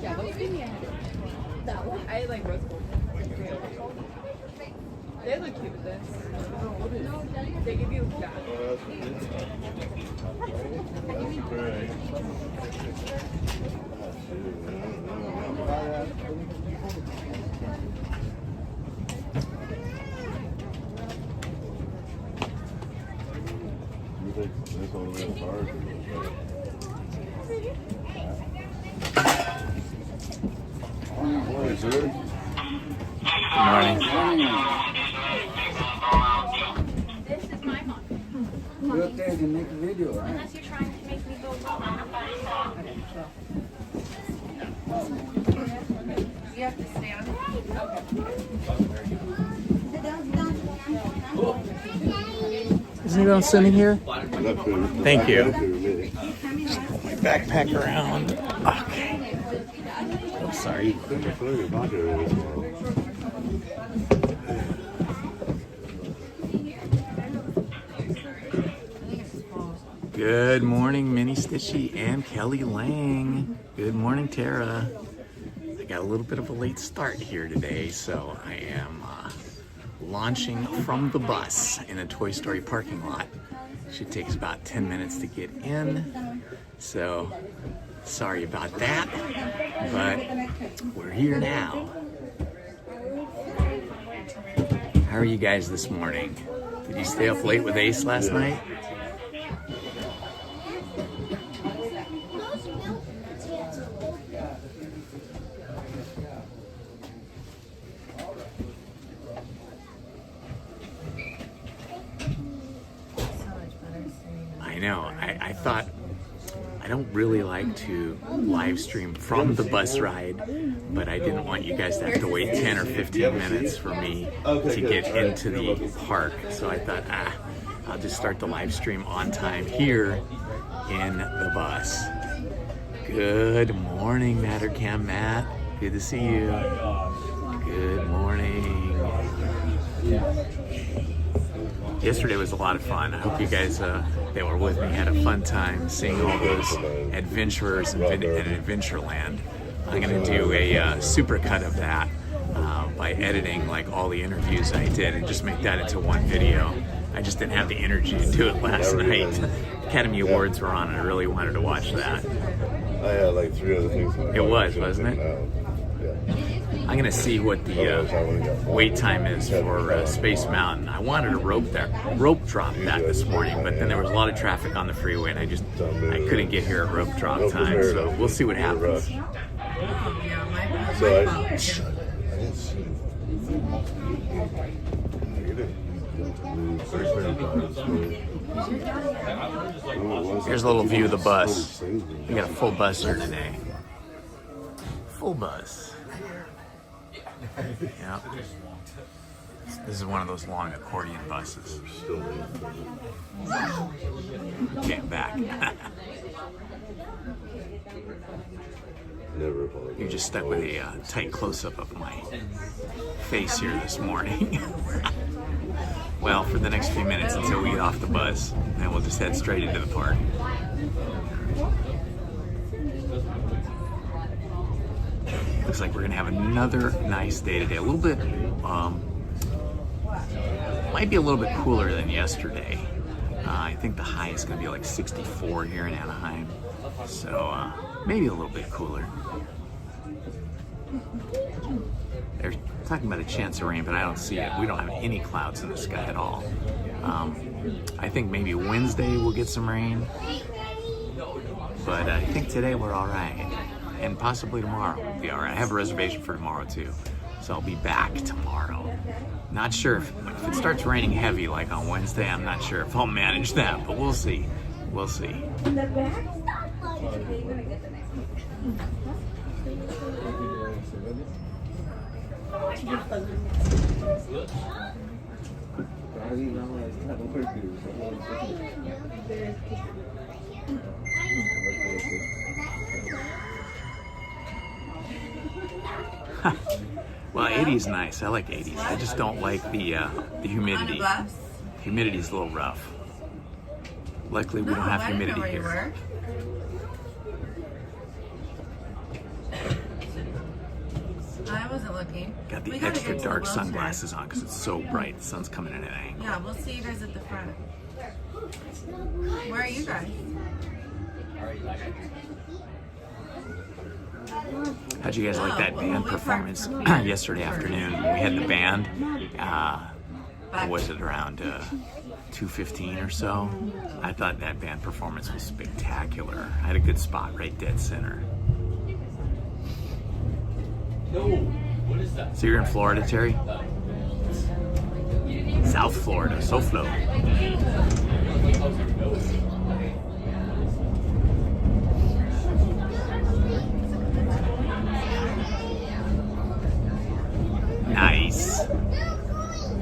Yeah, those give me a headache. That one? I like rose gold. They look cute with this. They give you that. Good morning. This is my mom. You're okay to make a video, right? Unless you're trying to make me go wrong. You have to stay on. Isn't he sitting here? Thank you. My backpack around. Okay. Oh, sorry. Good morning, Minnie Stitchy and Kelly Lang. Good morning, Tara. I got a little bit of a late start here today, so I am launching from the bus in a Toy Story parking lot. Should take us about 10 minutes to get in, so sorry about that, but we're here now. How are you guys this morning? Did you stay up late with Ace last night? I know. I thought I don't really like to live stream from the bus ride, but I didn't want you guys to have to wait 10 or 15 minutes for me to get into the park. So I thought, I'll just start the live stream on time here in the bus. Good morning, Mattercam Matt. Good to see you. Good morning. Yesterday was a lot of fun. I hope you guys that were with me had a fun time seeing all those adventurers in Adventureland. I'm going to do a super cut of that by editing like all the interviews I did and just make that into one video. I just didn't have the energy to do it last night. Academy Awards were on and I really wanted to watch that. I had like 3 other things. It was, wasn't it? I'm gonna see what the wait time is for Space Mountain. I wanted to rope drop that this morning, but then there was a lot of traffic on the freeway, and I couldn't get here at rope drop time. So we'll see what happens. So I didn't see. Here's a little view of the bus. We got a full bus here today. Full bus. Yeah. This is one of those long accordion buses. Okay, I'm back. You're just stuck with a tight close-up of my face here this morning. Well, for the next few minutes until we get off the bus, then we'll just head straight into the park. Looks like we're gonna have another nice day today. A little bit, might be a little bit cooler than yesterday. I think the high is gonna be like 64 here in Anaheim. So maybe a little bit cooler. They're talking about a chance of rain, but I don't see it. We don't have any clouds in the sky at all. I think maybe Wednesday we'll get some rain, but I think today we're all right. And possibly tomorrow will be all right. I have a reservation for tomorrow too, so I'll be back tomorrow. Not sure if it starts raining heavy like on Wednesday, I'm not sure if I'll manage that, but we'll see. We'll see. Well, 80 is nice. I like 80s. I just don't like the humidity. Humidity's a little rough. Luckily, we don't have humidity here. I wasn't looking. Got the We gotta extra get to dark the Wells sunglasses on because it's so bright. The sun's coming in at an Farm. angle. Yeah, we'll see you guys at the front. Where are you guys? How'd you guys like that band performance yesterday afternoon? We had the band. What was it, around 2:15 or so? I thought that band performance was spectacular. I had a good spot right dead center. So you're in Florida, Terry? South Florida, SoFlo. Nice.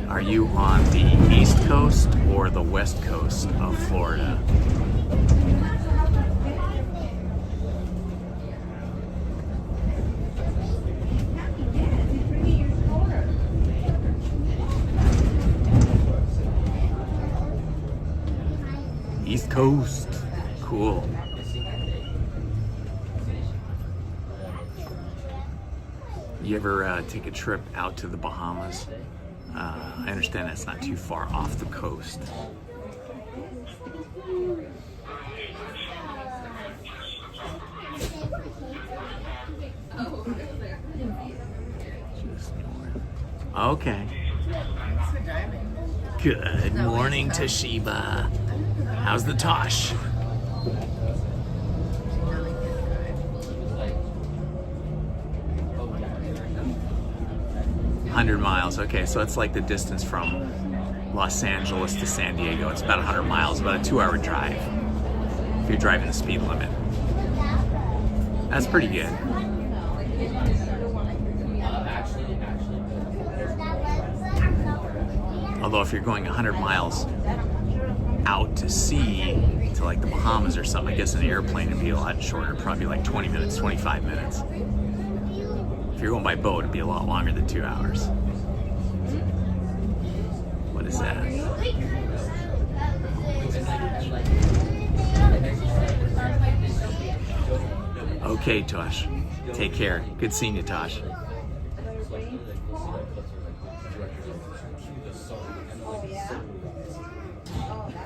Are you on the East Coast or the West Coast of Florida? East Coast. Cool. You ever take a trip out to the Bahamas? I understand that's not too far off the coast. Just north. Okay. Good morning, Toshiba. How's the Tosh? 100 miles. Okay, so it's like the distance from Los Angeles to San Diego. It's about 100 miles, about a 2-hour drive if you're driving the speed limit. That's pretty good. Although if you're going 100 miles out to sea, to like the Bahamas or something, I guess an airplane would be a lot shorter, probably like 20 minutes, 25 minutes. If you're going by boat, it'd be a lot longer than 2 hours. What is that? Okay, Tosh. Take care. Good seeing you, Tosh.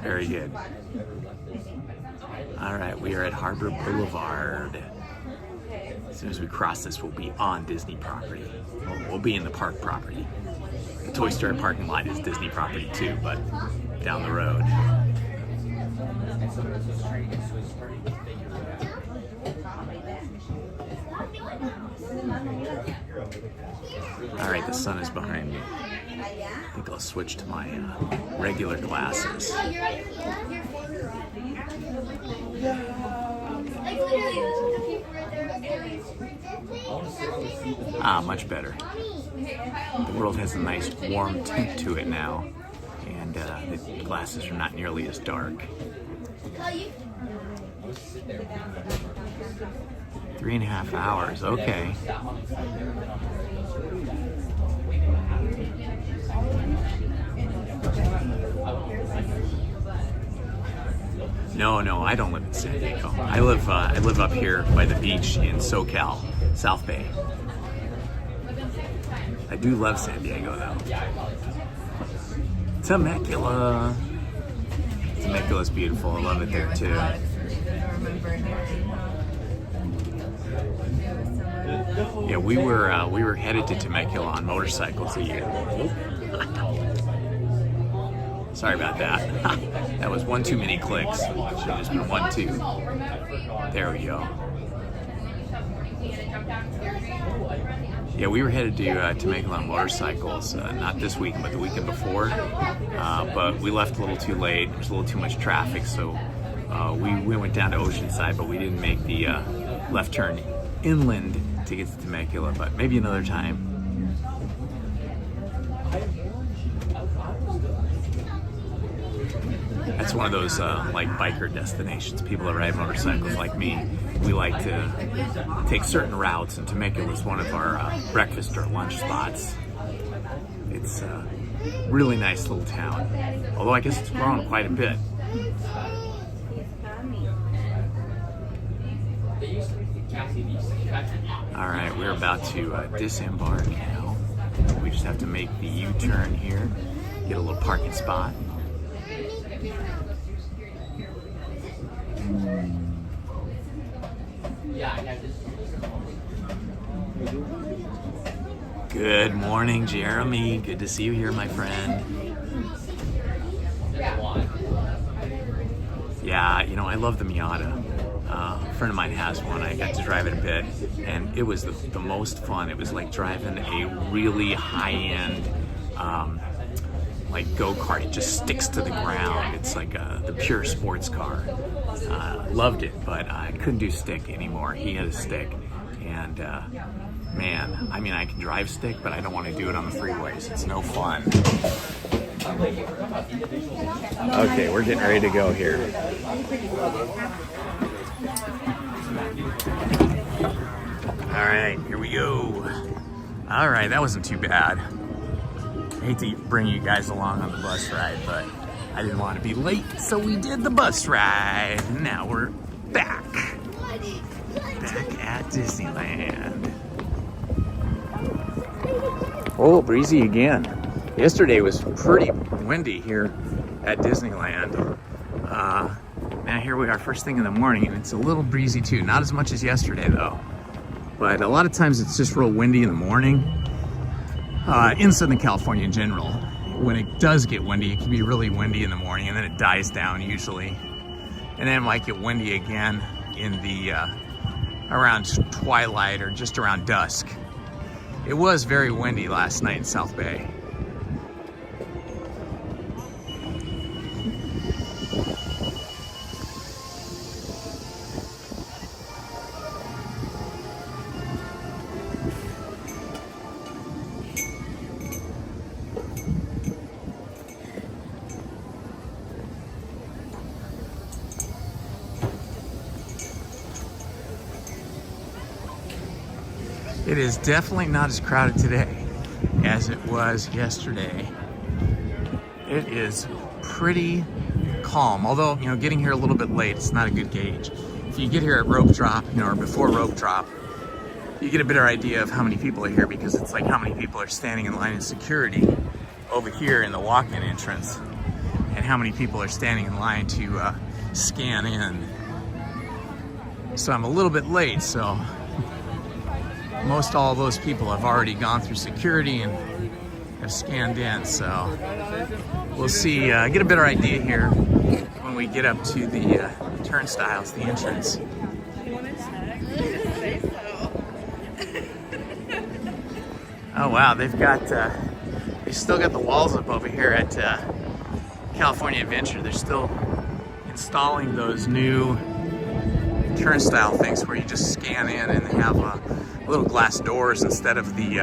Very good. All right, we are at Harbor Boulevard. As soon as we cross this, we'll be on Disney property. We'll be in the park property. The Toy Story parking lot is Disney property too, but down the road. All right, the sun is behind me. I think I'll switch to my regular glasses. Ah, much better. The world has a nice warm tint to it now, and the glasses are not nearly as dark. 3.5 hours, okay. No, I don't live in San Diego. I live up here by the beach in SoCal, South Bay. I do love San Diego though. Temecula. Temecula's beautiful. I love it there too. Yeah, we were headed to Temecula on motorcycles a year. Sorry about that. That was one too many clicks. Should have just been 1, 2. There we go. Yeah, we were headed to Temecula on motorcycles, not this weekend, but the weekend before. But we left a little too late. There was a little too much traffic, so we went down to Oceanside, but we didn't make the left turn inland to get to Temecula, but maybe another time. That's one of those like biker destinations. People that ride motorcycles like me, we like to take certain routes, and Temecula is one of our breakfast or lunch spots. It's a really nice little town, although I guess it's grown quite a bit. All right, we're about to disembark now. We just have to make the U-turn here, get a little parking spot. Good morning, Jeremy. Good to see you here, my friend. Yeah, you know, I love the Miata. A friend of mine has one. I got to drive it a bit, and it was the most fun. It was like driving a really high-end, like go-kart. It just sticks to the ground. It's like the pure sports car. Loved it, but I couldn't do stick anymore. He had a stick, and man, I mean, I can drive stick, but I don't want to do it on the freeways. It's no fun. Okay, we're getting ready to go here. All right, here we go. All right, that wasn't too bad. I hate to bring you guys along on the bus ride, but I didn't want to be late, so we did the bus ride. Now we're back at Disneyland. Oh, breezy again. Yesterday was pretty windy here at Disneyland. Now here we are first thing in the morning, and it's a little breezy too. Not as much as yesterday though. But a lot of times it's just real windy in the morning. In Southern California in general, when it does get windy, it can be really windy in the morning, and then it dies down usually. And then it might get windy again in the around twilight or just around dusk. It was very windy last night in South Bay. It is definitely not as crowded today as it was yesterday. It is pretty calm, although, you know, getting here a little bit late, it's not a good gauge. If you get here at rope drop, you know, or before rope drop, you get a better idea of how many people are here, because it's like how many people are standing in line in security over here in the walk-in entrance, and how many people are standing in line to scan in. So I'm a little bit late, so most all of those people have already gone through security and have scanned in, so we'll see, get a better idea here when we get up to the turnstiles, the entrance. Oh wow, they've still got the walls up over here at California Adventure. They're still installing those new turnstile things where you just scan in and they have little glass doors instead of the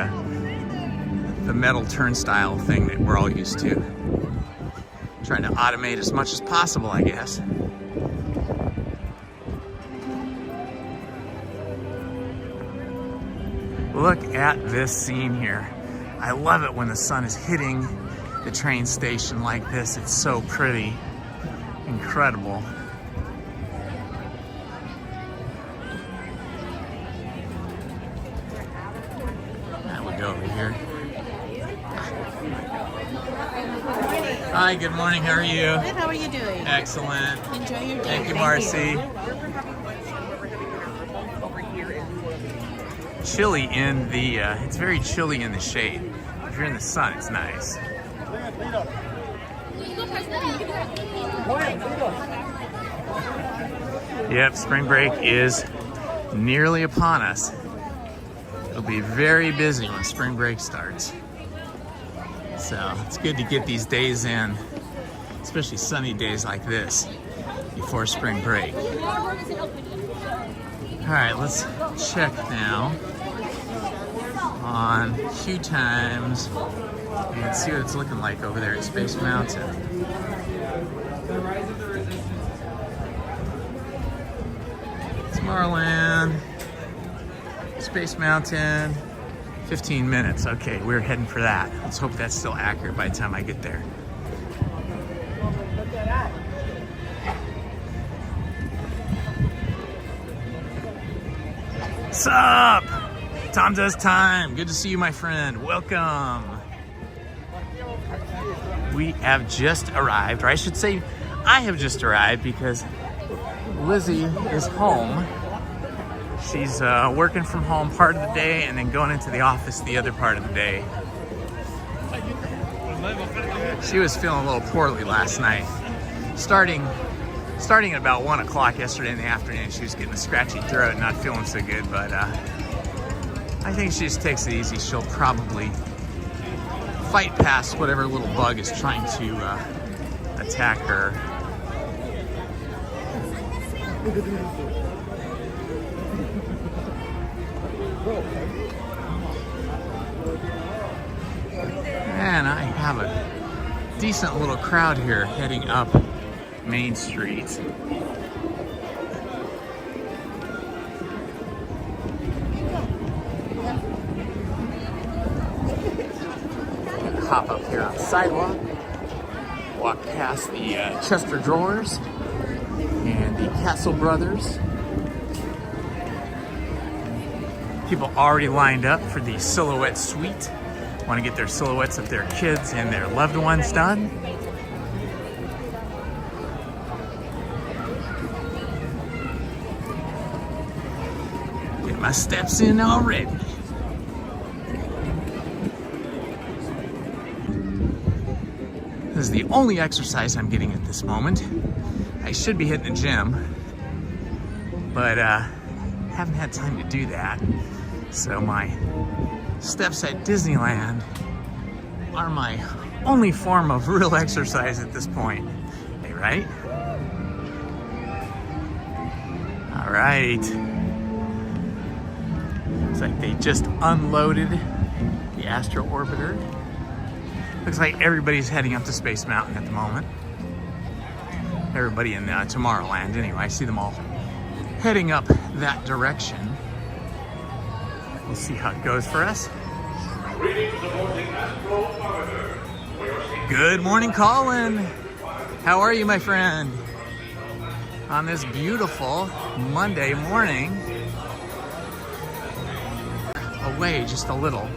metal turnstile thing that we're all used to. Trying to automate as much as possible, I guess. Look at this scene here. I love it when the sun is hitting the train station like this. It's so pretty. Incredible. Over here. Hi, good morning. How are you? Good, how are you doing? Excellent. Enjoy your day. Thank you, Marcy. Chilly in the, it's very chilly in the shade. If you're in the sun, it's nice. Yep, spring break is nearly upon us. It'll be very busy when spring break starts. So it's good to get these days in, especially sunny days like this before spring break. All right, let's check now on queue times and see what it's looking like over there at Space Mountain. Tomorrowland. Space Mountain, 15 minutes. Okay, we're heading for that. Let's hope that's still accurate by the time I get there. What's up? Tom Does Time. Good to see you, my friend. Welcome. We have just arrived, or I should say, I have just arrived because Lizzie is home. She's working from home part of the day and then going into the office the other part of the day. She was feeling a little poorly last night. Starting at about 1 o'clock yesterday in the afternoon, she was getting a scratchy throat, not feeling so good, but I think she just takes it easy. She'll probably fight past whatever little bug is trying to attack her. And I have a decent little crowd here heading up Main Street. Hop up here on the sidewalk, walk past the Chester Drawers and the Castle Brothers. People already lined up for the silhouette suite. Want to get their silhouettes of their kids and their loved ones done. Get my steps in already. This is the only exercise I'm getting at this moment. I should be hitting the gym, but haven't had time to do that. So my steps at Disneyland are my only form of real exercise at this point. Hey, right? All right. Looks like they just unloaded the Astro Orbiter. Looks like everybody's heading up to Space Mountain at the moment. Everybody in Tomorrowland, anyway. I see them all heading up that direction. We'll see how it goes for us. Good morning, Colin. How are you, my friend? On this beautiful Monday morning. Away just a little.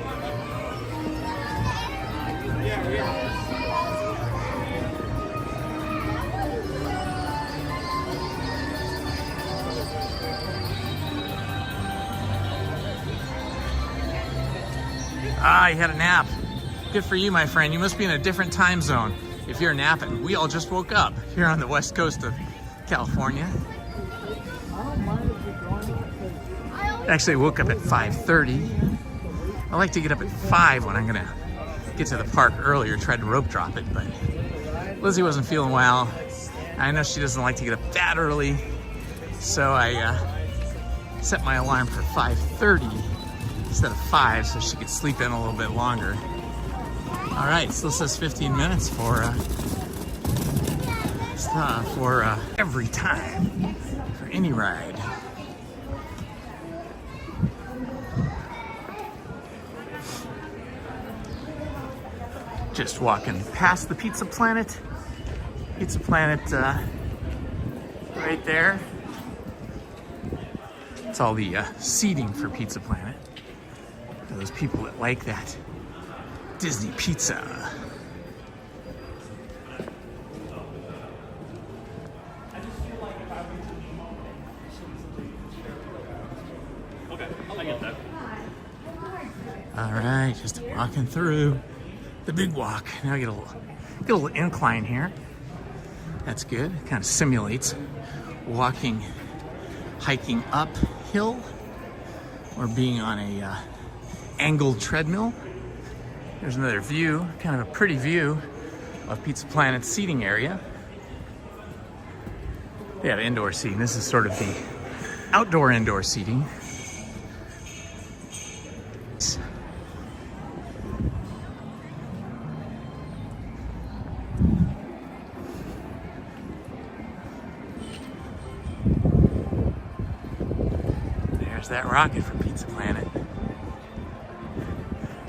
Ah, you had a nap. Good for you, my friend. You must be in a different time zone if you're napping. We all just woke up here on the west coast of California. Actually, I woke up at 5:30. I like to get up at 5 when I'm gonna get to the park earlier. Tried to rope drop it, but Lizzie wasn't feeling well. I know she doesn't like to get up that early, so I set my alarm for 5:30 instead of 5, so she could sleep in a little bit longer. All right, still says 15 minutes for every time, for any ride. Just walking past the Pizza Planet. Pizza Planet right there. It's all the seating for Pizza Planet. For those people that like that Disney pizza. All right, just walking through the big walk. Now I get a little incline here. That's good. It kind of simulates walking, hiking uphill, or being on a angled treadmill. There's another view, kind of a pretty view of Pizza Planet's seating area. They have indoor seating. This is sort of the outdoor-indoor seating. There's that rocket from Pizza Planet.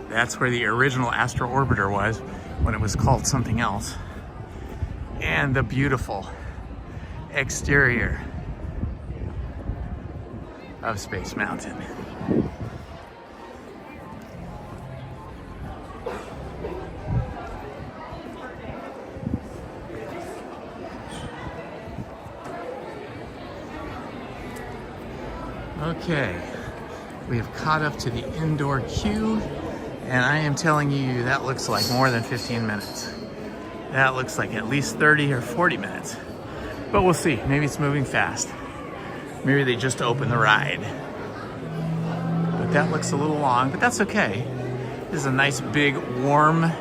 That's where the original Astro Orbiter was when it was called something else. And the beautiful exterior of Space Mountain. Okay, we have caught up to the indoor queue, and I am telling you that looks like more than 15 minutes. That looks like at least 30 or 40 minutes. But we'll see, maybe it's moving fast. Maybe they just opened the ride. But that looks a little long, but that's okay. This is a nice big warm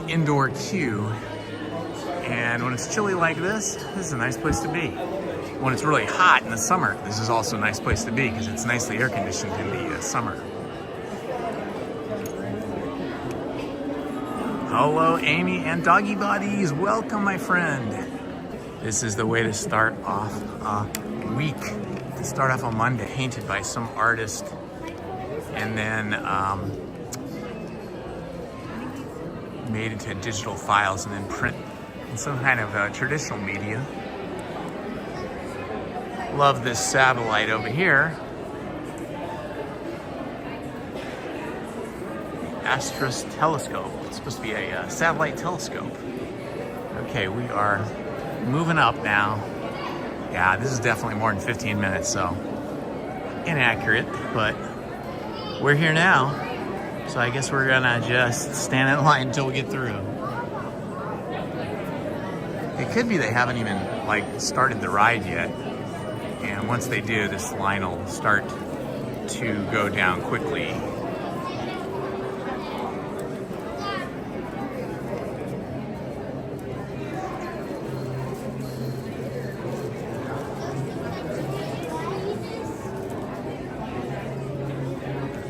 indoor queue. And when it's chilly like this is a nice place to be. When it's really hot in the summer, this is also a nice place to be because it's nicely air conditioned in the summer. Hello, Amy and Doggy Buddies. Welcome, my friend. This is the way to start off a week. To start off on Monday, painted by some artist, and then made into digital files and then print in some kind of traditional media. Love this satellite over here. Astros telescope. It's supposed to be a satellite telescope. Okay, we are moving up now. Yeah, this is definitely more than 15 minutes, so inaccurate, but we're here now. So I guess we're gonna just stand in line until we get through. It could be they haven't even like started the ride yet. And once they do, this line will start to go down quickly.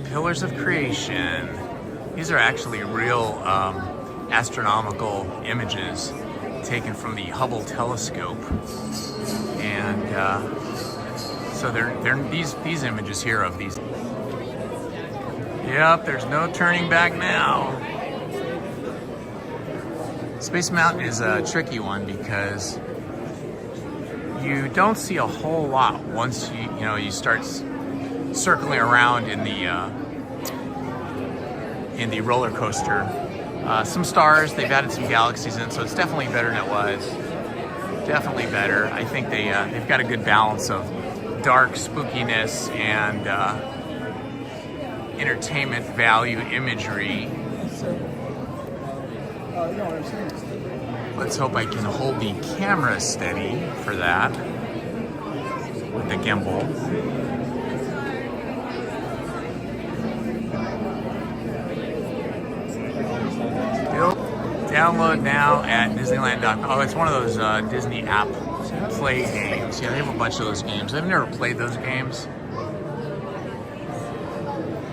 Pillars of Creation. These are actually real astronomical images taken from the Hubble telescope, and so they're these images here of these. Yep, there's no turning back now. Space Mountain is a tricky one because you don't see a whole lot once you start circling around in the roller coaster. Some stars, they've added some galaxies in, so it's definitely better than it was. Definitely better. I think they've got a good balance of dark spookiness and entertainment value imagery. Let's hope I can hold the camera steady for that with the gimbal. Download now at Disneyland.com. Oh, it's one of those Disney app play games. Yeah, they have a bunch of those games. I've never played those games,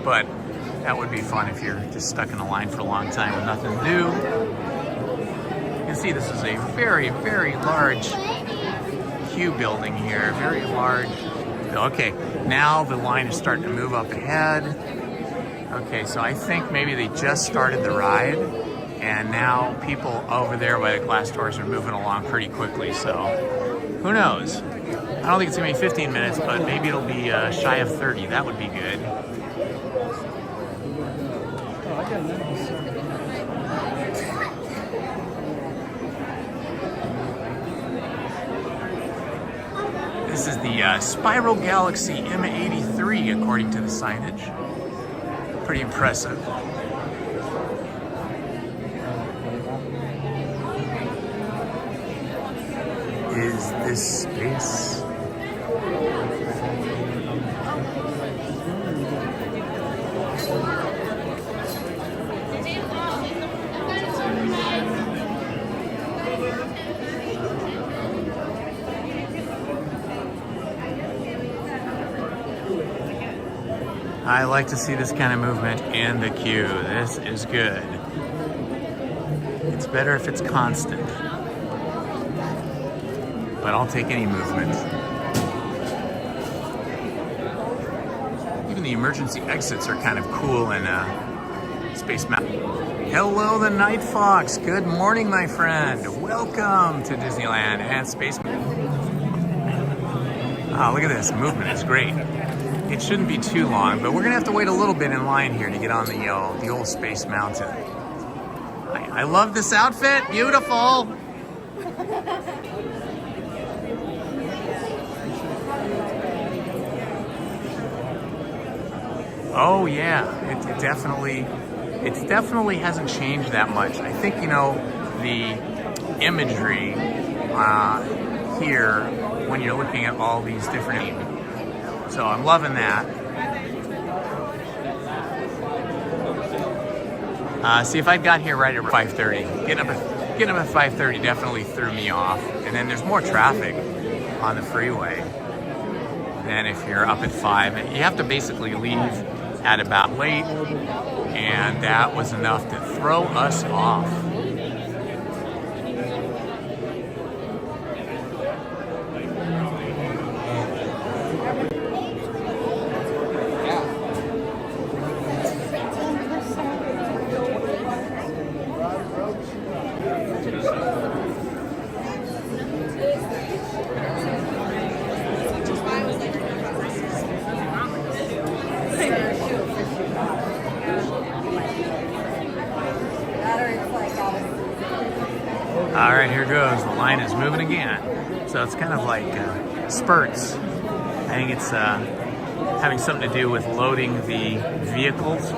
but that would be fun if you're just stuck in a line for a long time with nothing to do. You can see this is a very, very large queue building here. Very large. Okay, now the line is starting to move up ahead. Okay, so I think maybe they just started the ride, and now people over there by the glass doors are moving along pretty quickly, so who knows? I don't think it's gonna be 15 minutes, but maybe it'll be shy of 30. That would be good. This is the Spiral Galaxy M83, according to the signage. Pretty impressive. Is this space? I like to see this kind of movement in the queue. This is good. It's better if it's constant, but I'll take any movement. Even the emergency exits are kind of cool in Space Mountain. Hello, the Night Fox. Good morning, my friend. Welcome to Disneyland and Space Mountain. Ah, look at this. Movement is great. It shouldn't be too long, but we're gonna have to wait a little bit in line here to get on the old Space Mountain. I love this outfit. Beautiful. Oh yeah, it definitely hasn't changed that much. I think, you know, the imagery here when you're looking at all these different, so I'm loving that. See, if I'd got here right at 5:30, getting up at 5:30 definitely threw me off. And then there's more traffic on the freeway than if you're up at 5. You have to basically leave at about late, and that was enough to throw us off. All right, here goes. The line is moving again. So it's kind of like spurts. I think it's having something to do with loading the vehicles.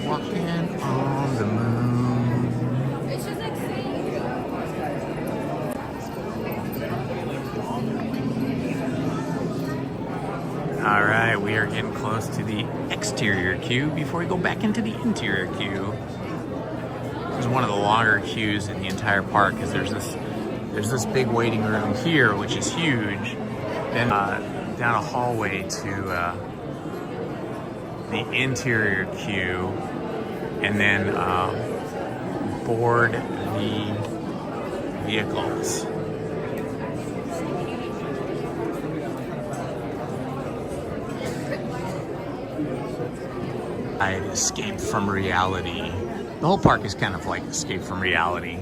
Walking on the moon. All right, we are getting close to the exterior queue before we go back into the interior queue. This is one of the longer queues in the entire park because there's this big waiting room here, which is huge. Then down a hallway to the interior queue, and then board the vehicles. I escaped from reality. The whole park is kind of like escape from reality,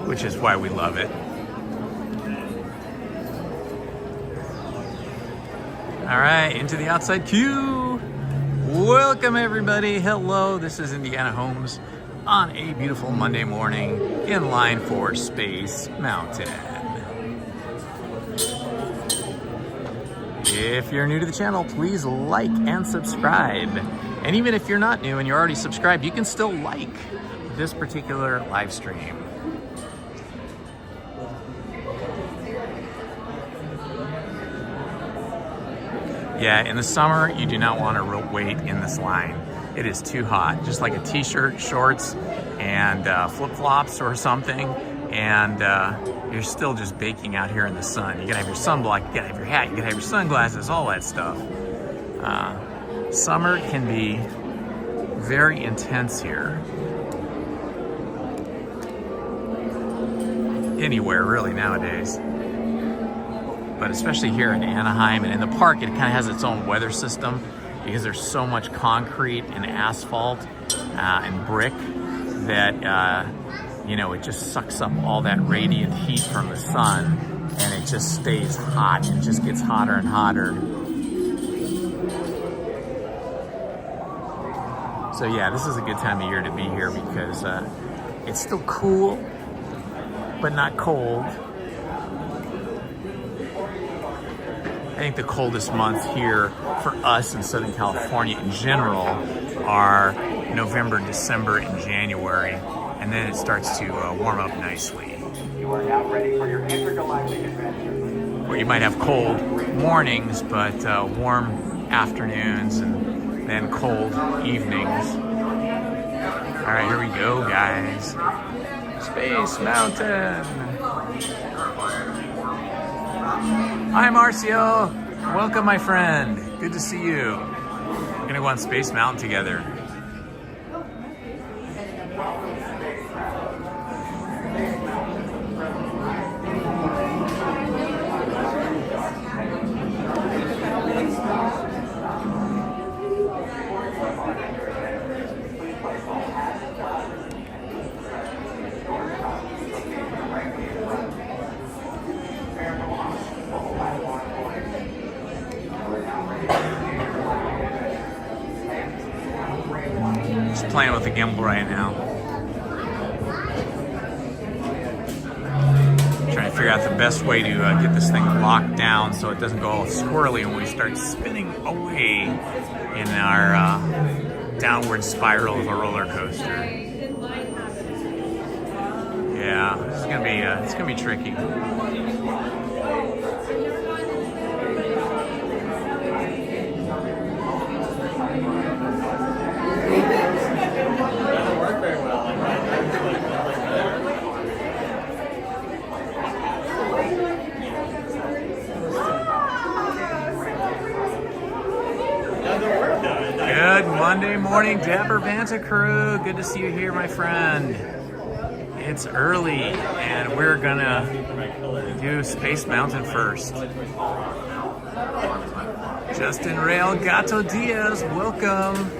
which is why we love it. All right, into the outside queue. Welcome everybody. Hello, this is Indiana Holmes on a beautiful Monday morning in line for Space Mountain. If you're new to the channel, please like and subscribe. And even if you're not new and you're already subscribed, you can still like this particular live stream. Yeah, in the summer, you do not want to wait in this line. It is too hot. Just like a t-shirt, shorts, and flip-flops or something, and you're still just baking out here in the sun. You gotta have your sunblock, you gotta have your hat, you gotta have your sunglasses, all that stuff. Summer can be very intense here. Anywhere, really, nowadays. But especially here in Anaheim and in the park, it kind of has its own weather system because there's so much concrete and asphalt and brick that, you know, it just sucks up all that radiant heat from the sun, and it just stays hot. It just gets hotter and hotter. So yeah, this is a good time of year to be here because it's still cool, but not cold. I think the coldest months here for us in Southern California in general are November, December, and January, and then it starts to warm up nicely. You are now ready for your intergalactic adventure. where you might have cold mornings, but warm afternoons, and then cold evenings. All right, here we go, guys. Space Mountain. Hi, Marcio. Welcome, my friend. Good to see you. We're gonna go on Space Mountain together. Just playing with the gimbal right now. Trying to figure out the best way to get this thing locked down so it doesn't go all squirrely when we start spinning away in our downward spiral of a roller coaster. Yeah, it's gonna be tricky. Good Monday morning, Dapper Banta crew. Good to see you here, my friend. It's early, and we're gonna do Space Mountain first. Justin Real Gato Diaz, welcome.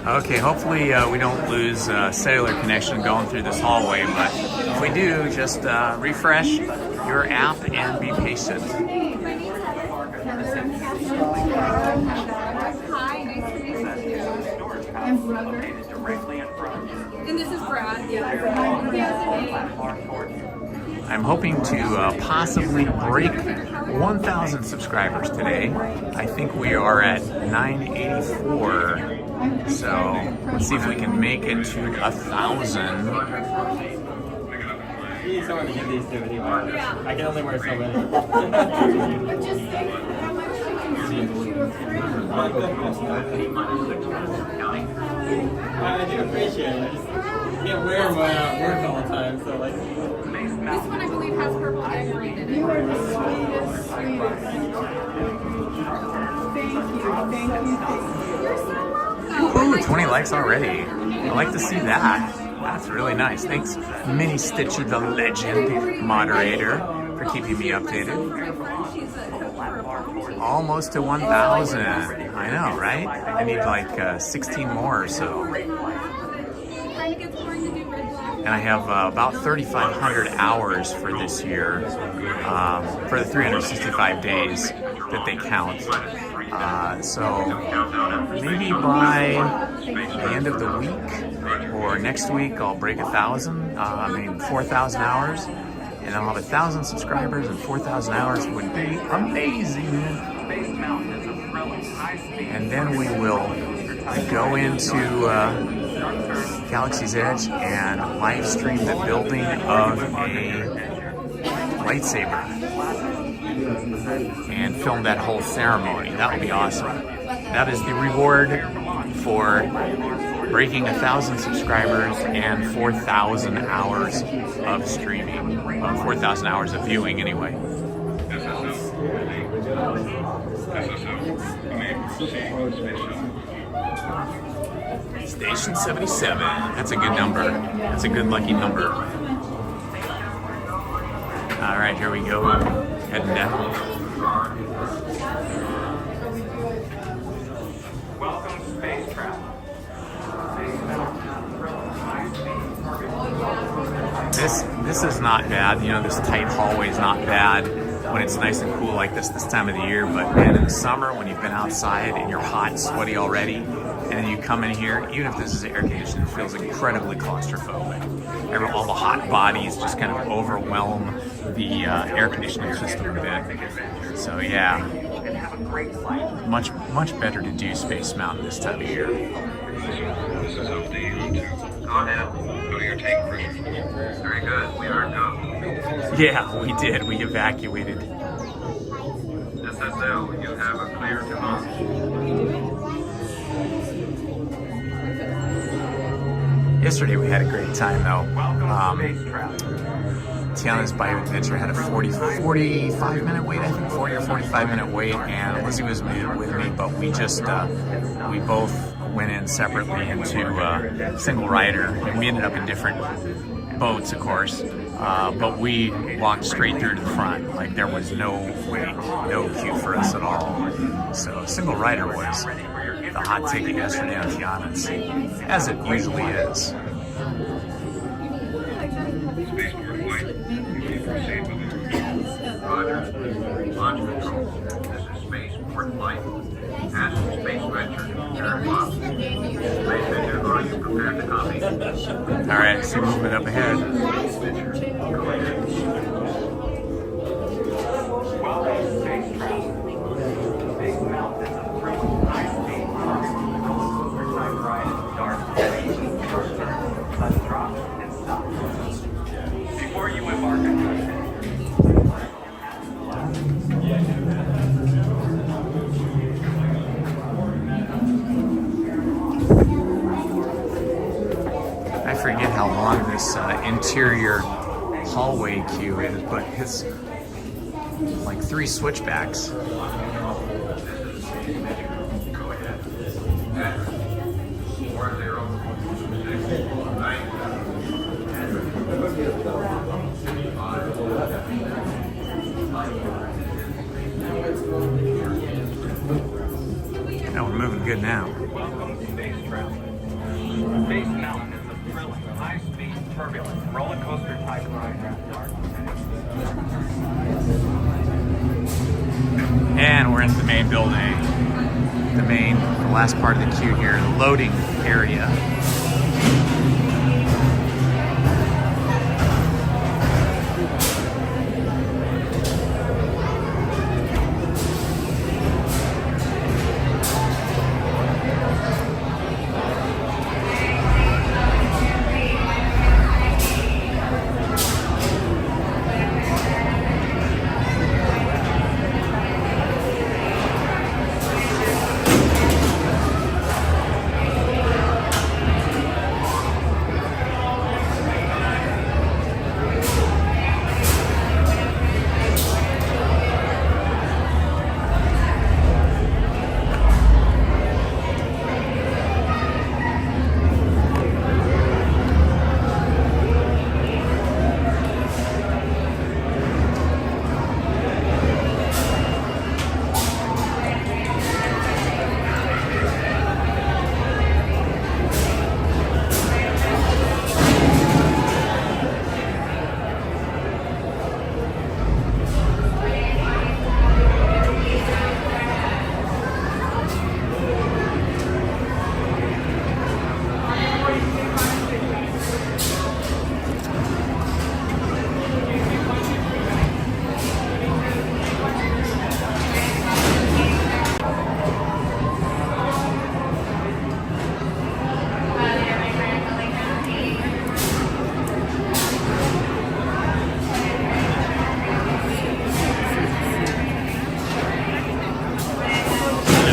Okay, hopefully we don't lose cellular connection going through this hallway, but if we do, just refresh your app and be patient. Hi, nice to meet you. I'm Brother. And this is Brad. I'm hoping to possibly break 1,000 subscribers today. I think we are at 984. So let's see if we can make it to 1,000. You need someone to give these to anyway. I can only wear so many. But just think how much you can see to a friend. I do appreciate it. I just can't wear them when I'm at work all the time, so like. This one I believe has purple decorated in it. You are the sweetest, sweetest. Thank you. You're so welcome. Ooh, 20 likes already. I like to see that. That's really nice. Thanks, Mini Stitchy the Legend moderator, for keeping me updated. Almost to 1,000. I know, right? I need like 16 more or so. And I have about 3,500 hours for this year, for the 365 days that they count. So maybe by the end of the week or next week, I'll break 1,000, 4,000 hours, and I'll have 1,000 subscribers, and 4,000 hours would be amazing. And then we will go into Galaxy's Edge and live stream the building of a lightsaber and film that whole ceremony. That would be awesome. That is the reward for breaking 1,000 subscribers and 4,000 hours of streaming. 4,000 hours of viewing anyway. Station 77. That's a good number. That's a good lucky number. All right, here we go. Heading down. Welcome to space travel. This is not bad. You know, this tight hallway is not bad. when it's nice and cool like this time of the year, but man, in the summer when you've been outside and you're hot and sweaty already, and then you come in here, even if this is air conditioned, it feels incredibly claustrophobic. All the hot bodies just kind of overwhelm the air conditioning system a bit. So yeah, much better to do Space Mountain this time of year. This is OD on 2. Go ahead. Go to your tank pressure. Very good. We are go. Yeah, we did. We evacuated. SSL, you have a clear to launch. Yesterday we had a great time though. Welcome to space travel. Tiana's Bio-Adventure had a 45 minute wait, I think 40 or 45 minute wait, and Lizzie was with me, but we just, we both went in separately into single rider, and we ended up in different boats, of course, but we walked straight through to the front. Like, there was no wait, no queue for us at all. So single rider was the hot ticket yesterday on Tiana's, as it usually is. Spaceport flight. You may proceed with it. Roger. Launch control. This is Spaceport flight. Ask Space Venture. Turn off. Space Venture, are you prepared to copy? All right, I see movement up ahead. Venture, go ahead. Welcome to space travel. Space Mountain is a thrilling high-speed roller coaster type ride in the dark, sudden drops and stops. Before you embark on your adventure, I forget how long this interior hallway queue is, but it's like 3 switchbacks. Go ahead. 4069. Now we're moving good now. welcome to space travel. Space Mountain is a thrilling, high-speed, turbulent roller coaster type ride in the dark. And we're into the main building. The last part of the queue here, the loading area.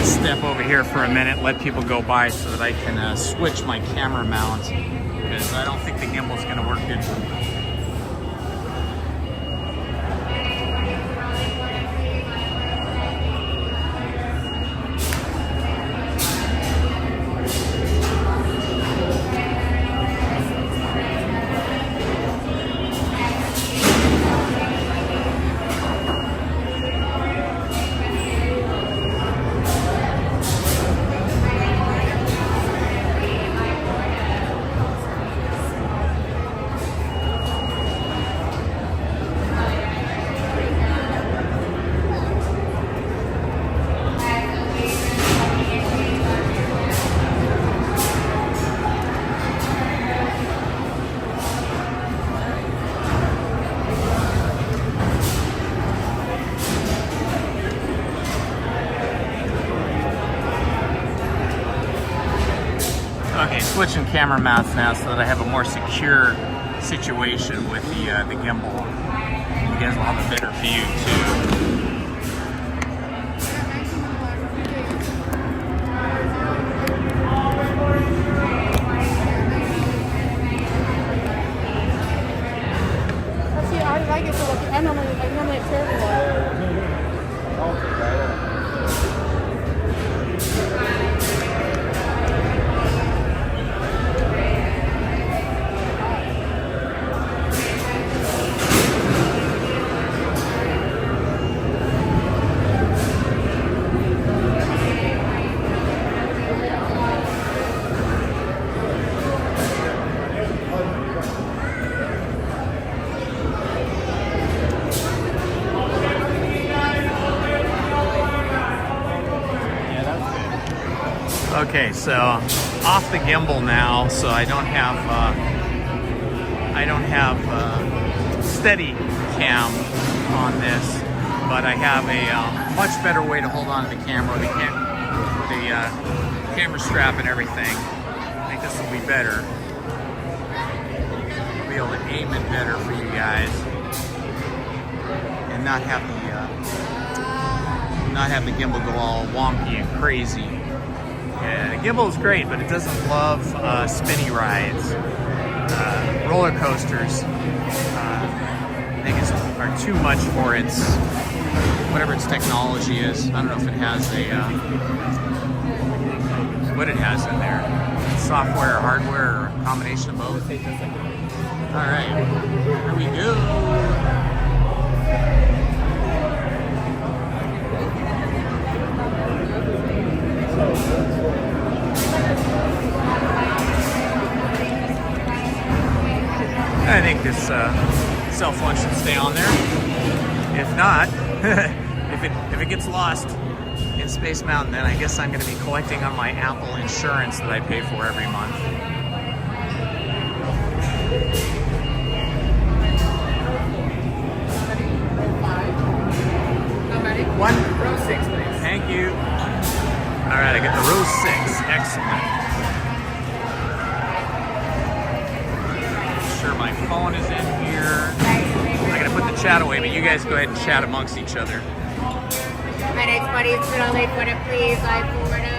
Step over here for a minute, let people go by so that I can switch my camera mount, because I don't think the gimbal's going to work good for me. switching camera mounts now so that I have a more secure situation with the gimbal. You guys will have a better view too. See, I like it so I normally carry Okay, so off the gimbal now, so I don't have steady cam on this, but I have a much better way to hold on to the camera with the camera strap and everything. I think this will be better. I'll be able to aim it better for you guys and not have the gimbal go all wonky and crazy. Yeah, the gimbal is great, but it doesn't love spinny rides. Roller coasters, I think are too much for its, whatever its technology is. I don't know if it has what it has in there. Software or hardware or a combination of both. All right, here we go. I think this cell phone should stay on there. If not, if it gets lost in Space Mountain, then I guess I'm going to be collecting on my Apple insurance that I pay for every month. One. Row 6, please. Thank you. All right, I get the row 6. Excellent. Sure, my phone is in here. I'm gonna put the chat away, but you guys go ahead and chat amongst each other. My next buddy is gonna late for it, please. I forward up.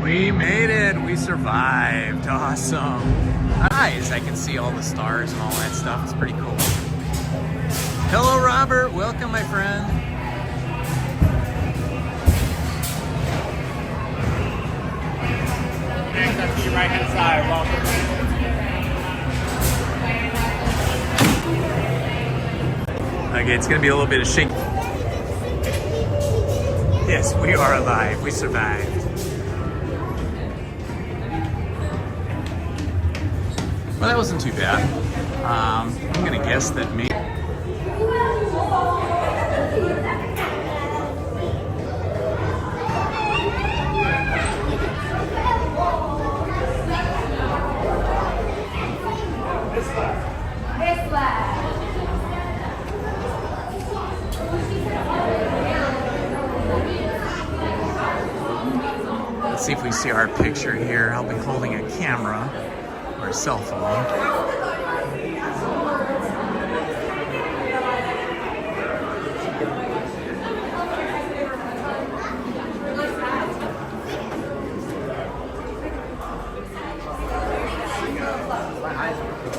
We made it. We survived. Awesome. Nice. I can see all the stars and all that stuff. It's pretty cool. Hello, Robert. Welcome, my friend. Next up to your right hand side. Welcome. Okay, it's gonna be a little bit of shaking. Yes, we are alive. We survived. Well, that wasn't too bad. I'm gonna guess that maybe. Let's see if we see our picture here. I'll be holding a camera or a cell phone.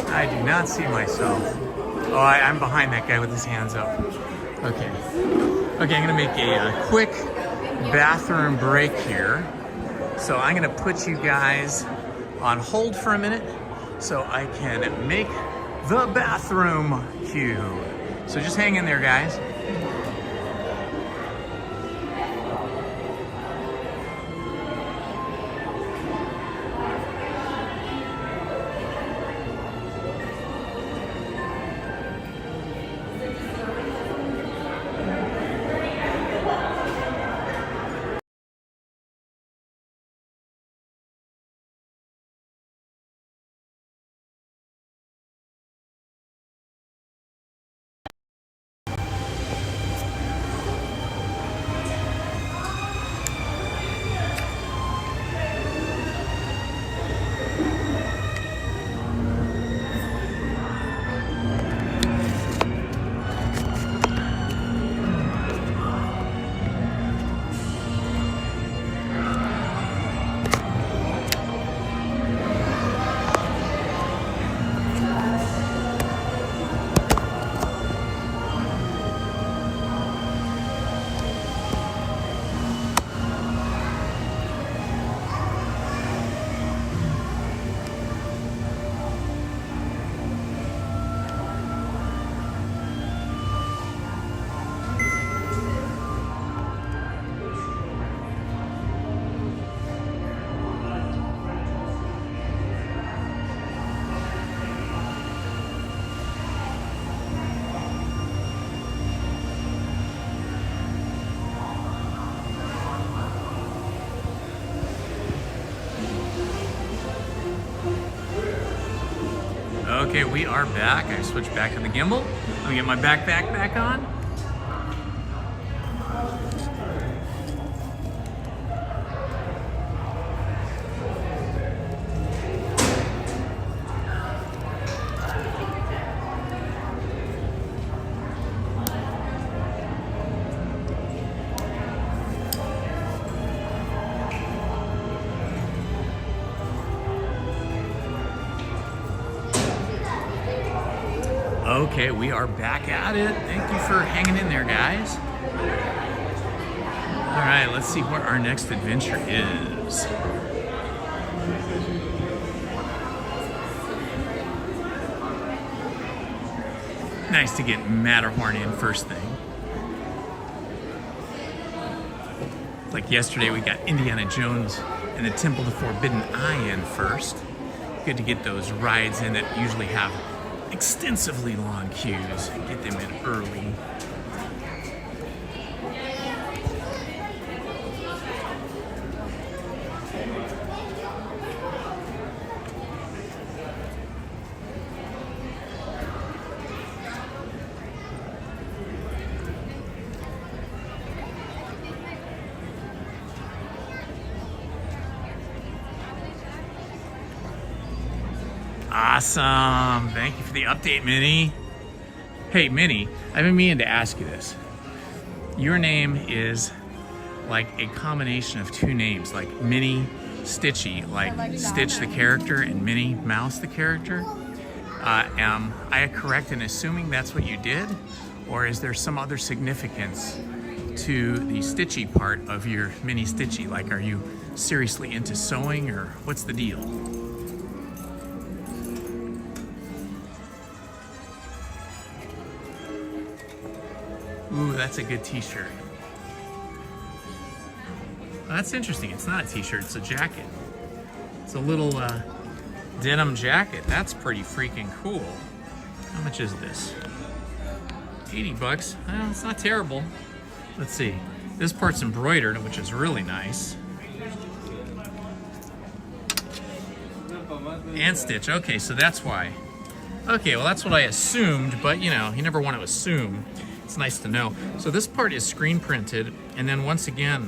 I do not see myself. Oh, I'm behind that guy with his hands up. Okay. Okay, I'm gonna make a quick bathroom break here. So I'm gonna put you guys on hold for a minute so I can make the bathroom cue. So just hang in there, guys. Okay, we are back. I switched back to the gimbal. Let me get my backpack back on. Okay, we are back at it. Thank you for hanging in there, guys. All right, let's see what our next adventure is. Nice to get Matterhorn in first thing. Like yesterday, we got Indiana Jones and the Temple of the Forbidden Eye in first. Good to get those rides in that usually have extensively long queues and get them in early. Awesome. Thank you for the update, Minnie. Hey, Minnie, I've been meaning to ask you this. Your name is like a combination of two names, like Minnie Stitchy, like Stitch the character and Minnie Mouse the character. Am I correct in assuming that's what you did? Or is there some other significance to the Stitchy part of your Minnie Stitchy? Like, are you seriously into sewing, or what's the deal? Ooh, that's a good t-shirt. That's interesting. It's not a t-shirt, it's a jacket. It's a little denim jacket. That's pretty freaking cool. How much is this? 80 bucks. Well, it's not terrible. Let's see. This part's embroidered, which is really nice. And stitch. Okay, so that's why. Okay, well that's what I assumed, but you know, you never want to assume. It's nice to know. So this part is screen printed, and then once again,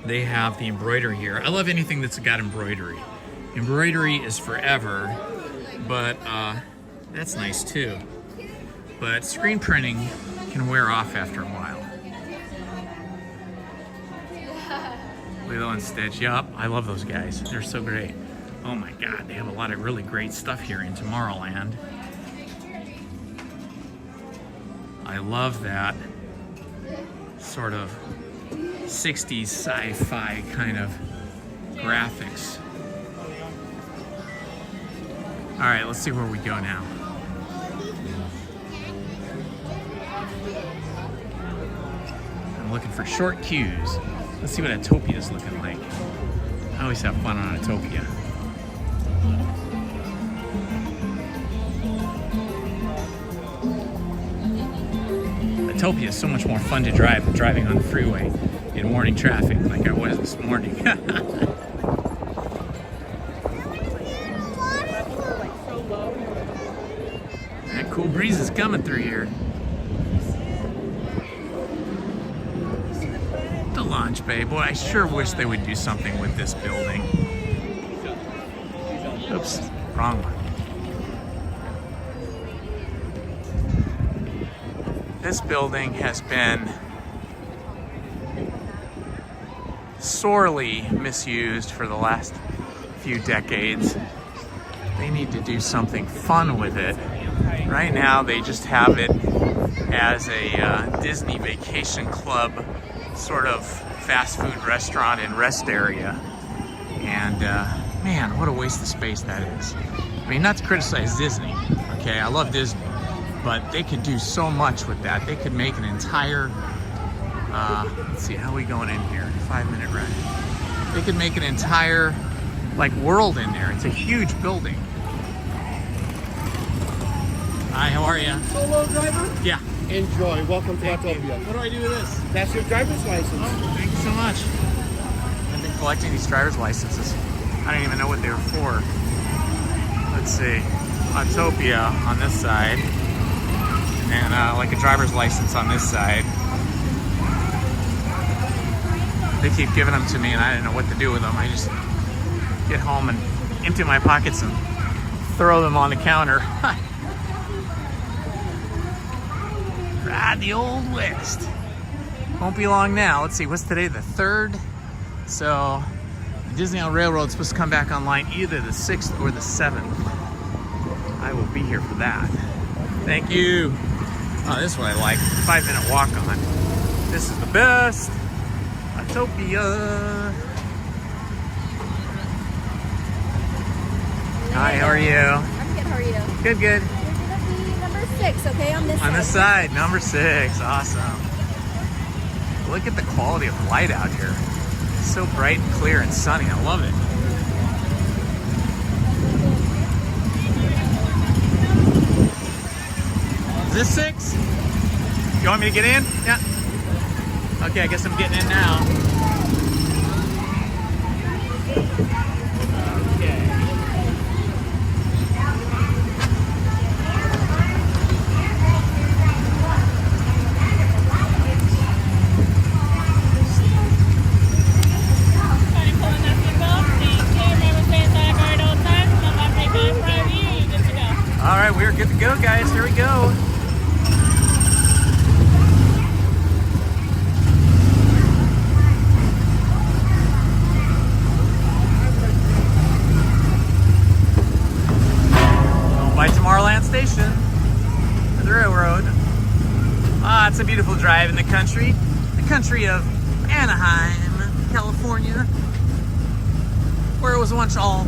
they have the embroidery here. I love anything that's got embroidery. Embroidery is forever, but that's nice too. But screen printing can wear off after a while. Lilo and Stitch, yup, I love those guys. They're so great. Oh my God, they have a lot of really great stuff here in Tomorrowland. I love that sort of 60s sci-fi kind of graphics. All right, let's see where we go now. I'm looking for short queues. Let's see what Autopia is looking like. I always have fun on Autopia. Autopia is so much more fun to drive than driving on the freeway in morning traffic like I was this morning. That cool breeze is coming through here. The launch bay. Boy, I sure wish they would do something with this building. Oops, wrong one. This building has been sorely misused for the last few decades. They need to do something fun with it. Right now, they just have it as a Disney Vacation Club sort of fast food restaurant and rest area. And man, what a waste of space that is. I mean, not to criticize Disney, okay? I love Disney. But they could do so much with that. They could make an entire, let's see, how are we going in here? 5-minute ride. They could make an entire, like, world in there. It's a huge building. Hi, how are you? Solo driver? Yeah. Enjoy. Welcome to Autopia. What do I do with this? That's your driver's license. Oh, thank you so much. I've been collecting these driver's licenses. I don't even know what they were for. Let's see. Autopia on this side. And like a driver's license on this side. They keep giving them to me and I didn't know what to do with them. I just get home and empty my pockets and throw them on the counter. Ride the old west. Won't be long now. Let's see, what's today, the 3rd? So the Disneyland Railroad's supposed to come back online either the 6th or the 7th. I will be here for that. Thank you. Oh, this is what I like. 5-minute walk on. This is the best. Autopia. Hi, how are you? I'm good, how are you? Good, good. You're gonna be number 6, okay, on this side. On this side, number 6. Awesome. Look at the quality of light out here. It's so bright and clear and sunny. I love it. Is this 6? You want me to get in? Yeah. Okay, I guess I'm getting in now. Okay. All right, we're good to go, guys. Here we go. drive in the country of Anaheim, California, where it was once all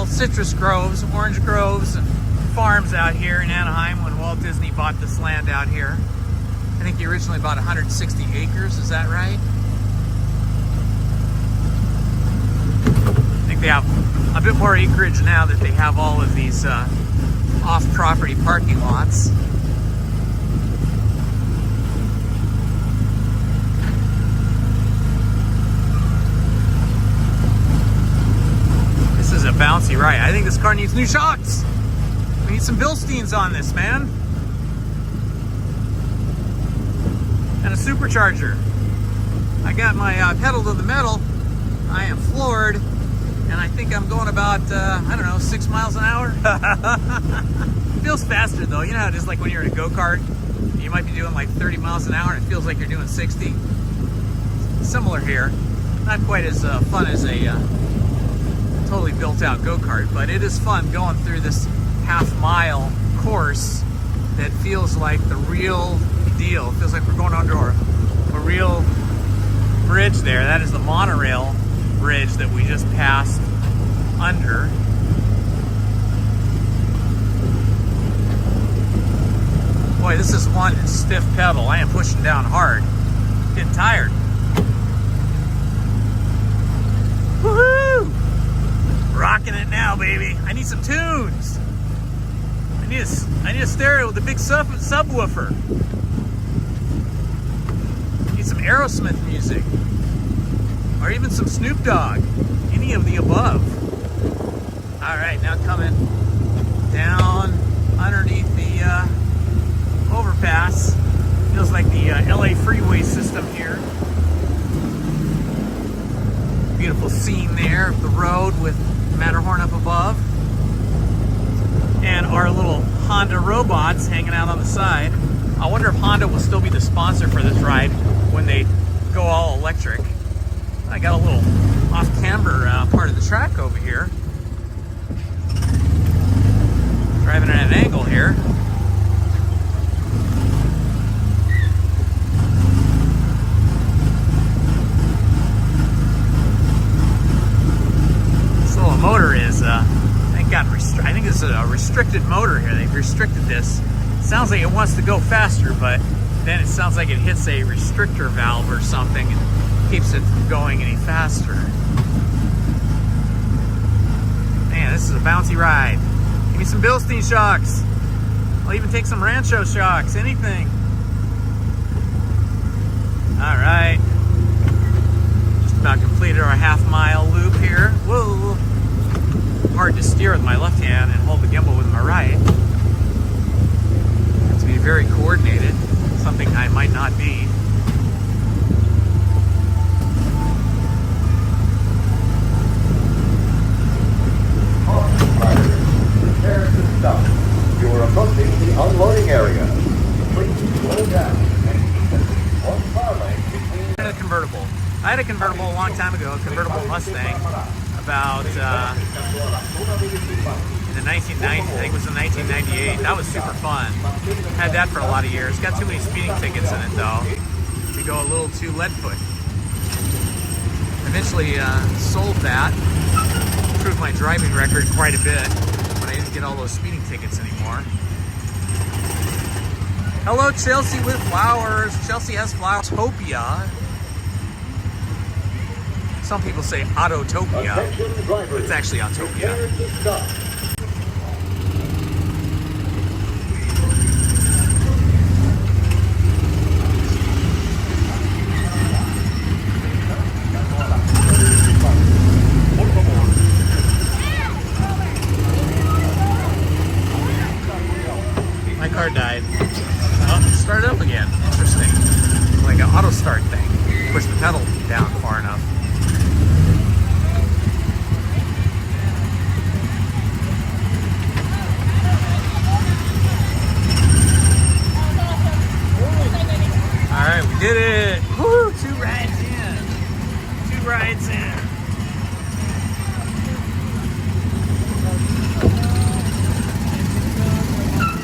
citrus groves, orange groves, and farms out here in Anaheim when Walt Disney bought this land out here. I think he originally bought 160 acres, is that right? I think they have a bit more acreage now that they have all of these off-property parking lots. This is a bouncy ride. I think this car needs new shocks. We need some Bilsteins on this, man. And a supercharger. I got my pedal to the metal. I am floored. And I think I'm going about, I don't know, 6 miles an hour. Feels faster though. You know how it is like when you're in a go-kart? You might be doing like 30 miles an hour and it feels like you're doing 60. Similar here. Not quite as fun as a totally built out go-kart, but it is fun going through this half-mile course that feels like the real deal. It feels like we're going under a real bridge there. That is the monorail bridge that we just passed under. Boy, this is one stiff pedal. I am pushing down hard. Getting tired. Woohoo! Rocking it now, baby. I need some tunes. I need a stereo with a big subwoofer. Need some Aerosmith music. Or even some Snoop Dogg. Any of the above. Alright, now coming down underneath the overpass. Feels like the LA freeway system here. Beautiful scene there of the road with Matterhorn up above. And our little Honda robots hanging out on the side. I wonder if Honda will still be the sponsor for this ride when they go all electric. I got a little off-camber part of the track over here. Driving at an angle here. This little motor is, I think it's a restricted motor here. They've restricted this. Sounds like it wants to go faster, but then it sounds like it hits a restrictor valve or something and keeps it from going any faster. Man, this is a bouncy ride. Give me some Bilstein shocks. I'll even take some Rancho shocks, anything. All right. Just about completed our half-mile loop here. Whoa. Hard to steer with my left hand and hold the gimbal with my right. Have to be very coordinated, something I might not be. Prepare to stop. You are approaching the unloading area. Please slow down and keep one car length between. A convertible. I had a convertible a long time ago, a convertible Mustang, about in the 1990s. I think it was in 1998. That was super fun. Had that for a lot of years. Got too many speeding tickets in it though, to go a little too lead-foot. Eventually sold that. Improved my driving record quite a bit, but I didn't get all those speeding tickets anymore. Hello, Chelsea with flowers. Chelsea has flowers. Autopia. Some people say Autotopia, but it's actually Autopia. My car died. Oh, it started up again. Interesting. Like an auto start thing. Push the pedal down far enough. Alright, we did it! Woo! 2 rides in! 2 rides in!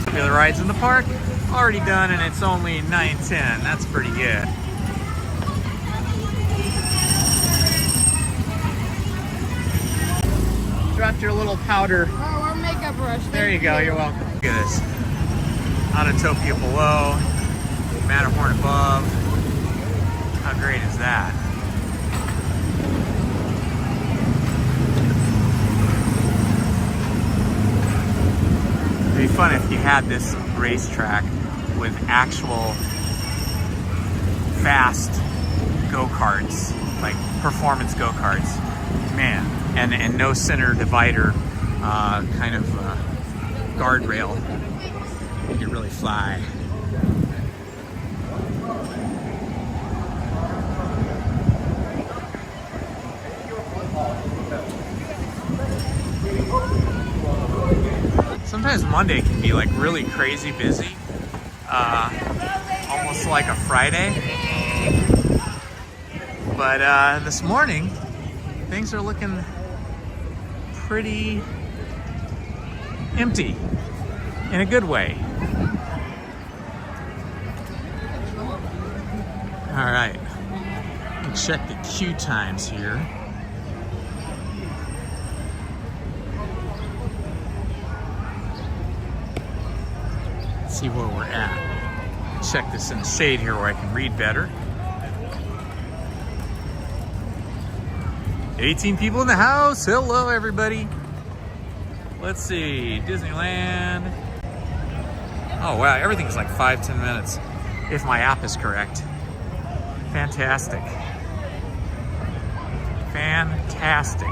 Popular rides in the park already done, and it's only 9:10. That's pretty good. Dropped your little powder. Oh, our makeup brush. There you go, you're welcome. Look at this. Autopia below, Matterhorn above. How great is that? It'd be fun if you had this racetrack with actual fast go-karts, like performance go-karts. Man, and no center divider kind of guardrail. You could really fly. Sometimes Monday can be like really crazy busy, almost like a Friday. But this morning, things are looking pretty empty in a good way. All right, let's check the queue times here. Let's see where we're at. Check this in the shade here where I can read better. 18 people in the house. Hello, everybody. Let's see, Disneyland. Oh, wow, everything's like 5-10 minutes, if my app is correct. Fantastic. Fantastic.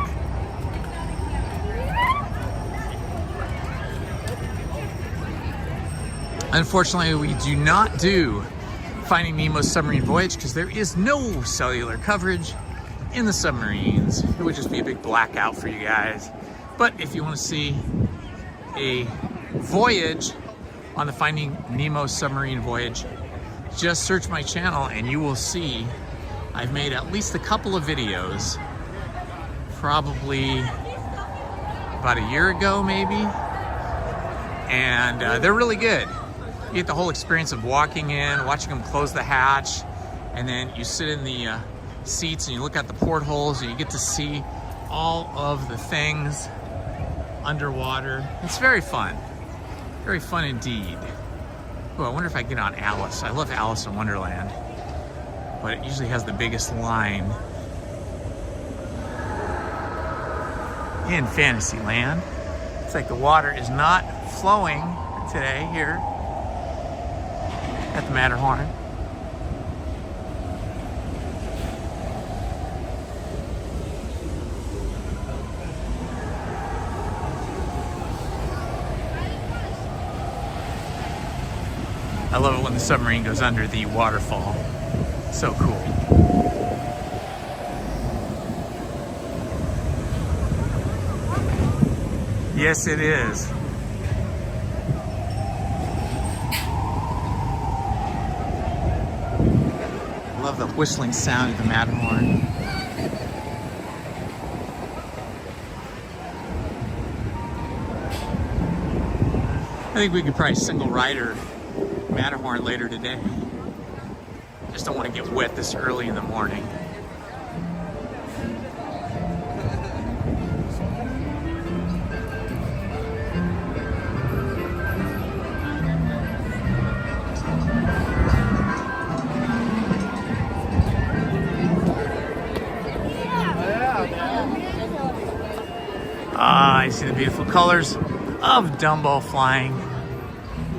Unfortunately, we do not do Finding Nemo's submarine voyage because there is no cellular coverage in the submarines. It would just be a big blackout for you guys. But if you want to see a voyage on the Finding Nemo submarine voyage, just search my channel and you will see I've made at least a couple of videos, probably about a year ago maybe, and they're really good. You get the whole experience of walking in, watching them close the hatch, and then you sit in the seats and you look at the portholes and you get to see all of the things underwater. It's very fun indeed. Oh, I wonder if I can get on Alice. I love Alice in Wonderland, but it usually has the biggest line in Fantasyland. It's like the water is not flowing today here at the Matterhorn. I love it when the submarine goes under the waterfall. So cool. Yes, it is. I love the whistling sound of the Matterhorn. I think we could probably single rider Matterhorn later today. Just don't want to get wet this early in the morning. I see the beautiful colors of Dumbo flying.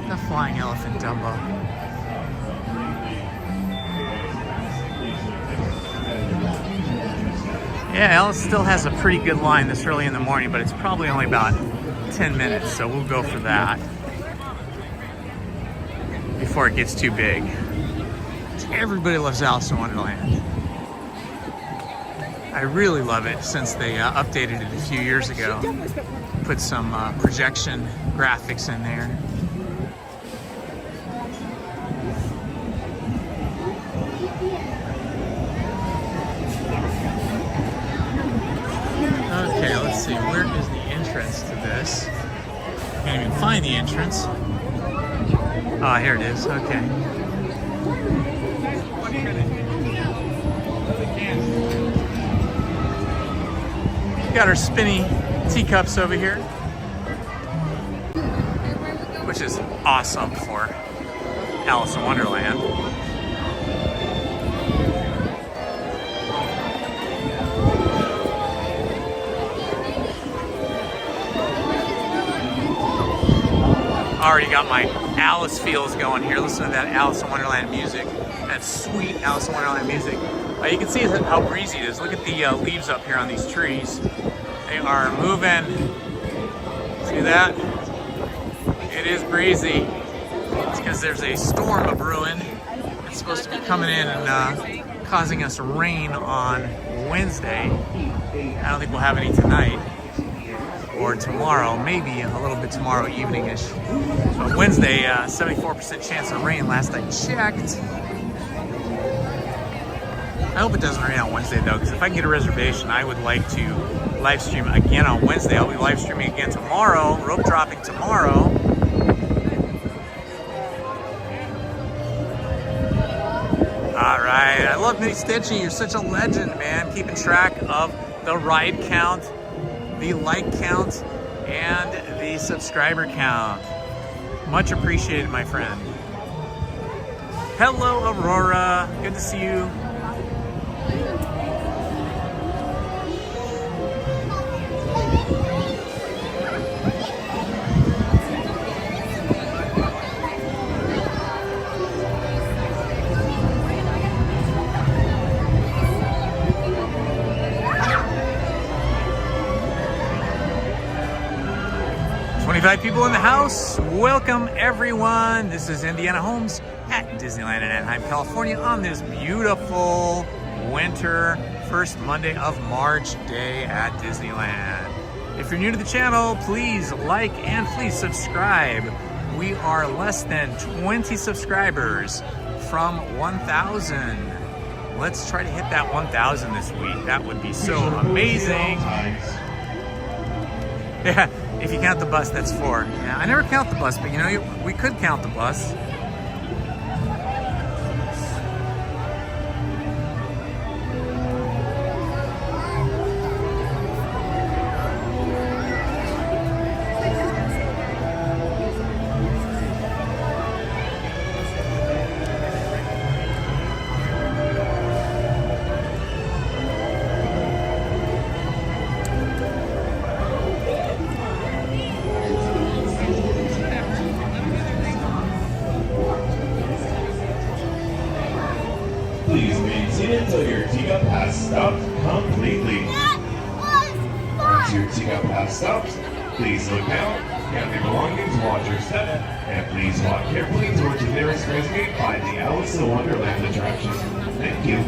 The flying elephant Dumbo. Yeah, Alice still has a pretty good line this early in the morning, but it's probably only about 10 minutes, so we'll go for that before it gets too big. Everybody loves Alice in Wonderland. I really love it since they updated it a few years ago. Put some projection graphics in there. Okay, let's see, where is the entrance to this? Can't even find the entrance. Oh, here it is. Okay. Got our spinny teacups over here, which is awesome for Alice in Wonderland. Already got my Alice feels going here. Listen to that Alice in Wonderland music. That sweet Alice in Wonderland music. You can see how breezy it is. Look at the leaves up here on these trees. They are moving. See that? It is breezy. It's because there's a storm of brewing. It's supposed to be coming in and causing us rain on Wednesday. I don't think we'll have any tonight or tomorrow. Maybe a little bit tomorrow evening-ish. But Wednesday, 74% chance of rain last I checked. I hope it doesn't rain on Wednesday though, because if I can get a reservation, I would like to live stream again on Wednesday. I'll be live streaming again tomorrow, rope dropping tomorrow. All right, I love Nitty Stitchy. You're such a legend, man. Keeping track of the ride count, the like count, and the subscriber count. Much appreciated, my friend. Hello, Aurora. Good to see you. 25 people in the house. Welcome everyone. This is Indiana Holmes at Disneyland in Anaheim, California on this beautiful winter first Monday of March day at Disneyland. If you're new to the channel, please like and please subscribe. We are less than 20 subscribers from 1,000. Let's try to hit that 1,000 this week. That would be so amazing. Yeah, if you count the bus, that's 4. Yeah, I never count the bus, but you know, we could count the bus. Please maintain until your teacup has stopped completely. Once your teacup has stopped, please look down, count your belongings, watch your step, and please walk carefully towards the nearest grace gate by the Alice in Wonderland attraction. Thank you.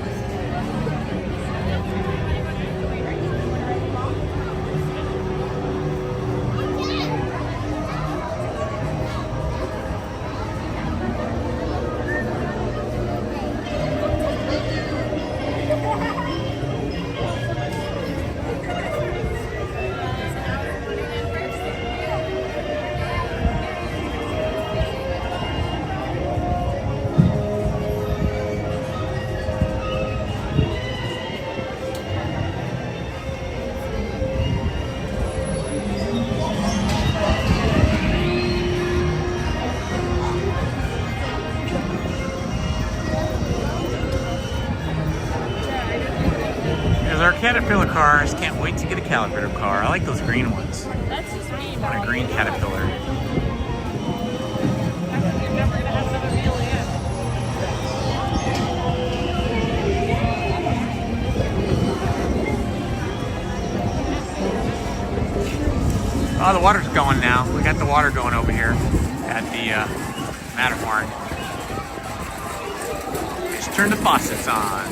Our Caterpillar cars, can't wait to get a Caterpillar car. I like those green ones. That's just me. I want a green Caterpillar. You're never gonna have another meal again. Oh, the water's going now. We got the water going over here at the Matterhorn. Just turn the faucets on.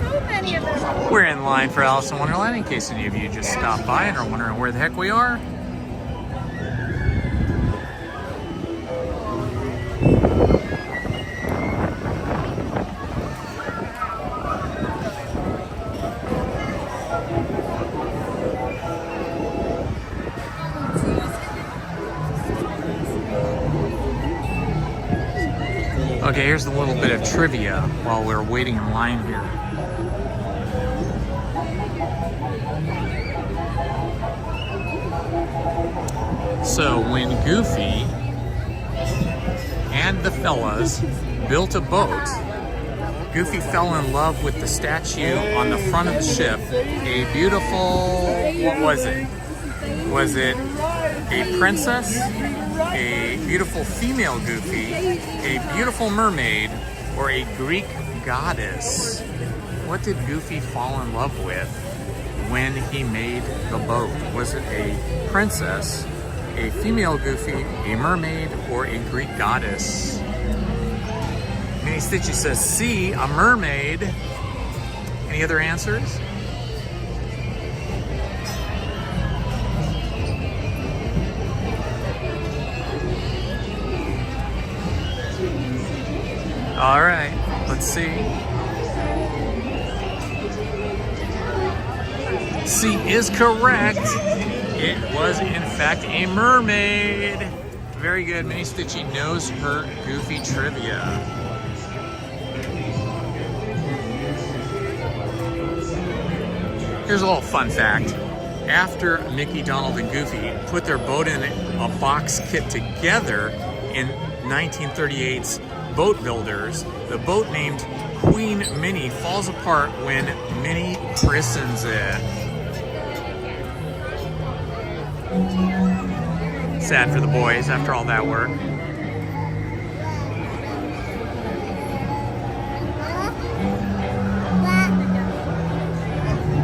So many of them. We're in line for Alice in Wonderland in case any of you just stopped by and are wondering where the heck we are. Okay, here's a little bit of trivia while we're waiting in line here. So when Goofy and the fellas built a boat, Goofy fell in love with the statue on the front of the ship. A beautiful, what was it? Was it a princess? A beautiful female Goofy? A beautiful mermaid? Or a Greek goddess? What did Goofy fall in love with when he made the boat? Was it a princess, a female Goofy, a mermaid, or a Greek goddess? Mini Stitchy says C, a mermaid. Any other answers? All right, let's see. C is correct. It was, in fact, a mermaid. Very good. Mini Stitchy knows her Goofy trivia. Here's a little fun fact. After Mickey, Donald, and Goofy put their boat in a box kit together in 1938's Boat Builders, the boat named Queen Minnie falls apart when Minnie christens it. Sad for the boys after all that work.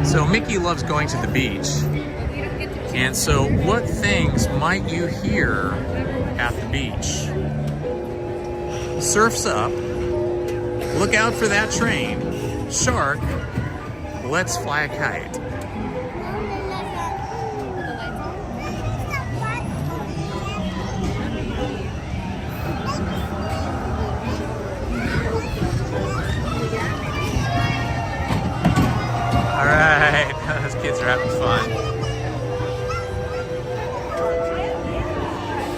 So Mickey loves going to the beach. And so what things might you hear at the beach? Surf's up. Look out for that train. Shark. Let's fly a kite. All right, those kids are having fun.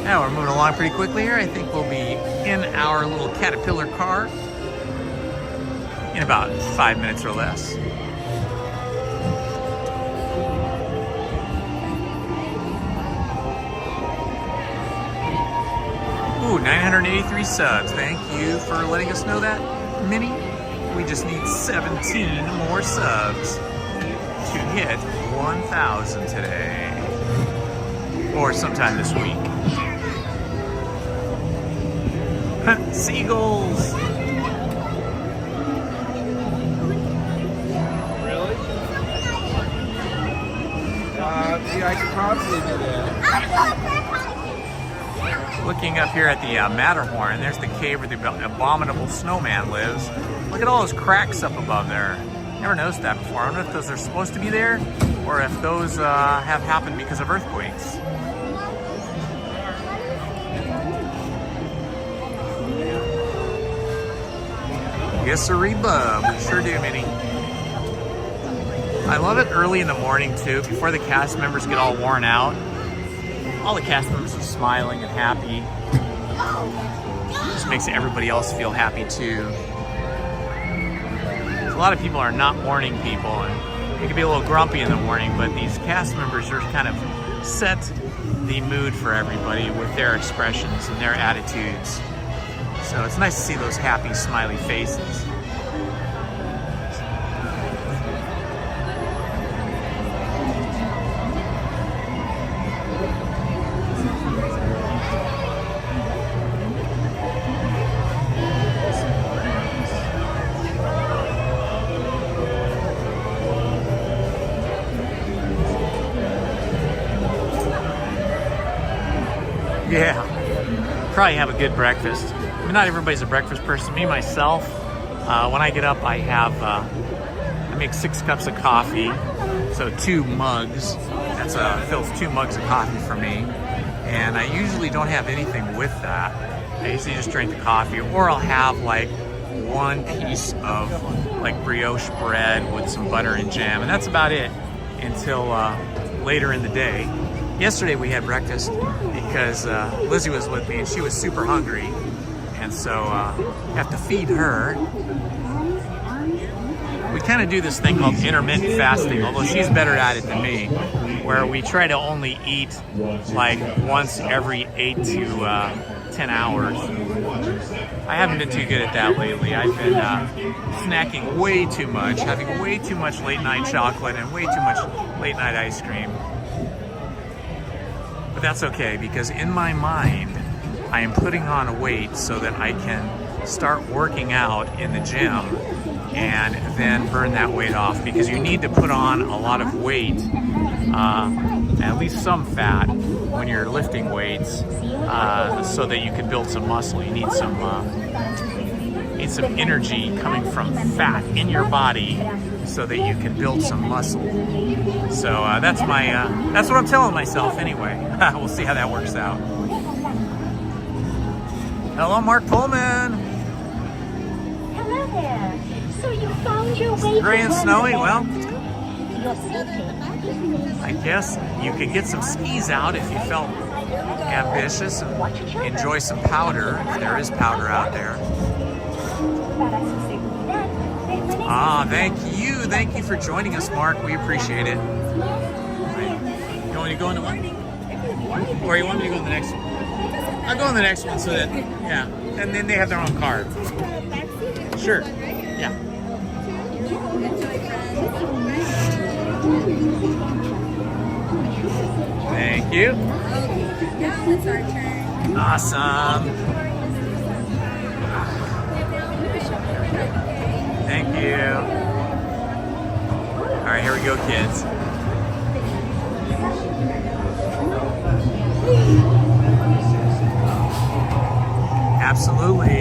Now we're moving along pretty quickly here. I think we'll be in our little Caterpillar car in about 5 minutes or less. Ooh, 983 subs. Thank you for letting us know that, Minnie. We just need 17 more subs to hit 1,000 today. Or sometime this week. Seagulls! Really? Yeah, I could probably do that. Looking up here at the Matterhorn, there's the cave where the abominable snowman lives. Look at all those cracks up above there. Never noticed that before. I wonder if those are supposed to be there or if those have happened because of earthquakes. Yes, sirree, bub. We sure do, Minnie. I love it early in the morning, too, before the cast members get all worn out. All the cast members are smiling and happy. Just makes everybody else feel happy, too. A lot of people are not morning people, and they can be a little grumpy in the morning, but these cast members are kind of set the mood for everybody with their expressions and their attitudes. So it's nice to see those happy, smiley faces. Yeah, probably have a good breakfast. I mean, not everybody's a breakfast person. Me, myself, when I get up, I make 6 cups of coffee, so 2 mugs. That's fills 2 mugs of coffee for me. And I usually don't have anything with that. I usually just drink the coffee, or I'll have like 1 piece of like brioche bread with some butter and jam, and that's about it until later in the day. Yesterday we had breakfast because Lizzie was with me and she was super hungry, and so have to feed her. We kind of do this thing called intermittent fasting, although she's better at it than me, where we try to only eat like once every 8 to 10 hours. I haven't been too good at that lately. I've been snacking way too much, having way too much late night chocolate and way too much late night ice cream. But that's okay, because in my mind, I am putting on weight so that I can start working out in the gym and then burn that weight off, because you need to put on a lot of weight, at least some fat, when you're lifting weights, so that you can build some muscle. You need some energy coming from fat in your body so that you can build some muscle. So that's what I'm telling myself anyway. We'll see how that works out. Hello, Mark Pullman. Hello there. So you found your way It's gray and snowy. Well, You're thinking. I guess you could get some skis out if you felt ambitious and enjoy some powder, if there is powder out there. Ah, thank you. Thank you for joining us, Mark. We appreciate it. You want me to go into one? Or you want me to go in the next one? I'll go in the next one so that, yeah. And then they have their own card. Sure. Yeah. Thank you. Now it's our turn. Awesome. Thank you. All right, here we go, kids. Absolutely.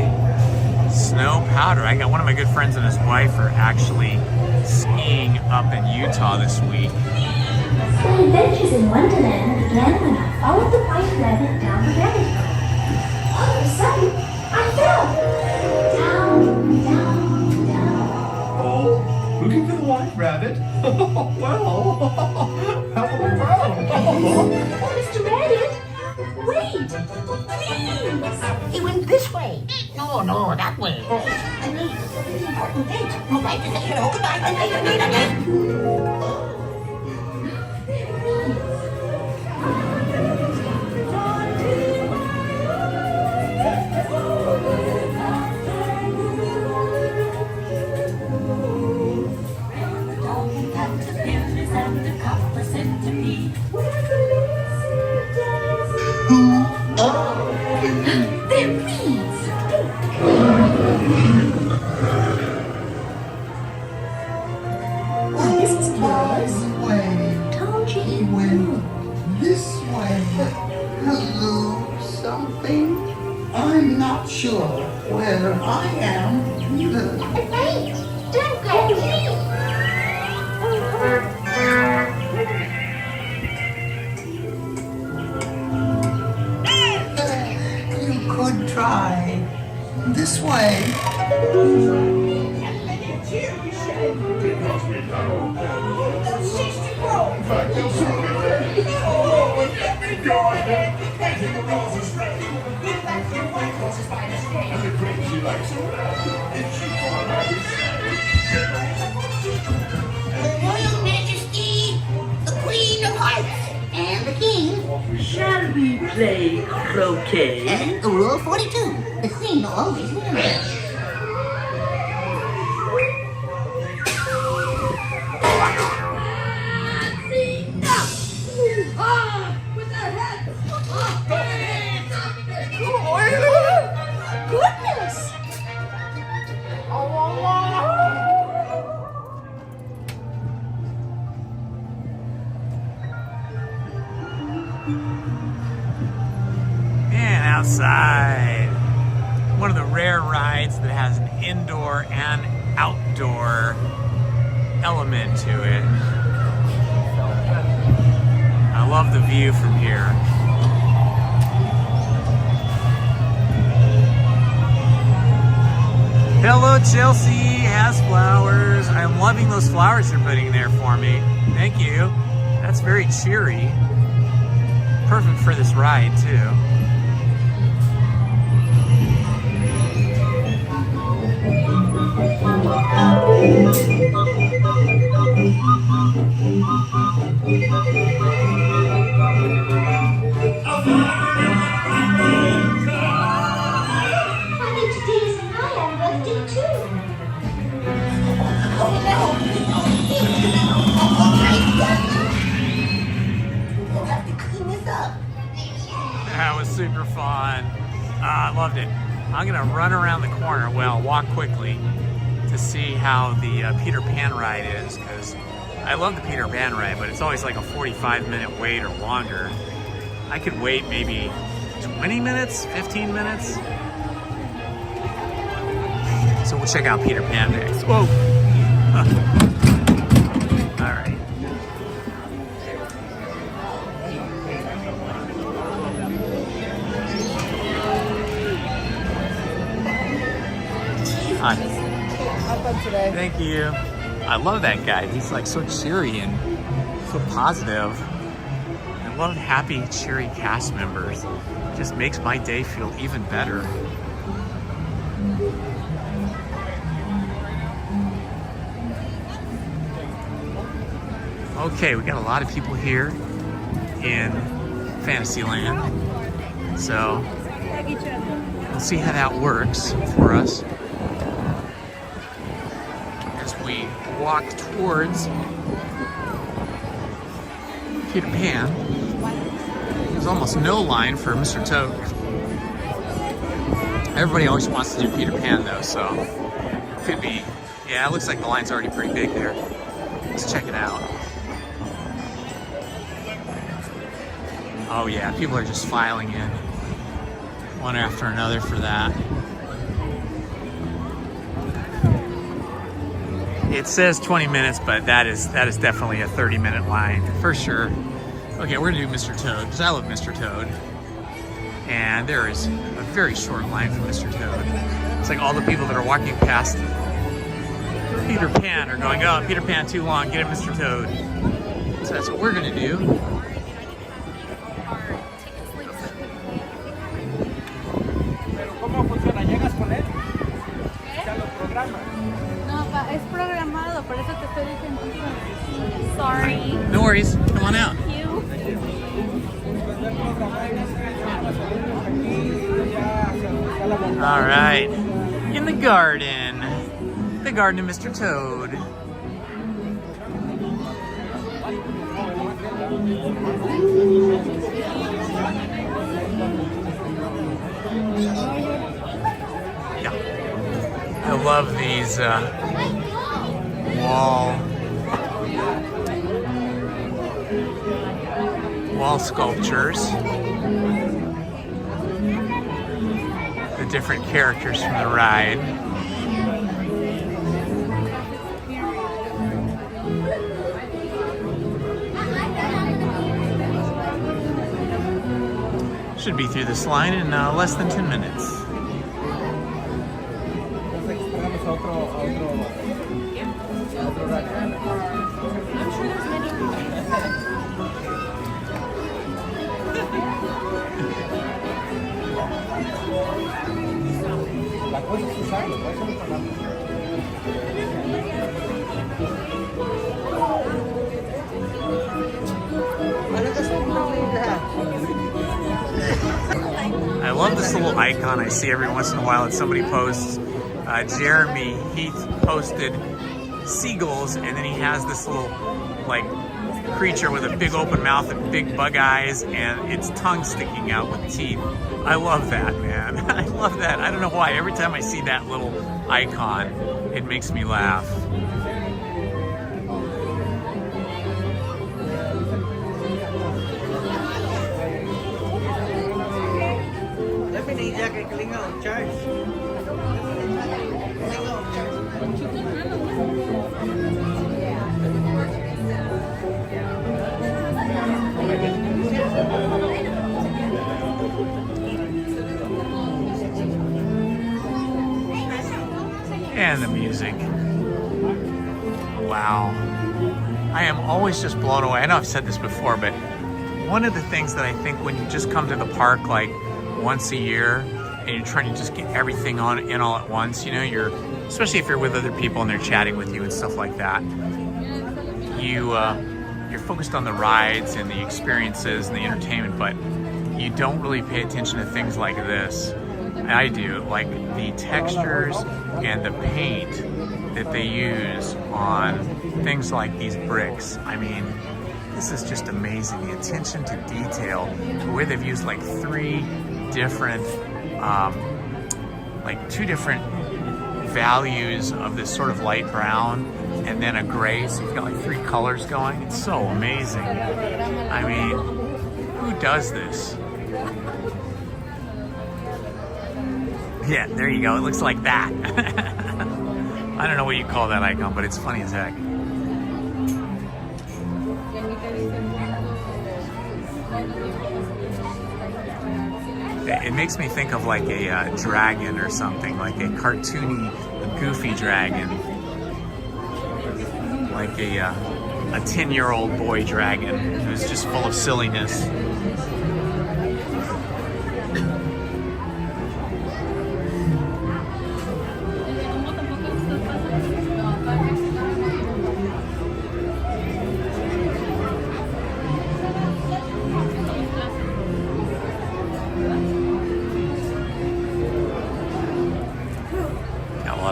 Snow powder. I got one of my good friends and his wife are actually skiing up in Utah this week. My adventures in Wonderland began when I followed the white rabbit down the rabbit hole. All of a sudden, I fell. Down, down, down. Oh, looking for the white rabbit? Well, how will I found? Oh, Mr. Rabbit, wait, please. He went this way. No, that way. Wait. All right, hello, goodbye. This is curious. Way. Told you. He went this way. Hello, something? I'm not sure where I am either. Wait, don't go here. You could try this way. Royal Majesty, the Queen of Hearts, and the King. Shall we play croquet? Rule 42, the Queen always wins. Goodness. And outside. One of the rare rides that has an indoor and outdoor element to it. I love the view from here. Hello, Chelsea has flowers. I'm loving those flowers they're putting there for me. Thank you. That's very cheery. Perfect for this ride, too. That was super fun. I loved it. I'm gonna run around the corner, well, walk quickly to see how the Peter Pan ride is, because I love the Peter Pan ride, but it's always like a 45-minute wait or longer. I could wait maybe 20 minutes, 15 minutes. So we'll check out Peter Pan next. Whoa. All right. Hi. Have fun today. Thank you. I love that guy. He's like so cheery and so positive. I love happy, cheery cast members. It just makes my day feel even better. Okay, we got a lot of people here in Fantasyland. So we'll see how that works for us as we walk towards Peter Pan. There's almost no line for Mr. Toad. Everybody always wants to do Peter Pan though, so could be. Yeah, it looks like the line's already pretty big there. Let's check it out. Oh yeah, people are just filing in one after another for that. It says 20 minutes, but that is definitely a 30-minute line for sure. Okay, we're gonna do Mr. Toad, because I love Mr. Toad. And there is a very short line for Mr. Toad. It's like all the people that are walking past Peter Pan are going, oh, Peter Pan too long, get it Mr. Toad. So that's what we're gonna do. Es programado, por eso te estoy diciendo. Sorry. No worries, come on out. Thank you. All right, in the garden of Mr. Toad. Yeah, I love these wall sculptures. The different characters from the ride. Should be through this line in less than 10 minutes. I love this little icon I see every once in a while that somebody posts. Jeremy Heath posted seagulls, and then he has this little like creature with a big open mouth and big bug eyes, and its tongue sticking out with teeth. I love that, man. I love that. I don't know why. Every time I see that little icon, it makes me laugh. And the music. Wow. I am always just blown away. I know I've said this before, but one of the things that I think when you just come to the park like once a year and you're trying to just get everything in all at once, you know, especially if you're with other people and they're chatting with you and stuff like that, you're focused on the rides and the experiences and the entertainment, but you don't really pay attention to things like this. I do, like the textures and the paint that they use on things like these bricks. I mean, this is just amazing. The attention to detail, the way they've used like three different, like two different values of this sort of light brown and then a gray. So you've got like three colors going. It's so amazing. I mean, who does this? Yeah, there you go. It looks like that. I don't know what you call that icon, but it's funny as heck. It makes me think of like a dragon or something, like a cartoony, goofy dragon. Like a 10-year-old boy dragon who's just full of silliness.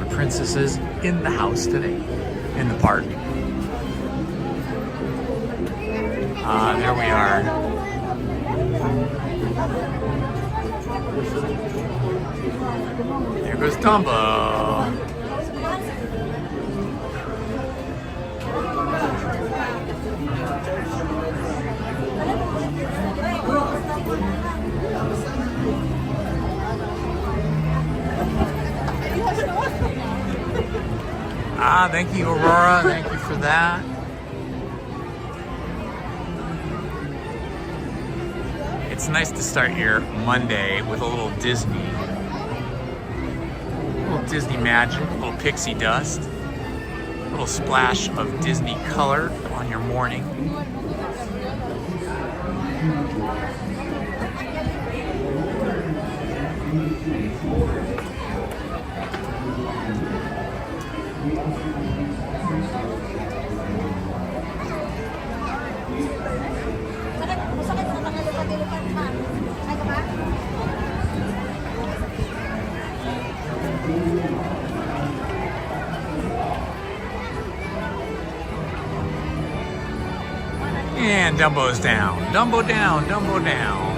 Princesses in the house today, in the park. There we are. There goes Dumbo. Thank you, Aurora. Thank you for that. It's nice to start your Monday with a little Disney. A little Disney magic, a little pixie dust, a little splash of Disney color on your morning. And Dumbo's down. Dumbo down, Dumbo down.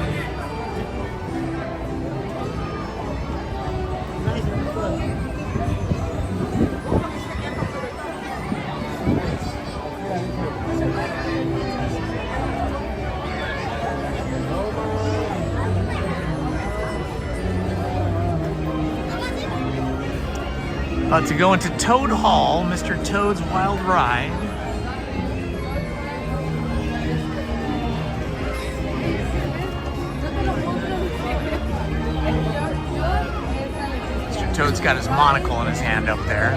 About to go into Toad Hall, Mr. Toad's Wild Ride. Mr. Toad's got his monocle in his hand up there.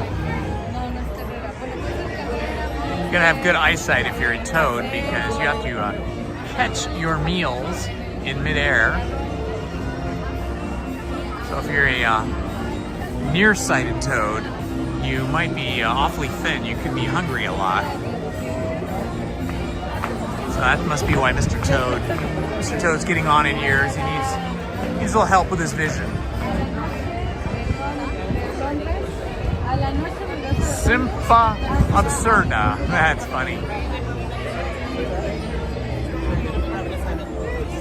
You gotta have good eyesight if you're a toad because you have to catch your meals in midair. So if you're a nearsighted toad, you might be awfully thin. You could be hungry a lot. So that must be why Mr. Toad's getting on in years. He needs a little help with his vision. Simfa Absurda. That's funny.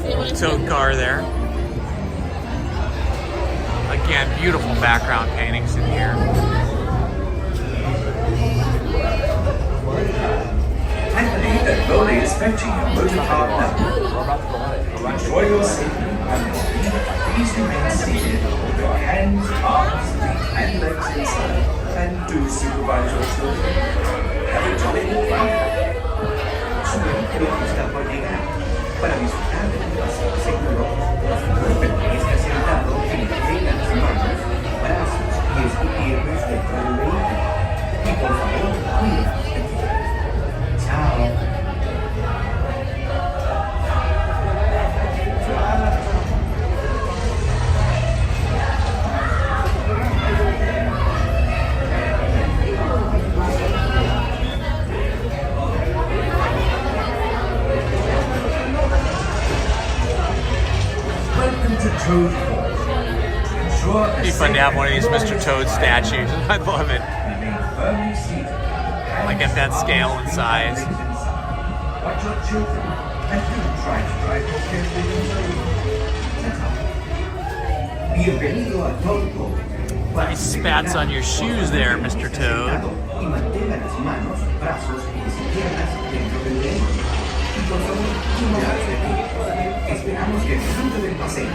Little toad car there. Again, beautiful background paintings in here. Thankfully, that Lola is fetching your motor car now. Enjoy your safety and please remain seated with your hands, arms, feet and legs inside and do supervise your children. Have a jolly good fun. Subiendo creo que está por llegar. Para disfrutar de un paseo seguro, permanezca sentado en las manos, brazos, pies y piernas dentro del Ensure a It'd be fun to have one of these Mr. Toad statues. I'd love it. Remain firmly seated. Like at that scale and size. Watch your children and do try to drive more carefully than those. Bienvenido a Tonto. Nice spats on your shoes there, Mr. Toad. Y mantenga las manos, brazos y piernas dentro del vehículo. Y por favor, no hagas de aquí. Esperamos que disfrute del paseo.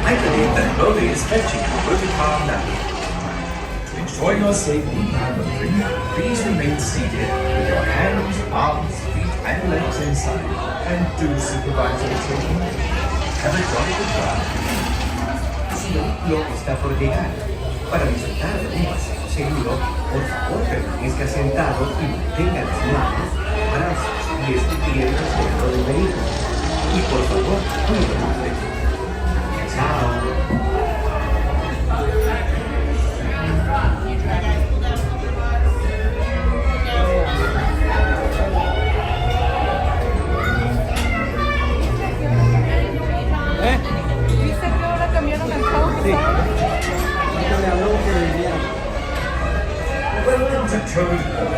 I believe that Lodi is fetching a good car now. To ensure your safety while moving, please remain seated with your hands, arms, feet, and legs inside. And do supervise your children. Have a jolly good ride. Si el vehículo está por llegar. Para disfrutar de un paseo seguro, por favor permanezca sentado y mantenga las manos, brazos, pies y piernas dentro del vehículo. Y por favor, cuídate. Ciao. ¿Viste que ahora cambiaron el show? Sí. Welcome to Toad Hall.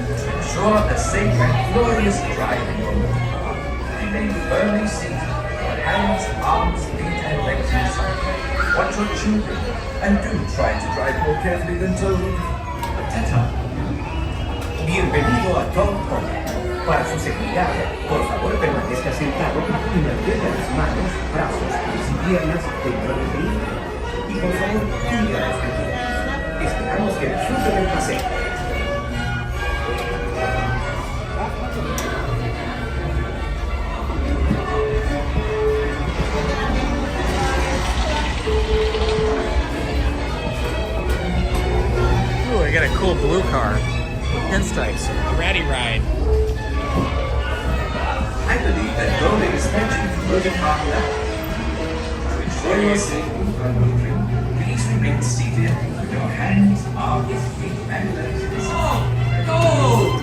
To ensure a safe and glorious drive in your motor car, remain firmly seated, your hands, arms, feet, and legs inside. Watch your children, and do try to drive more carefully than Toad. Ta-ta. Bienvenido a Toad Hall. Para su seguridad, por favor permanezca sentado y mantenga las manos, brazos, pies y piernas dentro del vehículo. Y por favor, cuide a los pequeños. Esperamos que disfruten del paseo. Ooh, I got a cool blue car. Pinstripes. Ratty ride. I believe that Lodi is fetching a good car now. To ensure your safety while moving, please remain seated with your hands, arms, feet, and legs inside. Oh!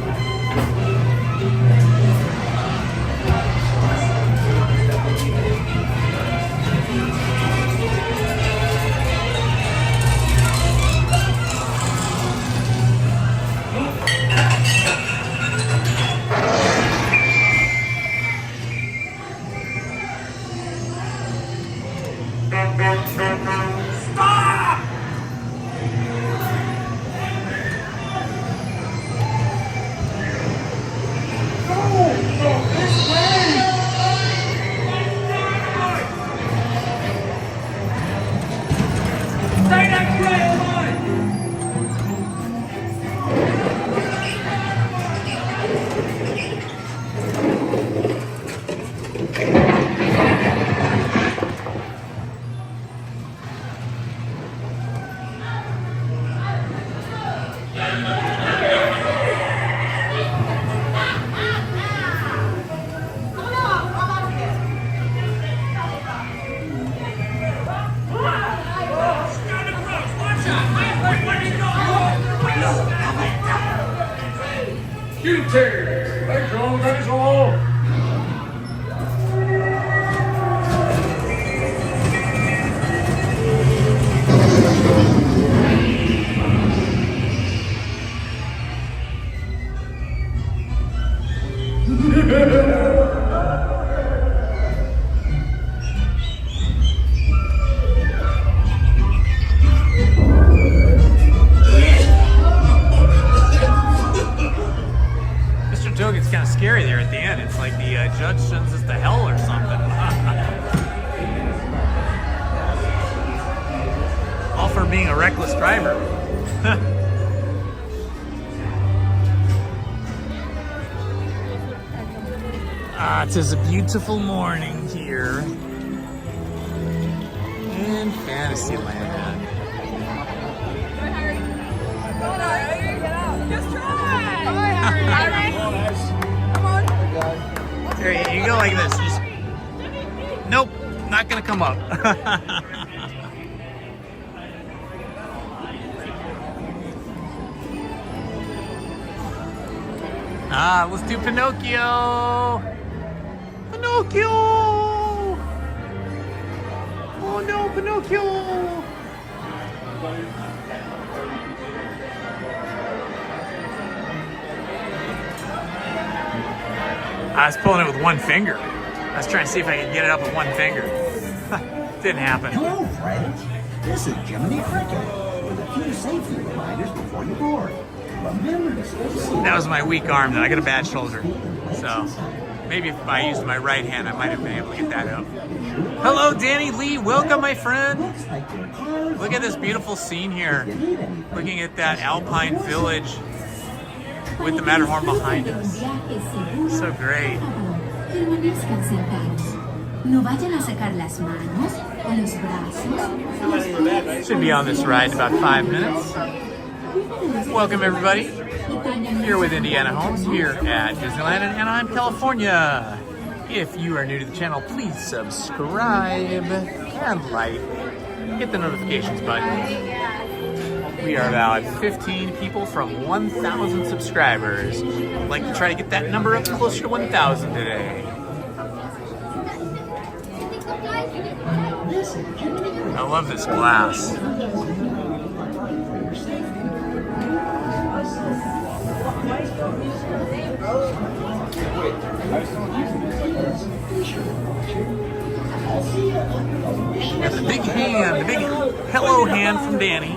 It's kind of scary there at the end. It's like the judge sends us to hell or something. All for being a reckless driver. It is a beautiful morning here in Fantasyland. Just try! There you go like this. Nope, not gonna come up. Let's do Pinocchio. Pinocchio. Oh no, Pinocchio. I was pulling it with one finger. I was trying to see if I could get it up with one finger. Didn't happen. Hello, friends. This is Jiminy Cricket with a few safety reminders before you board. Remember to stay safe. That was my weak arm, though. I got a bad shoulder. So maybe if I used my right hand, I might have been able to get that up. Hello, Danny Lee. Welcome, my friend. Look at this beautiful scene here. Looking at that alpine village with the Matterhorn behind us. So great. Should be on this ride in about 5 minutes. Welcome everybody. Here with Indiana Holmes here at Disneyland in Anaheim, California. If you are new to the channel, please subscribe and like. Hit the notifications button. We are about 15 people from 1,000 subscribers. I'd like to try to get that number up closer to 1,000 today. I love this glass. Got the big hand, the big hello hand from Danny.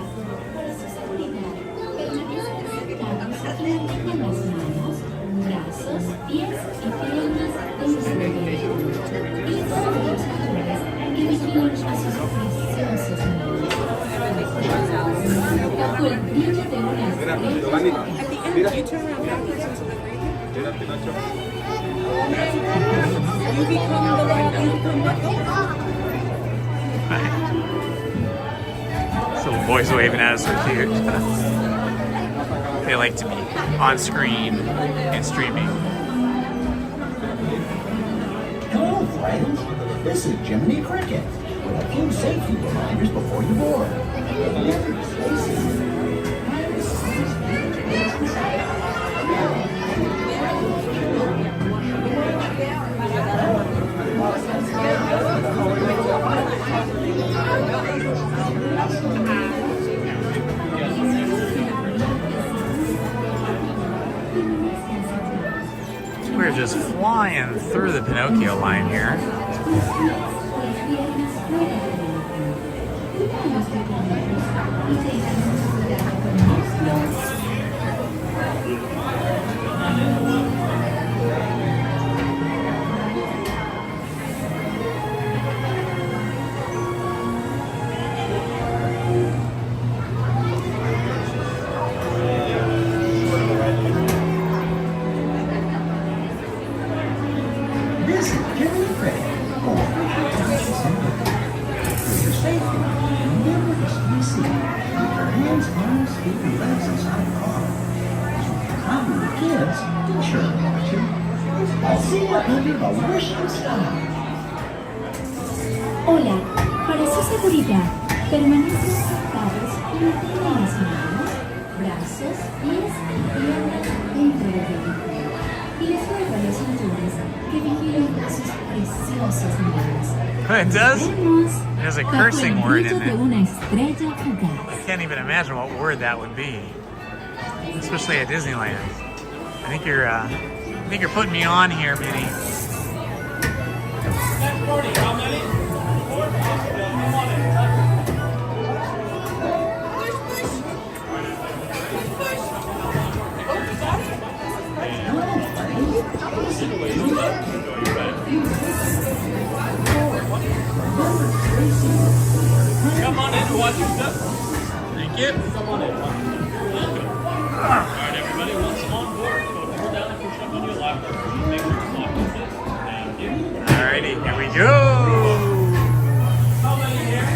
You turn around backwards into the green. You become the rock, you become These little boys waving at us are cute. They like to be on screen and streaming. Hello, friends. This is Jiminy Cricket with a few safety reminders before you board. Remember to stay safe. We're just flying through the Pinocchio line here. This is Jiminy Cricket. For your safety, remember to stay safe. Keep your hands, arms, feet, and legs inside the car. As you travel with kids, be sure to watch it. I'll see you under the wishing star. Hola, para su seguridad, permanezcan sentados y mantengan las manos, brazos, pies y piernas dentro del vehículo. Y les ruego a los cinturones que vigilen a sus preciosos niños. It does? There's a cursing word in de it. una estrella fugaz. I can't even imagine what word that would be, especially at Disneyland. I think you're putting me on here, Minnie. Come on in and watch your stuff. Thank you. Come on in. Alright, everybody, once on board, go pull down and push up on your locker. Make sure it's locked with this. Thank you. Alrighty, here we go. How many here?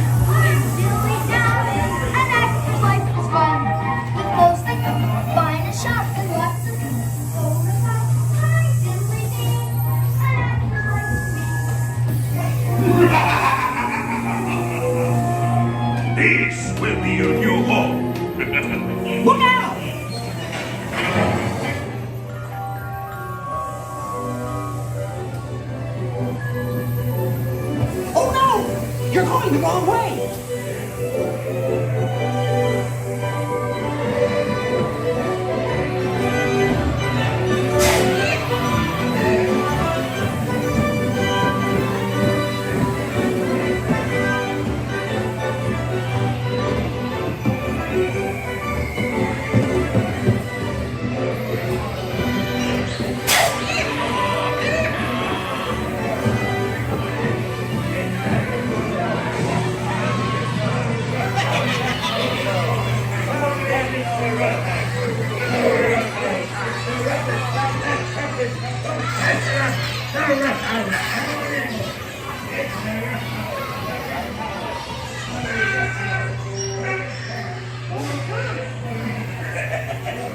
This will be your new home. Look out! Oh no! You're going the wrong way!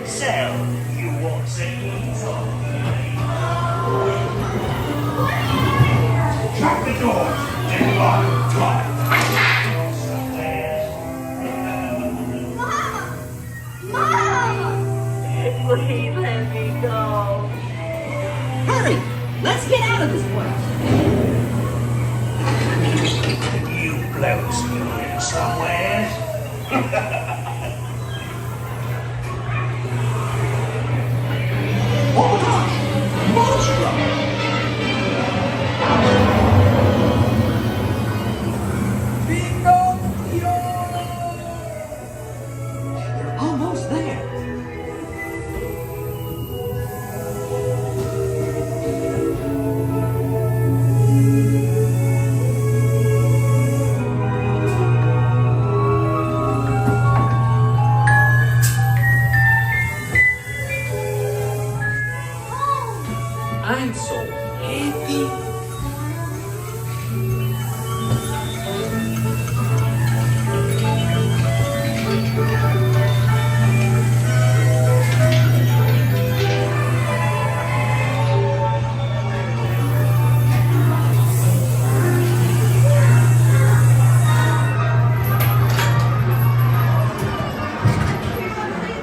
So, you want some easel? Shut the door and lock tight. Please let me go. Hurry! Let's get out of this place. You blokes going somewhere? Oh gosh! Monstro! They're almost there. I'm so happy.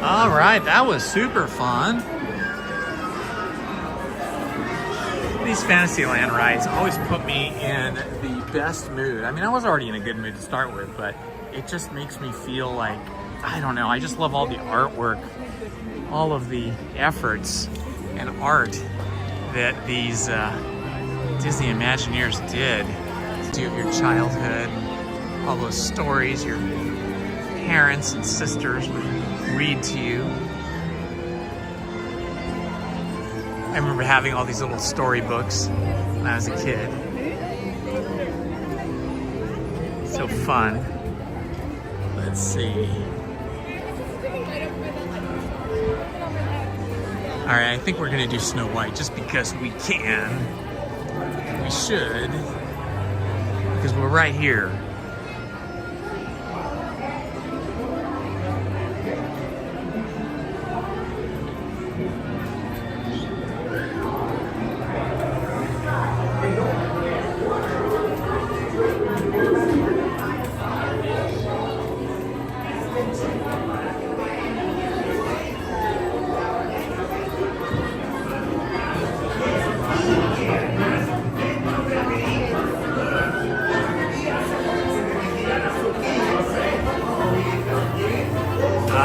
All right, that was super fun. These Fantasyland rides always put me in the best mood. I mean, I was already in a good mood to start with, but it just makes me feel like, I don't know, I just love all the artwork, all of the efforts and art that these Disney Imagineers did to do of your childhood, all those stories your parents and sisters would read to you. I remember having all these little storybooks when I was a kid. So fun. Let's see. All right, I think we're gonna do Snow White just because we can. We should, because we're right here.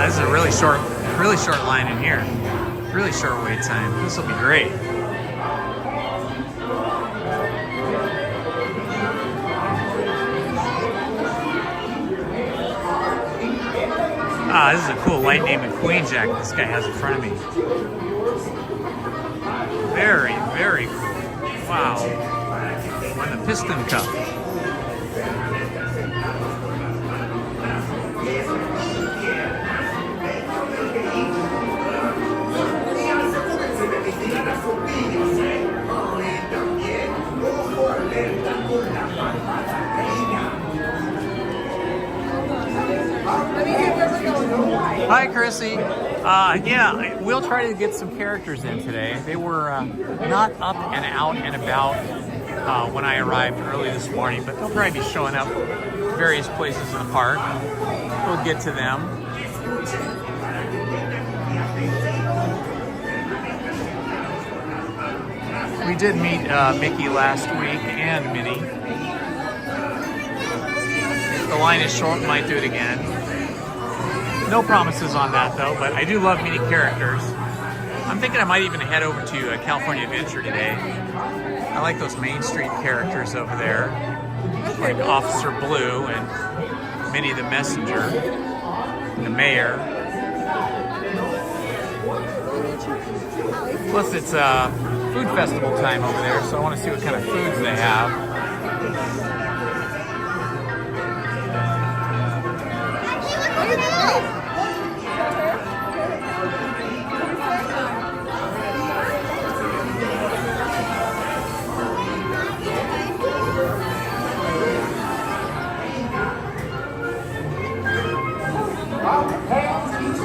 This is a really short line in here. Really short wait time. This will be great. Ah, this is a cool Lightning McQueen jacket this guy has in front of me. Very, very cool. Wow. Won the Piston Cup. Hi, Chrissy. Yeah, we'll try to get some characters in today. They were not up and out and about when I arrived early this morning, but they'll probably be showing up various places in the park. We'll get to them. We did meet Mickey last week and Minnie. If the line is short, we might do it again. No promises on that though, but I do love meeting characters. I'm thinking I might even head over to California Adventure today. I like those Main Street characters over there, like Officer Blue and Minnie the Messenger, and the Mayor. Plus it's food festival time over there, so I want to see what kind of foods they have.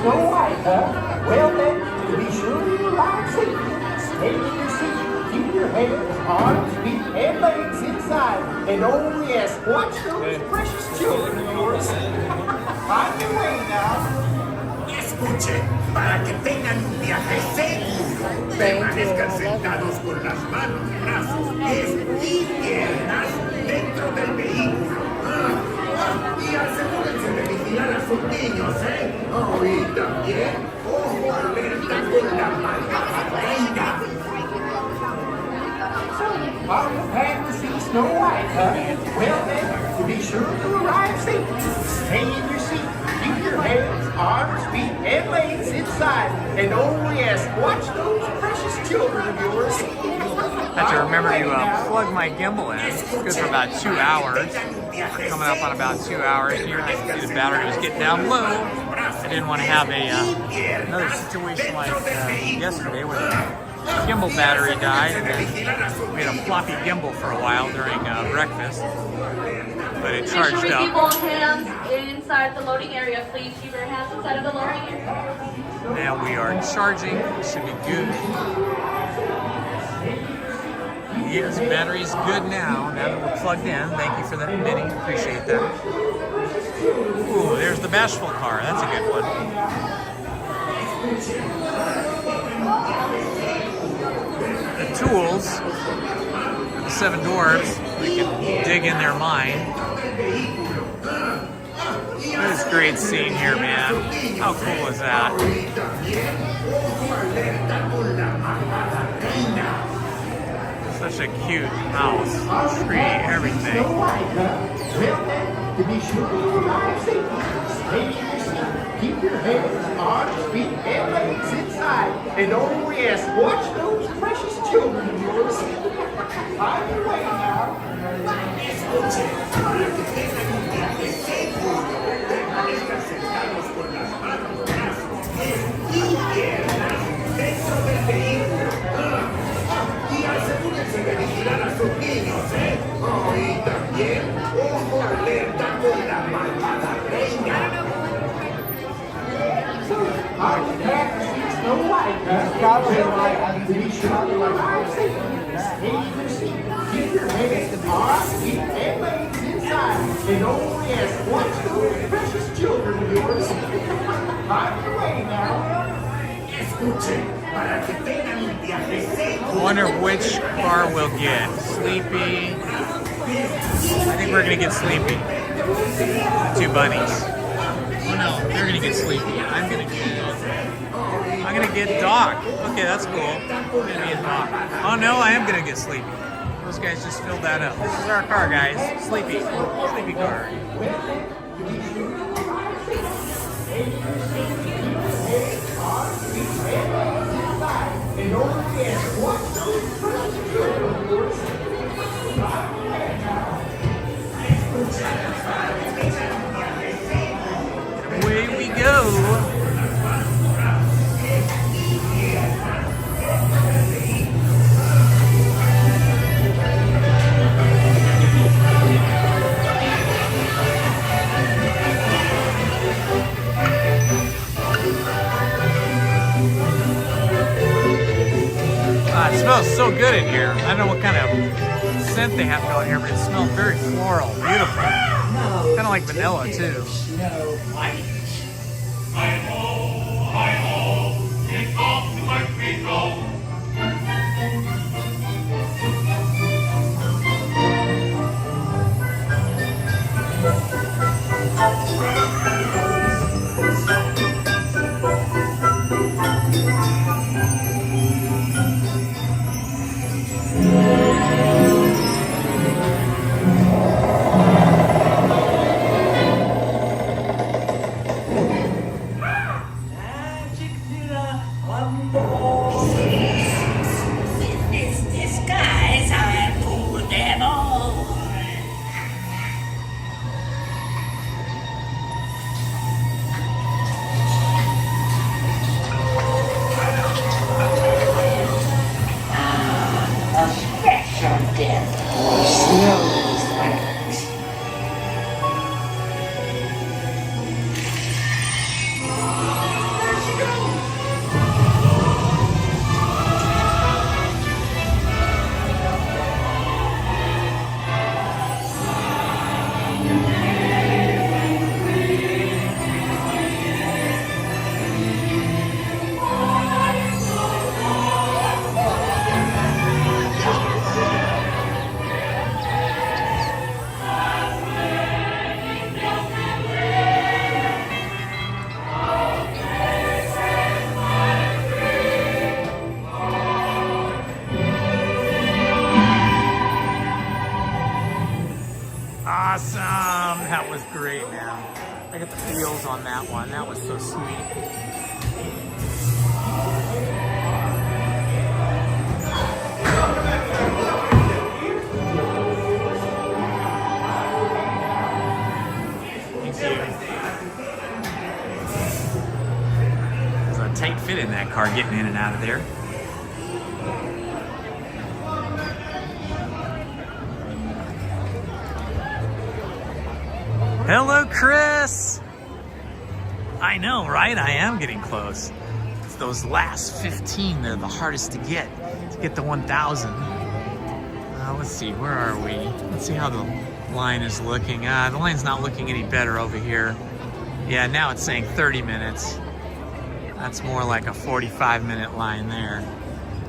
Snow White, huh? Well then, be sure you ride safe. Stay in your seat. Keep your hands, arms, feet, and legs inside. And oh yes, watch those precious children of yours. Find your way now. Escuchen, para que tengan un viaje seguro, permanezcan sentados con las manos, brazos, pies y piernas dentro del vehículo. Y asegúrense de vigilar a sus niños, ¿eh? Oh, y también, ojo alerta con la malvada reina. Are you glad to see Snow White, huh? Well then, be sure to arrive safe. Stay in your seat. Keep your hands, arms, feet, and legs inside. And oh yes, watch those precious children of yours. I have to remember to plug my gimbal in. It's good for about 2 hours. We're coming up on about 2 hours here. I can see the battery was getting down low. I didn't want to have another situation like yesterday where the gimbal battery died and then we had a floppy gimbal for a while during breakfast. But it charged Make sure we up. keep both hands inside the loading area. Please keep your hands inside of the loading area. Now we are charging. It should be good. Yes, battery's good now. Now that we're plugged in. Thank you for that, Minnie. Appreciate that. Ooh, there's the Bashful car. That's a good one. The Tools, the Seven Dwarfs, we can dig in their mind. This great scene here, man. How cool is that? Such a cute house, tree, everything. To be sure you arrive safely, stay in your seat. Keep your hands, arms, feet, and legs inside. And oh yes, watch those precious children of yours. Find your way now. Escuchen, para que tengan un viaje seguro, permanezcan sentados con las manos, brazos, pies y piernas dentro del vehículo. Y asegúrense de vigilar a sus niños, ¿eh? Oh, y también, ojo alerta con la malvada reina. Are you glad to see Snow White? To be sure you arrive safely. Stay in your seat. Keep your hands, arms, feet, and legs inside. And oh yes, watch those precious children of yours. Find your way now. Escuchen, para que tengan un viaje seguro. I wonder which car we'll get. Sleepy. I think we're gonna get Sleepy. The two bunnies. Oh no, they're gonna get Sleepy. I'm gonna get Doc. Okay, that's cool. I'm gonna get Doc. Oh no, I am gonna get Sleepy. Those guys just filled that up. This is our car, guys. Sleepy. Sleepy car. Away we go. It smells so good in here. I don't know what kind of scent they have going here, but it smells very floral, beautiful. Kind of like vanilla too. Snow White. Hi-ho, it's off to my feet go. Awesome! That was great, man. I got the feels on that one. That was so sweet. There's a tight fit in that car getting in and out of there. Hello, Chris! I know, right? I am getting close. It's those last 15, they're the hardest to get the 1,000. Let's see, where are we? Let's see how the line is looking. The line's not looking any better over here. Yeah, now it's saying 30 minutes. That's more like a 45-minute line there.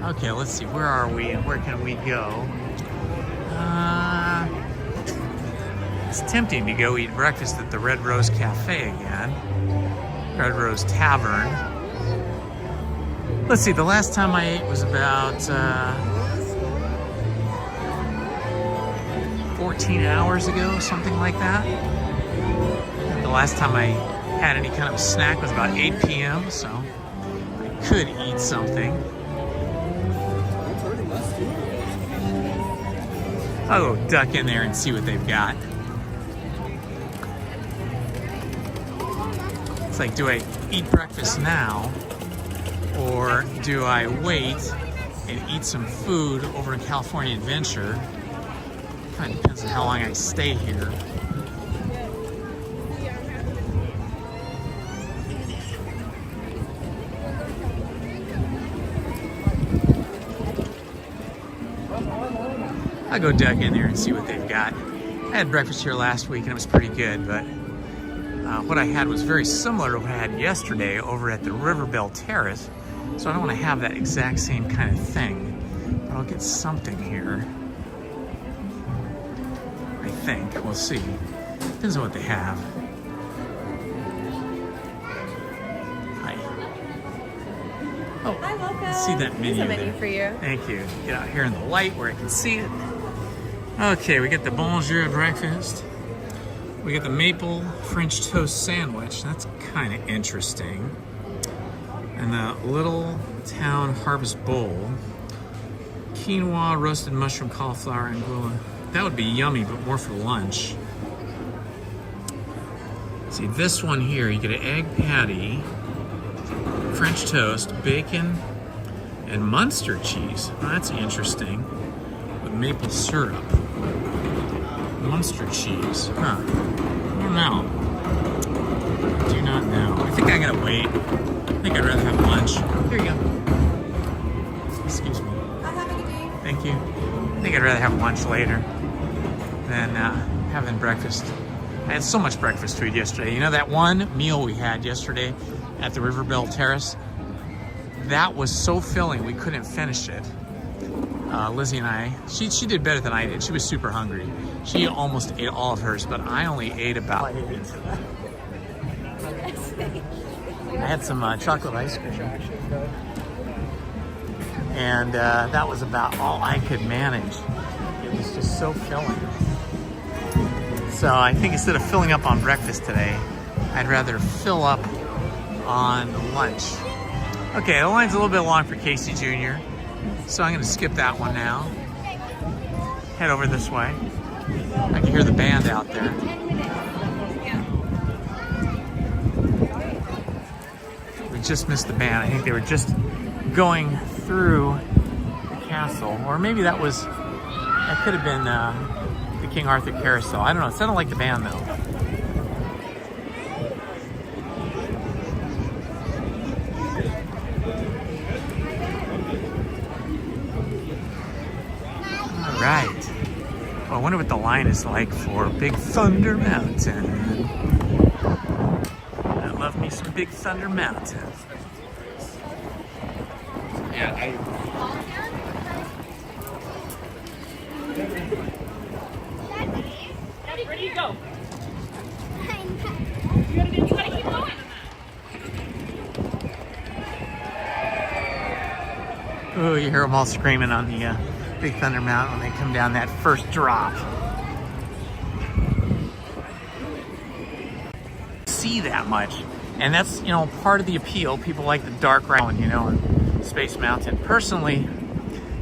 Okay, let's see, where are we and where can we go? It's tempting to go eat breakfast at the Red Rose Cafe again. Red Rose Tavern. Let's see, the last time I ate was about 14 hours ago, something like that. And the last time I had any kind of snack was about 8 p.m., so I could eat something. I'll go duck in there and see what they've got. It's like, do I eat breakfast now, or do I wait and eat some food over in California Adventure? Kind of depends on how long I stay here. I'll go duck in there and see what they've got. I had breakfast here last week and it was pretty good, but what I had was very similar to what I had yesterday over at the Riverbell Terrace, so I don't want to have that exact same kind of thing, but I'll get something here. I think. We'll see. Depends on what they have. Hi. Oh, hi, welcome. Let's see that menu. Here's a menu there. for you. Thank you. Get out here in the light where I can see it. Okay, we got the bonjour breakfast. We got the maple French toast sandwich. That's kind of interesting. And the Little Town Harvest Bowl. Quinoa, roasted mushroom, cauliflower, and anguilla. That would be yummy, but more for lunch. See, this one here, you get an egg patty, French toast, bacon, and Munster cheese. Well, that's interesting. With maple syrup. Munster cheese. Huh. I don't know. Do not know. I think I'm gonna wait. I think I'd rather have lunch. Here you go. Excuse me. Have a good day. thank you. I think I'd rather have lunch later than having breakfast. I had so much breakfast food yesterday. You know, that one meal we had yesterday at the Riverbell Terrace, that was so filling we couldn't finish it. Lizzie and I, she did better than I did. She was super hungry. She almost ate all of hers, but I only ate about 8. I had some chocolate ice cream. And that was about all I could manage. It was just so filling. So I think instead of filling up on breakfast today, I'd rather fill up on lunch. Okay, the line's a little bit long for Casey Jr., so I'm gonna skip that one now. Head over this way. I can hear the band out there. We just missed the band. I think they were just going through the castle, or maybe that could have been the King Arthur Carousel. I don't know. It sounded like the band though. All right. Well, I wonder what the line is like for Big Thunder Mountain. I love me some Big Thunder Mountain. Yeah, Where do you go? You gotta keep going. Oh, you hear them all screaming on the Big Thunder Mountain when they come down that first drop. See that much, and that's, you know, part of the appeal. People like the dark round, you know, and Space Mountain. Personally,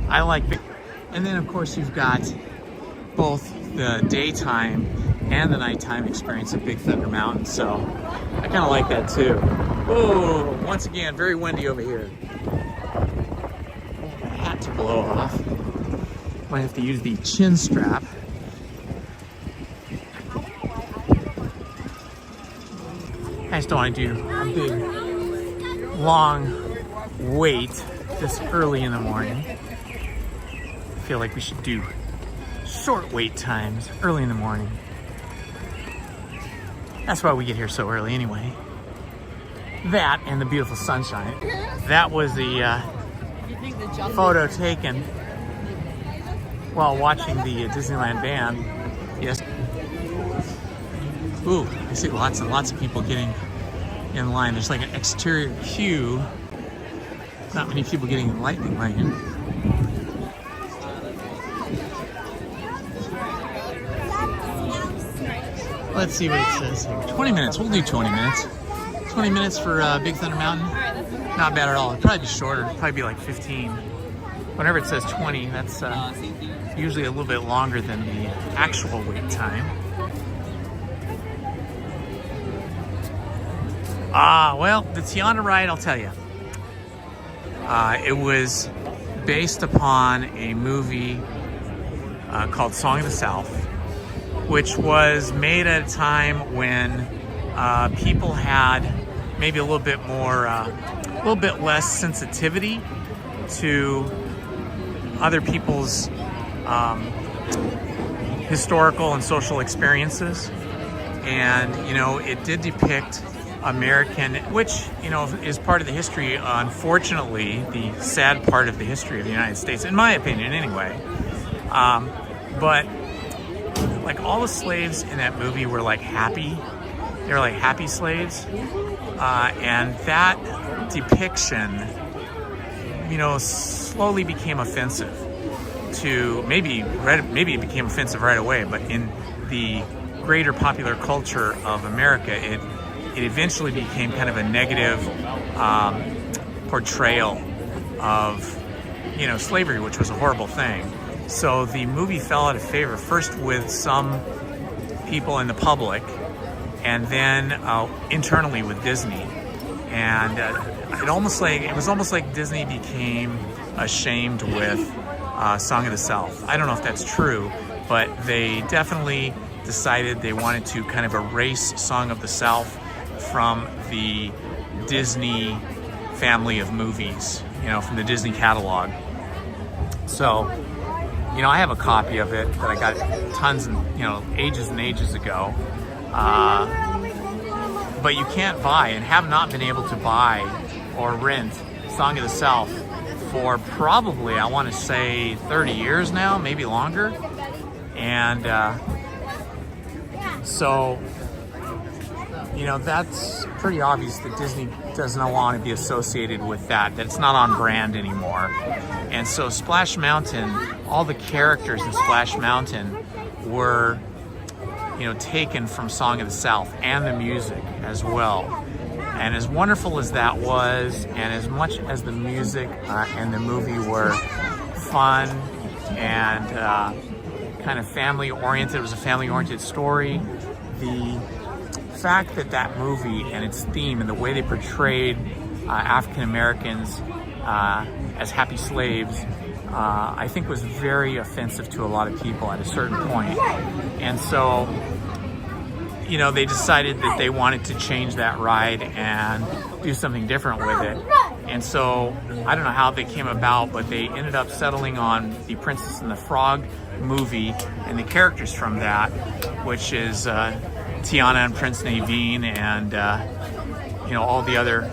I like big. And then of course you've got both the daytime and the nighttime experience of Big Thunder Mountain, so I kind of like that too. Oh, once again, very windy over here. Hat to blow off. Might have to use the chin strap. I just don't want to do a big, long wait this early in the morning. I feel like we should do short wait times early in the morning. That's why we get here so early anyway. That and the beautiful sunshine. That was the photo taken while watching the Disneyland band. Yes. Ooh, I see lots and lots of people getting in line. There's like an exterior queue. Not many people getting in Lightning Lane. Let's see what it says here. 20 minutes. We'll do 20 minutes. 20 minutes for Big Thunder Mountain. Not bad at all. It'd probably be shorter. It'd probably be like 15. Whenever it says 20, that's usually a little bit longer than the actual wait time. Well, the Tiana ride, I'll tell you. It was based upon a movie called Song of the South, which was made at a time when people had maybe a little bit more, a little bit less sensitivity to other people's historical and social experiences. And, you know, it did depict American, which, you know, is part of the history, unfortunately, the sad part of the history of the United States, in my opinion, anyway. But, like, all the slaves in that movie were, like, happy. They were, like, happy slaves. And that depiction, you know, slowly became offensive to, maybe it became offensive right away, but in the greater popular culture of America, it eventually became kind of a negative portrayal of, you know, slavery, which was a horrible thing. So the movie fell out of favor, first with some people in the public, and then internally with Disney. And it was almost like Disney became ashamed with Song of the South. I don't know if that's true, but they definitely decided they wanted to kind of erase Song of the South from the Disney family of movies, you know, from the Disney catalog. So You know, I have a copy of it that I got tons and, you know, ages and ages ago. But you can't buy and have not been able to buy or rent Song of the South for probably, I want to say 30 years now, maybe longer. And so, you know, that's pretty obvious that Disney does not want to be associated with that it's not on brand anymore. And so Splash Mountain, all the characters in Splash Mountain were, you know, taken from Song of the South, and the music as well. And as wonderful as that was, and as much as the music and the movie were fun and kind of family-oriented, it was a family-oriented story, the fact that that movie and its theme and the way they portrayed African Americans as happy slaves, I think was very offensive to a lot of people at a certain point. And so, you know, they decided that they wanted to change that ride and do something different with it. And so, I don't know how they came about, but they ended up settling on the Princess and the Frog movie and the characters from that, which is Tiana and Prince Naveen and, you know, all the other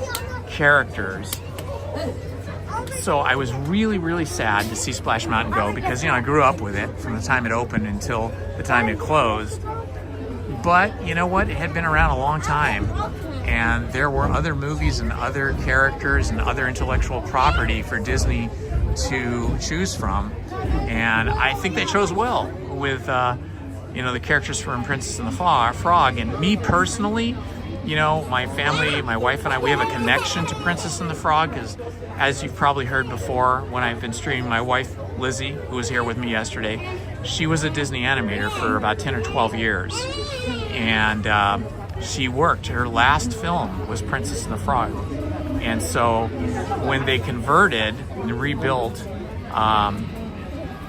characters. So I was really, really sad to see Splash Mountain go because, you know, I grew up with it from the time it opened until the time it closed. But you know what? It had been around a long time, and there were other movies and other characters and other intellectual property for Disney to choose from. And I think they chose well with, you know, the characters from Princess and the Frog. And me personally, you know, my family, my wife and I, we have a connection to Princess and the Frog because, as you've probably heard before when I've been streaming, my wife, Lizzie, who was here with me yesterday, she was a Disney animator for about 10 or 12 years. And she worked, her last film was Princess and the Frog. And so when they converted and rebuilt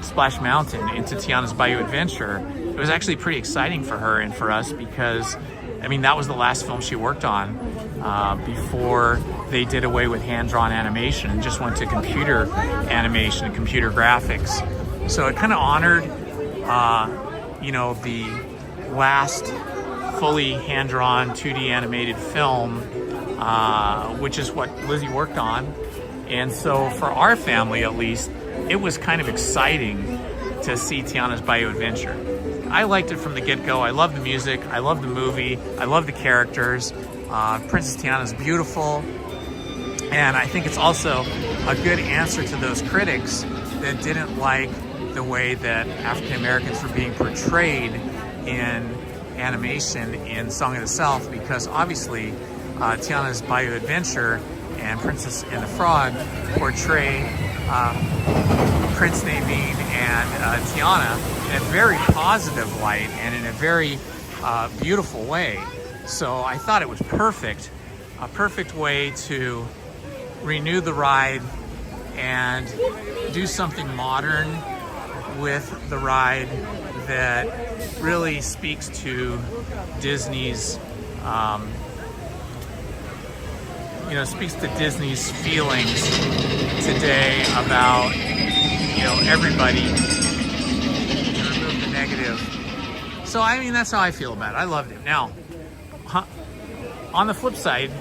Splash Mountain into Tiana's Bayou Adventure, it was actually pretty exciting for her and for us because, I mean, that was the last film she worked on before they did away with hand-drawn animation and just went to computer animation and computer graphics. So it kind of honored, you know, the last fully hand-drawn 2D animated film, which is what Lizzie worked on. And so for our family, at least, it was kind of exciting to see Tiana's Bayou Adventure. I liked it from the get-go. I love the music. I love the movie. I love the characters. Princess Tiana's beautiful. And I think it's also a good answer to those critics that didn't like the way that African Americans were being portrayed in animation in Song of the South, because obviously Tiana's Bayou Adventure and Princess and the Frog portray Prince Naveen and Tiana in a very positive light and in a very beautiful way. So I thought it was perfect, a perfect way to renew the ride and do something modern with the ride that really speaks to Disney's, you know, speaks to Disney's feelings today about, you know, everybody, to remove the negative. So, I mean, that's how I feel about it. I loved it. Now, on the flip side,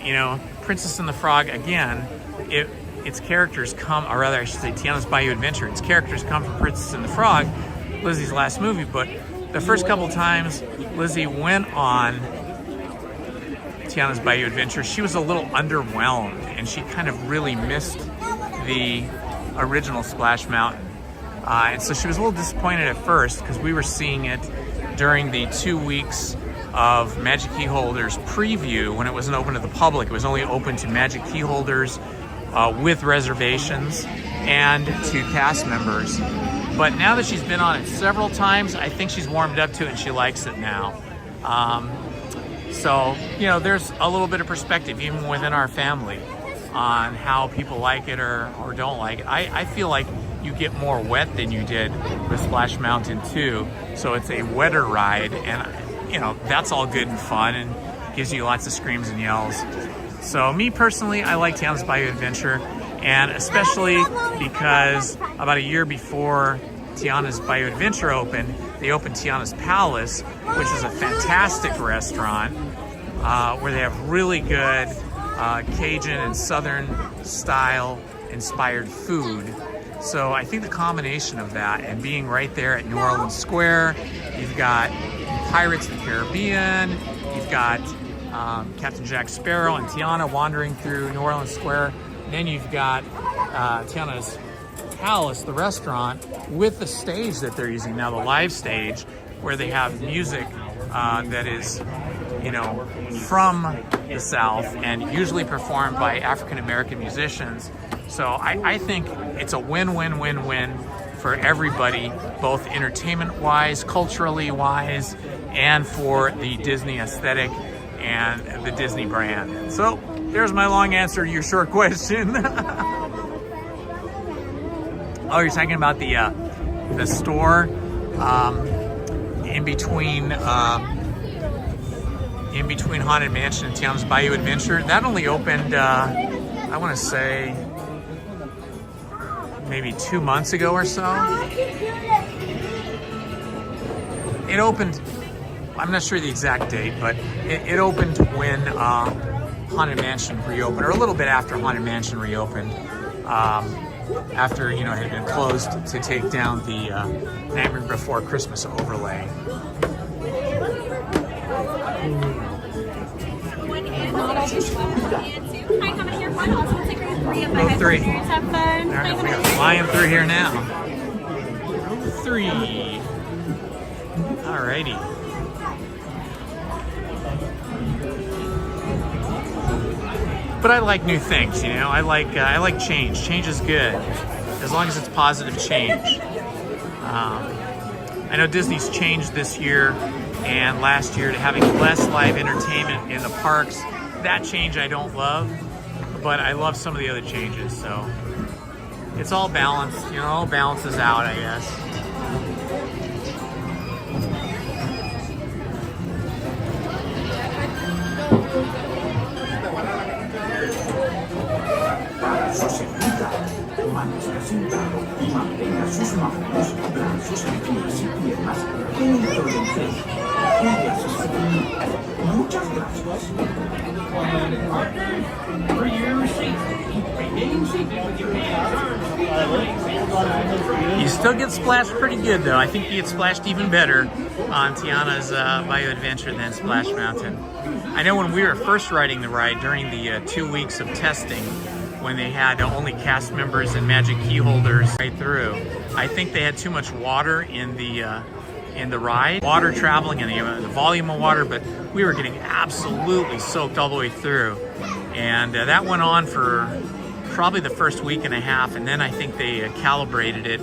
you know, Princess and the Frog, again, its characters come, or rather I should say Tiana's Bayou Adventure, its characters come from Princess and the Frog, Lizzie's last movie, but the first couple times Lizzie went on Tiana's Bayou Adventure, she was a little underwhelmed, and she kind of really missed the original Splash Mountain. And so she was a little disappointed at first because we were seeing it during the 2 weeks of Magic Key Holders preview when it wasn't open to the public. It was only open to Magic Key Holders with reservations and to cast members. But now that she's been on it several times, I think she's warmed up to it and she likes it now. So, you know, there's a little bit of perspective even within our family on how people like it or don't like it. I feel like you get more wet than you did with Splash Mountain 2. So it's a wetter ride, and, you know, that's all good and fun and gives you lots of screams and yells. So me personally, I like Tiana's Bayou Adventure, And especially because about a year before Tiana's Bayou Adventure opened, they opened Tiana's Palace, which is a fantastic restaurant where they have really good Cajun and Southern style inspired food. So I think the combination of that and being right there at New Orleans Square, you've got Pirates of the Caribbean, you've got Captain Jack Sparrow and Tiana wandering through New Orleans Square. Then you've got Tiana's Palace, the restaurant, with the stage that they're using now, the live stage, where they have music that is, you know, from the South and usually performed by African-American musicians. So I think it's a win-win-win-win for everybody, both entertainment-wise, culturally-wise, and for the Disney aesthetic and the Disney brand. So there's my long answer to your short question. Oh, you're talking about the store in between Haunted Mansion and Tiana's Bayou Adventure. That only opened, I want to say, maybe 2 months ago or so. It opened, I'm not sure the exact date, but it opened when Haunted Mansion reopened, or a little bit after Haunted Mansion reopened. After, you know, it had been closed to take down the Nightmare Before Christmas overlay. Row 3. Have fun. All right, we are flying through here now. Row 3. Alrighty. But I like new things, you know. I like change. Change is good, as long as it's positive change. I know Disney's changed this year and last year to having less live entertainment in the parks. That change I don't love, but I love some of the other changes. So it's all balanced, you know. All balances out, I guess. Y mantenga sus manos, brazos, pies y piernas dentro del tren. Muchas gracias. You still get splashed pretty good, though. I think you get splashed even better on Tiana's Bayou Adventure than Splash Mountain. I know when we were first riding the ride during the 2 weeks of testing, when they had only cast members and magic key holders right through, I think they had too much water in the ride. Water traveling and the volume of water, but we were getting absolutely soaked all the way through. And that went on for probably the first week and a half, and then I think they calibrated it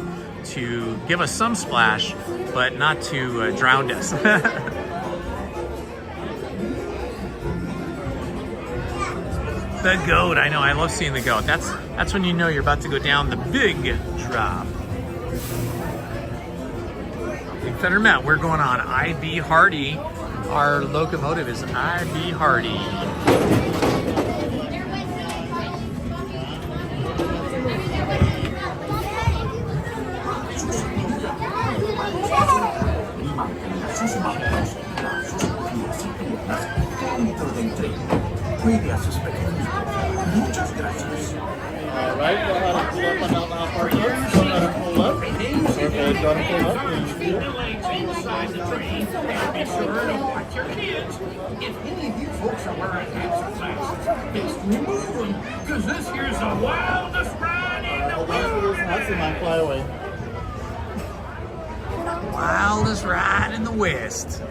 to give us some splash, but not to drown us. The goat, I know, I love seeing the goat. That's when you know you're about to go down the big drop. Big Thunder Mountain, we're going on I.B. Hardy. Our locomotive is I.B. Hardy. Cuide a sus pequeños. Muchas gracias. Alright, go ahead and pull up and down that part here. Go ahead and pull up. Okay, go ahead and pull up. Inside the train, and be sure to watch your kids. If any of you folks are wearing exercises, just remove them, because this here's the wildest ride in the world. That's in my flyaway. Wildest ride in the West.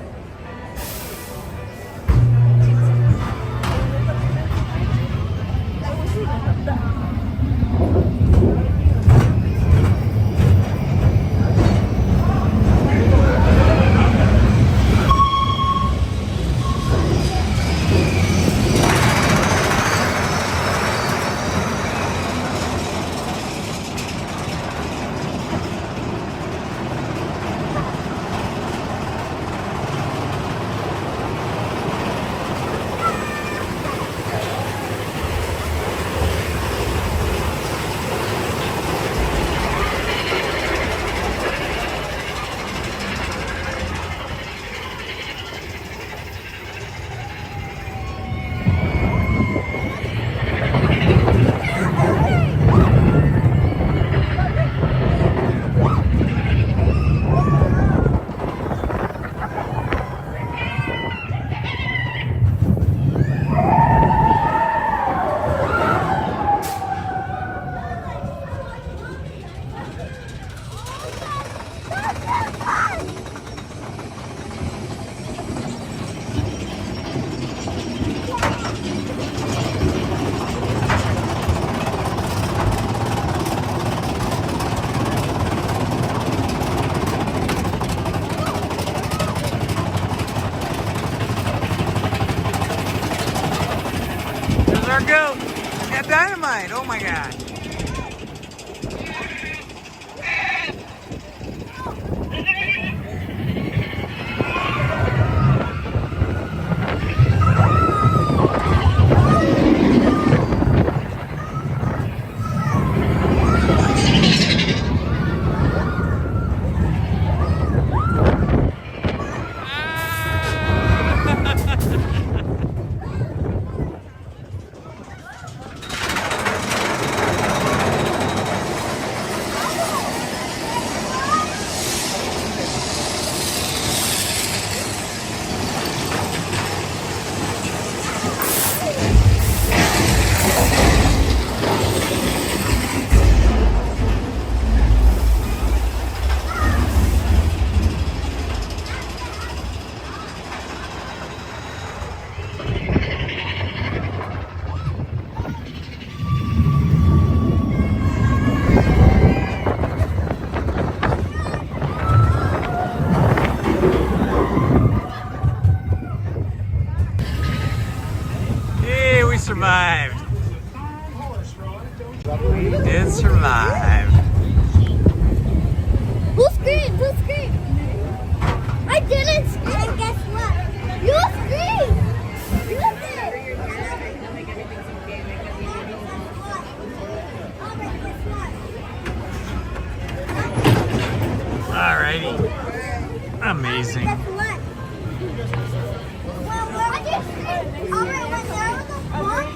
Marco, got dynamite. Oh my God. Survived. We did survive. Who screamed? Who screamed? I didn't scream. And guess what? You screamed. You did. Alrighty. Amazing. Guess what? Well, I just screamed. Alright, when there was a pond, I was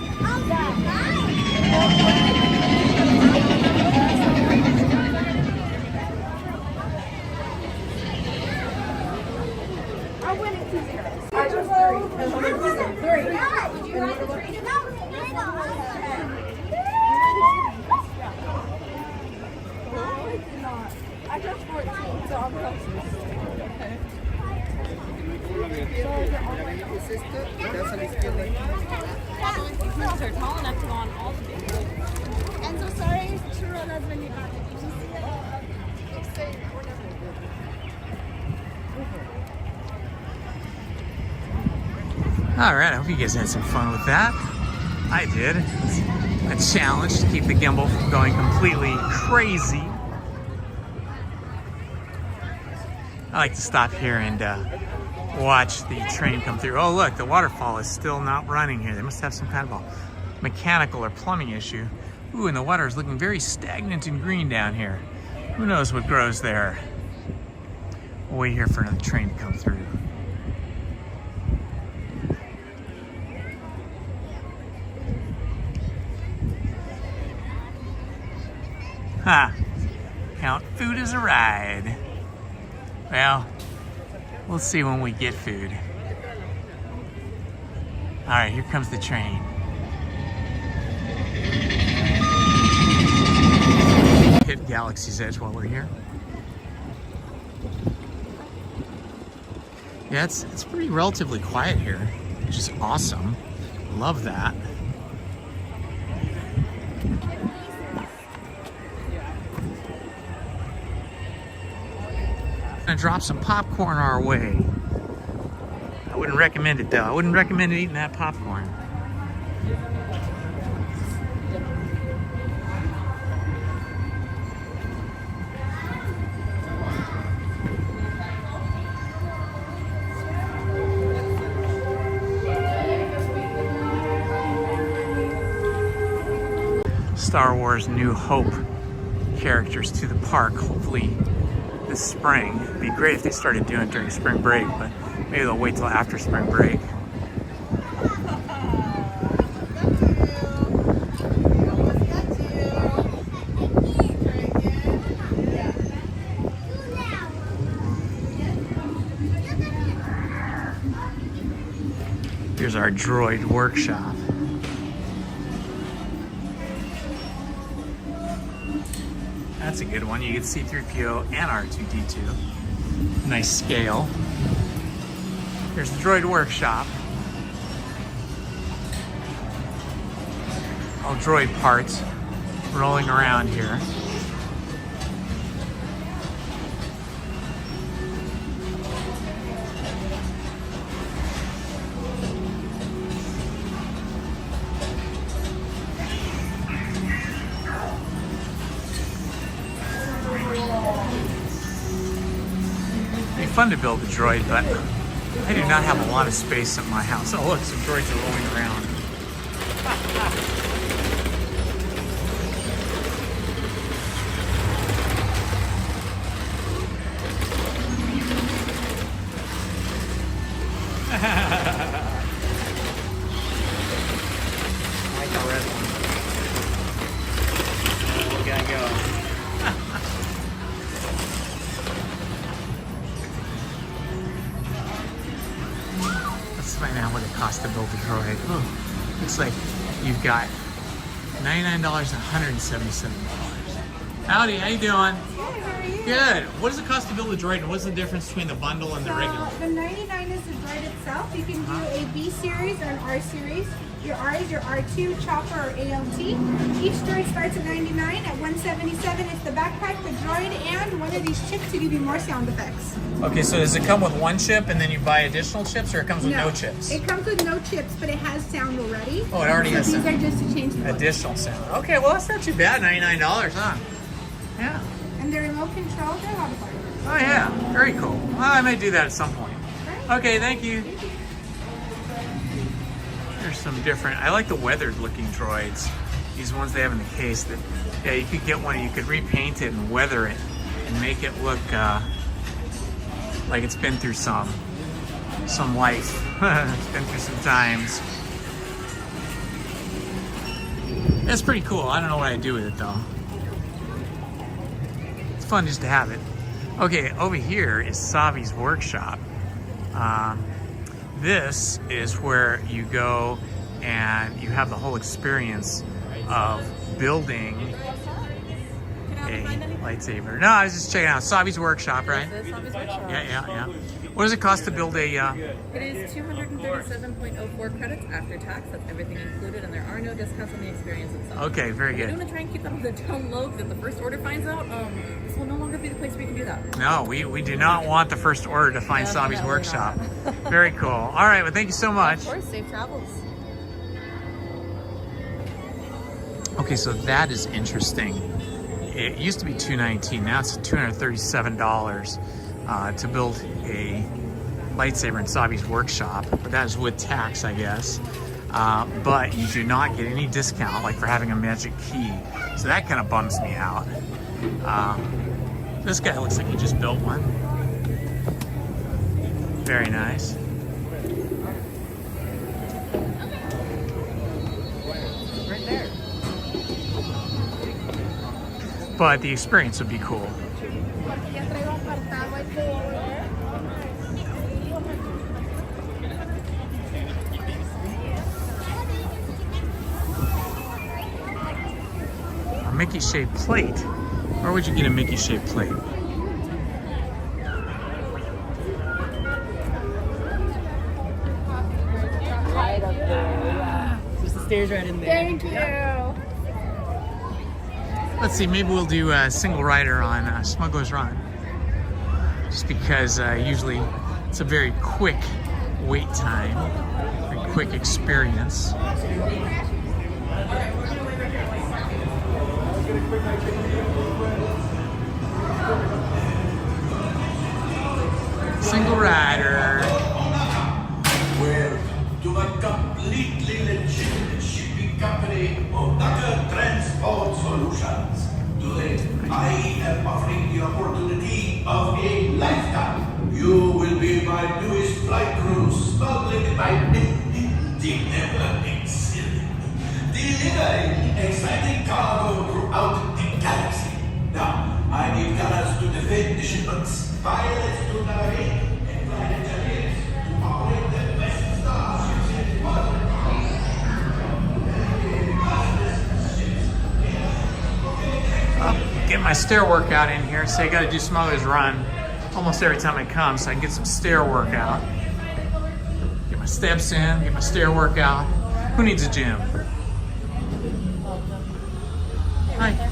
I went in 2-0. I just 3. Would you like to trade it? I just 14, so I'm closest. Okay. They're tall enough to go on all the big ones. And so sorry, churro that's been about it. Did you see it? All right, I hope you guys had some fun with that. I did. It's a challenge to keep the gimbal from going completely crazy. I like to stop here and watch the train come through. Oh look, the waterfall is still not running here. They must have some kind of a mechanical or plumbing issue. Ooh, and the water is looking very stagnant and green down here. Who knows what grows there? We'll wait here for another train to come through. Ha! Count food as a ride. Well, we'll see when we get food. All right, here comes the train. Hit Galaxy's Edge while we're here. Yeah, it's pretty relatively quiet here, which is awesome. Love that. Gonna drop some popcorn our way. I wouldn't recommend it though. I wouldn't recommend eating that popcorn. Star Wars New Hope characters to the park, hopefully this spring. It'd be great if they started doing it during spring break, but maybe they'll wait till after spring break. Here's our droid workshop. That's a good one. You can see C-3PO and R2-D2. Nice scale. Here's the droid workshop. All droid parts rolling around here. fun to build a droid, but I do not have a lot of space at my house. Oh look, some droids are rolling around. I like the red one. We gotta go. Let's find out what it costs to build a droid. Oh, looks like you've got $99 and $177. Howdy, how you doing? Good. What does it cost to build a droid, and what's the difference between the bundle and the regular? The 99 is the droid itself. You can do a B series or an R series. Your R is your R2, Chopper, or ALT. Each droid starts at 99. At 177, it's the backpack, the droid, and one of these chips to give you more sound effects. Okay, so does it come with one chip and then you buy additional chips, or it comes with no chips? It comes with no chips, but it has sound already. Oh, it already has these sound. are just to change the look. Additional sound. Okay, well that's not too bad, $99, huh? Yeah. And they're remote control, they're a lot of fun. Oh yeah, very cool. Well, I may do that at some point. Okay, thank you. There's some different, I like the weathered looking droids. These ones they have in the case that, yeah, you could get one, you could repaint it and weather it and make it look like it's been through some life. It's been through some times. That's pretty cool. I don't know what I'd do with it though. It's fun just to have it. Okay, over here is Savi's workshop. This is where you go and you have the whole experience of building a lightsaber. No, I was just checking out Savi's workshop, right? This is Savi's workshop. Yeah. What does it cost to build a... It is 237.04 credits after tax. That's everything included, and there are no discounts on the experience itself. Okay, very good. We're going to try and keep that on the down low that the first order finds out. This will no longer be the place where you can do that. No, we do not want the first order to find Savi's workshop. Very cool. All right, well, thank you so much. Of course, safe travels. Okay, so that is interesting. It used to be $219, now it's $237 to build a lightsaber in Savi's workshop, but that is with tax, I guess. But you do not get any discount, like for having a magic key. So that kind of bums me out. This guy looks like he just built one. Very nice. Right there. But the experience would be cool. A Mickey-shaped plate. Where would you get a Mickey-shaped plate? Right up there. There's the stairs right in there. Thank you. Let's see, maybe we'll do a single rider on Smuggler's Run. Just because usually it's a very quick wait time, very quick experience. Single rider. Welcome to the completely legitimate shipping company, Autopia Transport Solutions. Today, I am offering the opportunity of a lifetime. You will be my newest flight crew, smuggling my delivering exciting cargo throughout the galaxy. Now, I need gunners to defend the shipments, pilots to navigate, and flight engineers to operate the best starships in the world. Get my stair workout in here. So I got to do Smuggler's Run almost every time I come, so I can get some stair workout. Get my steps in, get my stair workout. Who needs a gym? Hi.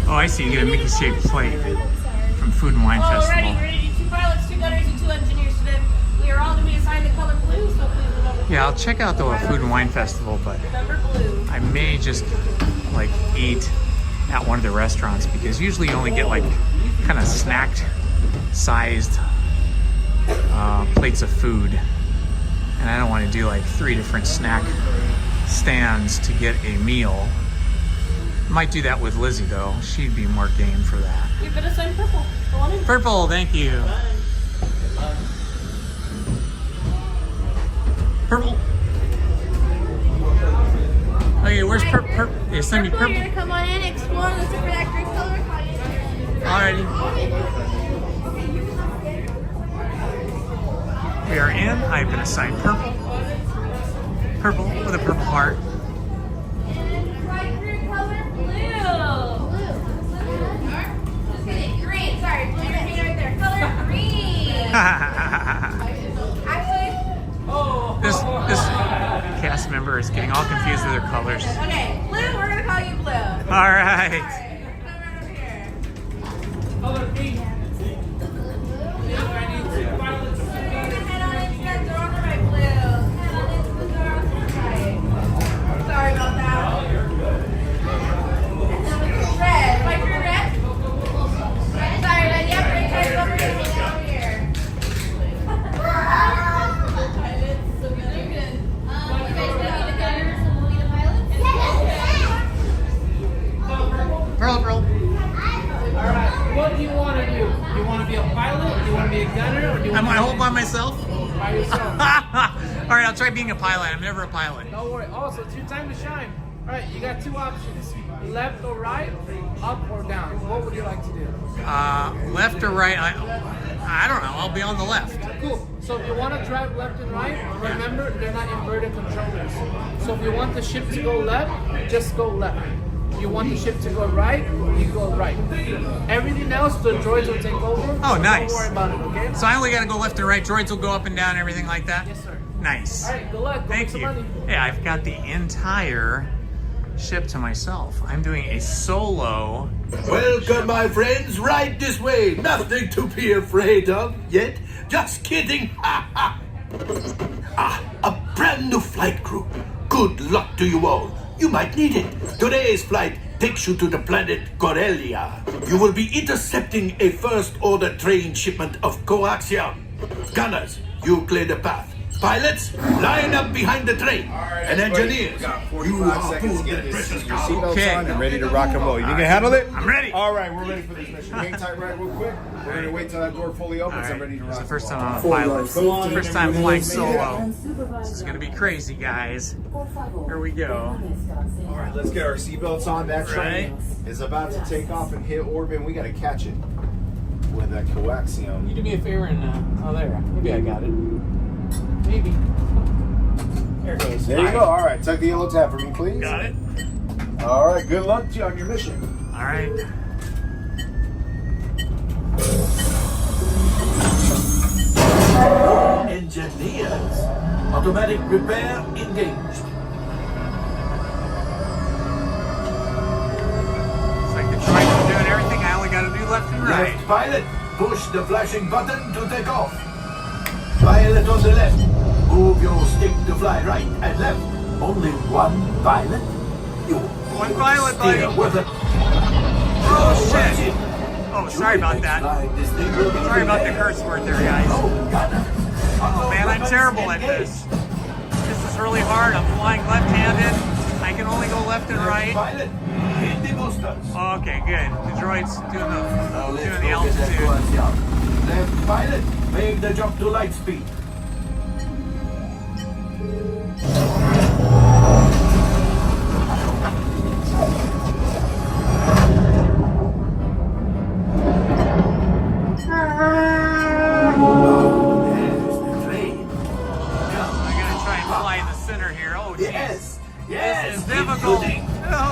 Oh, I see. You get a Mickey-shaped plate from Food and Wine Festival. Ready? 2 pilots, 2 Yeah, I'll check out the Food and Wine Festival, but I may just like eat at one of the restaurants because usually you only get like kind of snacked sized plates of food. And I don't want to do like 3 different snack stands to get a meal. Might do that with Lizzie though. She'd be more game for that. You better sign purple. Go on in. Purple, thank you. Purple. Okay, where's purple? Yeah, send me purple. You're gonna come on in, explore, look for that green color. Alrighty. We are in. I've been assigned purple. Purple with a purple heart. Green, sorry, blue right there. Color green. Actually, This cast member is getting all confused with their colors. okay, blue, we're gonna call you blue. All right. Color green. Head on into that door on the right, blue. Head on into the door on the right. Sorry about that. And then with the red. Like your red? Sorry, red. Yep, red cards over here. Over here. So good. You guys ready to gunners and we'll be the pilots? Pearl. Alright, what do you want to do? Do you want to be a pilot? Do you want to be a gunner? Or do you want Am I all by myself? by yourself? All right, I'll try being a pilot. I'm never a pilot. Don't worry. Also, it's your time to shine. Alright, you got 2 options. Left or right, up or down. What would you like to do? Left or right? I don't know. I'll be on the left. Cool. So if you want to drive left and right, remember they're not inverted controllers. So if you want the ship to go left, just go left. If you want the ship to go right, you go right. Everything else, the droids will take over. Oh, so nice. Don't worry about it, okay? So I only got to go left and right. Droids will go up and down, everything like that? Yes, sir. Nice. All right, good luck. Go make Thank some you. money. Yeah, I've got the entire ship to myself. I'm doing a solo. Welcome, my friends. Right this way. Nothing to be afraid of yet. Just kidding. A brand new flight crew. Good luck to you all. You might need it. Today's flight takes you to the planet Corellia. You will be intercepting a first-order train shipment of coaxium. Gunners, you clear the path. Pilots, line up behind the train. And engineers, you harpoon the precious cargo. Okay. I'm ready to rock and roll. You can handle it? I'm ready. All right, we're ready for this mission. Hang tight right real quick. We're going to wait till that door fully opens. I'm ready to rock. It's the first time I'm a pilot. It's the first time flying solo. This is going to be crazy, guys. Here we go. All right, let's get our seatbelts on. That train is about to take off and hit orbit. We got to catch it with that coaxium. You do me a favor and oh there. Maybe I got it. Maybe. There it goes. There you go. All right, take the yellow tab for me, please. Got it. All right, good luck to you on your mission. All right. Engineers, automatic repair engaged. It's like the droids are doing everything. I only got to do left and right. Left pilot, push the flashing button to take off. Pilot on the left, move your stick to fly right and left. Only one pilot? One pilot, buddy. Oh, shit. Oh, sorry about that. Sorry about the curse word there, guys. Oh, man, I'm terrible at this. This is really hard. I'm flying left-handed. I can only go left and right. Okay, good. The droid's doing the altitude. Left pilot, make the jump to light speed. This is difficult. No.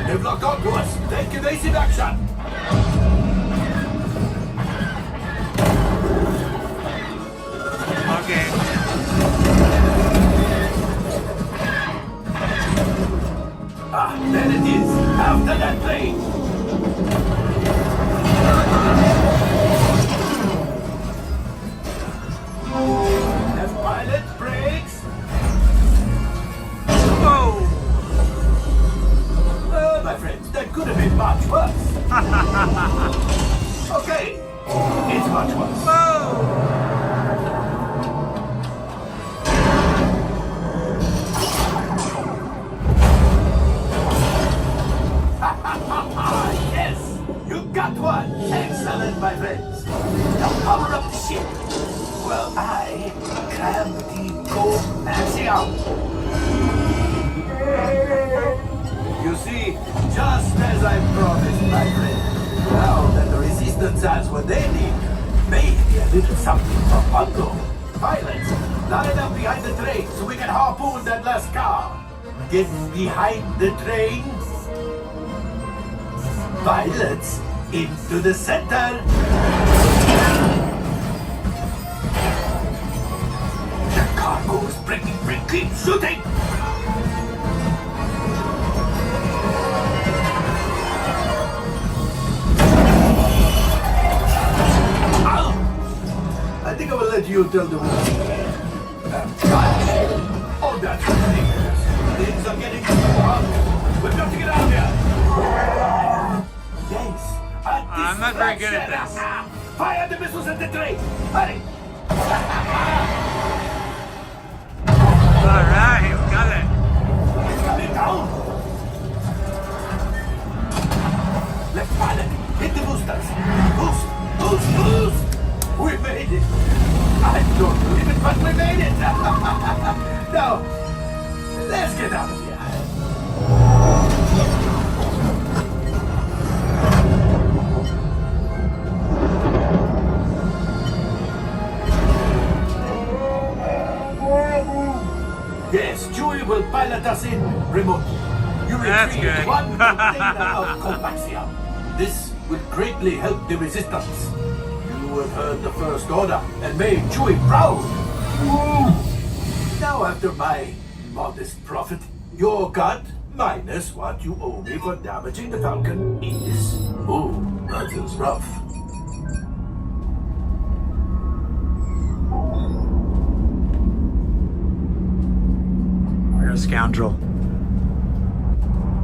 They've locked onto us. Take evasive action. Okay. There it is. After that plane. out. You see, just as I promised, my friend, now that the resistance has what they need, maybe a little something for Bungo. Pilots, line up behind the train so we can harpoon that last car. Get behind the train. Pilots, into the center. The cargo is breaking free. Keep shooting. I think I will let you tell the world. Oh, that's ridiculous. Things are getting too hot. We've got to get out of here. Yes. I'm not very good at this. Fire the missiles at the train. Hurry. Alright, we got it. It's coming down. Left pilot, hit the boosters. Boost, boost, boost. We made it! I don't believe it, but we made it! Now, let's get out of here. Yes, Chewie will pilot us in remotely. You retrieve one container of Compaxium. This will greatly help the resistance. You have heard the First Order and made Chewie proud. Now, after my modest profit, your cut minus what you owe me for damaging the Falcon is... Oh, that is rough. You're a scoundrel.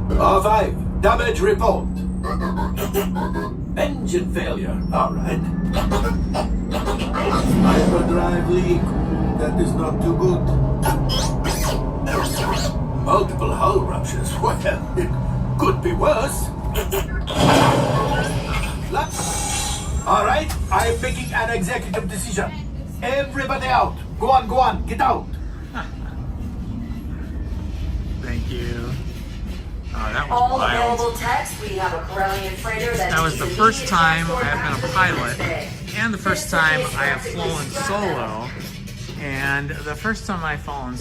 R5, damage report. Engine failure, alright. Hyperdrive leak, that is not too good. Multiple hull ruptures, well, it could be worse. Alright, I'm making an executive decision. Everybody out. Go on, get out. Thank you. Oh, that was All wild. available text. We have a Corellian freighter that was the first time I have been a pilot, and the first time I have flown solo, and the first time I've flown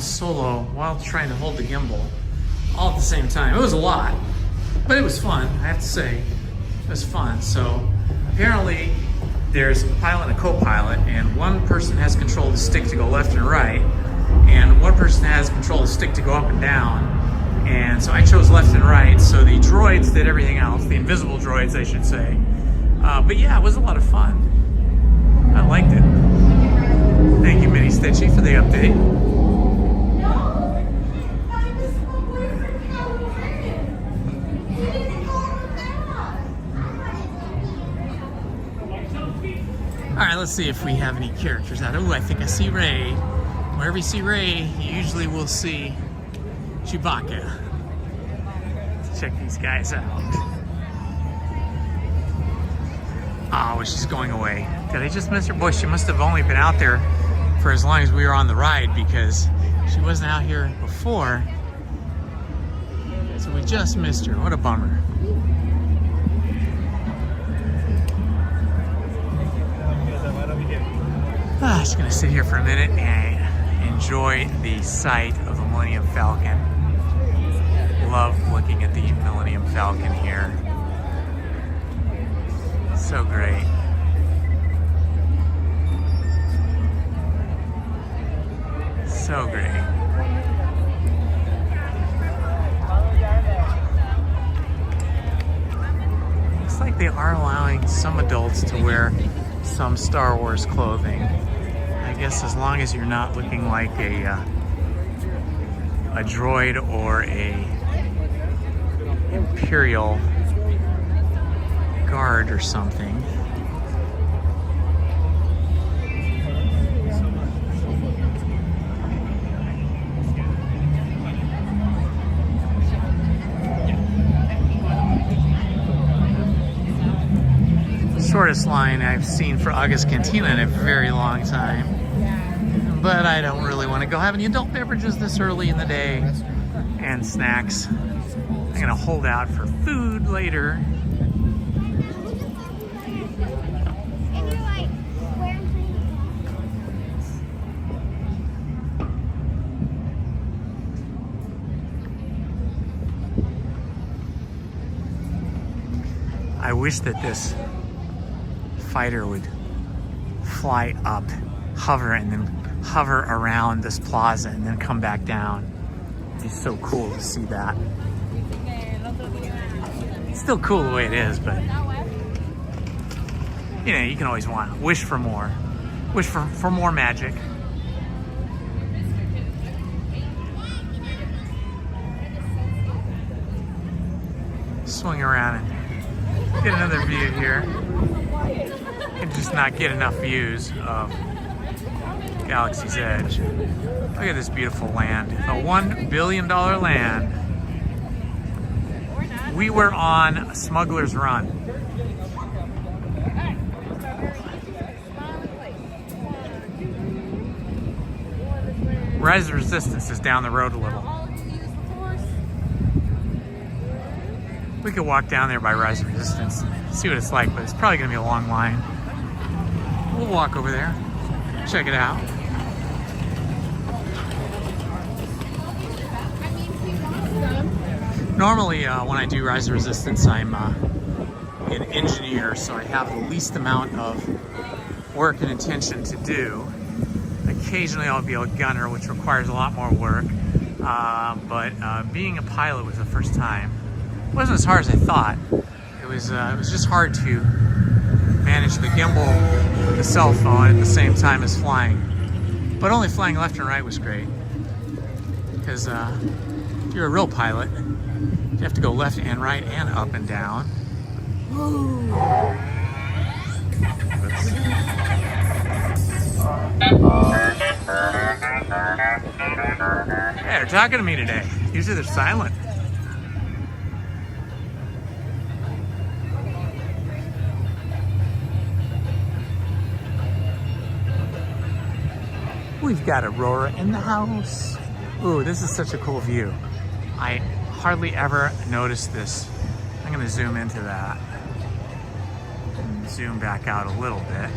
solo while trying to hold the gimbal, all at the same time. It was a lot, but it was fun, I have to say. It was fun. So apparently there's a pilot and a co-pilot, and one person has control of the stick to go left and right, and one person has control of the stick to go up and down. And so I chose left and right, so the droids did everything else, the invisible droids, I should say. But yeah, it was a lot of fun. I liked it. Thank you, Mini Stitchy, for the update. Alright, let's see if we have any characters out. Oh, I think I see Rey. Wherever you see Rey, you usually will see Chewbacca. Let's check these guys out. Oh, she's going away. Did I just miss her? Boy, she must have only been out there for as long as we were on the ride, because she wasn't out here before. So we just missed her. What a bummer. I'm just gonna sit here for a minute and enjoy the sight of the Millennium Falcon. Love looking at the Millennium Falcon here. So great. So great. Looks like they are allowing some adults to wear some Star Wars clothing. I guess as long as you're not looking like a droid or a Imperial guard or something. Shortest line I've seen for August Cantina in a very long time. but I don't really want to go have any adult beverages this early in the day and snacks. I'm gonna hold out for food later. I wish that this fighter would fly up, hover, and then hover around this plaza and then come back down. It'd be so cool to see that. It's still cool the way it is, but you know, you can always wish for more. Wish for more magic. Swing around and get another view here. And just not get enough views of Galaxy's Edge. Look at this beautiful land. A $1 billion land. We were on Smuggler's Run. Rise of Resistance is down the road a little. We could walk down there by Rise of Resistance, see what it's like, but it's probably gonna be a long line. We'll walk over there, check it out. Normally, when I do Rise of Resistance, I'm an engineer, so I have the least amount of work and attention to do. Occasionally, I'll be a gunner, which requires a lot more work. But being a pilot was the first time. It wasn't as hard as I thought. It was just hard to manage the gimbal, the cell phone at the same time as flying. But only flying left and right was great. Because if you're a real pilot, you have to go left and right and up and down. Hey, they're talking to me today. Usually they're silent. We've got Aurora in the house. Ooh, this is such a cool view. I hardly ever notice this. I'm gonna zoom into that and zoom back out a little bit.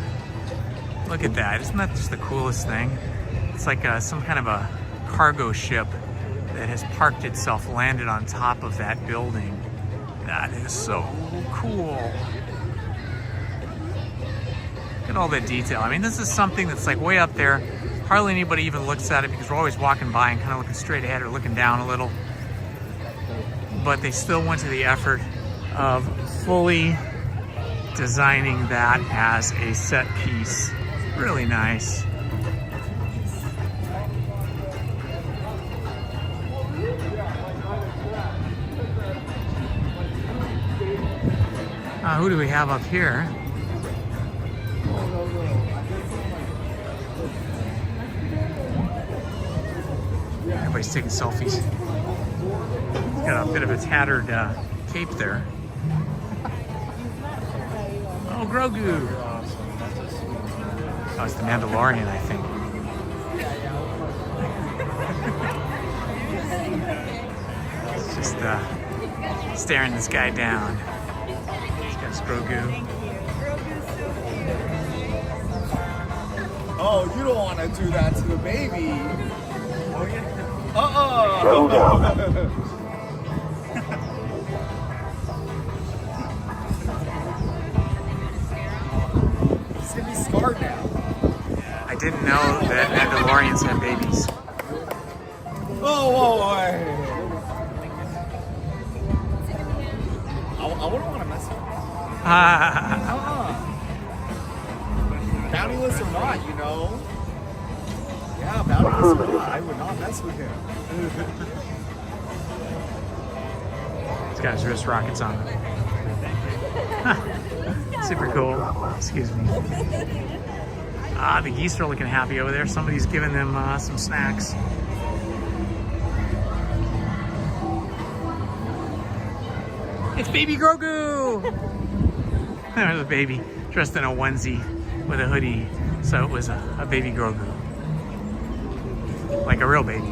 Look at that, isn't that just the coolest thing? It's like some kind of a cargo ship that has parked itself, landed on top of that building. That is so cool. Look at all the detail. I mean, this is something that's like way up there. Hardly anybody even looks at it because we're always walking by and kind of looking straight ahead or looking down a little. But they still went to the effort of fully designing that as a set piece. Really nice. Who do we have up here? Everybody's taking selfies. He's got a bit of a tattered cape there. Oh, Grogu. Oh, it's the Mandalorian, I think. It's just staring this guy down. He's got his Grogu. Oh, you don't want to do that to the baby. He's gonna be scarred now. I didn't know that Mandalorians have babies. Oh, I wouldn't want to mess with him. Bountyless or not, you know. Yeah, bountyless or not, I would not mess with him. This guy's wrist rockets on. Super cool. Excuse me. The geese are looking happy over there. Somebody's giving them some snacks. It's baby Grogu! There's a baby dressed in a onesie with a hoodie. So it was a baby Grogu. like a real baby.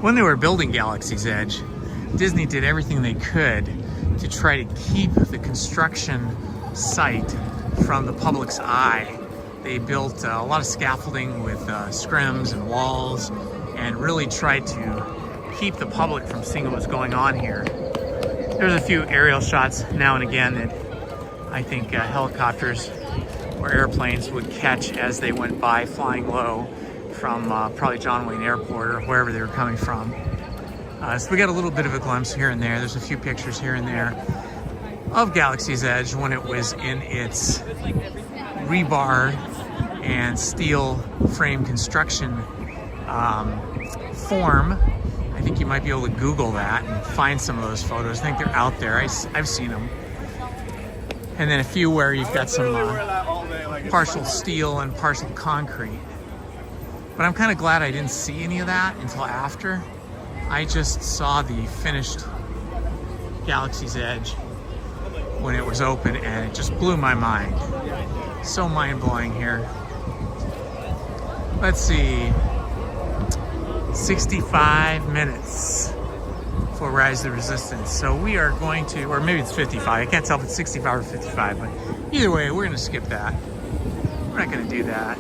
When they were building Galaxy's Edge, Disney did everything they could to try to keep the construction site from the public's eye. They built a lot of scaffolding with scrims and walls and really tried to keep the public from seeing what was going on here. There's a few aerial shots now and again that I think helicopters or airplanes would catch as they went by flying low from probably John Wayne Airport or wherever they were coming from. So we got a little bit of a glimpse here and there. There's a few pictures here and there of Galaxy's Edge when it was in its rebar and steel frame construction form. I think you might be able to Google that and find some of those photos. I think they're out there. I've seen them. And then a few where you've got some partial steel and partial concrete. But I'm kind of glad I didn't see any of that until after. I just saw the finished Galaxy's Edge when it was open, and it just blew my mind. So mind-blowing here. Let's see, 65 minutes for Rise of the Resistance. So we are going to, or maybe it's 55. I can't tell if it's 65 or 55, but either way, we're gonna skip that. We're not gonna do that.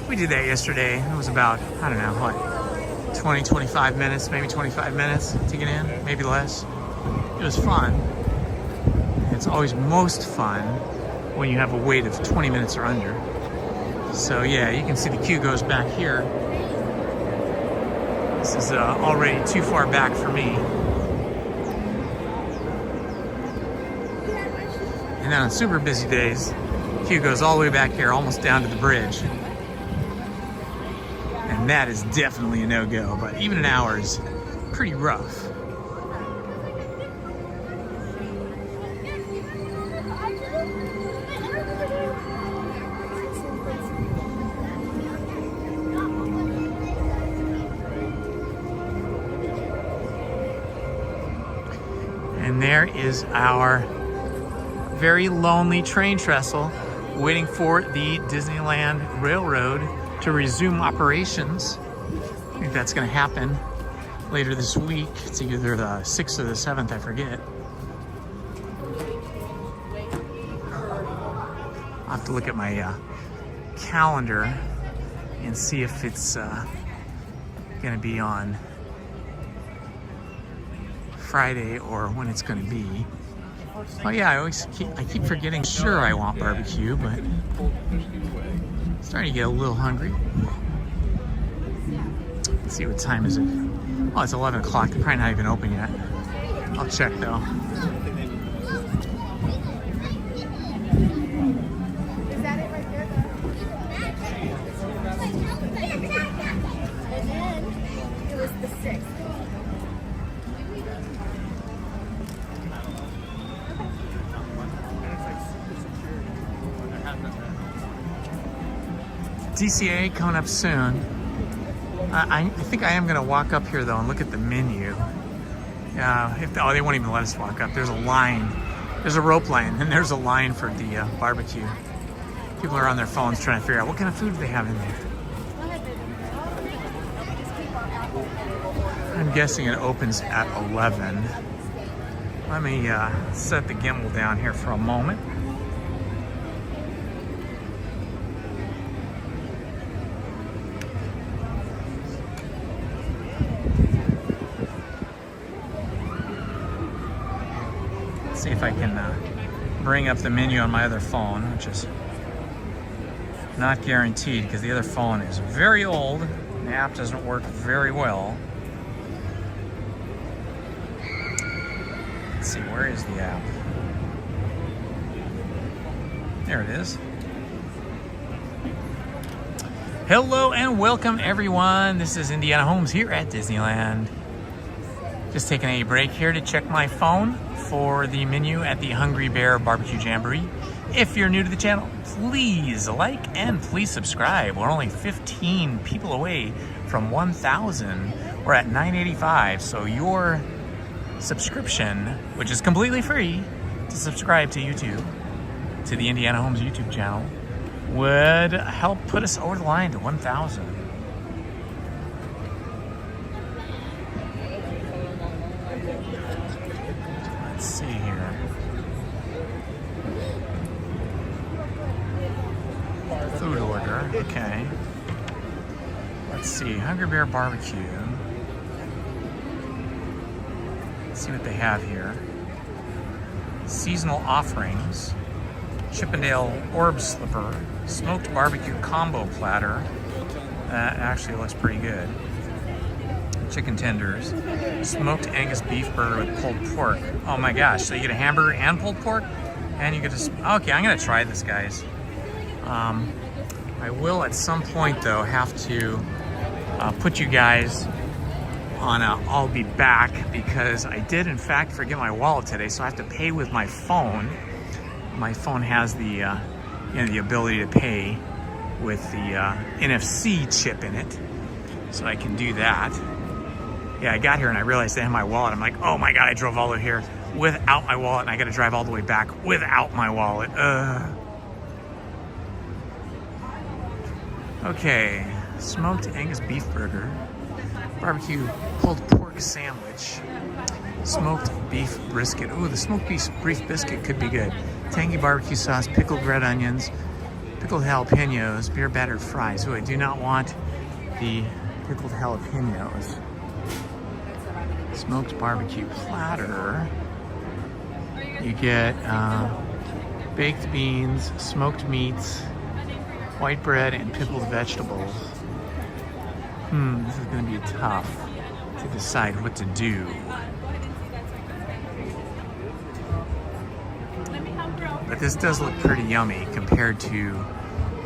We did that yesterday. It was about, I don't know, what, 20, 25 minutes, maybe 25 minutes to get in, maybe less. It was fun. It's always most fun when you have a wait of 20 minutes or under. So yeah, you can see the queue goes back here. This is already too far back for me. And then on super busy days, the queue goes all the way back here, almost down to the bridge. And that is definitely a no-go, but even an hour is pretty rough. And there is our very lonely train trestle waiting for the Disneyland Railroad to resume operations. I think that's going to happen later this week. It's either the 6th or the 7th, I forget. I'll have to look at my calendar and see if it's going to be on Friday or when it's going to be. Oh yeah, I keep forgetting. Sure, I want barbecue, but I'm starting to get a little hungry. Let's see, what time is it? Oh, it's 11 o'clock. They're probably not even open yet. I'll check though. Is that it right there? And then it was the 6th. DCA coming up soon. I think I am going to walk up here though and look at the menu. Oh, they won't even let us walk up. There's a line. There's a rope line, and there's a line for the barbecue. People are on their phones trying to figure out what kind of food they have in there. I'm guessing it opens at 11. Let me set the gimbal down here for a moment. See if I can bring up the menu on my other phone, which is not guaranteed because the other phone is very old and the app doesn't work very well. Let's see, where is the app? There it is. Hello and welcome everyone. This is Indiana Holmes here at Disneyland. Just taking a break here to check my phone for the menu at the Hungry Bear Barbecue Jamboree. If you're new to the channel, please like and please subscribe. We're only 15 people away from 1,000. We're at 985, so your subscription, which is completely free to subscribe to YouTube, to the Indiana Holmes YouTube channel, would help put us over the line to 1,000. Let's see here. Food order, okay. Let's see, Hungry Bear Barbecue. Let's see what they have here. Seasonal offerings. Chippendale Orb Slipper. Smoked Barbecue Combo Platter. That actually looks pretty good. Chicken tenders. Smoked Angus Beef Burger with pulled pork. Oh my gosh, so you get a hamburger and pulled pork? And you get a... Okay, I'm gonna try this, guys. I will at some point though have to put you guys on a I'll be back, because I did in fact forget my wallet today, so I have to pay with my phone. My phone has the you know, the ability to pay with the NFC chip in it, so I can do that. Yeah, I got here and I realized I had my wallet. I'm like, oh my god, I drove all the way here without my wallet, and I got to drive all the way back without my wallet. Okay, smoked Angus beef burger, barbecue pulled pork sandwich, smoked beef brisket. Ooh, the smoked beef biscuit could be good. Tangy barbecue sauce, pickled red onions, pickled jalapenos, beer battered fries. Ooh, I do not want the pickled jalapenos. Smoked barbecue platter. You get baked beans, smoked meats, white bread, and pickled vegetables. This is going to be tough to decide what to do. But this does look pretty yummy compared to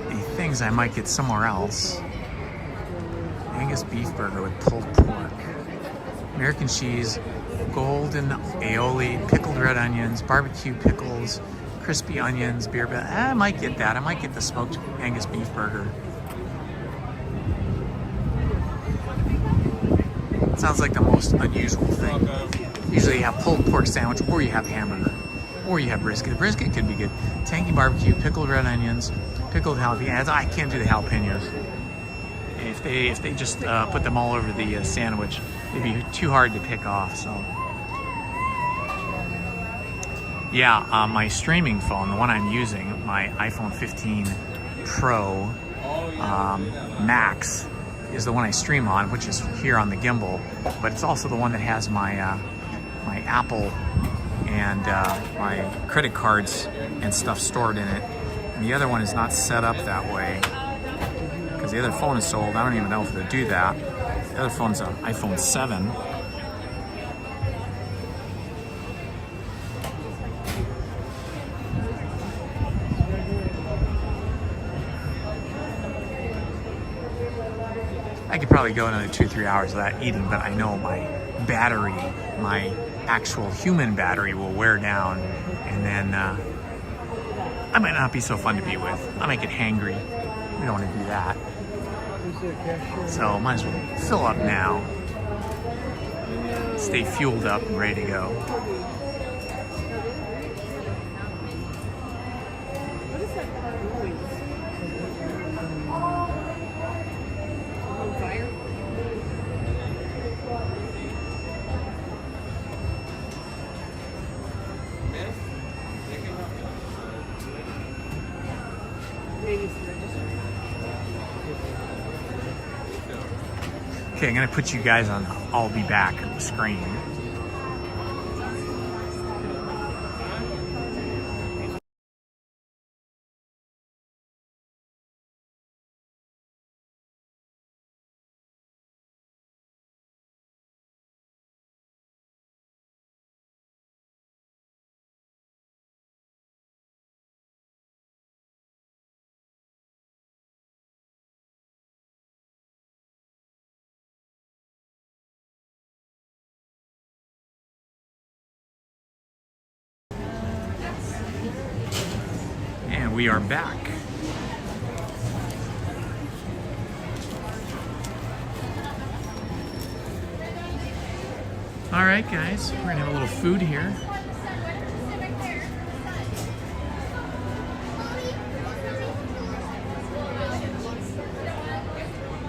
the things I might get somewhere else. Angus beef burger with pulled pork, American cheese, golden aioli, pickled red onions, barbecue pickles, crispy onions, beer bat. I might get that. I might get the smoked Angus beef burger. It sounds like the most unusual thing. Usually you have pulled pork sandwich, or you have hamburger, or you have brisket. The brisket could be good. Tangy barbecue, pickled red onions, pickled jalapenos. I can't do the jalapenos. If they just put them all over the sandwich, it'd be too hard to pick off. So yeah, my streaming phone, the one I'm using, my iPhone 15 Pro Max, is the one I stream on, which is here on the gimbal, but it's also the one that has my my Apple and my credit cards and stuff stored in it. And the other one is not set up that way, because the other phone is so old, I don't even know if it'll do that. The other phone's an iPhone 7. I could probably go another 2-3 hours without eating, but I know my battery, my actual human battery, will wear down, and then I might not be so fun to be with. I might get hangry. We don't want to do that. So might as well fill up now. Stay fueled up and ready to go. Okay, I'm gonna put you guys on I'll be back screen. And we are back. All right, guys, we're gonna have a little food here.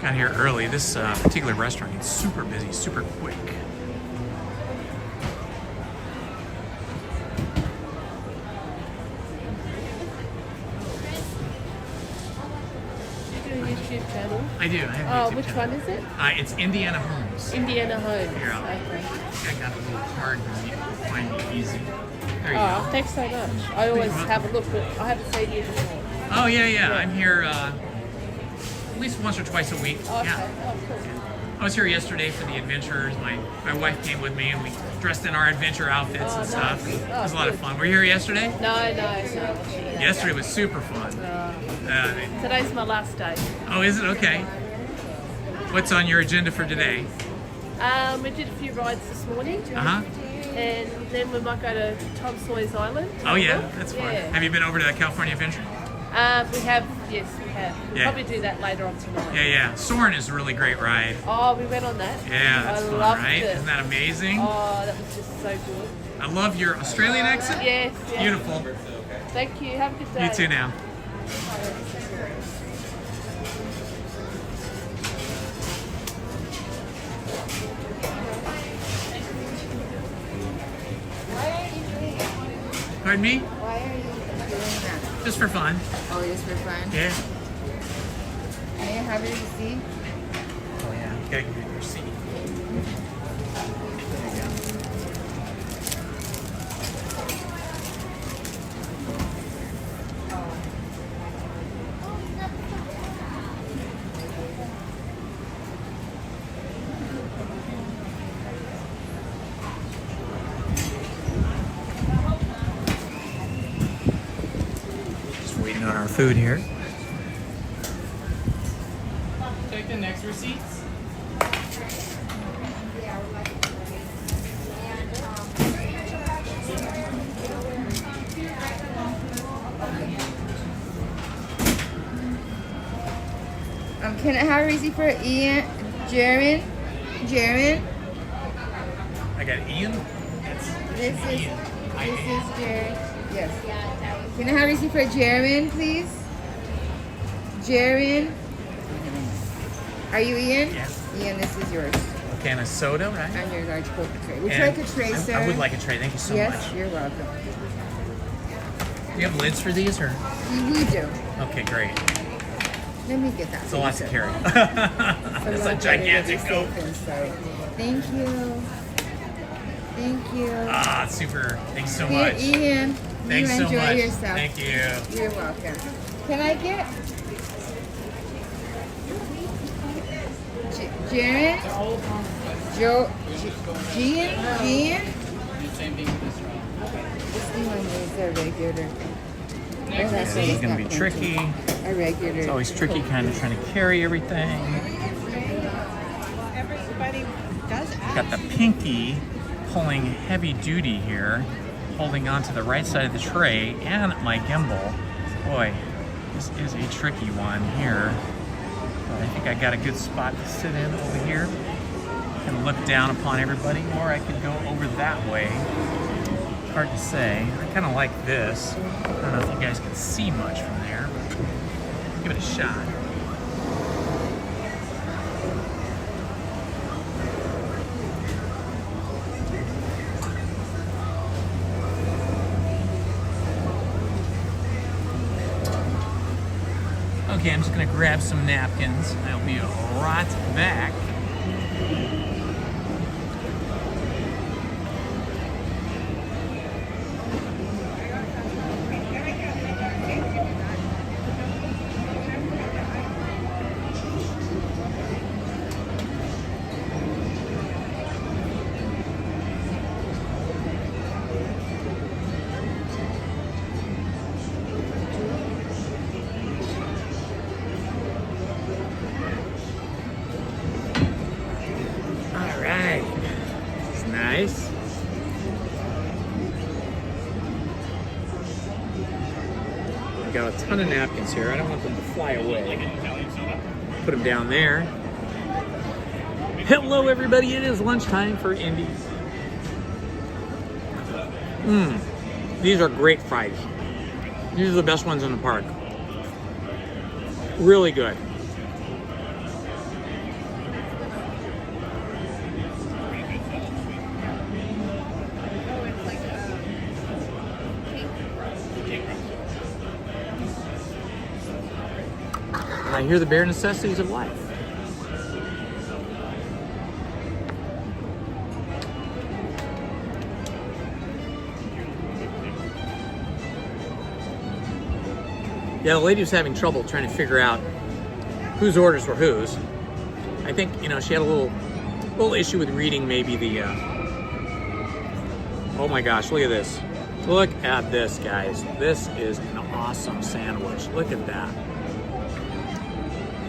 Got here early. This particular restaurant gets super busy, super quick. YouTube channel? I do. I have a YouTube which channel. one is it? It's Indiana Holmes. Indiana Holmes. Here, I got a little card where you can find me easy. There you go. Thanks so much. I always have a look, but I haven't seen you before. Oh, yeah. I'm here at least once or twice a week. Okay. Yeah. Oh, cool. I was here yesterday for the adventures. My wife came with me and we dressed in our adventure outfits and stuff. Nice. It was a lot of fun. Were you here yesterday? No. Yesterday was super fun. Today's my last day. Oh, is it? Okay. What's on your agenda for today? We did a few rides this morning. Uh-huh. And then we might go to Tom Sawyer's Island. Oh, yeah. That's fun. Yeah. Have you been over to California Adventure? We have. We'll Yeah. probably do that later on tonight. Yeah. Soarin' is a really great ride. Oh, we went on that. Yeah, that's I fun, loved right? it. Isn't that amazing? Oh, that was just so good. I love your Australian accent. Yes. Beautiful. Thank you. Have a good day. You too now. Pardon me? Why are you doing that? Just for fun. Oh, just for fun? Yeah. May I have your receipt? Oh yeah. Gotta give you your receipt. Just waiting on our food here. Take the next receipts. Can I have a receipt for Ian, Jaron? I got Ian. This is Jaron. Yes. Can I have a receipt for Jaron, please? Jaron? Are you Ian? Yes. Ian, this is yours. A can of soda, right? And your large Coke tray. Would you And like a tray, sir? I would like a tray. Thank you so yes, much. you're welcome. Do you have lids for these, or? We do. Okay, great. Let me get that. It's a lot to carry. It's It's a gigantic Coke. Thank you. Thank you. Ah, super. Thanks so Here, much. Ian. Thanks you so enjoy much. yourself. Thank you. You're welcome. Can I get Jaron? Gian? Same thing with this round. This one is a regular. This is going to be tricky. A regular. It's always tricky kind of trying to carry everything. Everybody does Got the pinky pulling heavy duty here, holding on to the right side of the tray and my gimbal. Boy, this is a tricky one here. But I think I got a good spot to sit in over here and look down upon everybody, or I could go over that way. Hard to say. I kind of like this. I don't know if you guys can see much from there, but give it a shot. Okay, I'm just gonna grab some napkins. I'll be right back. Nice. I got a ton of napkins here. I don't want them to fly away. Put them down there. Hello, everybody. It is lunchtime for Indy. These are great fries. These are the best ones in the park. Really good. And I hear the bare necessities of life. Yeah, the lady was having trouble trying to figure out whose orders were whose. I think, you know, she had a little issue with reading maybe the, oh my gosh, look at this. Look at this, guys. This is an awesome sandwich. Look at that.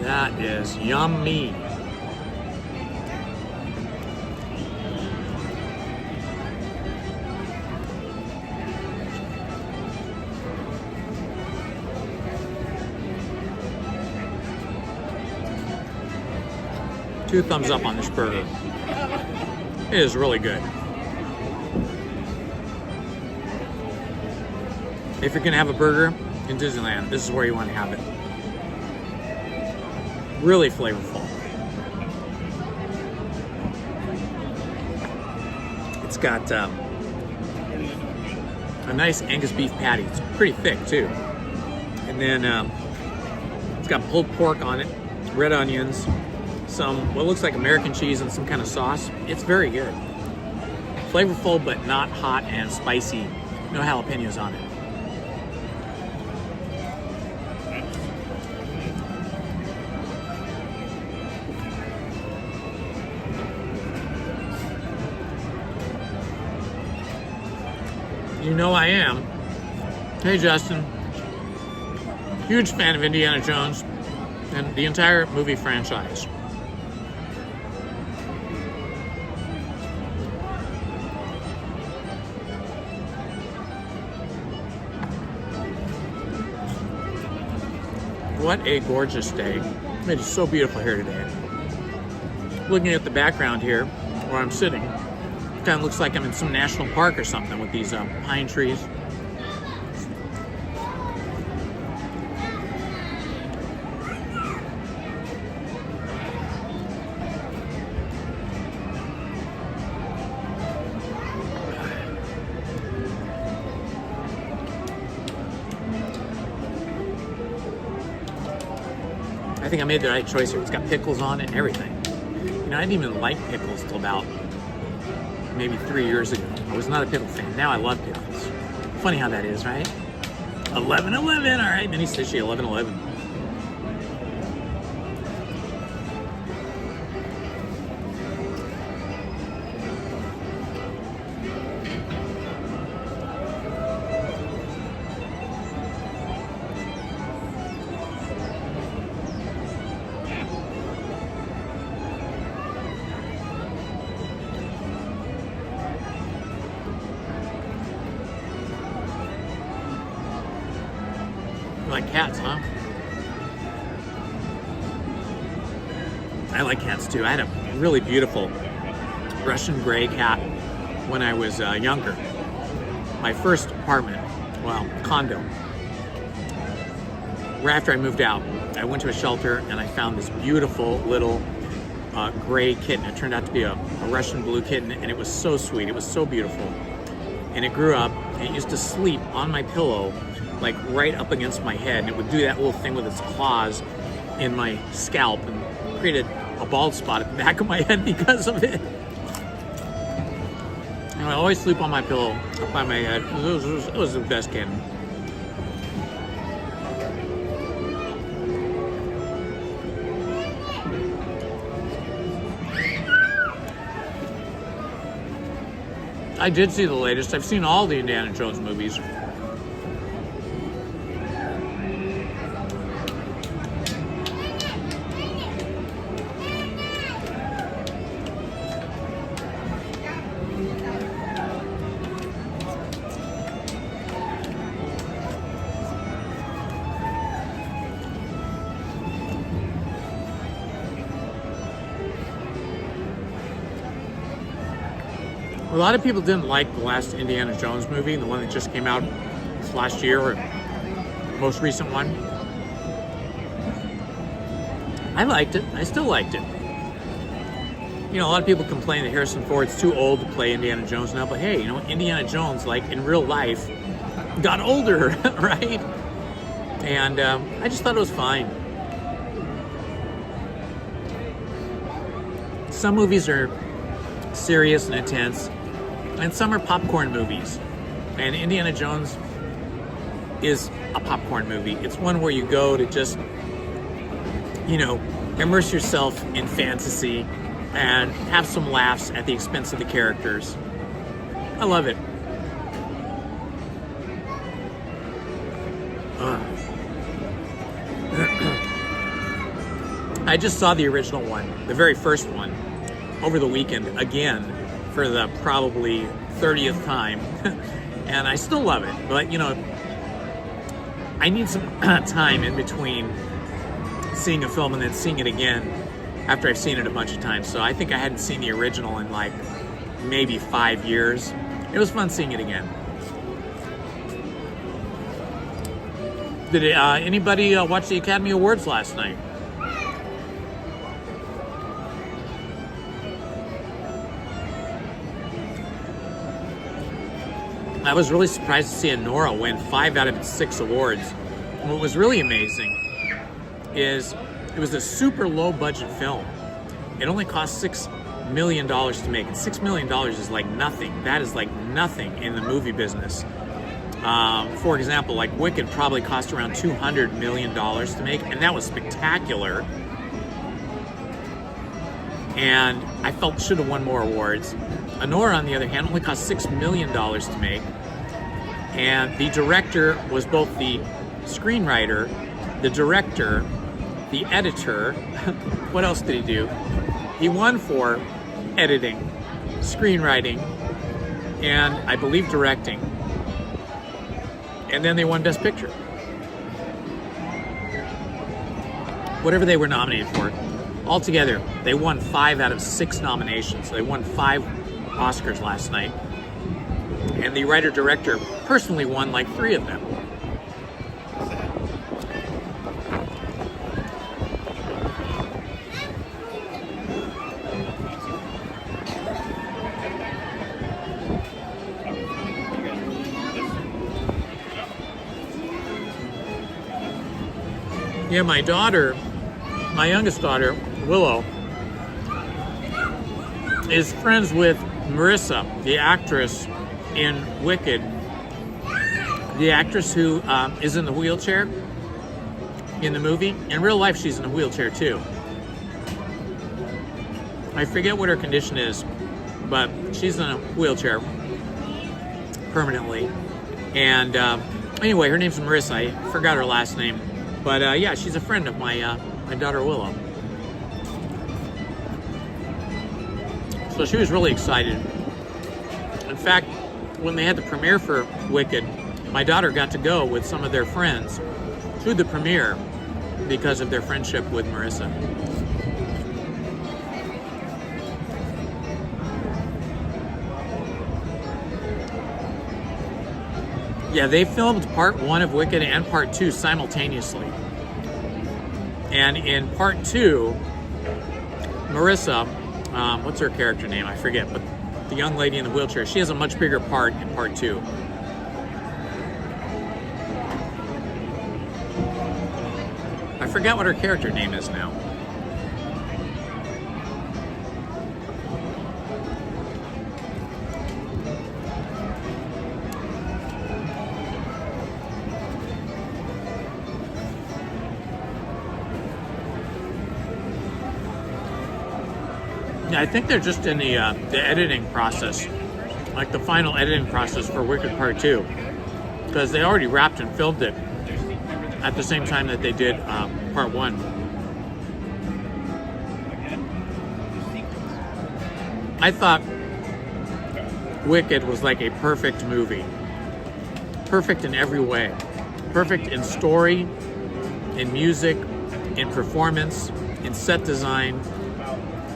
That is yummy. Two thumbs up on this burger. It is really good. If you're gonna have a burger in Disneyland, this is where you want to have it. Really flavorful. It's got a nice Angus beef patty. It's pretty thick too. And then it's got pulled pork on it, red onions, some what looks like American cheese and some kind of sauce. It's very good. Flavorful but not hot and spicy. No jalapenos on it. You know I am. Hey Justin. Huge fan of Indiana Jones and the entire movie franchise. What a gorgeous day. It is so beautiful here today. Looking at the background here, where I'm sitting, it kind of looks like I'm in some national park or something with these pine trees. I think I made the right choice here. It's got pickles on it and everything. You know, I didn't even like pickles till about maybe 3 years ago. I was not a pickle fan. Now I love pickles. Funny how that is, right? 11-11, all right. Mini sushi, 11-11. You like cats, huh? I like cats too. I had a really beautiful Russian gray cat when I was younger. My first apartment, well, condo. Right after I moved out, I went to a shelter and I found this beautiful little gray kitten. It turned out to be a Russian blue kitten, and it was so sweet. It was so beautiful. And it grew up and it used to sleep on my pillow, like right up against my head, and it would do that little thing with its claws in my scalp and created a bald spot at the back of my head because of it. And I always sleep on my pillow up by my head. It was the best kitten. I did see the latest. I've seen all the Indiana Jones movies. A lot of people didn't like the last Indiana Jones movie, the one that just came out last year, or most recent one. I liked it. I still liked it. You know, a lot of people complain that Harrison Ford's too old to play Indiana Jones now, but hey, you know, Indiana Jones, like in real life, got older, right? And I just thought it was fine. Some movies are serious and intense, and some are popcorn movies. And Indiana Jones is a popcorn movie. It's one where you go to just, you know, immerse yourself in fantasy and have some laughs at the expense of the characters. I love it. I just saw the original one, the very first one, over the weekend again for the probably 30th time. And I still love it, but you know, I need some time in between seeing a film and then seeing it again after I've seen it a bunch of times. So I think I hadn't seen the original in like maybe 5 years. It was fun seeing it again. Did anybody watch the Academy Awards last night? I was really surprised to see Nora win 5 out of 6 awards. And what was really amazing is it was a super low budget film. It only cost $6 million to make. And $6 million is like nothing. That is like nothing in the movie business. For example, like Wicked probably cost around $200 million to make, and that was spectacular. And I felt should have won more awards. Anora, on the other hand, only cost $6 million to make. And the director was both the screenwriter, the director, the editor. What else did he do? He won for editing, screenwriting, and I believe directing. And then they won Best Picture. Whatever they were nominated for. Altogether, they won 5 out of 6 nominations. They won 5 Oscars last night. And the writer-director personally won like 3 of them. Yeah, my daughter, my youngest daughter, Willow, is friends with Marissa, the actress in Wicked, the actress who is in the wheelchair in the movie. In real life, she's in a wheelchair too. I forget what her condition is, but she's in a wheelchair permanently. And anyway, her name's Marissa. I forgot her last name. But yeah, she's a friend of my my daughter Willow. So she was really excited. In fact, when they had the premiere for Wicked, my daughter got to go with some of their friends to the premiere because of their friendship with Marissa. Yeah, they filmed part 1 of Wicked and part 2 simultaneously. And in part 2, Marissa, what's her character name? I forget, but the young lady in the wheelchair, she has a much bigger part in part 2. I forgot what her character name is now. Yeah, I think they're just in the editing process, like the final editing process for Wicked Part 2, because they already wrapped and filmed it at the same time that they did Part 1. I thought Wicked was like a perfect movie. Perfect in every way. Perfect in story, in music, in performance, in set design,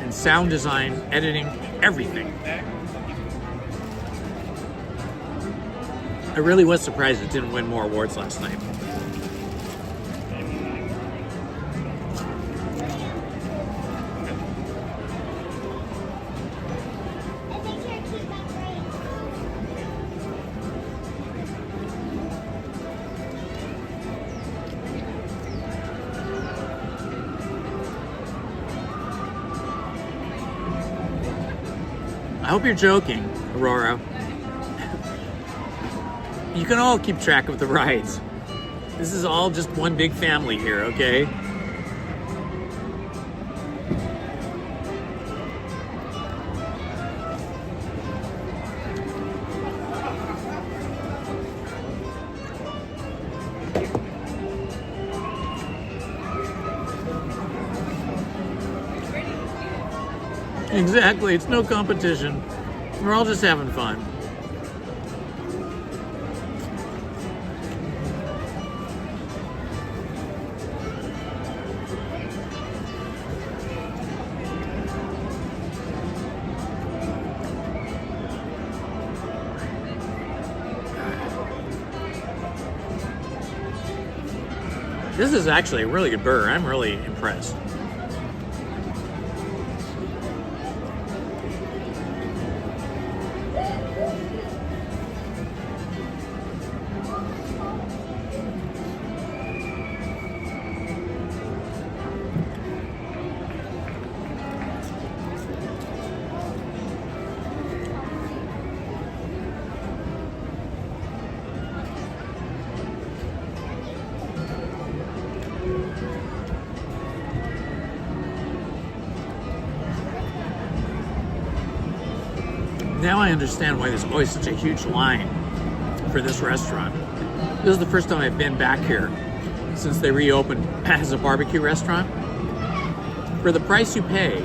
in sound design, editing, everything. I really was surprised it didn't win more awards last night. I hope you're joking, Aurora. You can all keep track of the rides. This is all just one big family here, okay? Exactly, it's no competition. We're all just having fun. This is actually a really good burger. I'm really impressed. Now I understand why there's always such a huge line for this restaurant. This is the first time I've been back here since they reopened as a barbecue restaurant. For the price you pay,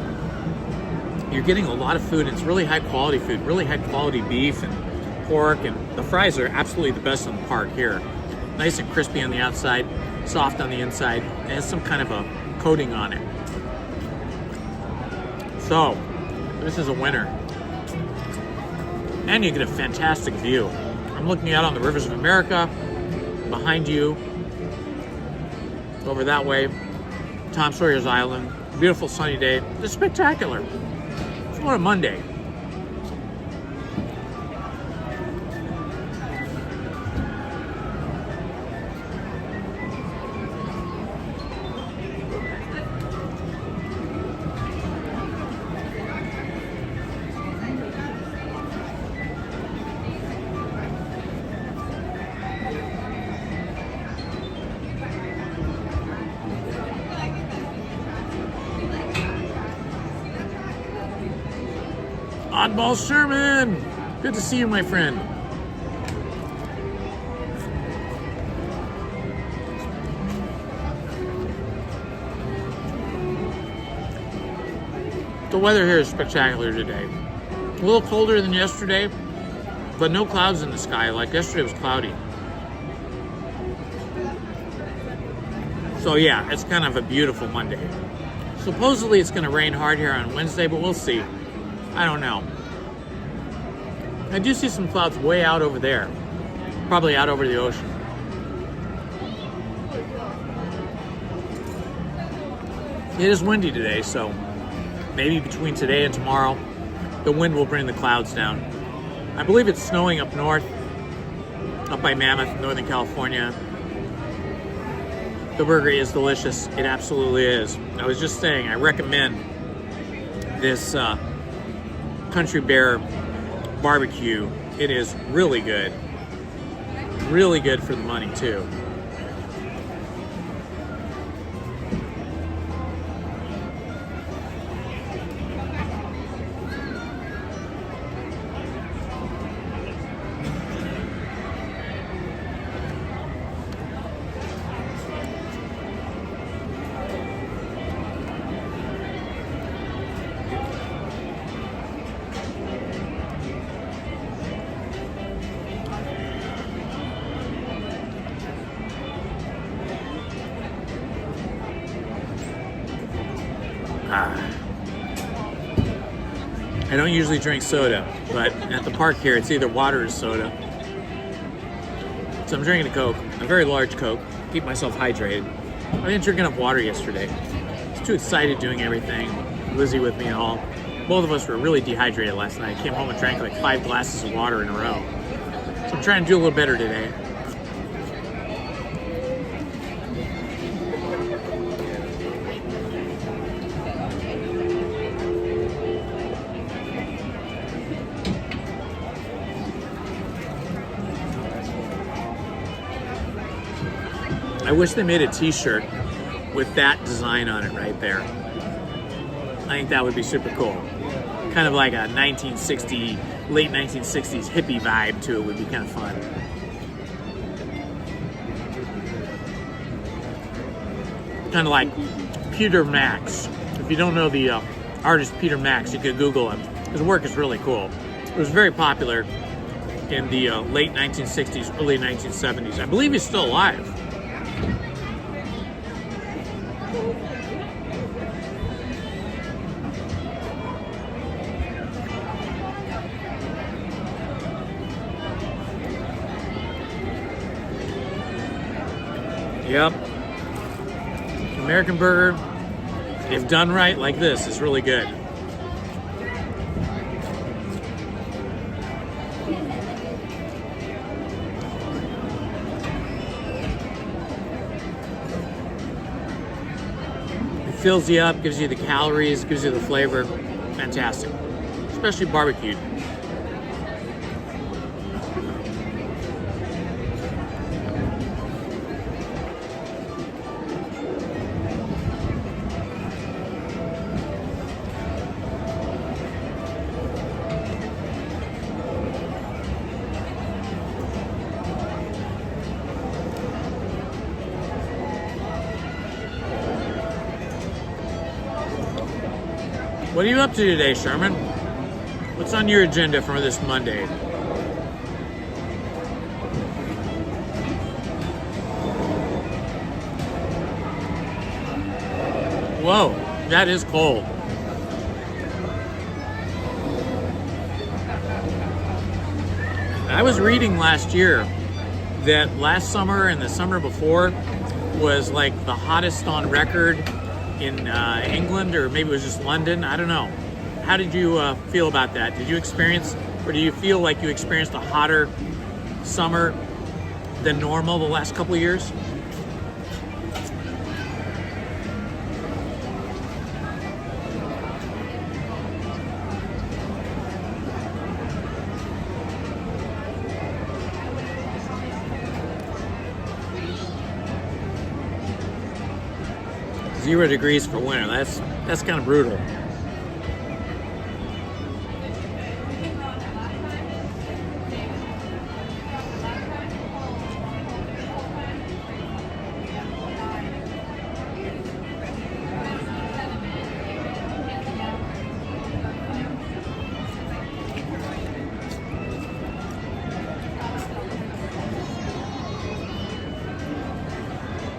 you're getting a lot of food. It's really high quality food, really high quality beef and pork, and the fries are absolutely the best in the park here. Nice and crispy on the outside, soft on the inside. It has some kind of a coating on it. So, this is a winner. And you get a fantastic view. I'm looking out on the rivers of America. Behind you, over that way, Tom Sawyer's Island. Beautiful sunny day. It's spectacular. It's what a Monday. Oddball Sherman! Good to see you, my friend. The weather here is spectacular today. A little colder than yesterday, but no clouds in the sky. Like yesterday was cloudy. So yeah, it's kind of a beautiful Monday. Supposedly it's going to rain hard here on Wednesday, but we'll see. I don't know. I do see some clouds way out over there. Probably out over the ocean. It is windy today, so maybe between today and tomorrow, the wind will bring the clouds down. I believe it's snowing up north, up by Mammoth, Northern California. The burger is delicious. It absolutely is. I was just saying, I recommend this Country Bear barbecue. It is really good. Really good for the money, too. I don't usually drink soda, but at the park here, it's either water or soda. So I'm drinking a Coke, a very large Coke, to keep myself hydrated. I didn't drink enough water yesterday. I was too excited doing everything. Lizzie with me and all. Both of us were really dehydrated last night. I came home and drank like 5 glasses of water in a row. So I'm trying to do a little better today. I wish they made a t-shirt with that design on it right there. I think that would be super cool. Kind of like a late 1960s hippie vibe to it would be kind of fun. Kind of like Peter Max. If you don't know the artist Peter Max, you could Google him. His work is really cool. It was very popular in the late 1960s, early 1970s. I believe he's still alive. Yep. American burger, if done right like this, is really good. It fills you up, gives you the calories, gives you the flavor. Fantastic. Especially barbecued. What are you up to today, Sherman? What's on your agenda for this Monday? Whoa, that is cold. I was reading last year that last summer and the summer before was like the hottest on record in England, or maybe it was just London. I don't know. How did you feel about that? Did you experience, or do you feel like you experienced a hotter summer than normal the last couple of years? Zero degrees for winter. That's kind of brutal.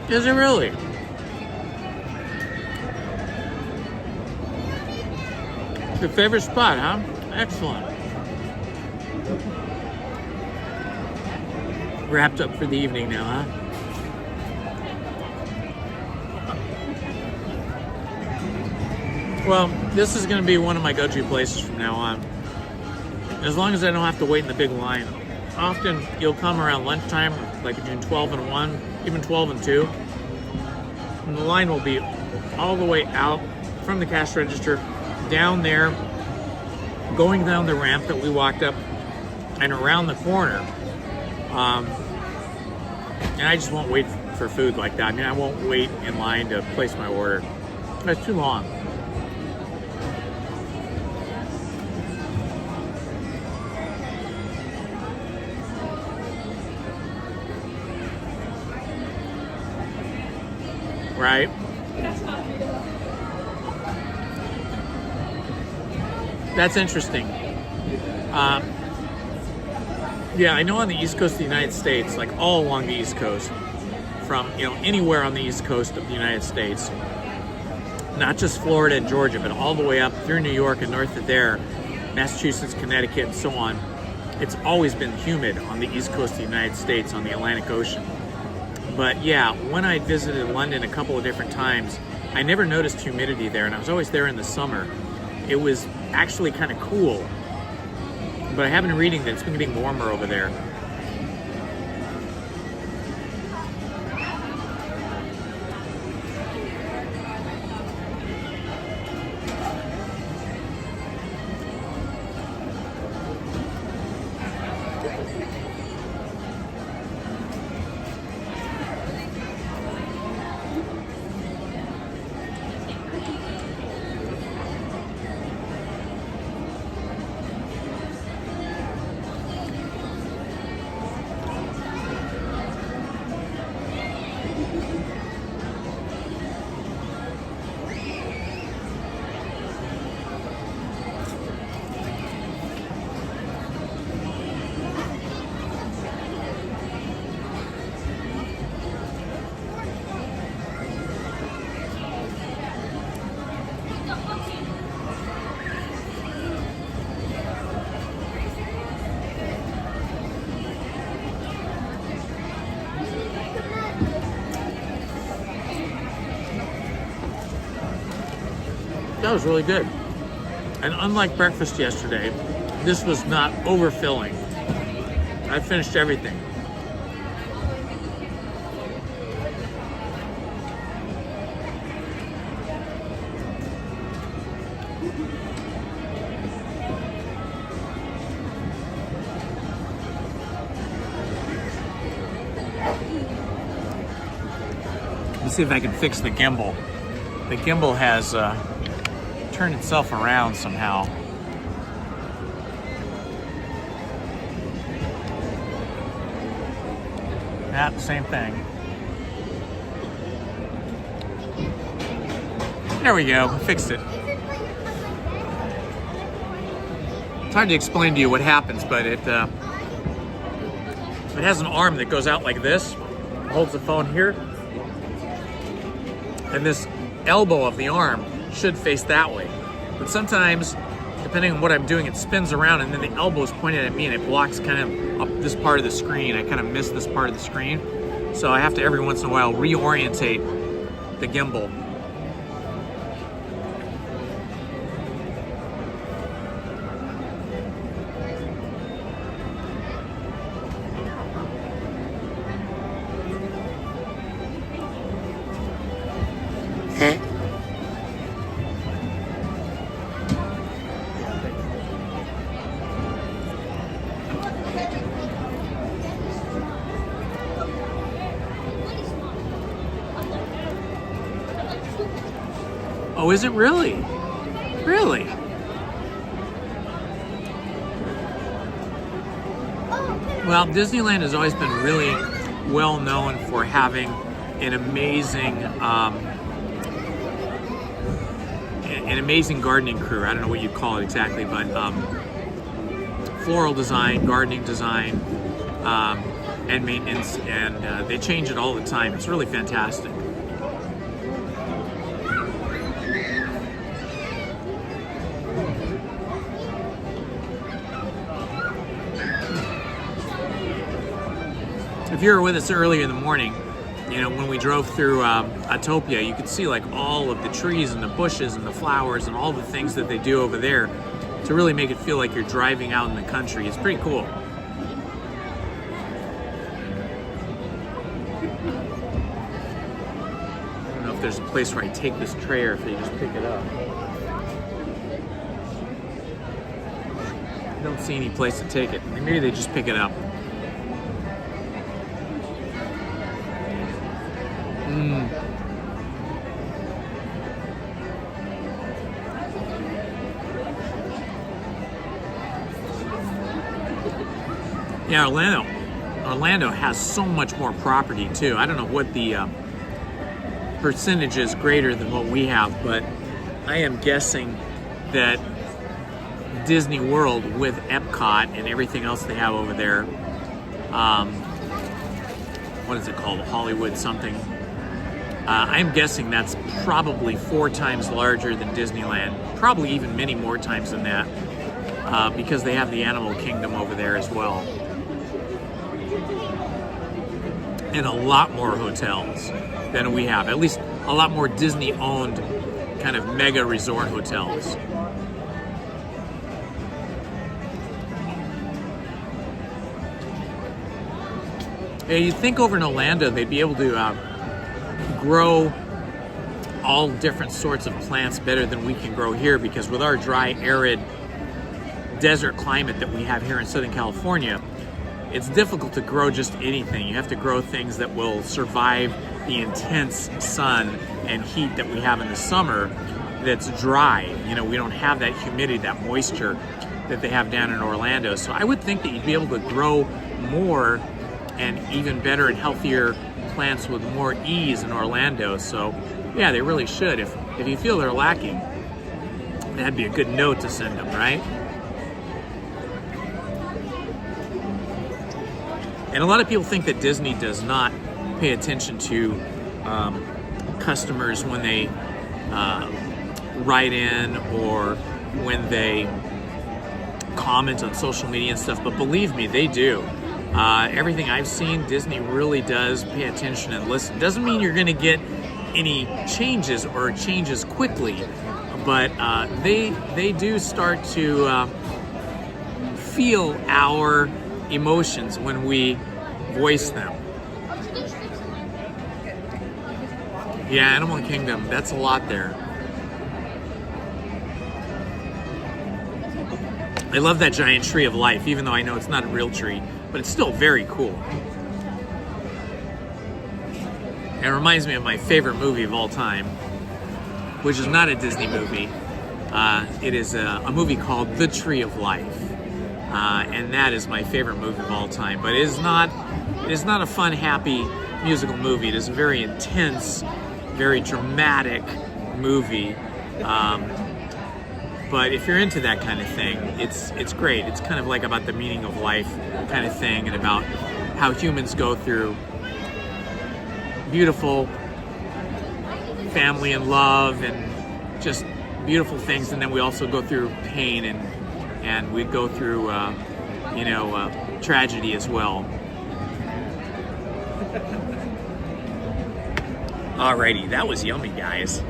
Is it really? Your favorite spot, huh? Excellent. Wrapped up for the evening now, huh? Well, this is going to be one of my go-to places from now on. As long as I don't have to wait in the big line. Often you'll come around lunchtime, like between 12 and 1, even 12 and 2. And the line will be all the way out from the cash register, down there, going down the ramp that we walked up, and around the corner. And I just won't wait for food like that. I mean, I won't wait in line to place my order. That's too long. Right? That's interesting. Yeah, I know on the East Coast of the United States, like all along the East Coast, from anywhere on the East Coast of the United States, not just Florida and Georgia, but all the way up through New York and north of there, Massachusetts, Connecticut, and so on. it's always been humid on the east coast of the United States on the Atlantic Ocean. But yeah, when I visited London a couple of different times, I never noticed humidity there, and I was always there in the summer. It was actually kind of cool, but I have been reading that it's been getting warmer over there. That was really good. And unlike breakfast yesterday, this was not overfilling. I finished everything. Let's see if I can fix the gimbal. The gimbal has turned itself around somehow. Yeah, same thing. There we go, fixed it. It's hard to explain to you what happens, but it has an arm that goes out like this, holds the phone here, and this elbow of the arm should face that way. But sometimes, depending on what I'm doing, it spins around and then the elbow is pointed at me and it blocks kind of up this part of the screen. I kind of miss this part of the screen. So I have to every once in a while reorientate the gimbal. Oh, is it really? Really? Well, Disneyland has always been really well known for having an amazing gardening crew. I don't know what you'd call it exactly, but floral design, gardening design, and maintenance, and they change it all the time. It's really fantastic. If you were with us earlier in the morning, you know, when we drove through Autopia, you could see like all of the trees and the bushes and the flowers and all the things that they do over there to really make it feel like you're driving out in the country. It's pretty cool. I don't know if there's a place where I take this tray or if they just pick it up. I don't see any place to take it. Maybe they just pick it up. Yeah, Orlando has so much more property too. I don't know what the percentage is greater than what we have, but I am guessing that Disney World with Epcot and everything else they have over there, what is it called? Hollywood something. I'm guessing that's probably 4 times larger than Disneyland, probably even many more times than that. because they have the animal kingdom over there as well. And a lot more hotels than we have. At least a lot more Disney-owned kind of mega resort hotels. Yeah, you'd think over in Orlando they'd be able to grow all different sorts of plants better than we can grow here, because with our dry, arid desert climate that we have here in Southern California, it's difficult to grow just anything. You have to grow things that will survive the intense sun and heat that we have in the summer that's dry. You know, we don't have that humidity, that moisture that they have down in Orlando. So I would think that you'd be able to grow more and even better and healthier plants with more ease in Orlando. So yeah, they really should. If you feel they're lacking, that'd be a good note to send them, right? And a lot of people think that Disney does not pay attention to customers when they write in or when they comment on social media and stuff, but believe me, they do. Everything I've seen, Disney really does pay attention and listen. Doesn't mean you're going to get any changes or changes quickly, but they do start to feel our emotions when we voice them. Yeah, Animal Kingdom, that's a lot there. I love that giant tree of life, even though I know it's not a real tree, but it's still very cool. It reminds me of my favorite movie of all time, which is not a Disney movie. It is a movie called The Tree of Life. And that is my favorite movie of all time. But it is not a fun, happy musical movie. It is a very intense, very dramatic movie. But if you're into that kind of thing, it's great. It's kind of like about the meaning of life kind of thing, and about how humans go through beautiful family and love and just beautiful things, and then we also go through pain and we go through tragedy as well. Alrighty, that was yummy, guys.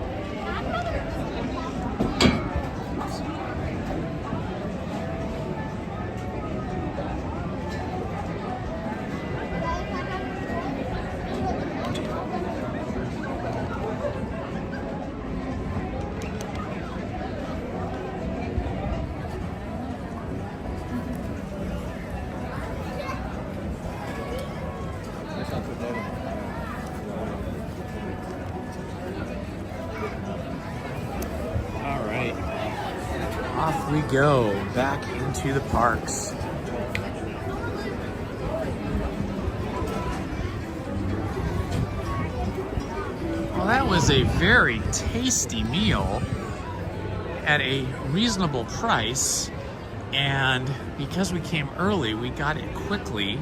Off we go, back into the parks. Well, that was a very tasty meal at a reasonable price, and because we came early, we got it quickly,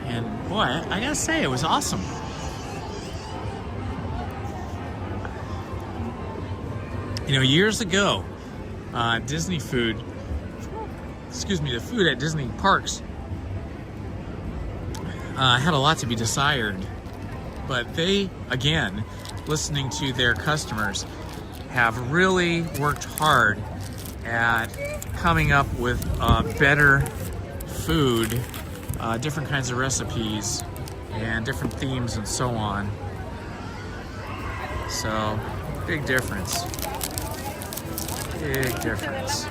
and boy, I gotta say, it was awesome. You know, years ago, Disney food, the food at Disney parks had a lot to be desired, but they, again, listening to their customers, have really worked hard at coming up with better food, different kinds of recipes, and different themes and so on. So, big difference. Big difference.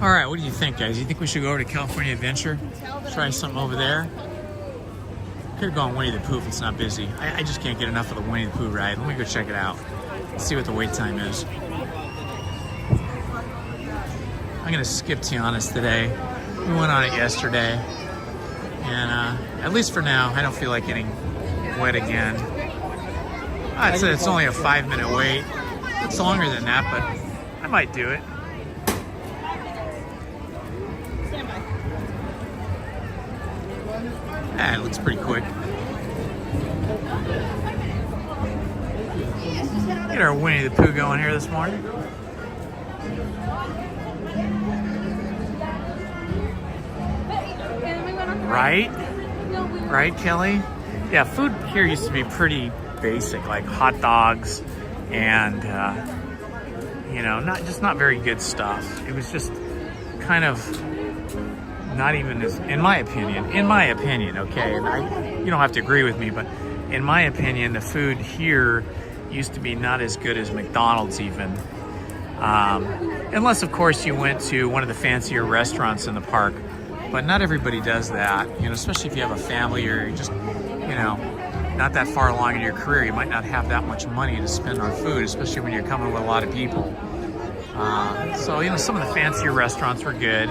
All right, what do you think, guys? You think we should go over to California Adventure? Try something over there? Could have gone Winnie the Pooh if it's not busy. I just can't get enough of the Winnie the Pooh ride. Let me go check it out. See what the wait time is. I'm gonna skip Tiana's today. We went on it yesterday, and at least for now, I don't feel like getting wet again. I'd say it's only a 5-minute wait. It's longer than that, but I might do it. Ah, it looks pretty quick. Get our Winnie the Pooh going here this morning. Right? Right, Kelly? Yeah, food here used to be pretty basic, like hot dogs and, you know, not very good stuff. It was just kind of not even as, in my opinion, okay, and you don't have to agree with me, but in my opinion, the food here used to be not as good as McDonald's even. Unless, of course, you went to one of the fancier restaurants in the park. But not everybody does that, you know, especially if you have a family or you're just, you know, not that far along in your career. You might not have that much money to spend on food, especially when you're coming with a lot of people. So, you know, some of the fancier restaurants were good,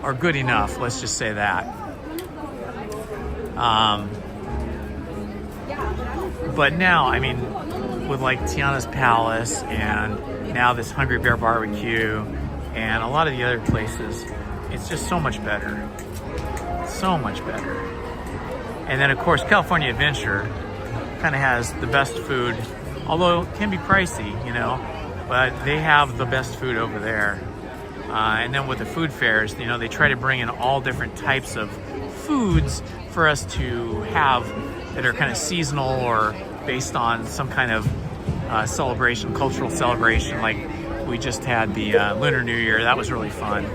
or good enough, let's just say that. But now, I mean, with like Tiana's Palace and now this Hungry Bear Barbecue and a lot of the other places, it's just so much better. So much better. And then, of course, California Adventure kind of has the best food, although it can be pricey, you know, but they have the best food over there. And then with the food fairs, you know, they try to bring in all different types of foods for us to have that are kind of seasonal or based on some kind of celebration, cultural celebration. Like we just had the Lunar New Year. That was really fun.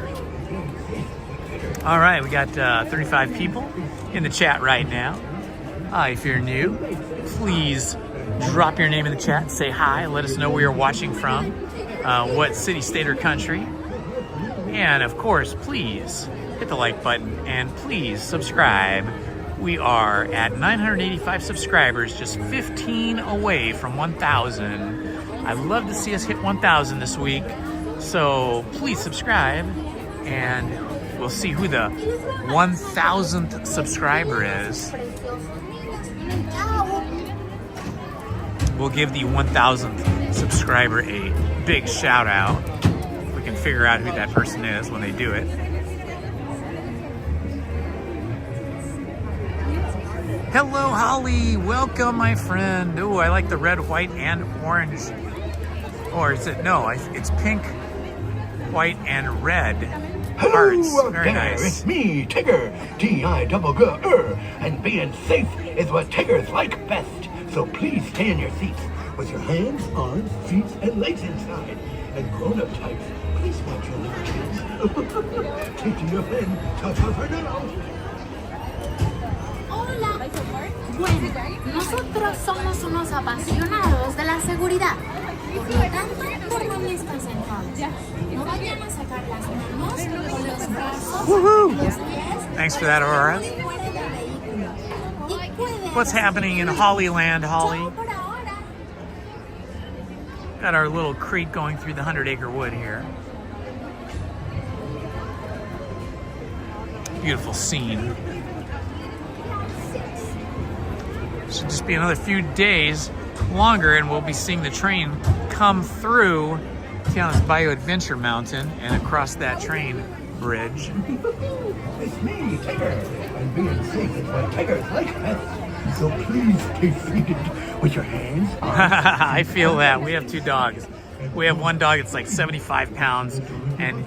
All right, we got 35 people in the chat right now. If you're new, please drop your name in the chat and say hi. Let us know where you're watching from, what city, state, or country. And of course, please hit the like button and please subscribe. We are at 985 subscribers, just 15 away from 1,000. I'd love to see us hit 1,000 this week. So please subscribe and we'll see who the 1,000th subscriber is. We'll give the 1,000th subscriber a big shout out. We can figure out who that person is when they do it. Hello, Holly. Welcome, my friend. Oh, I like the red, white, and orange. Or is it? No, it's pink, white, and red. Hearts. Hello, Very there, nice. it's me, Tigger, T-I-double-G-R, and being safe is what Tiggers like best. So please stay in your seats with your hands, arms, feet, and legs inside. And grown-up types, please watch your little kids. Take to your friend, ta-ta for now. Hola. Bueno, nosotros somos unos apasionados de la seguridad. Por lo tanto, pónganme estas entonces. No vayan a sacar las manos o los brazos, Woohoo! los pies. Thanks for that, Aurora. What's happening in Hollyland, Holly? Got our little creek going through the 100-acre wood here. Beautiful scene. Should just be another few days longer and we'll be seeing the train come through Tiana's Bayou Adventure Mountain and across that train bridge. It's me, Tigger, and being safe is what Tiggers like best. So please stay seated with your hands. I feel that. We have two dogs. We have one dog that's like 75 pounds and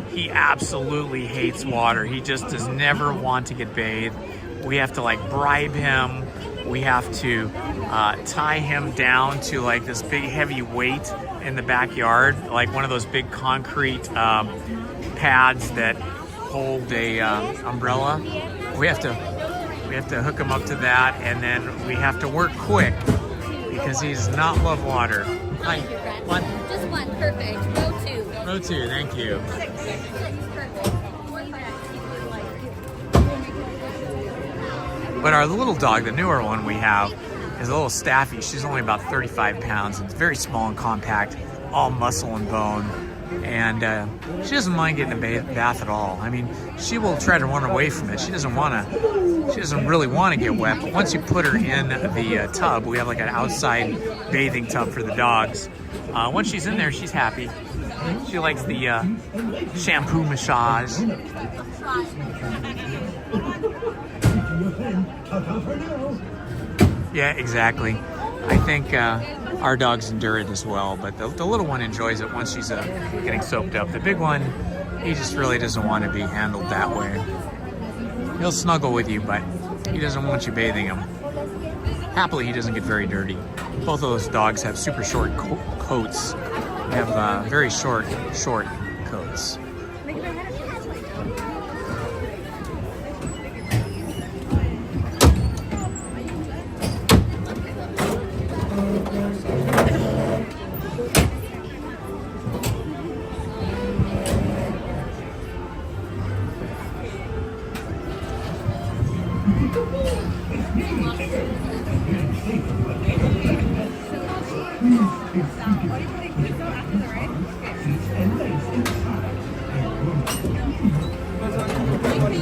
he absolutely hates water. He just does never want to get bathed. We have to like bribe him. We have to tie him down to like this big heavy weight in the backyard, like one of those big concrete pads that hold a umbrella. We have to hook him up to that, and then we have to work quick because he does not love water. Hi. One. Just one, perfect. Row two. Row two, thank you. But our little dog, the newer one we have, is a little Staffy. She's only about 35 pounds. It's very small and compact, all muscle and bone. And she doesn't mind getting a bath at all. I mean, she will try to run away from it. She doesn't really want to get wet. But once you put her in the tub, we have like an outside bathing tub for the dogs. Once she's in there, she's happy. She likes the shampoo massage. Ta-ta for now. Yeah, exactly. I think our dogs endure it as well, but the little one enjoys it once she's getting soaked up. The big one, he just really doesn't want to be handled that way. He'll snuggle with you, but he doesn't want you bathing him. Happily, he doesn't get very dirty. Both of those dogs have super short coats. They have very short coats.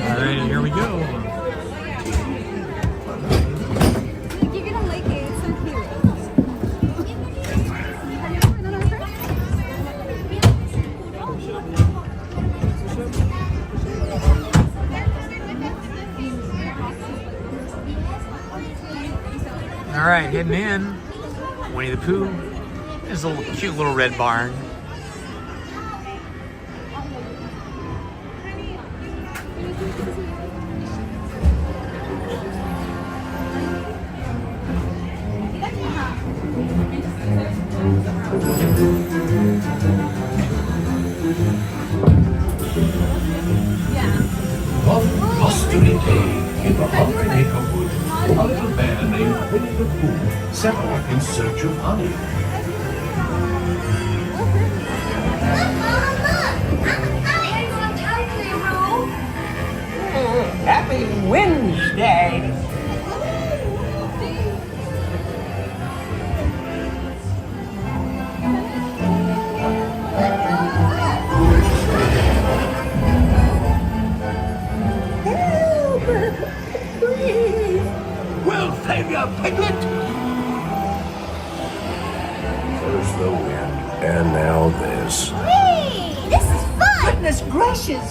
Alright, here we go. Give it a like it. It's so cute. Alright, heading in. Winnie the Pooh. There's a little cute little red barn. One blustery day in the 100-acre wood, a little bear named Winnie the Pooh set off in search of honey. Happy Wednesday. We'll save you, Piglet! There's the wind, and now this. Hey, this is fun! Goodness gracious!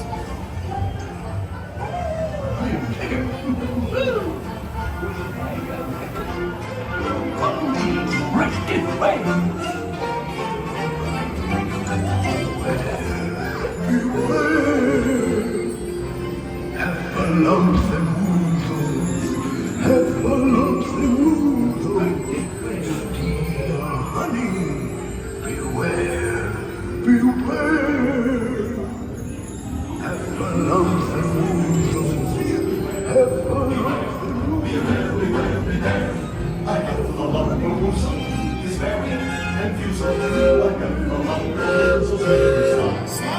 Right this way! Have a lonesome have a lonesome dear honey, beware, beware. Have a lonesome have a lonesome beware. I have a lonesome is very confusing. I have a lonesome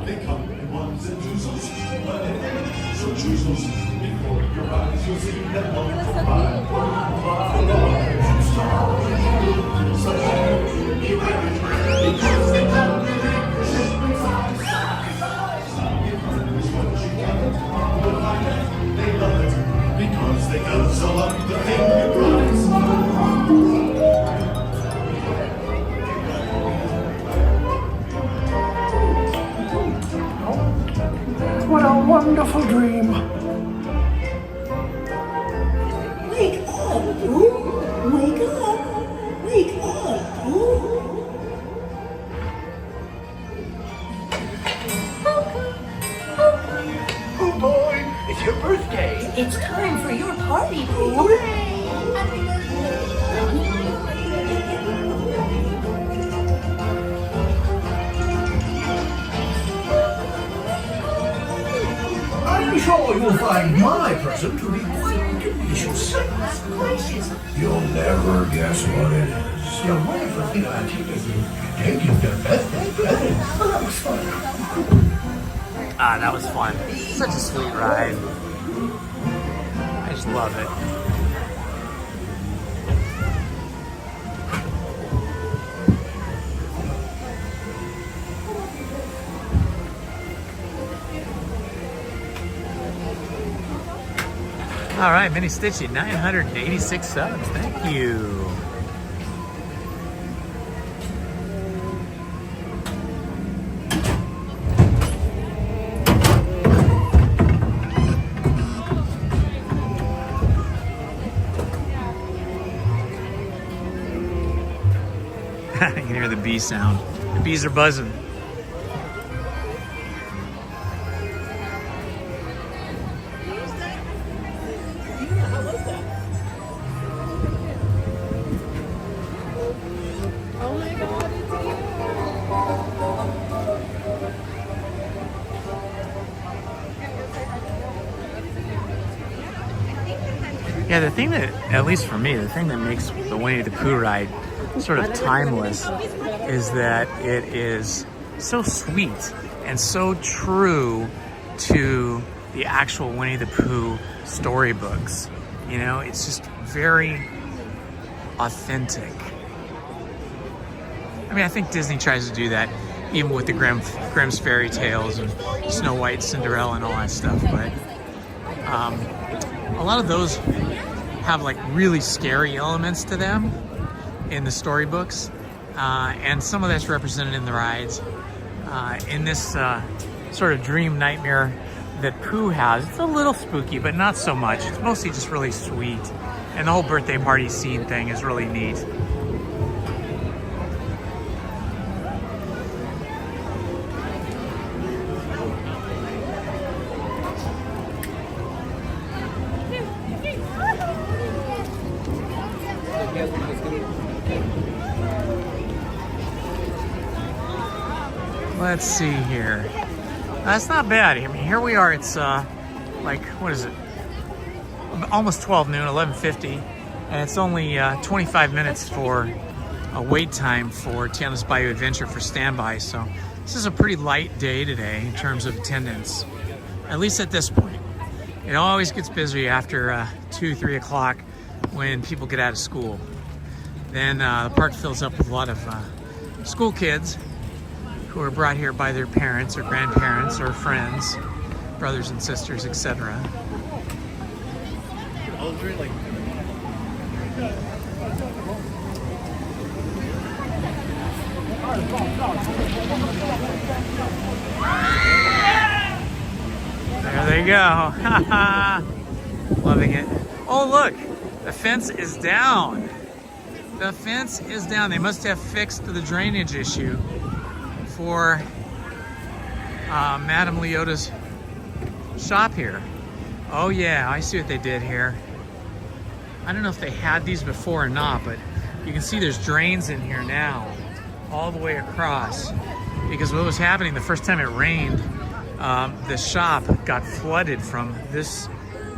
they come in ones and twos, so choose those before your eyes. You'll see that wonderful because they come they love it because they guzzle up the thing you prize. What a wonderful dream. Wake up, Pooh! Wake up! Wake up, Pooh! Oh boy, it's your birthday. It's time for your party, Pooh! I'm sure you'll find my present to be quite delicious. Gracious! You'll never guess what it is. The wonderful thing about you is taking their birthday presents. Oh, that was fun. Ah, that was fun. Such a sweet ride. I just love it. All right, Mini Stitchy, 986 subs. Thank you. hear the bee sound. The bees are buzzing. Yeah, the thing that, at least for me, the thing that makes the Winnie the Pooh ride sort of timeless is that it is so sweet and so true to the actual Winnie the Pooh storybooks. You know, it's just very authentic. I mean, I think Disney tries to do that even with the Grimm's fairy tales and Snow White, Cinderella, and all that stuff, but a lot of those have like really scary elements to them in the storybooks, and some of that's represented in the rides. In this sort of dream nightmare that Pooh has, it's a little spooky, but not so much. It's mostly just really sweet, and the whole birthday party scene thing is really neat. Let's see here. That's not bad. I mean, here we are. It's like, what is it? Almost 12 noon, 11:50, and it's only 25 minutes for a wait time for Tiana's Bayou Adventure for standby. So this is a pretty light day today in terms of attendance, at least at this point. It always gets busy after 2, 3 o'clock when people get out of school. Then the park fills up with a lot of school kids who are brought here by their parents or grandparents or friends, brothers and sisters, etc. There they go. Loving it. Oh, look, the fence is down. The fence is down. They must have fixed the drainage issue for Madame Leota's shop here. Oh yeah, I see what they did here. I don't know if they had these before or not, but you can see there's drains in here now, all the way across. Because what was happening the first time it rained, the shop got flooded from this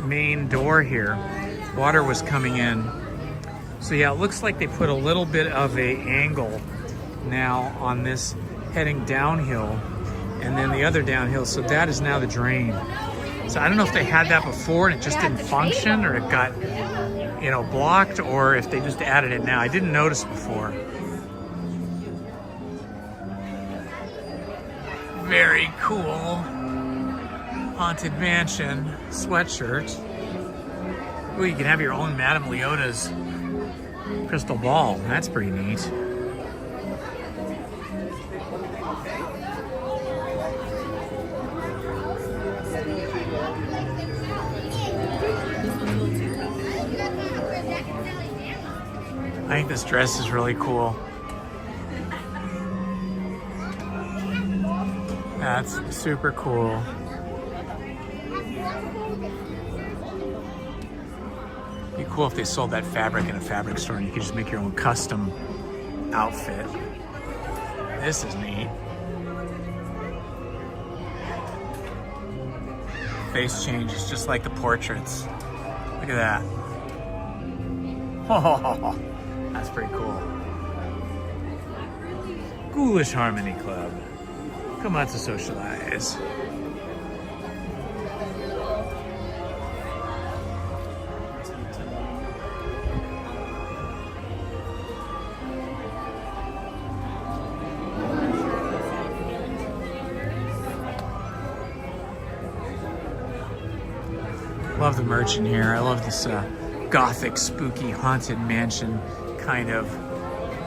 main door here. Water was coming in. So yeah, it looks like they put a little bit of a angle now on this heading downhill, and then the other downhill, so that is now the drain. So I don't know if they had that before and it just didn't function, or it got, you know, blocked, or if they just added it now. I didn't notice before. Very cool Haunted Mansion sweatshirt. Oh, you can have your own Madame Leota's crystal ball. That's pretty neat. I think this dress is really cool. That's super cool. Be cool if they sold that fabric in a fabric store and you could just make your own custom outfit. This is neat. Face changes just like the portraits. Look at that. Oh, that's pretty cool. Ghoulish Harmony Club. Come out to socialize. Love the merch in here. I love this gothic, spooky, haunted mansion kind of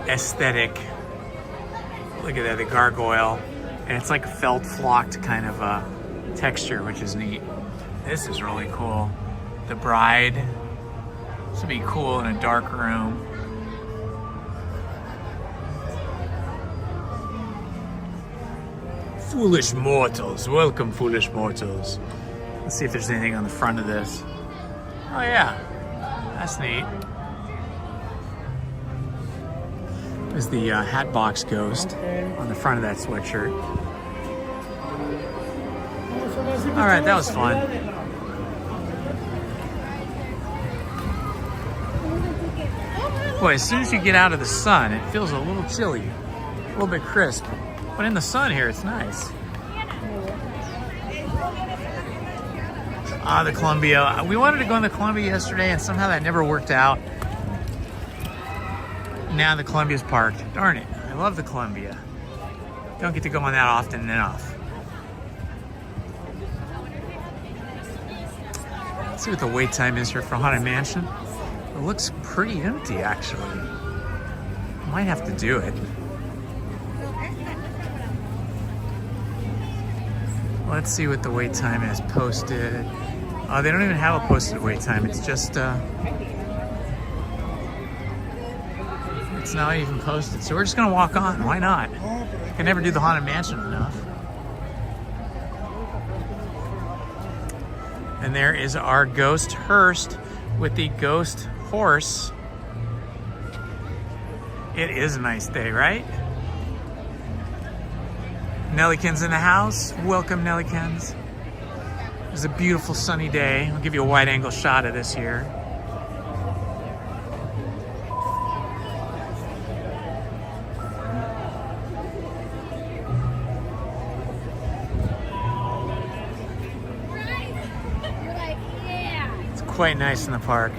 aesthetic. Look at that, the gargoyle. And it's like a felt flocked kind of texture, which is neat. This is really cool. The bride. This would be cool in a dark room. Foolish mortals. Welcome, foolish mortals. Let's see if there's anything on the front of this. Oh yeah, that's neat. There's the Hatbox Ghost on the front of that sweatshirt. All right, that was fun. Boy, as soon as you get out of the sun, it feels a little chilly, a little bit crisp. But in the sun here, it's nice. Ah, the Columbia. We wanted to go in the Columbia yesterday, and somehow that never worked out. Now the Columbia's parked. Darn it. I love the Columbia. Don't get to go on that often enough. Let's see what the wait time is here for Haunted Mansion. It looks pretty empty, actually. Might have to do it. Let's see what the wait time is posted. They don't even have a posted wait time. It's just, it's not even posted. So we're just gonna walk on. Why not? I can never do the Haunted Mansion enough. And there is our ghost hearse with the ghost horse. It is a nice day, right? Nellykins in the house. Welcome, Nellykins. It's a beautiful sunny day. I'll give you a wide angle shot of this here. It's quite nice in the park.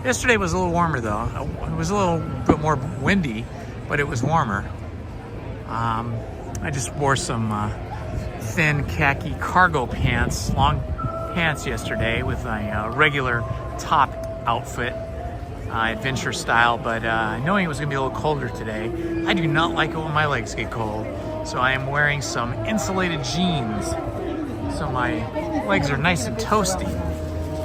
Yesterday was a little warmer though. It was a little bit more windy, but it was warmer. I just wore some thin khaki cargo pants, long pants yesterday with a regular top outfit, adventure style, but knowing it was gonna be a little colder today, I do not like it when my legs get cold. So I am wearing some insulated jeans, so my legs are nice and toasty.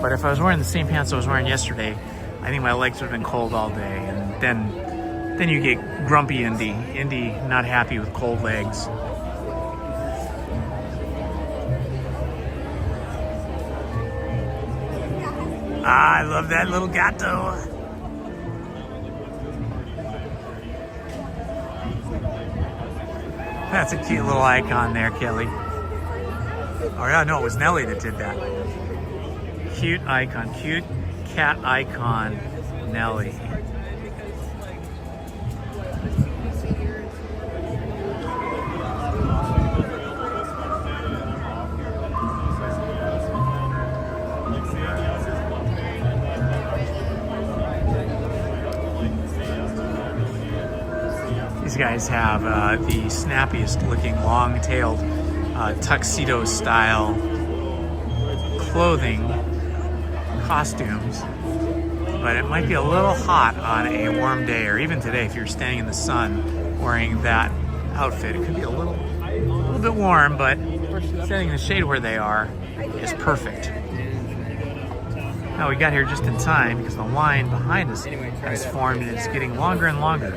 But if I was wearing the same pants I was wearing yesterday, I think my legs would have been cold all day, and then you get grumpy Indy. Indy not happy with cold legs. Ah, I love that little gato. That's a cute little icon there, Kelly. Oh yeah, no, it was Nelly that did that. Cute icon, cute cat icon, Nelly. These guys have the snappiest looking long-tailed tuxedo style clothing, costumes, but it might be a little hot on a warm day, or even today if you're standing in the sun wearing that outfit. It could be a little bit warm, but standing in the shade where they are is perfect. Now we got here just in time because the line behind us has formed and it's getting longer and longer.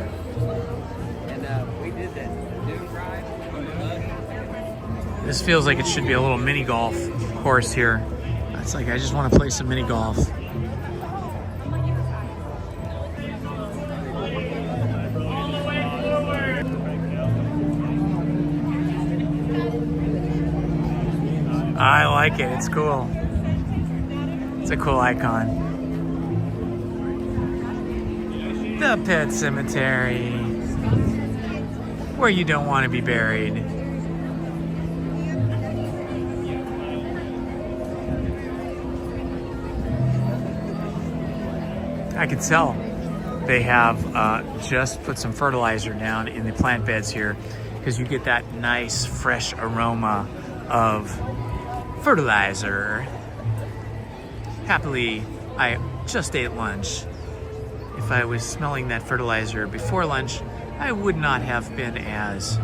This feels like it should be a little mini golf course here. It's like I just want to play some mini golf. I like it. It's cool. It's a cool icon. The Pet Cemetery, where you don't want to be buried. I can tell they have just put some fertilizer down in the plant beds here because you get that nice fresh aroma of fertilizer. Happily, I just ate lunch. If I was smelling that fertilizer before lunch, it would not have been as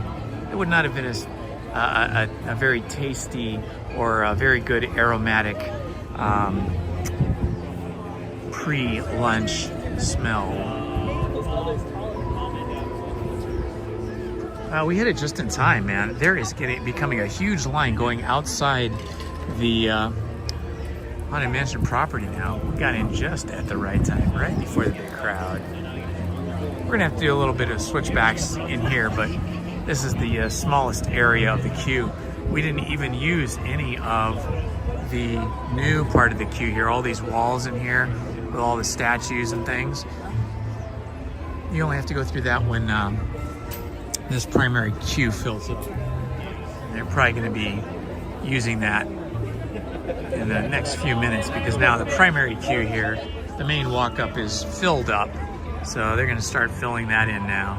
a very tasty or a very good aromatic pre-lunch smell. We hit it just in time, man. There is becoming a huge line going outside the Haunted Mansion property now. We got in just at the right time, right before the big crowd. We're gonna have to do a little bit of switchbacks in here, but this is the smallest area of the queue. We didn't even use any of the new part of the queue here. All these walls in here with all the statues and things. You only have to go through that when this primary queue fills up. They're probably going to be using that in the next few minutes because now the primary queue here, the main walk-up is filled up. So they're going to start filling that in now.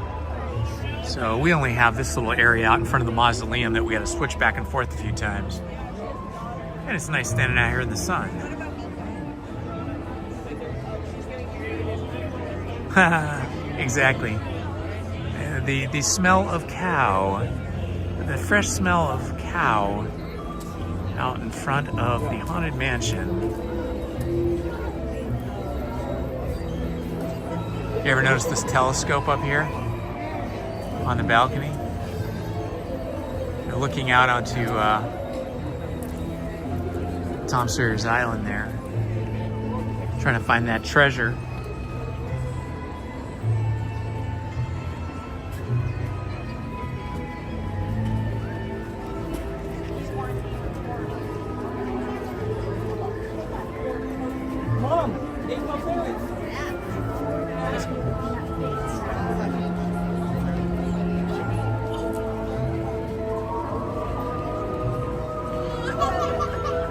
So we only have this little area out in front of the mausoleum that we got to switch back and forth a few times. And it's nice standing out here in the sun. Exactly. The smell of cow, the fresh smell of cow out in front of the Haunted Mansion. You ever notice this telescope up here on the balcony? You're looking out onto Tom Sawyer's Island there, trying to find that treasure.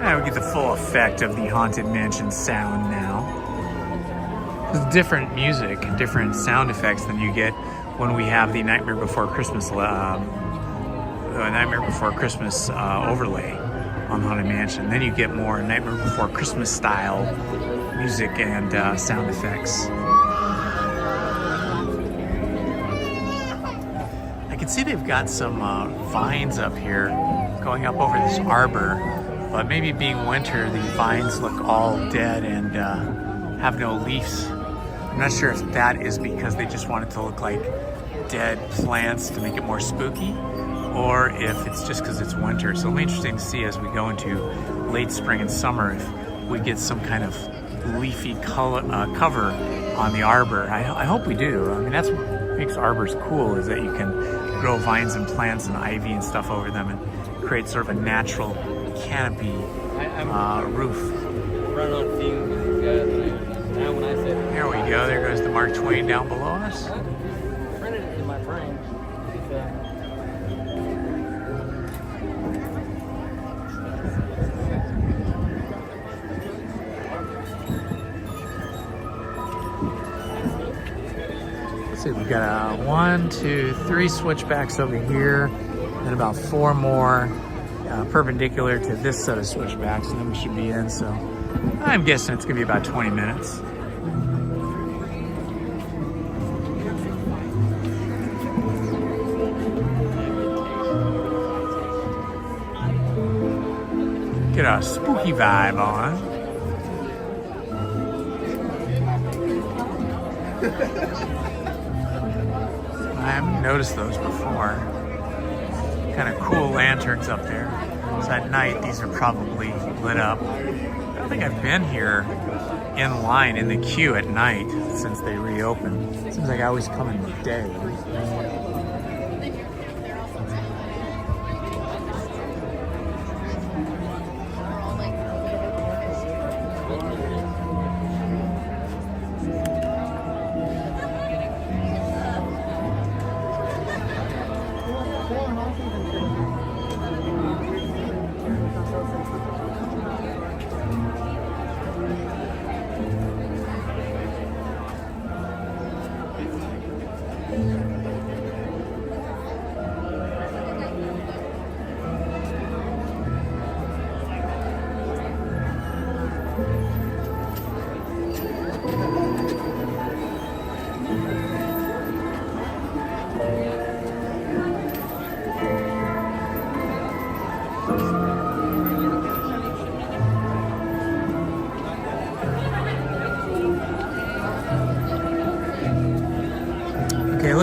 We get the full effect of the Haunted Mansion sound now. There's different music and different sound effects than you get when we have the Nightmare Before Christmas overlay on the Haunted Mansion. Then you get more Nightmare Before Christmas style music and sound effects. I can see they've got some vines up here going up over this arbor. But maybe being winter, the vines look all dead and have no leaves. I'm not sure if that is because they just want it to look like dead plants to make it more spooky, or if it's just because it's winter. So it'll be interesting to see as we go into late spring and summer if we get some kind of leafy cover on the arbor. I hope we do. I mean, that's what makes arbors cool, is that you can grow vines and plants and ivy and stuff over them and create sort of a natural canopy roof. There we go. There goes the Mark Twain down below us. Printed it in my brain. Let's see, we've got 1, 2, 3 switchbacks over here, and about 4 more perpendicular to this set of switchbacks, and then we should be in. So I'm guessing it's gonna be about 20 minutes. Get a spooky vibe on. I haven't noticed those before. Kind of cool lanterns up there. So at night, these are probably lit up. I don't think I've been here in line in the queue at night since they reopened. It seems like I always come in the day.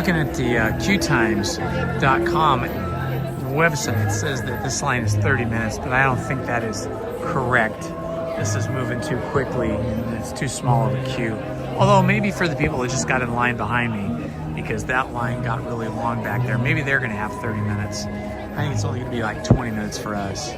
Looking at the qtimes.com website, it says that this line is 30 minutes, but I don't think that is correct. This is moving too quickly and it's too small of a queue. Although maybe for the people that just got in line behind me, because that line got really long back there, maybe they're gonna have 30 minutes. I think it's only gonna be like 20 minutes for us.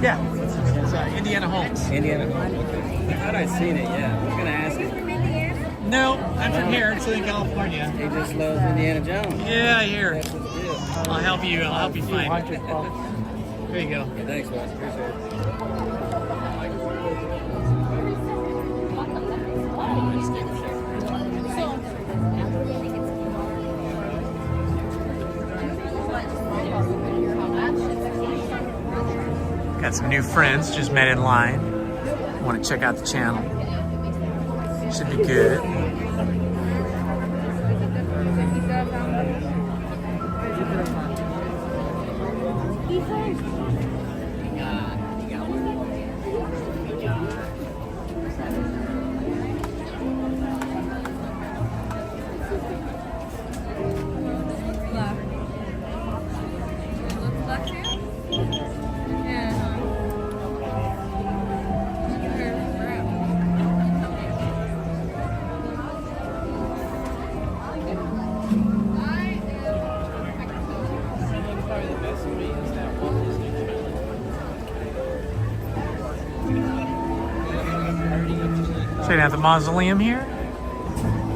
Yeah, it's Indiana Holmes. Indiana Holmes? I thought I'd seen it, yeah. I was going to ask you. No, I'm from here in Southern California. He just loves Indiana Jones. Yeah, here. I'll help you find it. There you go. Yeah, thanks, Wes. Appreciate it. Got some new friends, just met in line. Want to check out the channel. Should be good. Checking out the mausoleum here.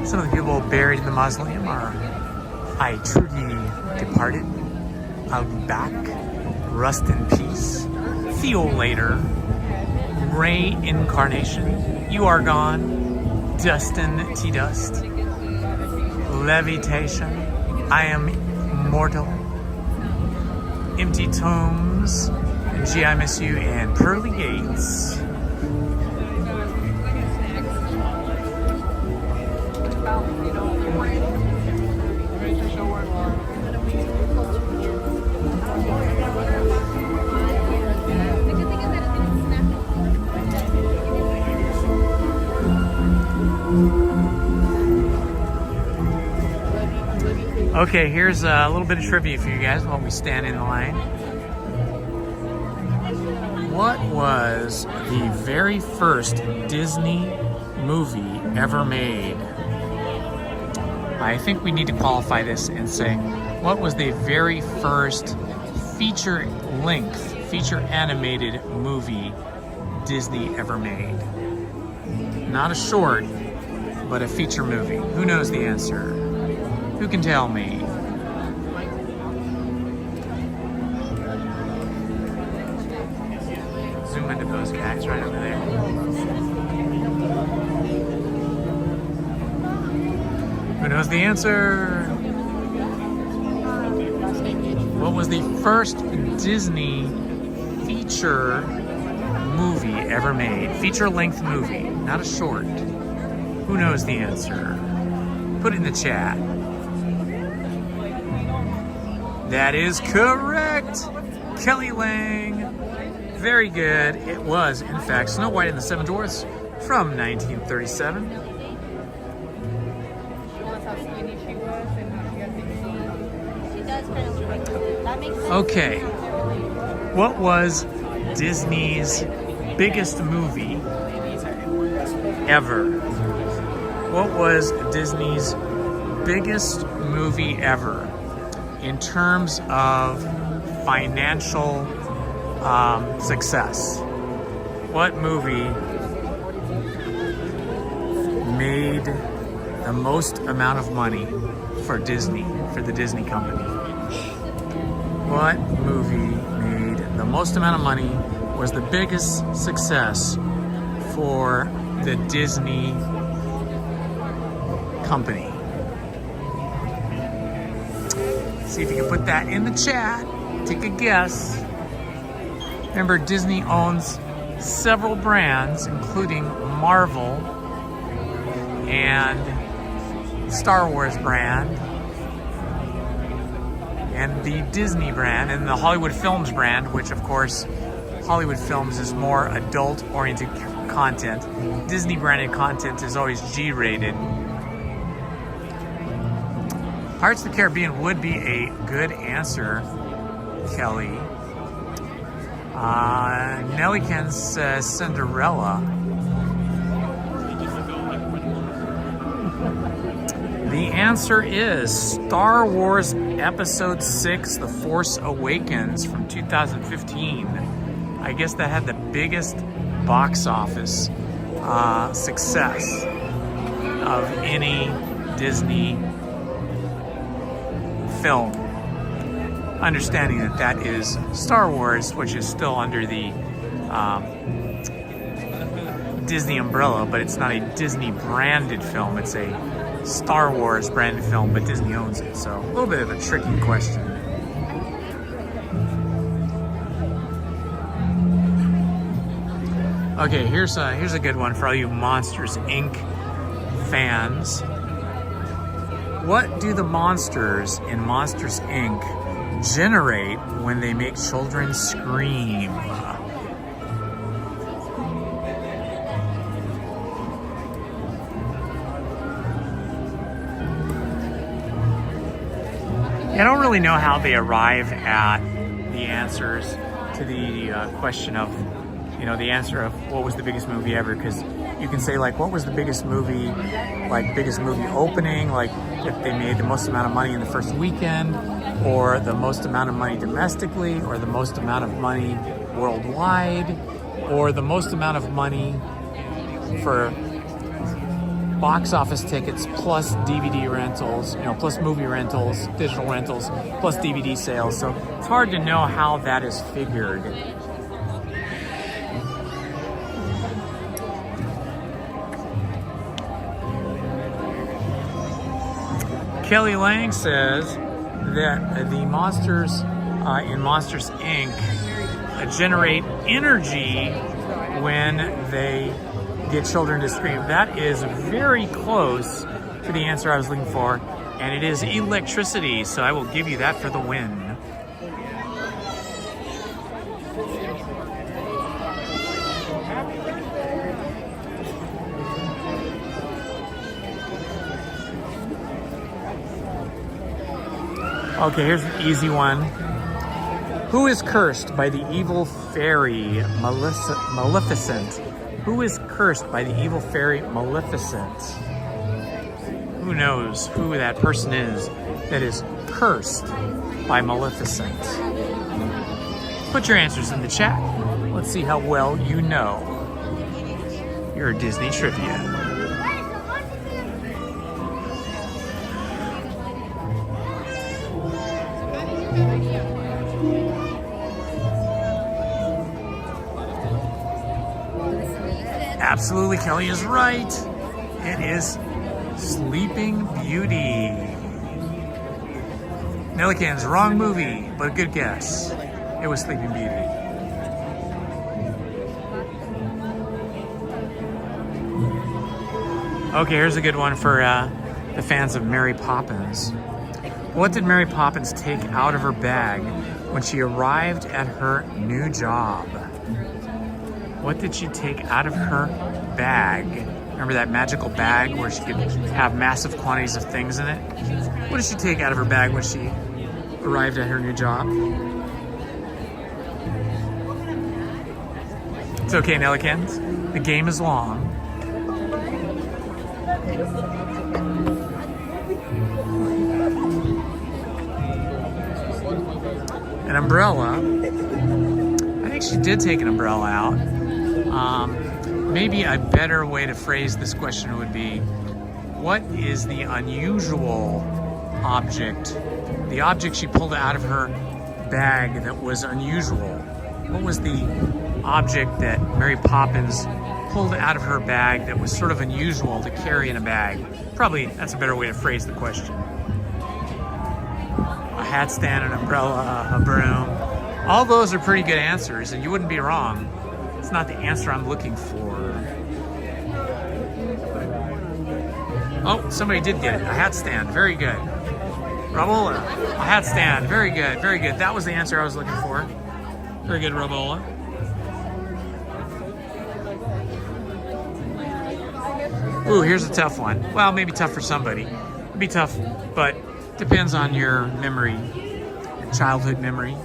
Some of the people buried in the mausoleum are I truly departed, I'll be back, rust in peace, see you later, Ray Incarnation, you are gone, Dustin T. Dust, Levitation, I am immortal, Empty Tombs, Gee, I Miss You, and Pearly Gates. Okay, here's a little bit of trivia for you guys while we stand in the line. What was the very first Disney movie ever made? I think we need to qualify this and say, what was the very first feature-length, feature-animated movie Disney ever made? Not a short, but a feature movie. Who knows the answer? Who can tell me? Zoom into those guys right over there. Who knows the answer? What was the first Disney feature movie ever made? Feature-length movie, not a short. Who knows the answer? Put it in the chat. That is correct! Kelly Lang. Very good. It was, in fact, Snow White and the Seven Dwarfs from 1937. Okay. What was Disney's biggest movie ever? What was Disney's biggest movie ever in terms of financial success? What movie made the most amount of money for Disney, for the Disney company? What movie made the most amount of money, was the biggest success for the Disney company? See if you can put that in the chat. Take a guess. Remember, Disney owns several brands, including Marvel and Star Wars brand, and the Disney brand, and the Hollywood Films brand, which of course, Hollywood Films is more adult-oriented content. Disney branded content is always G-rated. Pirates of the Caribbean would be a good answer, Kelly. Nellikens says Cinderella. The answer is Star Wars Episode 6, The Force Awakens from 2015. I guess that had the biggest box office success of any Disney film. Understanding that that is Star Wars, which is still under the Disney umbrella, but it's not a Disney branded film. It's a Star Wars branded film, but Disney owns it. So a little bit of a tricky question. Okay, here's a good one for all you Monsters Inc. fans. What do the monsters in Monsters Inc. generate when they make children scream? I don't really know how they arrive at the answers to the question of, you know, the answer of what was the biggest movie ever, because you can say, like, what was the biggest movie, like biggest movie opening, like if they made the most amount of money in the first weekend, or the most amount of money domestically, or the most amount of money worldwide, or the most amount of money for box office tickets plus DVD rentals, you know, plus movie rentals, digital rentals, plus DVD sales. So it's hard to know how that is figured. Kelly Lang says that the monsters in Monsters Inc. Generate energy when they get children to scream. That is very close to the answer I was looking for, and it is electricity, so I will give you that for the win. Okay, here's an easy one. Who is cursed by the evil fairy Maleficent? Who is cursed by the evil fairy Maleficent? Who knows who that person is that is cursed by Maleficent? Put your answers in the chat. Let's see how well you know your Disney trivia. Absolutely, Kelly is right. It is Sleeping Beauty. Nellikens, wrong movie, but a good guess. It was Sleeping Beauty. Okay, here's a good one for the fans of Mary Poppins. What did Mary Poppins take out of her bag when she arrived at her new job? What did she take out of her bag? Remember that magical bag where she could have massive quantities of things in it? What did she take out of her bag when she arrived at her new job? It's okay, Nellikens. The game is long. an umbrella. I think she did take an umbrella out. Maybe a better way to phrase this question would be, what is the unusual object, the object she pulled out of her bag that was unusual? What was the object that Mary Poppins pulled out of her bag that was sort of unusual to carry in a bag? Probably that's a better way to phrase the question. A hat stand, an umbrella, a broom. All those are pretty good answers, and you wouldn't be wrong. It's not the answer I'm looking for. Oh, somebody did get it. A hat stand. Very good. Rabola. A hat stand. Very good. Very good. That was the answer I was looking for. Very good, Rabola. Ooh, here's a tough one. Well, maybe tough for somebody. It'd be tough, but depends on your memory, your childhood memory.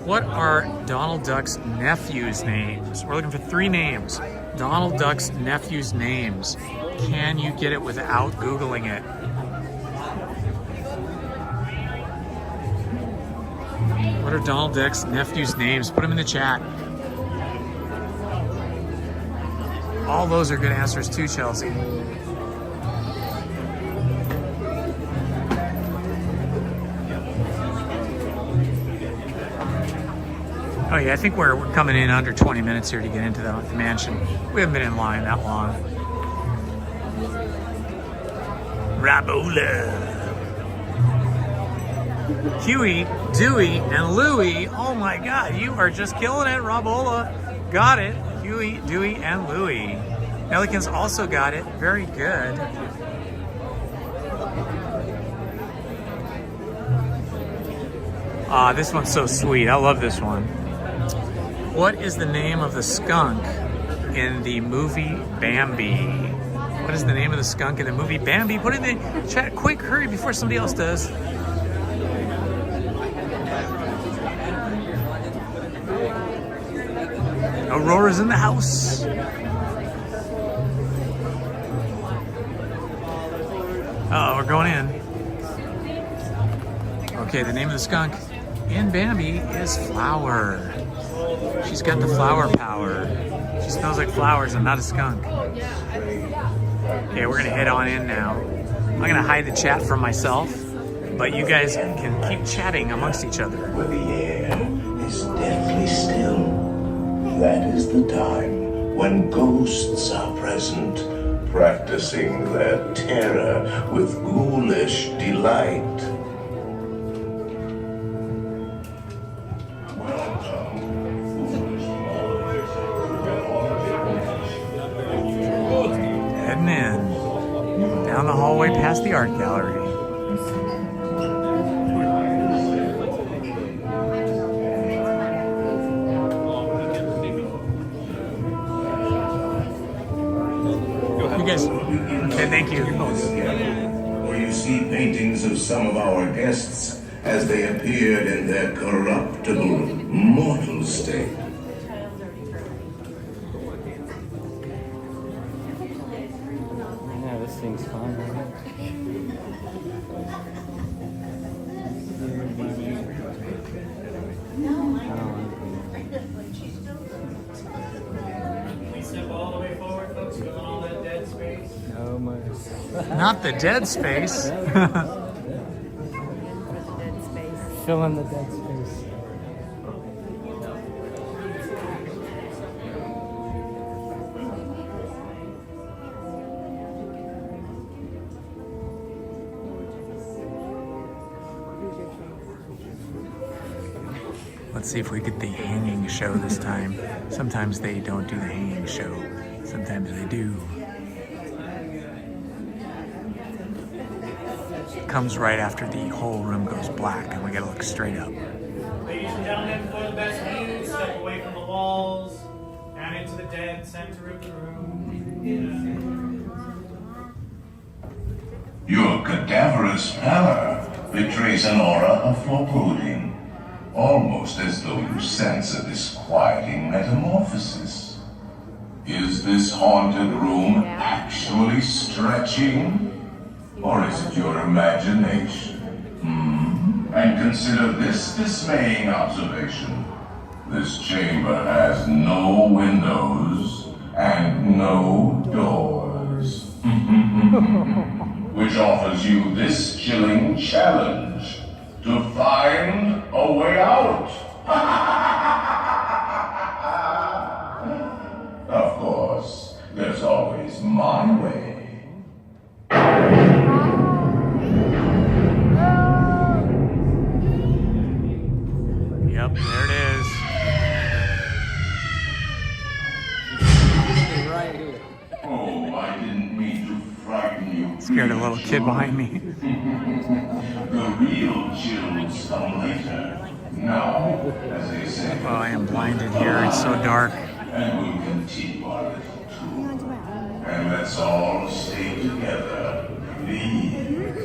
What are Donald Duck's nephew's names? We're looking for 3 names. Donald Duck's nephew's names. Can you get it without Googling it? What are Donald Duck's nephew's names? Put them in the chat. All those are good answers too, Chelsea. Oh yeah, I think we're coming in under 20 minutes here to get into the mansion. We haven't been in line that long. Rabola. Huey, Dewey, and Louie. Oh my God, you are just killing it, Rabola. Got it. Huey, Dewey, and Louie. Pelicans also got it. Very good. Ah, this one's so sweet. I love this one. What is the name of the skunk in the movie Bambi? What is the name of the skunk in the movie Bambi? Put it in the chat quick, hurry before somebody else does. Aurora's in the house. Uh-oh, we're going in. Okay, the name of the skunk in Bambi is Flower. She's got the flower power. She smells like flowers and not a skunk. Okay, we're gonna head on in now. I'm gonna hide the chat from myself, but you guys can keep chatting amongst each other. Where the air is deathly still. That is the time when ghosts are present, practicing their terror with ghoulish delight. Heading in. Down the hallway past the art gallery. You guys, okay, thank you. Where you see paintings of some of our guests as they appeared in their corruptible, mortal state. Yeah, this thing's fine. Not the dead space. Fill in the dead space. Let's see if we get the hanging show this time. Sometimes they don't do the hanging show. Sometimes they do. Comes right after the whole room goes black and we gotta look straight up. Ladies and gentlemen, for the best view, step away from the walls and into the dead center of the room. Your cadaverous pallor betrays an aura of foreboding, almost as though you sense a disquieting metamorphosis. Is this haunted room actually stretching? Or is it your imagination? and consider this dismaying observation. This chamber has no windows and no doors. Which offers you this chilling challenge to find a way out. Of course, there's always my way. Yep, there it is. Right here. Oh, I didn't mean to frighten you. Scared a little kid behind me. The real chills come later. Now, as they say. Oh, I am blinded here. It's so dark. And we'll continue our little tour. And let's all stay together, please.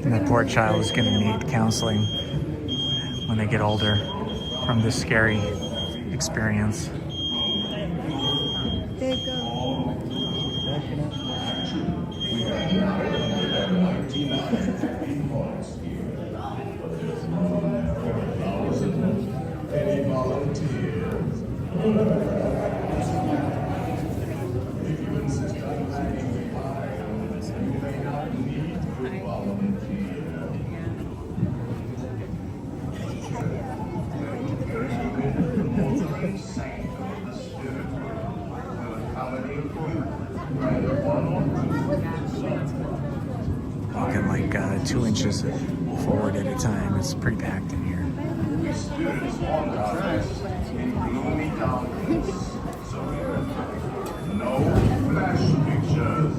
And that poor child is going to need counseling when they get older from this scary experience. There you go. Walking like 2 inches forward at a time. It's pretty packed in here. No flash pictures.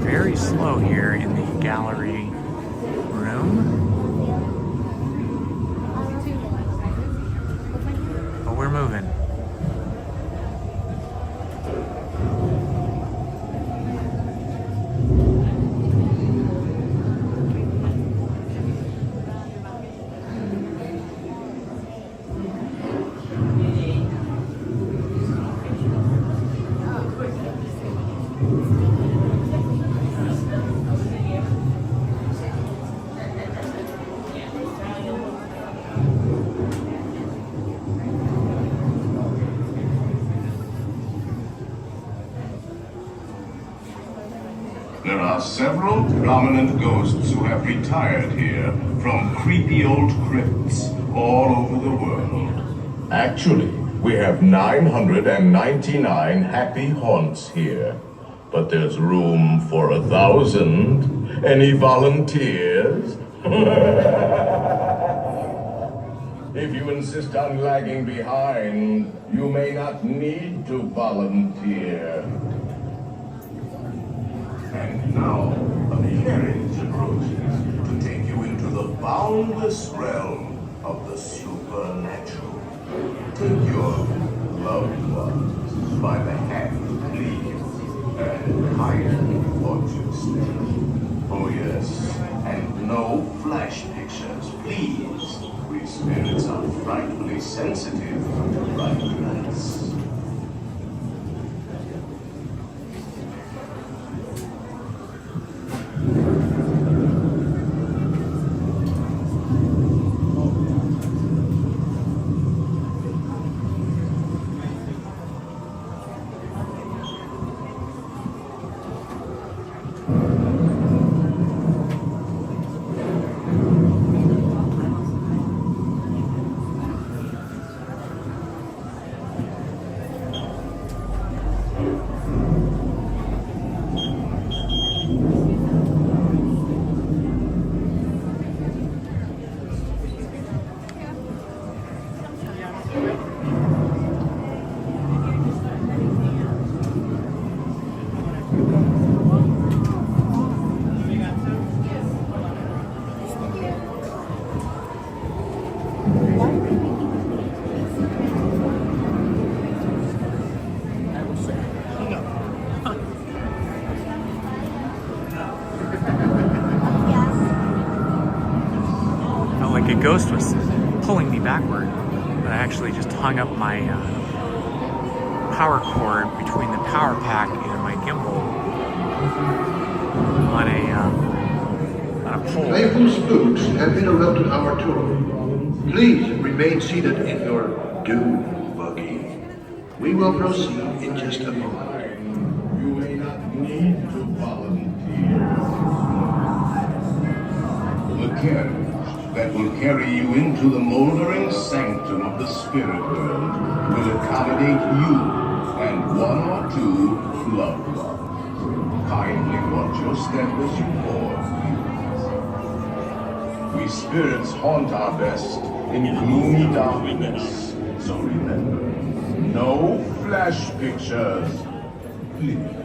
Very slow here in the gallery room. But we're moving. There are several prominent ghosts who have retired here from creepy old crypts all over the world. Actually, we have 999 happy haunts here. But there's room for 1,000. Any volunteers? If you insist on lagging behind, you may not need to volunteer. And now, a carriage approaches to take you into the boundless realm of the supernatural. Take your loved ones by the hand, please, and hide fortunously. Oh yes, and no flash pictures, please. We spirits are frightfully sensitive to bright lights. Felt like a ghost was pulling me backward, but I actually just hung up my power cord between the power pack and my gimbal on a pole. Playful spooks have interrupted our tour. Please remain seated in your doom buggy. We will proceed in just a moment. You may not need to volunteer. The carriage that will carry you into the moldering sanctum of the spirit world will accommodate you and one or two loved ones. Kindly watch your step as you board. We spirits haunt our best in gloomy darkness, so remember, no flash pictures, please.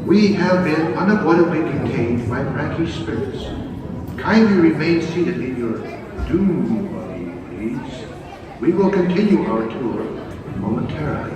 We have been unavoidably detained by Frankie's spirits. Kindly remain seated in your doom buggy, please. We will continue our tour momentarily.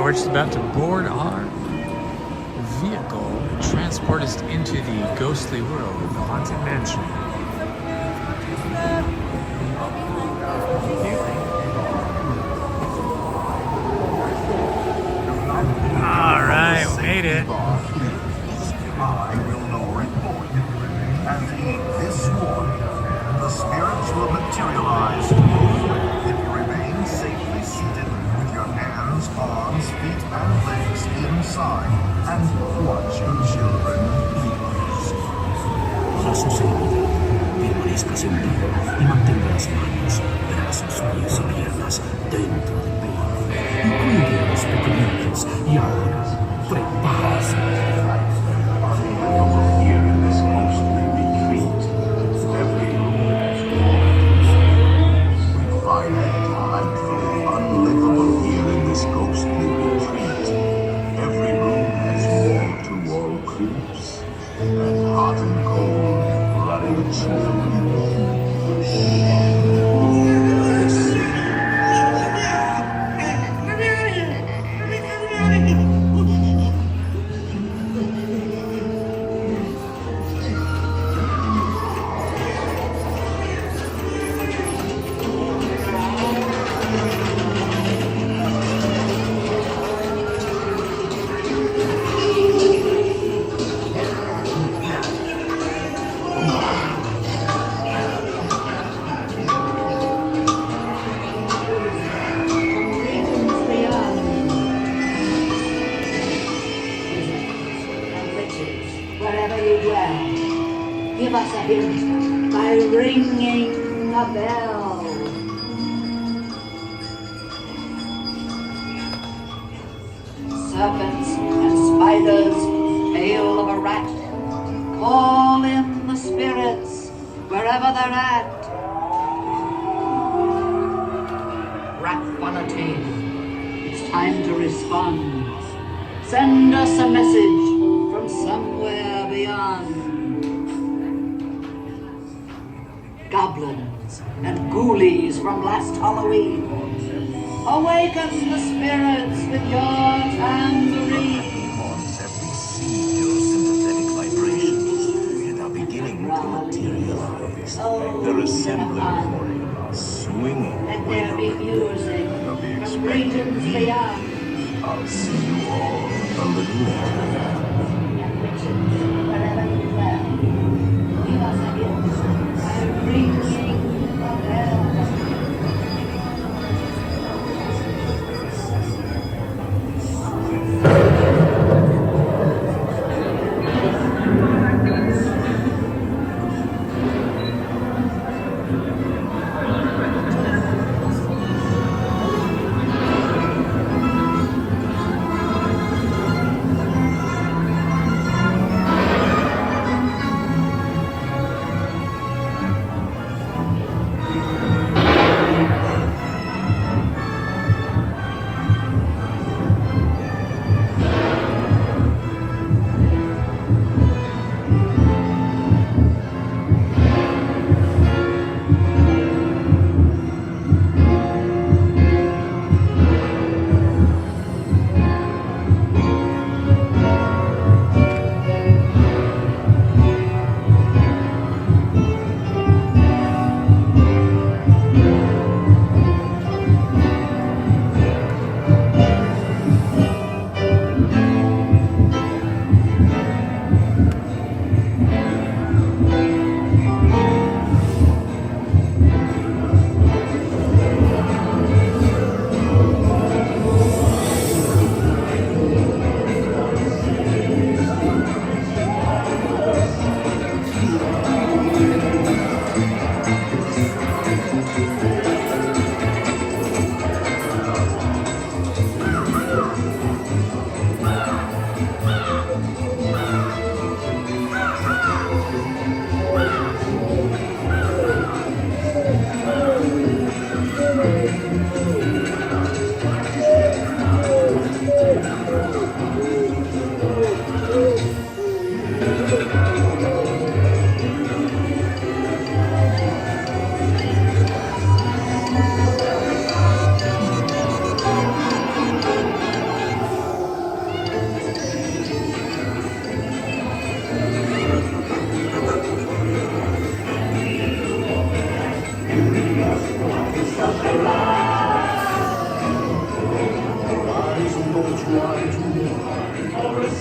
We're just about to board our vehicle and transport us into the ghostly world of the Haunted Mansion. Alright, made it. I will know report. And heed this warning. The spirits will materialize if you remain safely seated with your hands, arms, feet, and legs inside. And watch your children, please. Permanezcas en pie y mantenga las manos, brazos, pies y piernas dentro del vehículo y cuide a los pequeños. Y ahora, prepárese. Here in this ghostly retreat, every room has walls. We find it delightfully unlivable here in this ghostly retreat. Every room has wall-to-wall creeps, and hot and cold running smooth. Give us a hint by ringing a bell. Serpents and spiders, tail of a rat, call in the spirits wherever they're at. Rap on a tape, it's time to respond. Send us a message from somewhere beyond. goblins and ghoulies from last Halloween. Awaken the spirits with your tambourine. Demons have received your sympathetic vibrations and are beginning to materialize. They're assembling for you, swinging Let there be music from regions beyond. I'll see you all a little later. Wherever you dwell, leave us a gift by bringing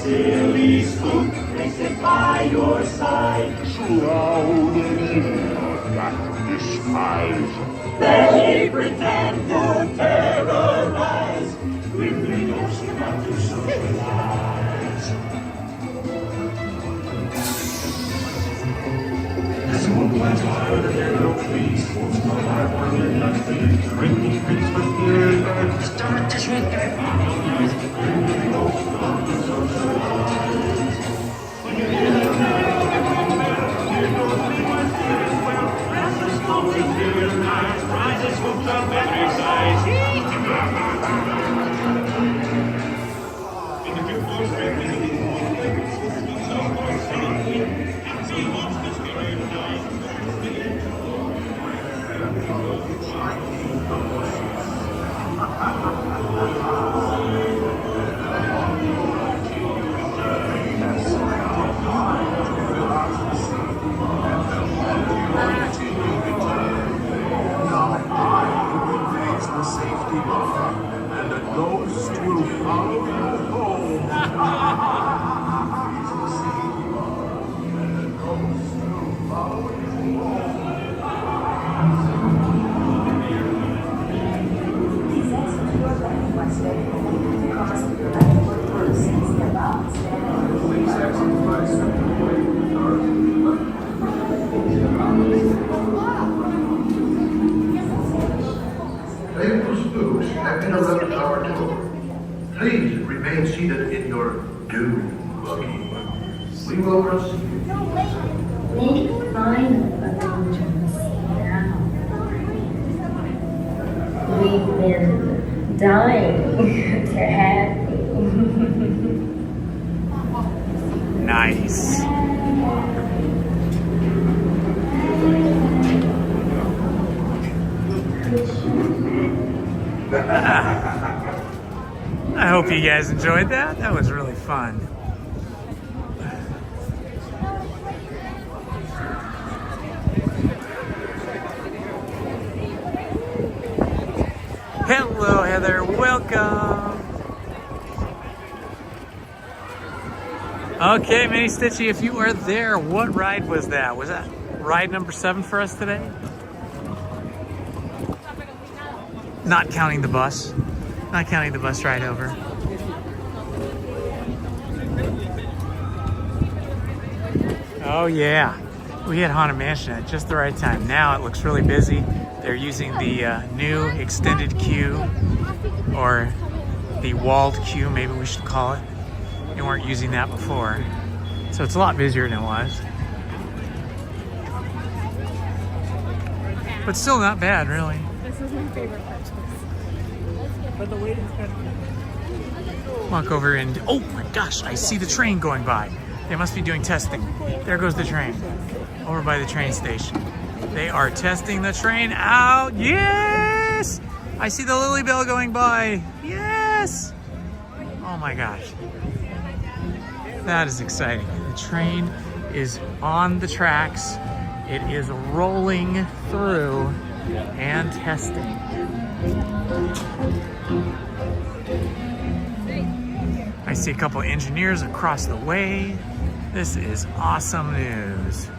silly spook may sit by your side, shrouded in a black disguise. They pretend to terrorize, with the notion not to socialize. Someone's harder than no please, won't know my one and nothing. Drinking fits with fear and start to shrink their bodies. Rises hoops of every size. In the beautiful spring, and a ghost will follow you home. Faithful spooks have interrupted our tour. Please remain seated in your doom buggy. We will proceed. Make final arrangements now. We've been dying to have you. Nice. I hope you guys enjoyed that. That was really fun. Hello, Heather. Welcome. Okay, Mini Stitchy, if you are there, what ride was that? Was that ride number 7 for us today? Not counting the bus. Not counting the bus ride over. Oh yeah, we hit Haunted Mansion at just the right time. Now it looks really busy. They're using the new extended queue, or the walled queue, maybe we should call it. They weren't using that before. So it's a lot busier than it was. But still not bad, really. This is my favorite purchase. But the wait is kind of... Walk over and, oh my gosh, I see the train going by. They must be doing testing. There goes the train, over by the train station. They are testing the train out. Yes! I see the Lily Bell going by. Yes! Oh my gosh. That is exciting. The train is on the tracks. It is rolling through and testing. I see a couple engineers across the way. This is awesome news.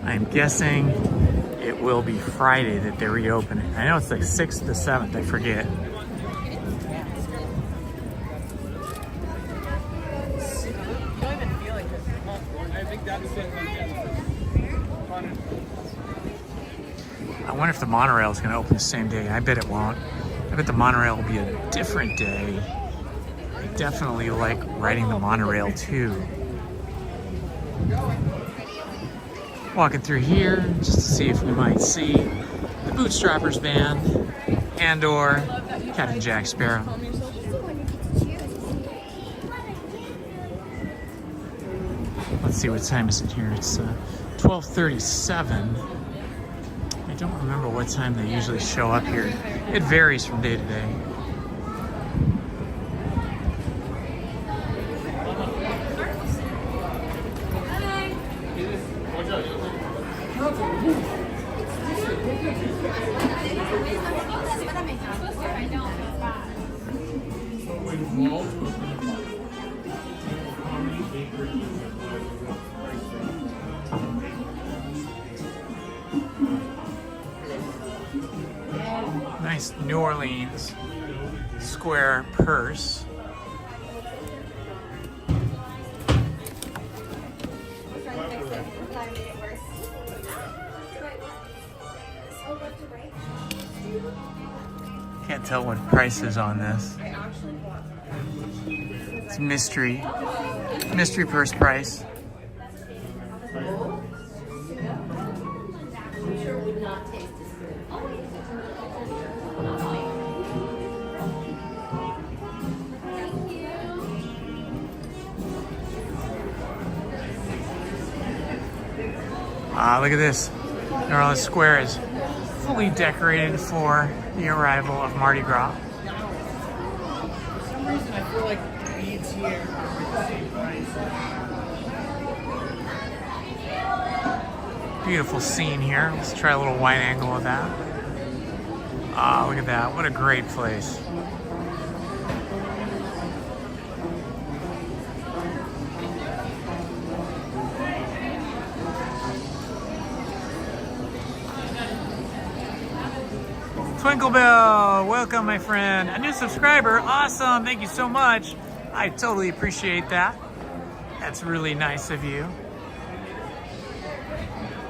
I'm guessing it will be Friday that they reopen it. I know it's like 6th to 7th, I forget. I wonder if the monorail is going to open the same day. I bet it won't. I bet the monorail will be a different day. I definitely like riding the monorail too. Walking through here just to see if we might see the Bootstrappers band and or Captain Jack Sparrow. Let's see, what time is it here? It's 12:37. I don't remember what time they usually show up here. It varies from day to day. Nice New Orleans square purse. Can't tell what price is on this. It's mystery purse price. Look at this. New Orleans Square is fully decorated for the arrival of Mardi Gras. For some reason, I feel like the beads here are the same price. Beautiful scene here. Let's try a little wide angle of that. Ah, look at that. What a great place. Twinkle Bell, welcome my friend. A new subscriber, awesome, thank you so much. I totally appreciate that. That's really nice of you.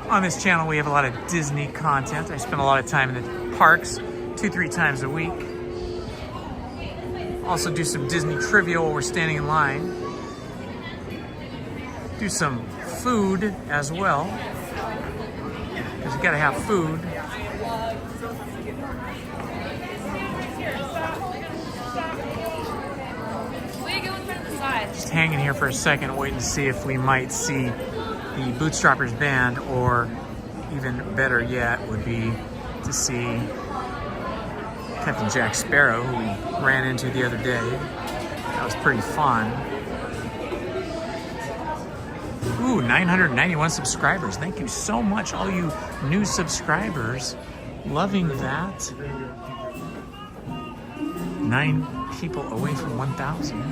On this channel we have a lot of Disney content. I spend a lot of time in the parks 2-3 times a week. Also do some Disney trivia while we're standing in line. Do some food as well, because you gotta have food. Just hanging here for a second, waiting to see if we might see the Bootstrappers band, or even better yet would be to see Captain Jack Sparrow, who we ran into the other day. That was pretty fun. Ooh, 991 subscribers. Thank you so much, all you new subscribers. Loving that. 9 people away from 1,000.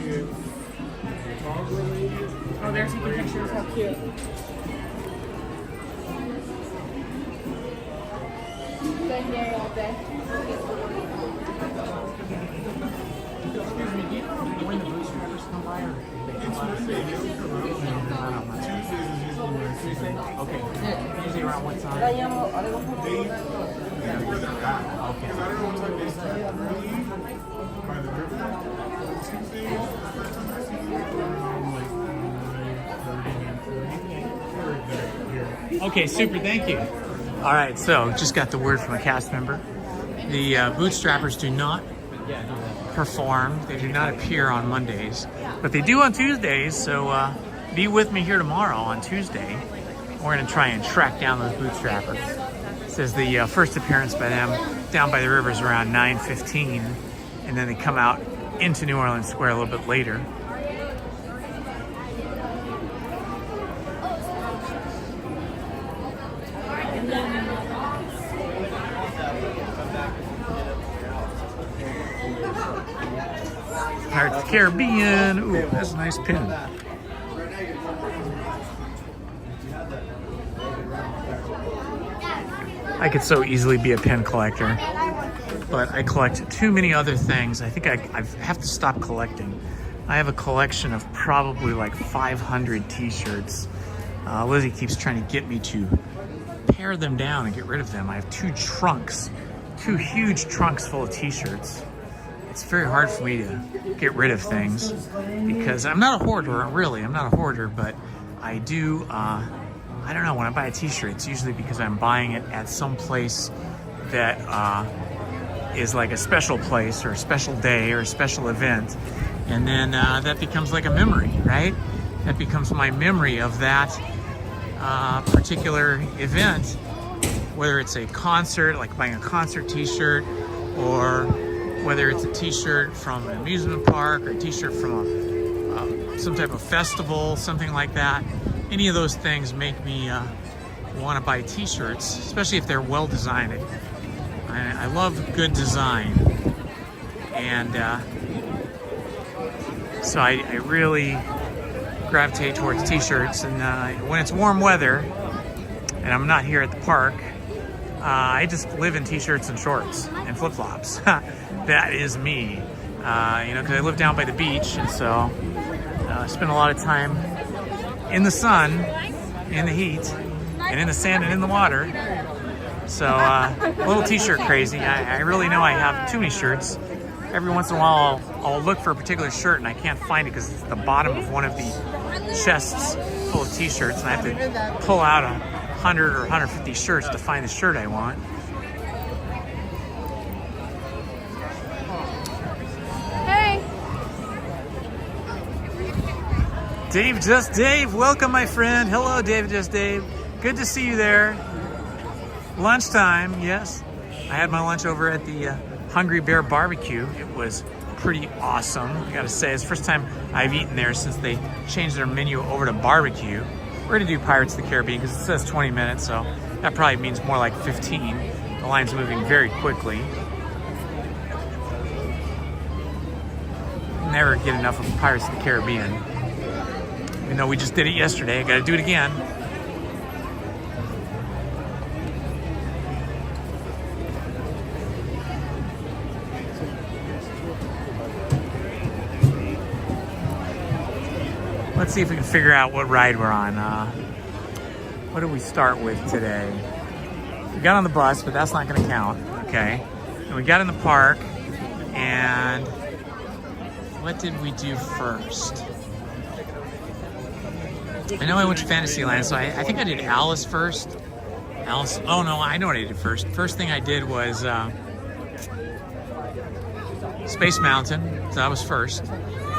Oh, they're taking pictures. How cute. Been here all day. Excuse me, do you know when the Bootstrappers come by, or they come by? Tuesday? Okay. Usually around what time? Okay, super, thank you. All right, so just got the word from a cast member. The Bootstrappers do not perform. They do not appear on Mondays, but they do on Tuesdays, so be with me here tomorrow on Tuesday. We're going to try and track down those Bootstrappers. It says the first appearance by them down by the river is around 9:15, and then they come out into New Orleans Square a little bit later. Pirates of the Caribbean. Ooh, that's a nice pin. I could so easily be a pin collector, but I collect too many other things. I think I have to stop collecting. I have a collection of probably like 500 t-shirts. Lizzie keeps trying to get me to pare them down and get rid of them. I have 2 trunks, 2 huge trunks full of t-shirts. It's very hard for me to get rid of things because I'm not a hoarder, really. I'm not a hoarder, but I do, I don't know, when I buy a t-shirt, it's usually because I'm buying it at some place that is like a special place or a special day or a special event. And then that becomes like a memory, right? That becomes my memory of that particular event, whether it's a concert, like buying a concert t-shirt, or whether it's a t-shirt from an amusement park or a t-shirt from some type of festival, something like that. Any of those things make me want to buy t-shirts, especially if they're well designed. I love good design, and so I really gravitate towards t-shirts. And when it's warm weather and I'm not here at the park, I just live in t-shirts and shorts and flip-flops. That is me, you know, because I live down by the beach, and so I spend a lot of time in the sun, in the heat, and in the sand and in the water. So a little t-shirt crazy. I really know I have too many shirts. Every once in a while I'll look for a particular shirt and I can't find it because it's at the bottom of one of the chests full of t-shirts, and I have to pull out 100 or 150 shirts to find the shirt I want. Dave Just Dave, welcome my friend. Hello Dave Just Dave. Good to see you there. Lunchtime, yes. I had my lunch over at the Hungry Bear Barbecue. It was pretty awesome. I gotta say, it's the first time I've eaten there since they changed their menu over to barbecue. We're gonna do Pirates of the Caribbean because it says 20 minutes, so that probably means more like 15. The line's moving very quickly. Never get enough of Pirates of the Caribbean. Even though we just did it yesterday, I gotta do it again. Let's see if we can figure out what ride we're on. What did we start with today? We got on the bus, but that's not gonna count, okay? And we got in the park, and what did we do first? I know I went to Fantasyland, so I think I did Alice first. Alice, oh no, I know what I did first. First thing I did was Space Mountain, so that was first.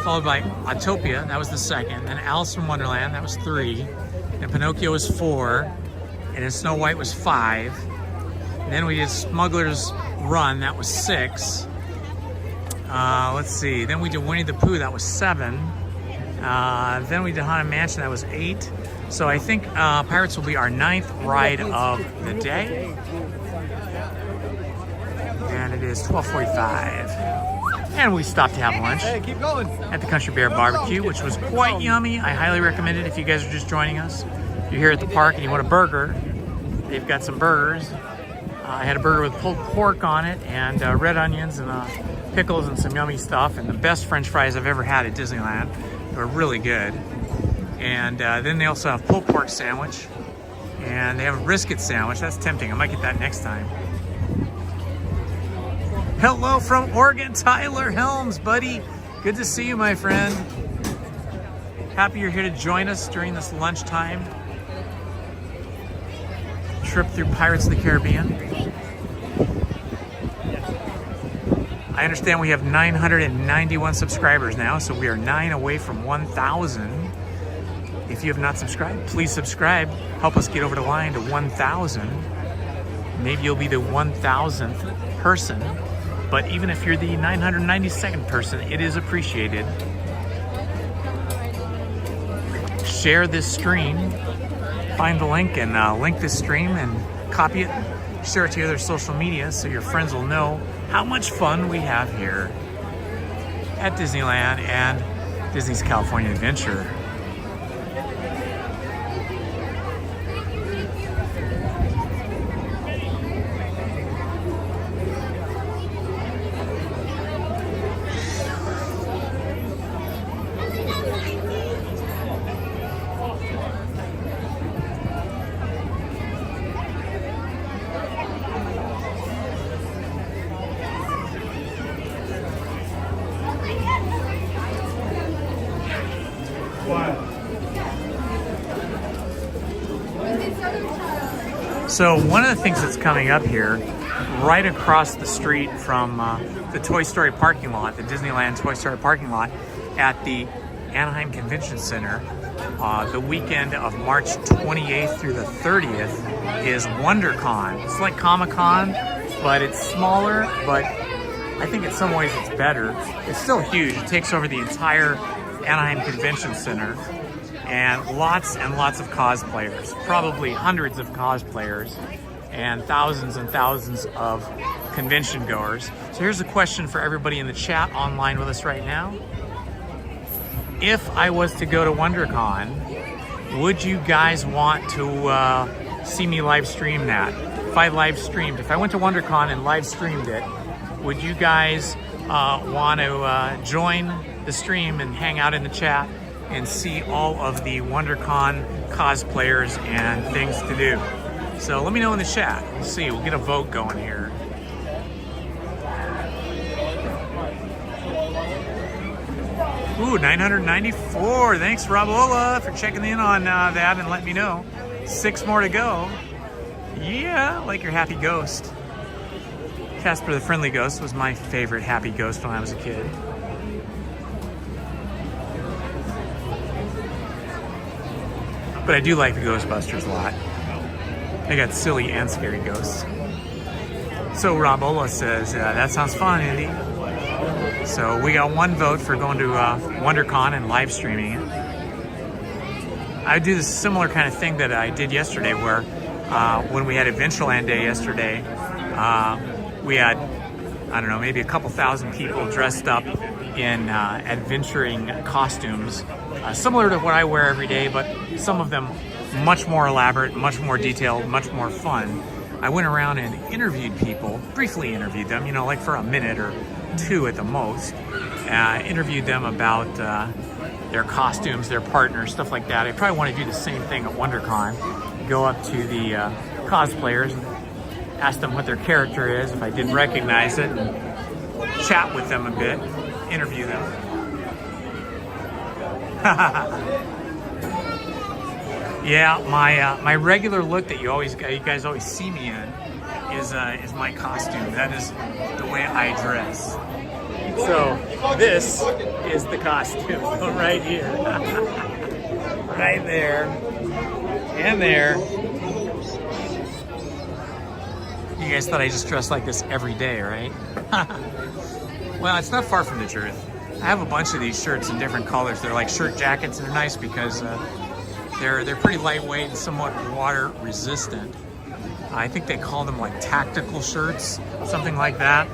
Followed by Autopia, that was the second. Then Alice in Wonderland, that was 3. and Pinocchio was 4, and then Snow White was 5. And then we did Smuggler's Run, that was 6. Let's see, then we did Winnie the Pooh, that was 7. Then we did Haunted Mansion, that was 8. So I think Pirates will be our 9th ride of the day. And it is 12:45. And we stopped to have lunch at the Country Bear Barbecue, which was quite yummy. I highly recommend it if you guys are just joining us. If you're here at the park and you want a burger, they've got some burgers. I had a burger with pulled pork on it and red onions and pickles and some yummy stuff, and the best French fries I've ever had at Disneyland. They were really good. And then they also have pulled pork sandwich, and they have a brisket sandwich. That's tempting. I might get that next time. Hello from Oregon, Tyler Helms, buddy. Good to see you, my friend. Happy you're here to join us during this lunchtime trip through Pirates of the Caribbean. I understand we have 991 subscribers now, so we are 9 away from 1,000. If you have not subscribed, please subscribe. Help us get over the line to 1,000. Maybe you'll be the 1,000th person, but even if you're the 992nd person, it is appreciated. Share this stream. Find the link and link this stream and copy it. Share it to your other social media so your friends will know how much fun we have here at Disneyland and Disney's California Adventure. So one of the things that's coming up here, right across the street from the Toy Story parking lot, the Disneyland Toy Story parking lot at the Anaheim Convention Center, the weekend of March 28th through the 30th is WonderCon. It's like Comic-Con, but it's smaller, but I think in some ways it's better. It's still huge. It takes over the entire Anaheim Convention Center. And lots of cosplayers, probably hundreds of cosplayers, and thousands of convention goers. So here's a question for everybody in the chat online with us right now. If I was to go to WonderCon, would you guys want to see me live stream that? If I live streamed, if I went to WonderCon and live streamed it, would you guys want to join the stream and hang out in the chat and see all of the WonderCon cosplayers and things to do? So let me know in the chat. We'll see. We'll get a vote going here. Ooh, 994. Thanks, Robola, for checking in on that and letting me know. 6 more to go. Yeah, like your happy ghost. Casper the Friendly Ghost was my favorite happy ghost when I was a kid. But I do like the Ghostbusters a lot. They got silly and scary ghosts. So Robola says, that sounds fun, Indy. So we got 1 vote for going to WonderCon and live streaming it. I do this similar kind of thing that I did yesterday, where when we had Adventureland Day yesterday, we had, I don't know, maybe a couple thousand people dressed up in adventuring costumes, similar to what I wear every day, but some of them much more elaborate, much more detailed, much more fun. I went around and interviewed people, briefly interviewed them, you know, like for a minute or 2 at the most. Interviewed them about their costumes, their partners, stuff like that. I probably want to do the same thing at WonderCon. Go up to the cosplayers and ask them what their character is, if I didn't recognize it, and chat with them a bit, interview them. Yeah, my regular look that you guys always see me in is my costume. That is the way I dress. So this is the costume right here, right there. And there. You guys thought I just dressed like this every day, right? Well, it's not far from the truth. I have a bunch of these shirts in different colors. They're like shirt jackets, and they're nice because they're pretty lightweight and somewhat water resistant. I think they call them like tactical shirts, something like that.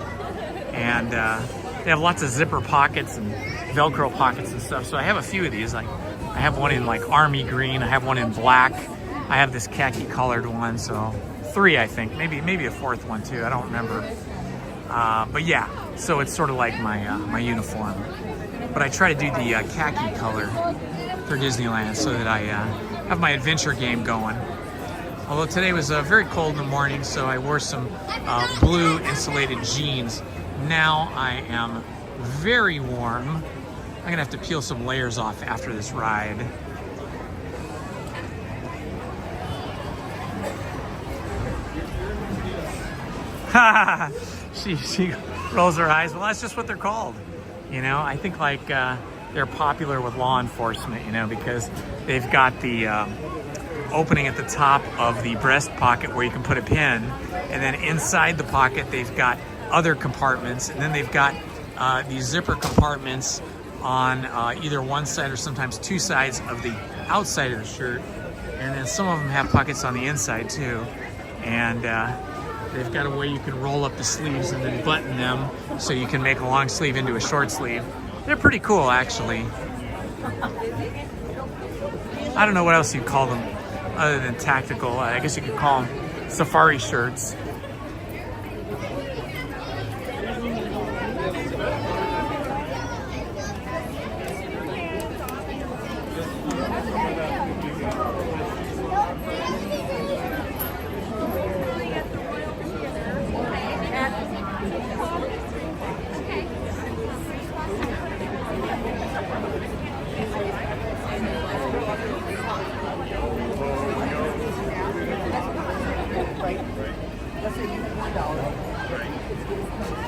And they have lots of zipper pockets and Velcro pockets and stuff. So I have a few of these. Like I have one in like army green. I have one in black. I have this khaki colored one. So 3, I think, maybe a 4th one too. I don't remember. But yeah, so it's sort of like my uniform. But I try to do the khaki color for Disneyland so that I have my adventure game going. Although today was very cold in the morning, so I wore some blue insulated jeans. Now I am very warm. I'm gonna have to peel some layers off after this ride. she rolls her eyes. Well, that's just what they're called. You know, I think like they're popular with law enforcement, you know, because they've got the opening at the top of the breast pocket where you can put a pin, and then inside the pocket they've got other compartments, and then they've got these zipper compartments on either one side or sometimes 2 sides of the outside of the shirt, and then some of them have pockets on the inside too, and they've got a way you can roll up the sleeves and then button them so you can make a long sleeve into a short sleeve. They're pretty cool, actually. I don't know what else you'd call them other than tactical. I guess you could call them safari shirts.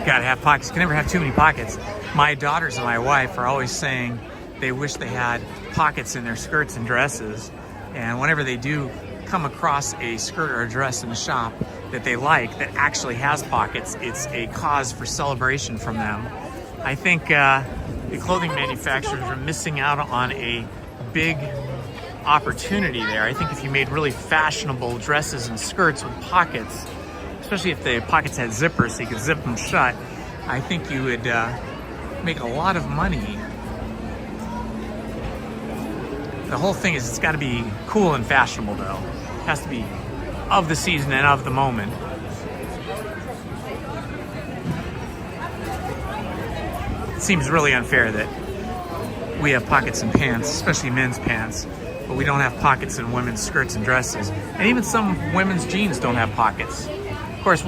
Gotta have pockets. You can never have too many pockets. My daughters and my wife are always saying they wish they had pockets in their skirts and dresses. And whenever they do come across a skirt or a dress in the shop that they like that actually has pockets, it's a cause for celebration from them. I think the clothing manufacturers are missing out on a big opportunity there. I think if you made really fashionable dresses and skirts with pockets, especially if the pockets had zippers so you could zip them shut, I think you would make a lot of money. The whole thing is it's got to be cool and fashionable though. It has to be of the season and of the moment. It seems really unfair that we have pockets in pants, especially men's pants, but we don't have pockets in women's skirts and dresses. And even some women's jeans don't have pockets. Of course,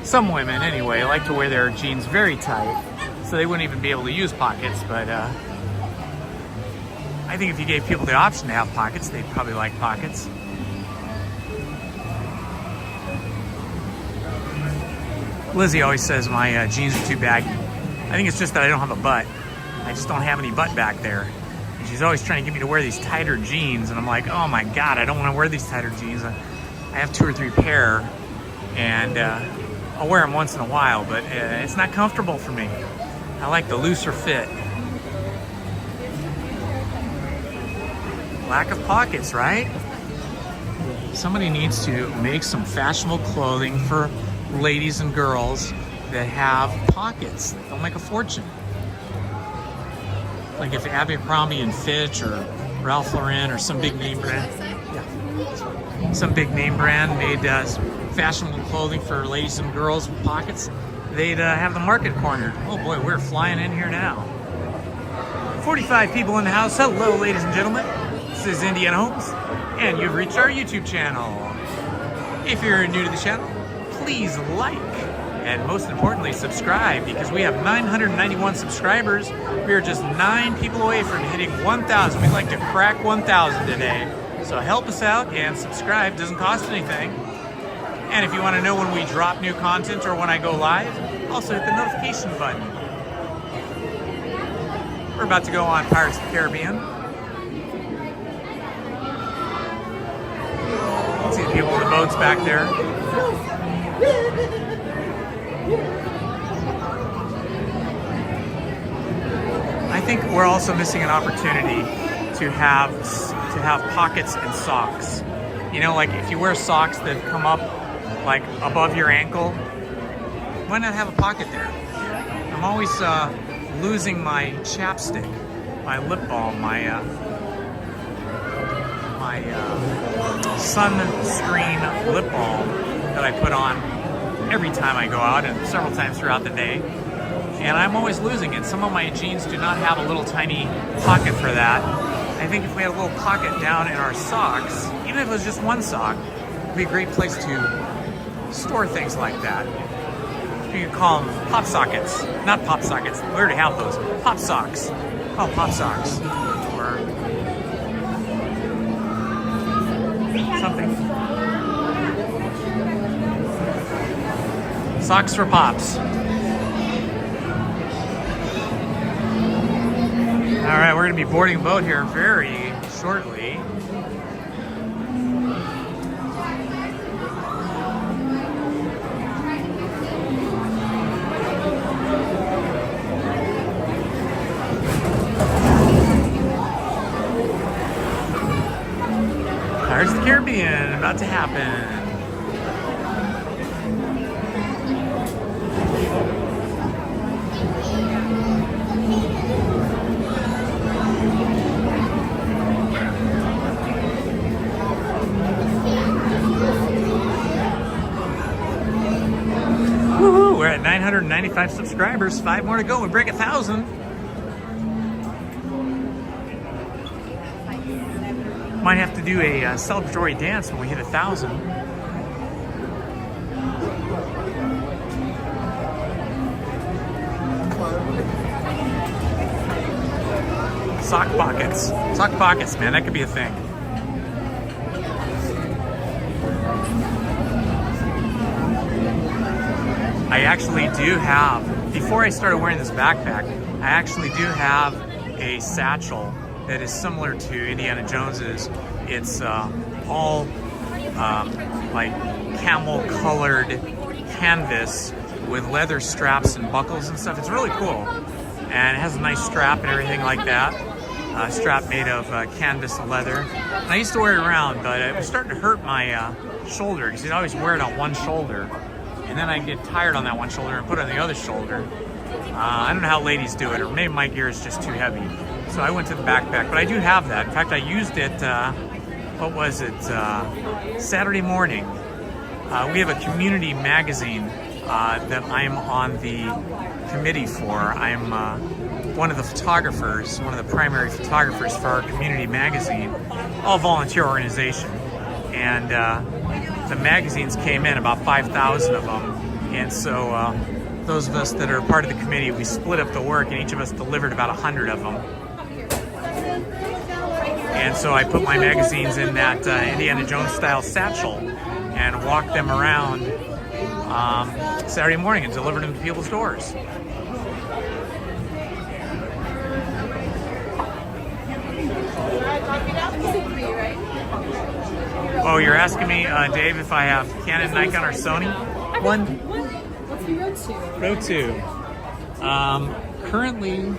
some women anyway, like to wear their jeans very tight, so they wouldn't even be able to use pockets, but I think if you gave people the option to have pockets, they'd probably like pockets. Lizzie always says my jeans are too baggy. I think it's just that I don't have a butt. I just don't have any butt back there. And she's always trying to get me to wear these tighter jeans, and I'm like, oh my God, I don't want to wear these tighter jeans. I have 2 or 3 pair, and I'll wear them once in a while, but it's not comfortable for me. I like the looser fit. Lack of pockets, right? Somebody needs to make some fashionable clothing for ladies and girls that have pockets. They'll make a fortune. Like if Abercrombie and Fitch or Ralph Lauren or some big name brand, some big name brand made fashionable clothing for ladies and girls with pockets, they'd have the market cornered. Oh boy, we're flying in here now. 45 people in the house. Hello, ladies and gentlemen. This is Indiana Holmes, and you've reached our YouTube channel. If you're new to the channel, please like, and most importantly, subscribe, because we have 991 subscribers. We are just 9 people away from hitting 1,000. We'd like to crack 1,000 today. So help us out and subscribe. Doesn't cost anything. And if you want to know when we drop new content or when I go live, also hit the notification button. We're about to go on Pirates of the Caribbean. people in the boats back there. I think we're also missing an opportunity to have pockets and socks. You know, like if you wear socks that come up like above your ankle, why not have a pocket there? I'm always losing my chapstick, my lip balm, my sunscreen lip balm that I put on every time I go out and several times throughout the day. And I'm always losing it. Some of my jeans do not have a little tiny pocket for that. I think if we had a little pocket down in our socks, even if it was just one sock, it would be a great place to store things like that. You could call them pop sockets. Not pop sockets, we already have those. Pop socks. Call them pop socks. Or something. Socks for pops. All right, we're gonna be boarding a boat here very shortly. Pirates of the Caribbean, about to happen. Woohoo, we're at 995 subscribers, 5 more to go, we break 1,000. Might have to do a celebratory dance when we hit 1,000. Sock pockets. Sock pockets, man, that could be a thing. I actually do have, before I started wearing this backpack, I actually do have a satchel that is similar to Indiana Jones's. It's all like camel colored canvas with leather straps and buckles and stuff. It's really cool. And it has a nice strap and everything like that. Strap made of canvas and leather. And I used to wear it around, but it was starting to hurt my shoulder because you'd always wear it on one shoulder. And then I get tired on that one shoulder and put it on the other shoulder. I don't know how ladies do it, or maybe my gear is just too heavy. So I went to the backpack, but I do have that. In fact, I used it, what was it, Saturday morning. We have a community magazine that I'm on the committee for. I'm one of the photographers, one of the primary photographers for our community magazine, all volunteer organization. And the magazines came in, about 5,000 of them. And so those of us that are part of the committee, we split up the work, and each of us delivered about 100 of them. And so I put my magazines in that Indiana Jones style satchel and walked them around Saturday morning and delivered them to people's doors. Oh, you're asking me, Dave, if I have Canon, Nikon, or Sony? One. What's the Road to? Currently,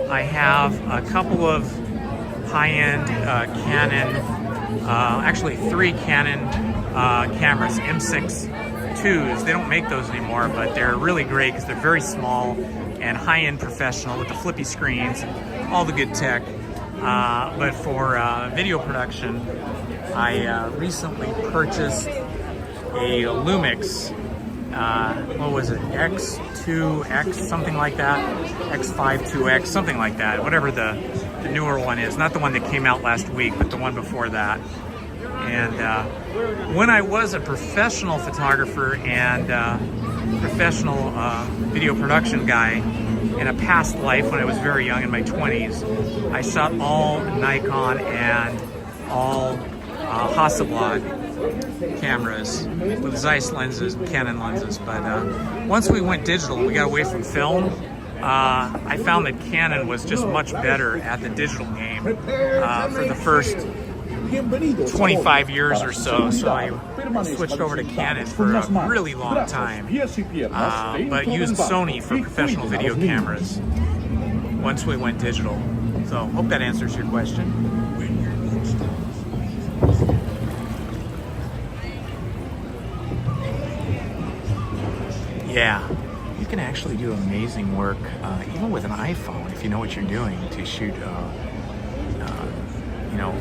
I have a couple of high-end Canon, actually 3 Canon cameras, M6 IIs. They don't make those anymore, but they're really great because they're very small and high-end professional with the flippy screens, all the good tech. But for video production, I recently purchased a Lumix, what was it, X2X, something like that, X52X, something like that, whatever the newer one is, not the one that came out last week, but the one before that. And when I was a professional photographer and professional video production guy in a past life when I was very young in my 20s, I shot all Nikon and all Hasselblad cameras with Zeiss lenses, Canon lenses. But once we went digital, we got away from film. I found that Canon was just much better at the digital game for the first 25 years or so, so I switched over to Canon for a really long time, but used Sony for professional video cameras once we went digital. So hope that answers your question. Yeah, you can actually do amazing work, even with an iPhone, if you know what you're doing, to shoot, you know,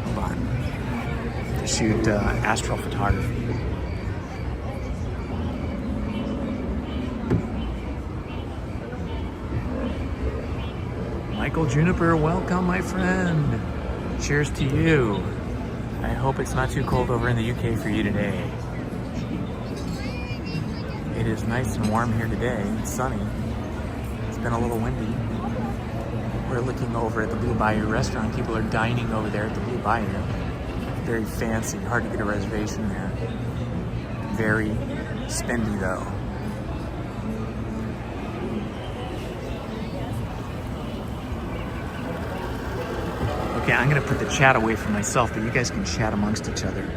hold on, to shoot astrophotography. Michael Juniper, welcome, my friend. Cheers to you. I hope it's not too cold over in the UK for you today. It is nice and warm here today. It's sunny. It's been a little windy. We're looking over at the Blue Bayou restaurant. People are dining over there at the Blue Bayou. Very fancy, hard to get a reservation there. Very spendy though. Okay, I'm gonna put the chat away from myself, but you guys can chat amongst each other.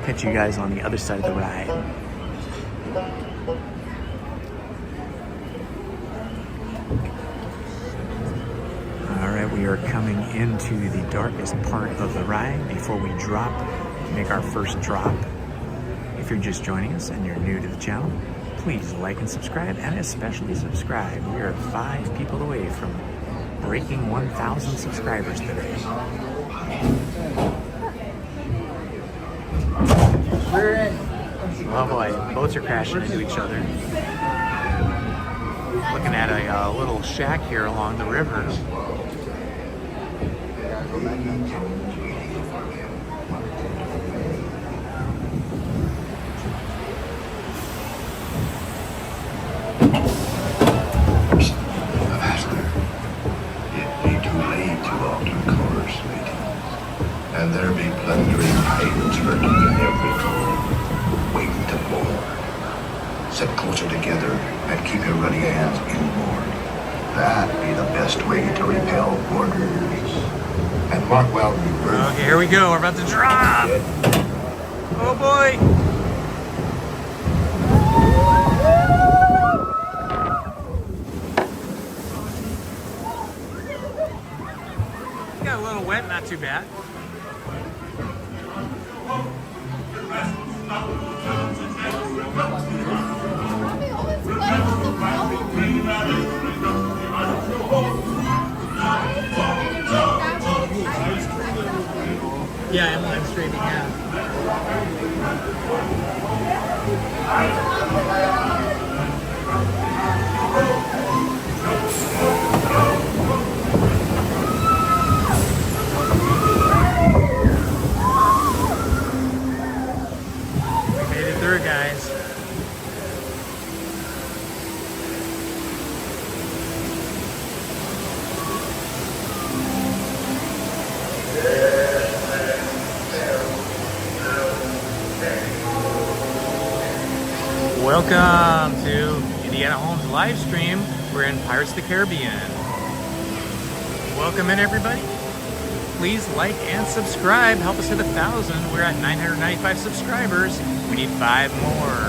Catch you guys on the other side of the ride. All right, we are coming into the darkest part of the ride before we make our first drop. If you're just joining us and you're new to the channel, please like and subscribe, and especially subscribe. We are 5 people away from breaking 1,000 subscribers today. We're in. Oh boy, boats are crashing into each other. Looking at a little shack here along the river. And there be plundering pirates lurking in every corner, waiting to board. Sit closer together and keep your ruddy hands inboard. That be the best way to repel boarders. And mark well, okay, here we go. We're about to drop. Oh boy. Got a little wet, not too bad. Yeah, I'm live streaming, yeah. We made it through, guys. Welcome to Indiana Holmes live stream. We're in Pirates of the Caribbean. Welcome in, everybody. Please like and subscribe. Help us hit 1,000. We're at 995 subscribers. We need 5 more.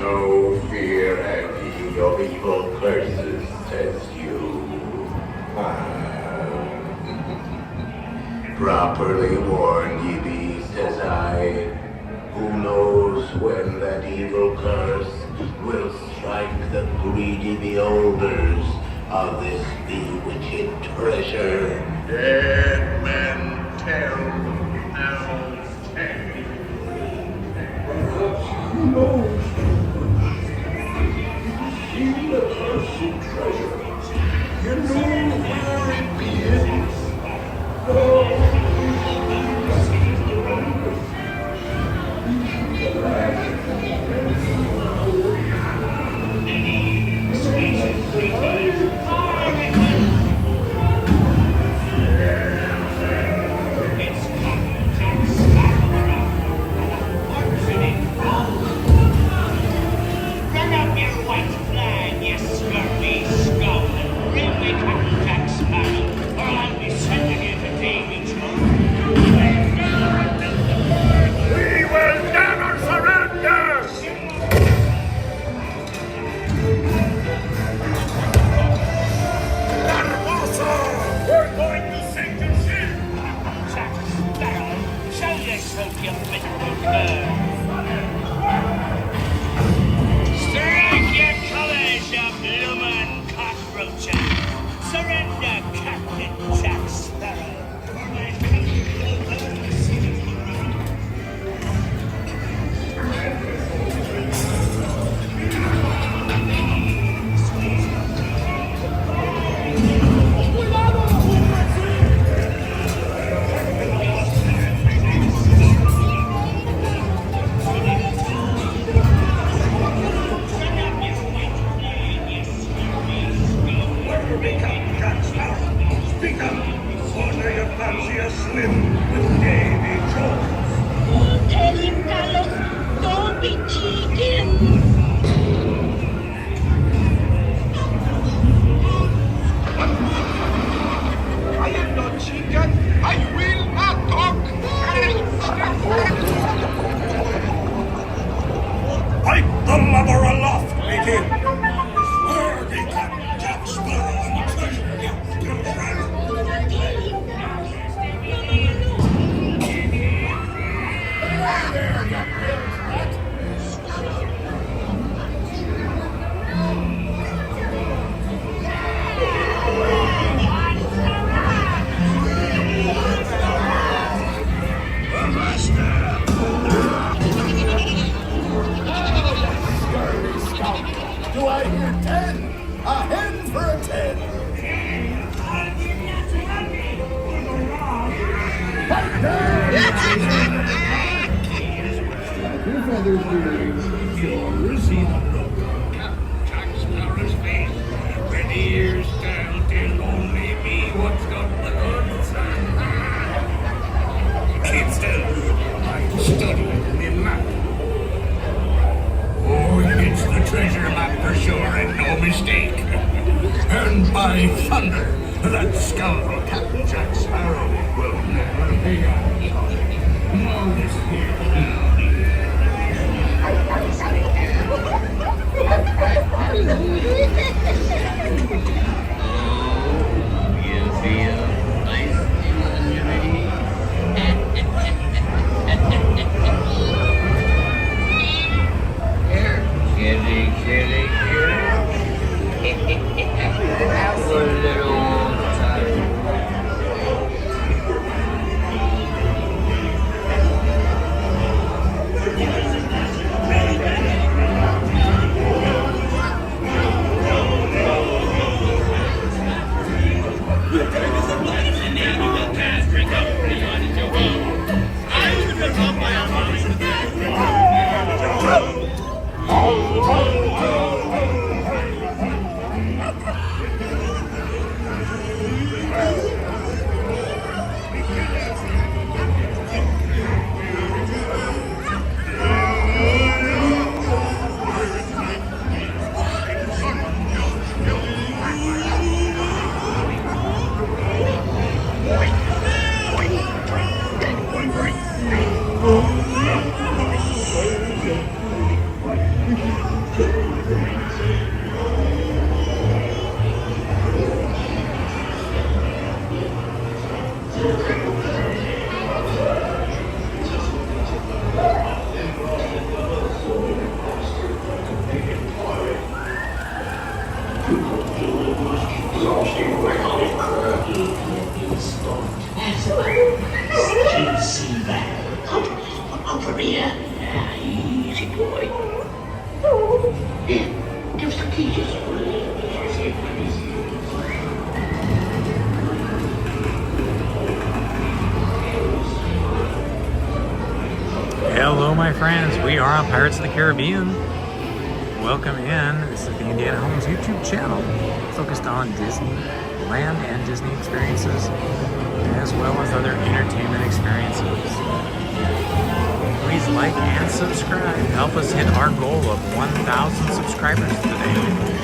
No fear any of evil curses, says you. Properly warned ye be, says I. Who knows when that evil curse will strike the greedy beholders of this bewitched treasure? Dead men tell no tale. Who knows? See the cursed treasure. You know where it begins. Run up your white flag, you scurvy scum! Bring me Captain Jack Sparrow, or I'll be sending you to Davy Jones. We will never surrender! We're going to sink the ship! Jack Sparrow, show yourself, you miserable cur! Strike your colors, you bloomin' cockroaches! Surrender, Captain Jack Sparrow! Speak up, or do you fancy a swim with Davy Jones? Tell him, Carlos, don't be cheating! I am not chicken. I will not talk. Wipe the lubber aloft, lady. Worthy Captain Jack Sparrow and the treasure you friend. There, you rat. Do I hear 10? A hen for a 10. Your feathers do sure see the look on Captain Jack Sparrow's face. When the ears down, it'll only be what's got the goods. Keep still. I'm studying the map. Oh, it's the treasure map for sure, and no mistake. And by thunder, that scoundrel Captain Jack Sparrow will never be on. No, this here now. You feel nice Kitty. Our little time. Can you see that? Over here. Easy boy. Here, give us the keys. Hello, my friends. We are on Pirates of the Caribbean. Welcome in. This is the Indiana Holmes YouTube channel, focused on Disneyland and Disney experiences, as well as other entertainment experiences. Please like and subscribe. Help us hit our goal of 1,000 subscribers today.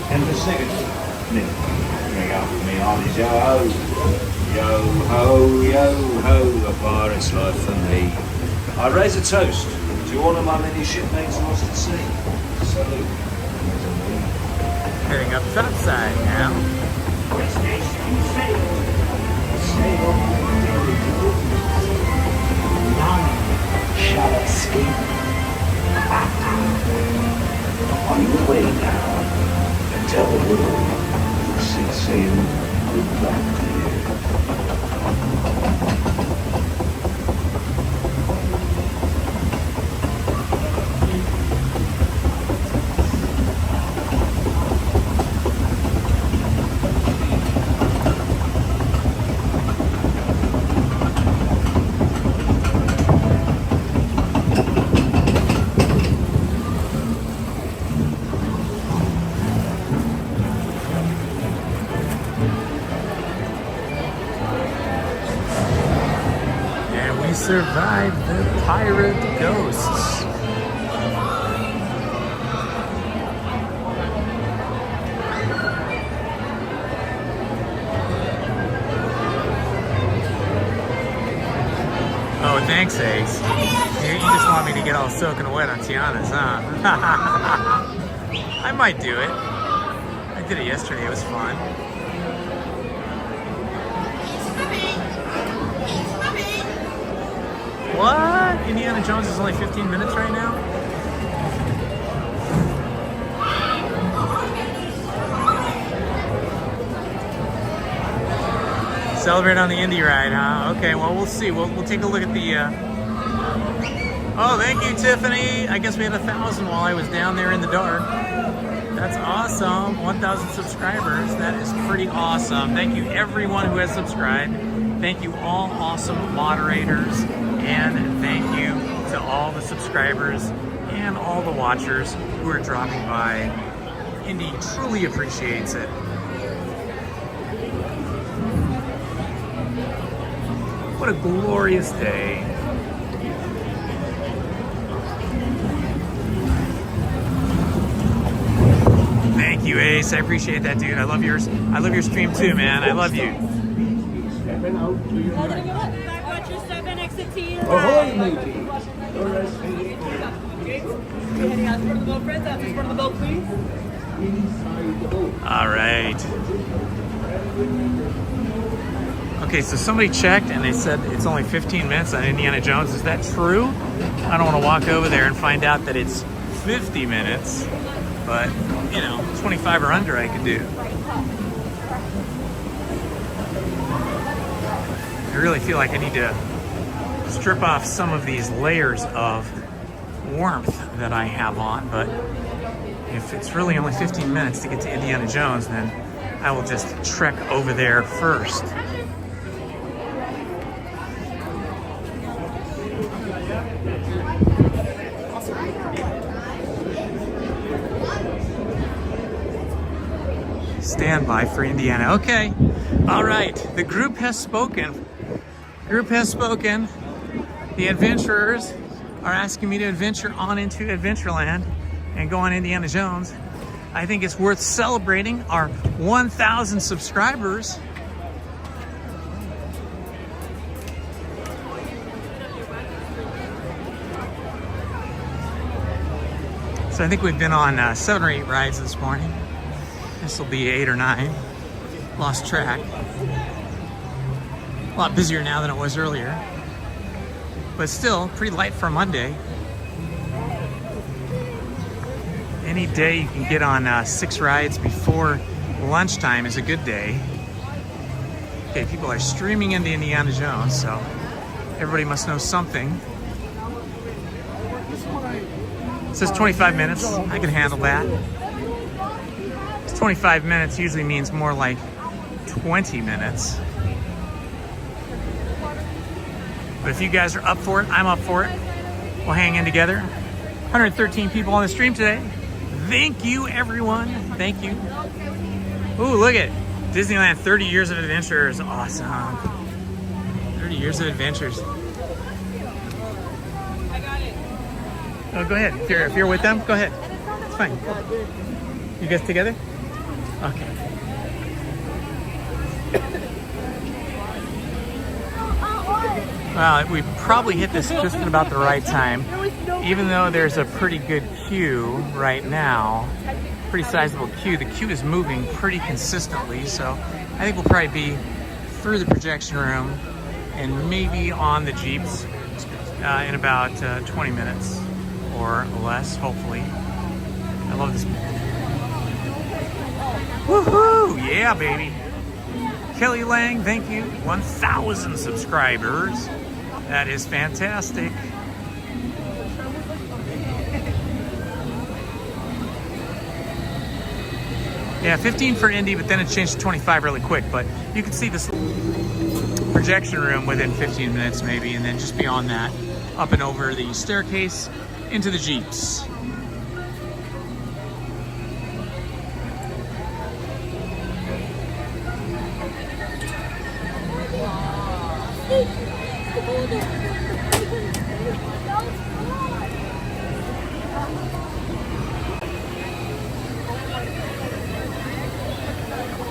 And the second ring out for me on his yo-ho, yo-ho, yo-ho, a pirate's life for me. I raise a toast to all of my many shipmates lost at sea. Salute. Heading up topside now. None shall escape. On your way now, and tell the world you'll set sail with Blackbeard. Survived the pirate ghosts. Oh, thanks, Ace. You just want me to get all soaking wet on Tiana's, huh? I might do it. I did it yesterday. It was fun. What? Indiana Jones is only 15 minutes right now? Celebrate on the Indy ride, huh? Okay, well, we'll see. We'll take a look at the... Oh, thank you, Tiffany. I guess we had 1,000 while I was down there in the dark. That's awesome. 1,000 subscribers. That is pretty awesome. Thank you, everyone who has subscribed. Thank you, all awesome moderators. And thank you to all the subscribers and all the watchers who are dropping by. Indy truly appreciates it. What a glorious day. Thank you, Ace. I appreciate that, dude. I love yours. I love your stream too, man. I love you. Ahoy, matey! All right. Okay, so somebody checked and they said it's only 15 minutes on Indiana Jones. Is that true? I don't want to walk over there and find out that it's 50 minutes, but you know, 25 or under I could do. I really feel like I need to strip off some of these layers of warmth that I have on, but if it's really only 15 minutes to get to Indiana Jones, then I will just trek over there first. Stand by for Indiana. Okay. All right. The group has spoken. Group has spoken. The adventurers are asking me to adventure on into Adventureland and go on Indiana Jones. I think it's worth celebrating our 1,000 subscribers. So I think we've been on 7 or 8 rides this morning. This will be 8 or 9. Lost track. A lot busier now than it was earlier. But still, pretty light for Monday. Any day you can get on 6 rides before lunchtime is a good day. Okay, people are streaming into Indiana Jones, so everybody must know something. It says 25 minutes. I can handle that. 25 minutes usually means more like 20 minutes. But if you guys are up for it, I'm up for it. We'll hang in together. 113 people on the stream today. Thank you, everyone. Thank you. Ooh, look at Disneyland 30 Years of Adventure is awesome. 30 Years of Adventures. Oh, go ahead. If you're with them, go ahead. It's fine. You guys together? Okay. Well, we probably hit this just at about the right time. Even though there's a pretty good queue right now, pretty sizable queue, the queue is moving pretty consistently, so I think we'll probably be through the projection room and maybe on the Jeeps in about 20 minutes or less, hopefully. I love this. Woohoo! Yeah, baby. Kelly Lang, thank you. 1,000 subscribers. That is fantastic. Yeah, 15 for Indy, but then it changed to 25 really quick. But you can see this projection room within 15 minutes maybe, and then just beyond that, up and over the staircase into the Jeeps.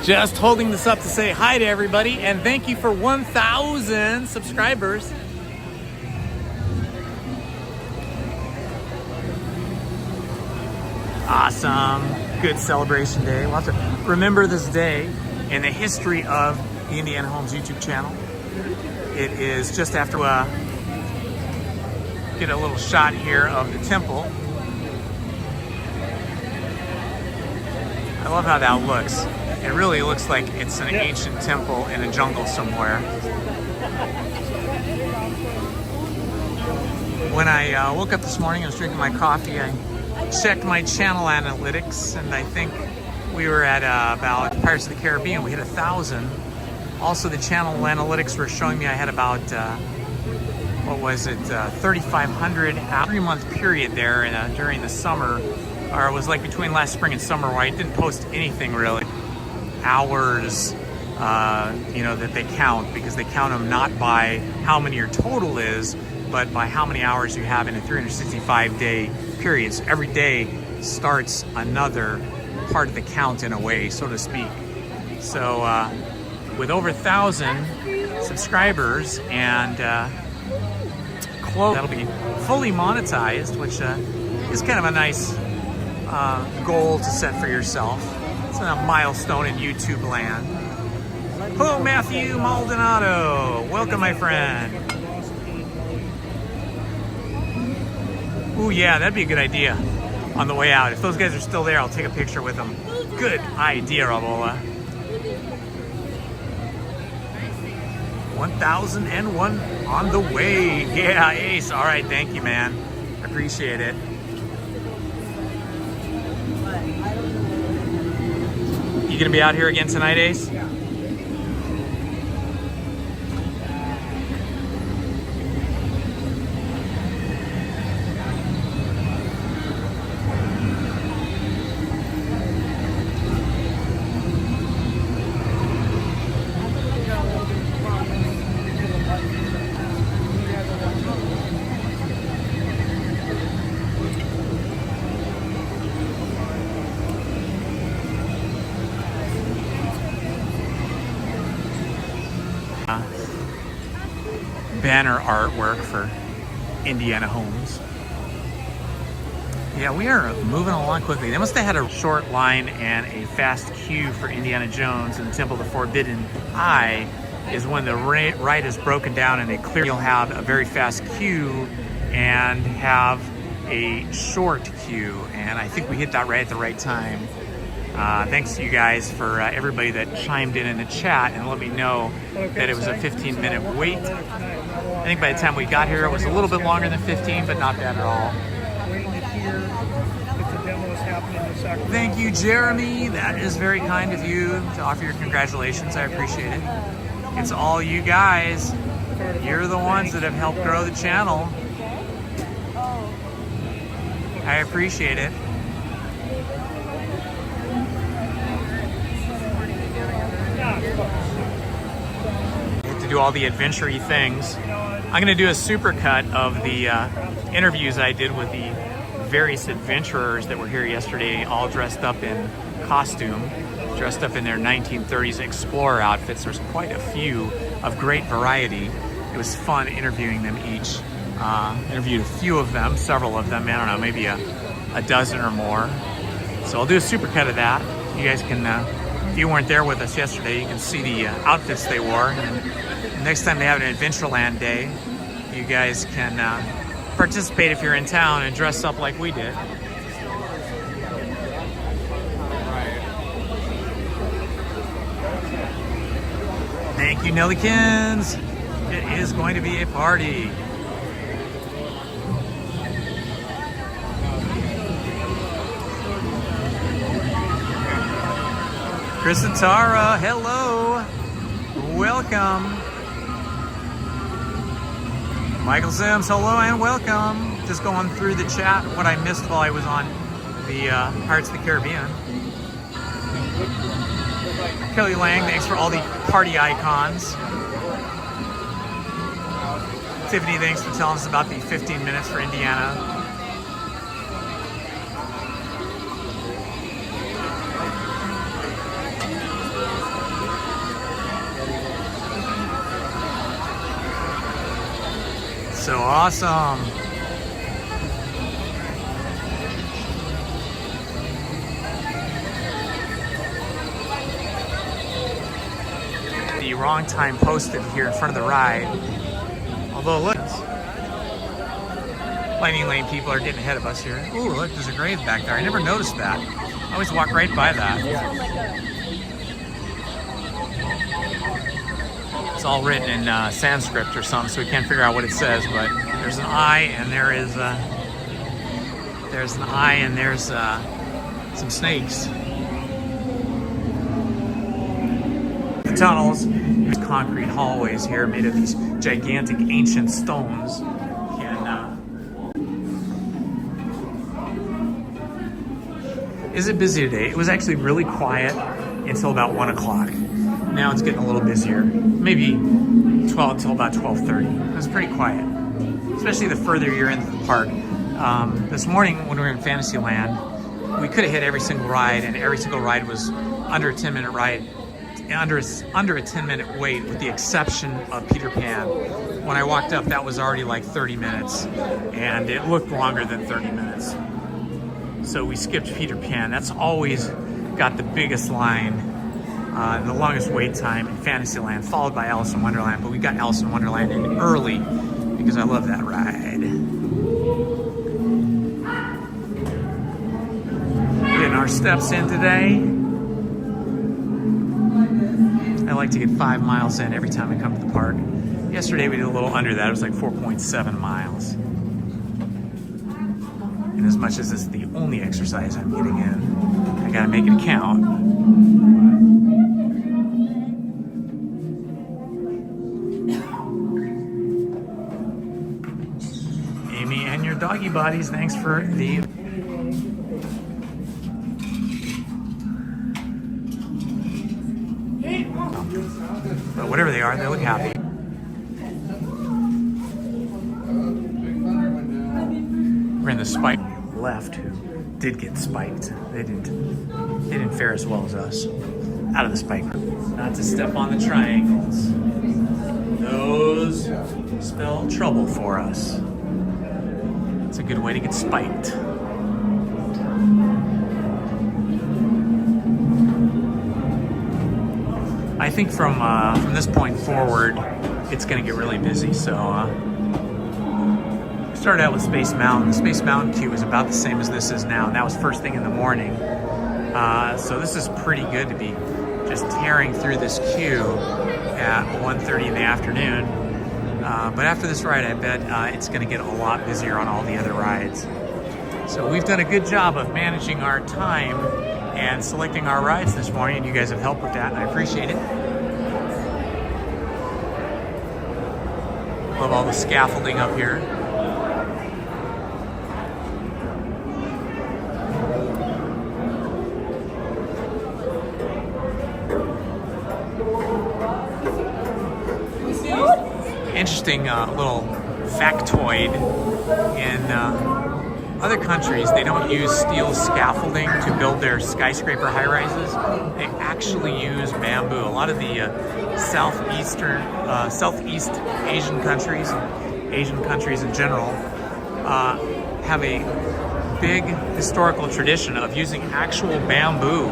Just holding this up to say hi to everybody and thank you for 1,000 subscribers. Awesome. Good celebration day. We'll have to remember this day in the history of the Indiana Holmes YouTube channel. It is just after get a little shot here of the temple. I love how that looks. It really looks like it's an ancient temple in a jungle somewhere. When I woke up this morning, I was drinking my coffee, I checked my channel analytics, and I think we were at about Pirates of the Caribbean. We hit 1,000. Also, the channel analytics were showing me I had about, 3,500 3-month period there during the summer, or it was like between last spring and summer where I didn't post anything really. Hours, that they count, because they count them not by how many your total is, but by how many hours you have in a 365-day period. So every day starts another part of the count in a way, so to speak. So with over 1,000 subscribers and that'll be fully monetized, which is kind of a nice goal to set for yourself. It's a milestone in YouTube land. Hello, Matthew Maldonado. Welcome, my friend. Ooh, yeah, that'd be a good idea on the way out. If those guys are still there, I'll take a picture with them. Good idea, Rabola. 1001 on the way. Yeah, Ace. All right, thank you, man. Appreciate it. You gonna be out here again tonight, Ace? Yeah. Banner artwork for Indiana Holmes. Yeah, we are moving along quickly. They must have had a short line and a fast queue for Indiana Jones and the Temple of the Forbidden Eye is when the ride is broken down and they clear. You'll have a very fast queue and have a short queue. And I think we hit that right at the right time. Thanks to you guys for everybody that chimed in the chat and let me know that it was a 15-minute wait. I think by the time we got here, it was a little bit longer than 15, but not bad at all. Thank you, Jeremy. That is very kind of you to offer your congratulations. I appreciate it. It's all you guys. You're the ones that have helped grow the channel. I appreciate it. To do all the adventure-y things. I'm going to do a supercut of the interviews I did with the various adventurers that were here yesterday, all dressed up in costume, dressed up in their 1930s explorer outfits. There's quite a few of great variety. It was fun interviewing them each. Interviewed a few of them, several of them, I don't know, maybe a dozen or more. So I'll do a supercut of that. You guys can, if you weren't there with us yesterday, you can see the outfits they wore. And next time they have an Adventureland day, you guys can participate if you're in town and dress up like we did. Thank you, Nellykins. It is going to be a party. Chris and Tara, hello. Welcome. Michael Sims, hello and welcome. Just going through the chat, what I missed while I was on the Pirates of the Caribbean. Kelly Lang, thanks for all the party icons. Tiffany, thanks for telling us about the 15 minutes for Indiana. So awesome. The wrong time posted here in front of the ride. Although look, Lightning Lane people are getting ahead of us here. Ooh, look, there's a grave back there. I never noticed that. I always walk right by that. It's all written in Sanskrit or something, so we can't figure out what it says, but there's an I and there's an I and there's some snakes. The tunnels, these concrete hallways here made of these gigantic ancient stones. Is it busy today? It was actually really quiet until about 1 o'clock. Now it's getting a little busier. Maybe 12 until about 12:30. It was pretty quiet, especially the further you're into the park. This morning when we were in Fantasyland, we could have hit every single ride, and every single ride was under a 10-minute ride, under a 10-minute wait, with the exception of Peter Pan. When I walked up, that was already like 30 minutes, and it looked longer than 30 minutes. So we skipped Peter Pan. That's always got the biggest line. The longest wait time in Fantasyland, followed by Alice in Wonderland, but we got Alice in Wonderland in early because I love that ride. Getting our steps in today. I like to get 5 miles in every time I come to the park. Yesterday we did a little under that. It was like 4.7 miles. And as much as it's the only exercise I'm getting in, I gotta make it count. Amy and your doggy bodies, thanks for the... But whatever they are, they look happy. We're in the spike left who did get spiked. They didn't fare as well as us. Out of the spike group. Not to step on the triangles. Those spell trouble for us. It's a good way to get spiked. I think from this point forward, it's going to get really busy. So we started out with Space Mountain. The Space Mountain queue is about the same as this is now, and that was first thing in the morning. So this is pretty good to be just tearing through this queue at 1:30 in the afternoon. But after this ride, I bet it's going to get a lot busier on all the other rides. So we've done a good job of managing our time and selecting our rides this morning, and you guys have helped with that, and I appreciate it. Love all the scaffolding up here. Interesting little factoid. In other countries, they don't use steel scaffolding to build their skyscraper high-rises. They actually use bamboo. A lot of the Southeast Asian countries, Asian countries in general, have a big historical tradition of using actual bamboo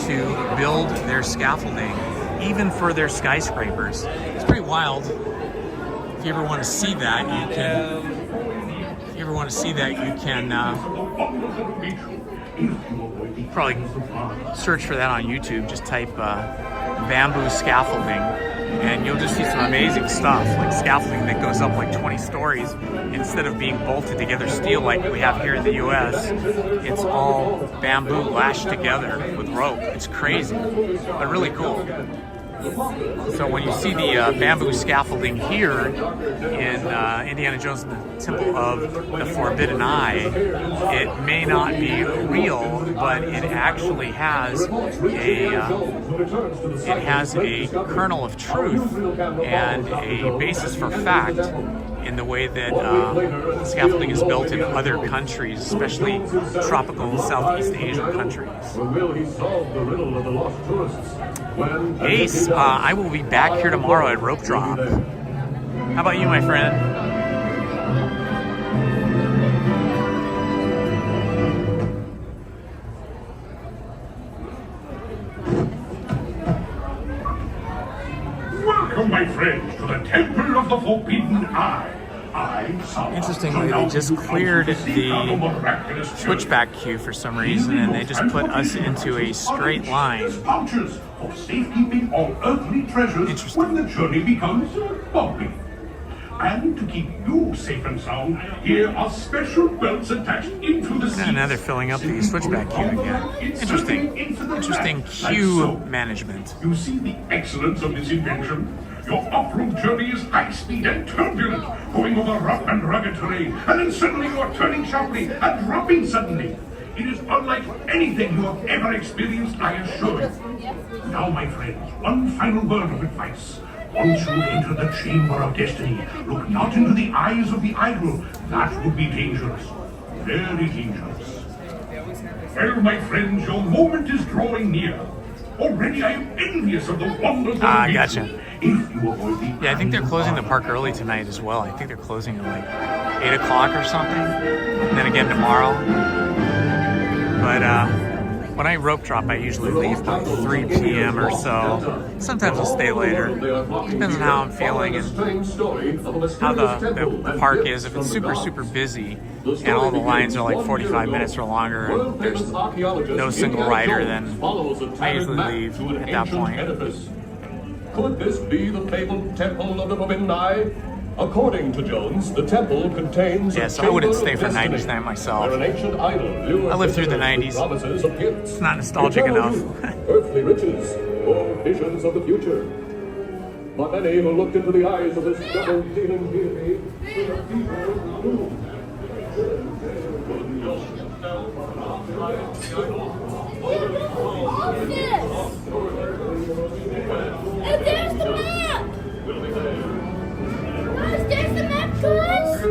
to build their scaffolding, even for their skyscrapers. It's pretty wild. If you ever want to see that, you can. If you ever want to see that, you can probably search for that on YouTube. Just type bamboo scaffolding, and you'll just see some amazing stuff, like scaffolding that goes up like 20 stories. Instead of being bolted together steel like we have here in the U.S., it's all bamboo lashed together with rope. It's crazy, but really cool. So when you see the bamboo scaffolding here in Indiana Jones and the Temple of the Forbidden Eye, it may not be real, but it actually has a kernel of truth and a basis for fact in the way that scaffolding is built in other countries, especially tropical Southeast Asian countries. Ace, I will be back here tomorrow at Rope Drop. How about you, my friend? Welcome, my friends, to the Temple of the Forbidden Eye. Interestingly, they just cleared the switchback queue for some reason, and they just put us into a straight line. Vouchers for safekeeping all earthly treasures when the journey becomes bumpy. And to keep you safe and sound, here are special belts attached into the seats. And now they're filling up the switchback queue again. Interesting queue management. You see the excellence of this invention? Your off-road journey is high speed and turbulent, going over rough and rugged terrain, and then suddenly you are turning sharply and dropping suddenly. It is unlike anything you have ever experienced, I assure you. Now, my friends, one final word of advice. Once you enter the Chamber of Destiny, look not into the eyes of the idol. That would be dangerous. Very dangerous. Well, my friends, your moment is drawing near. Already I am envious of the wonders of nature. Gotcha. Yeah, I think they're closing the park early tonight as well. I think they're closing at like 8 o'clock or something. And then again tomorrow. But when I rope drop, I usually leave by 3 p.m. or so. Sometimes I'll stay later. Depends on how I'm feeling and how the park is. If it's super, super busy and all the lines are like 45 minutes or longer and there's no single rider, then I usually leave at that point. Could this be the fabled temple of the Forbidden Eye? According to Jones, the temple contains yeah, so I wouldn't stay for 90s night myself. An ancient idol I lived through the 90s. It's not nostalgic enough. Earthly riches or visions of the future. But many who looked into the eyes of this double-dealing deity And there's the map! Guys, there's the map, guys!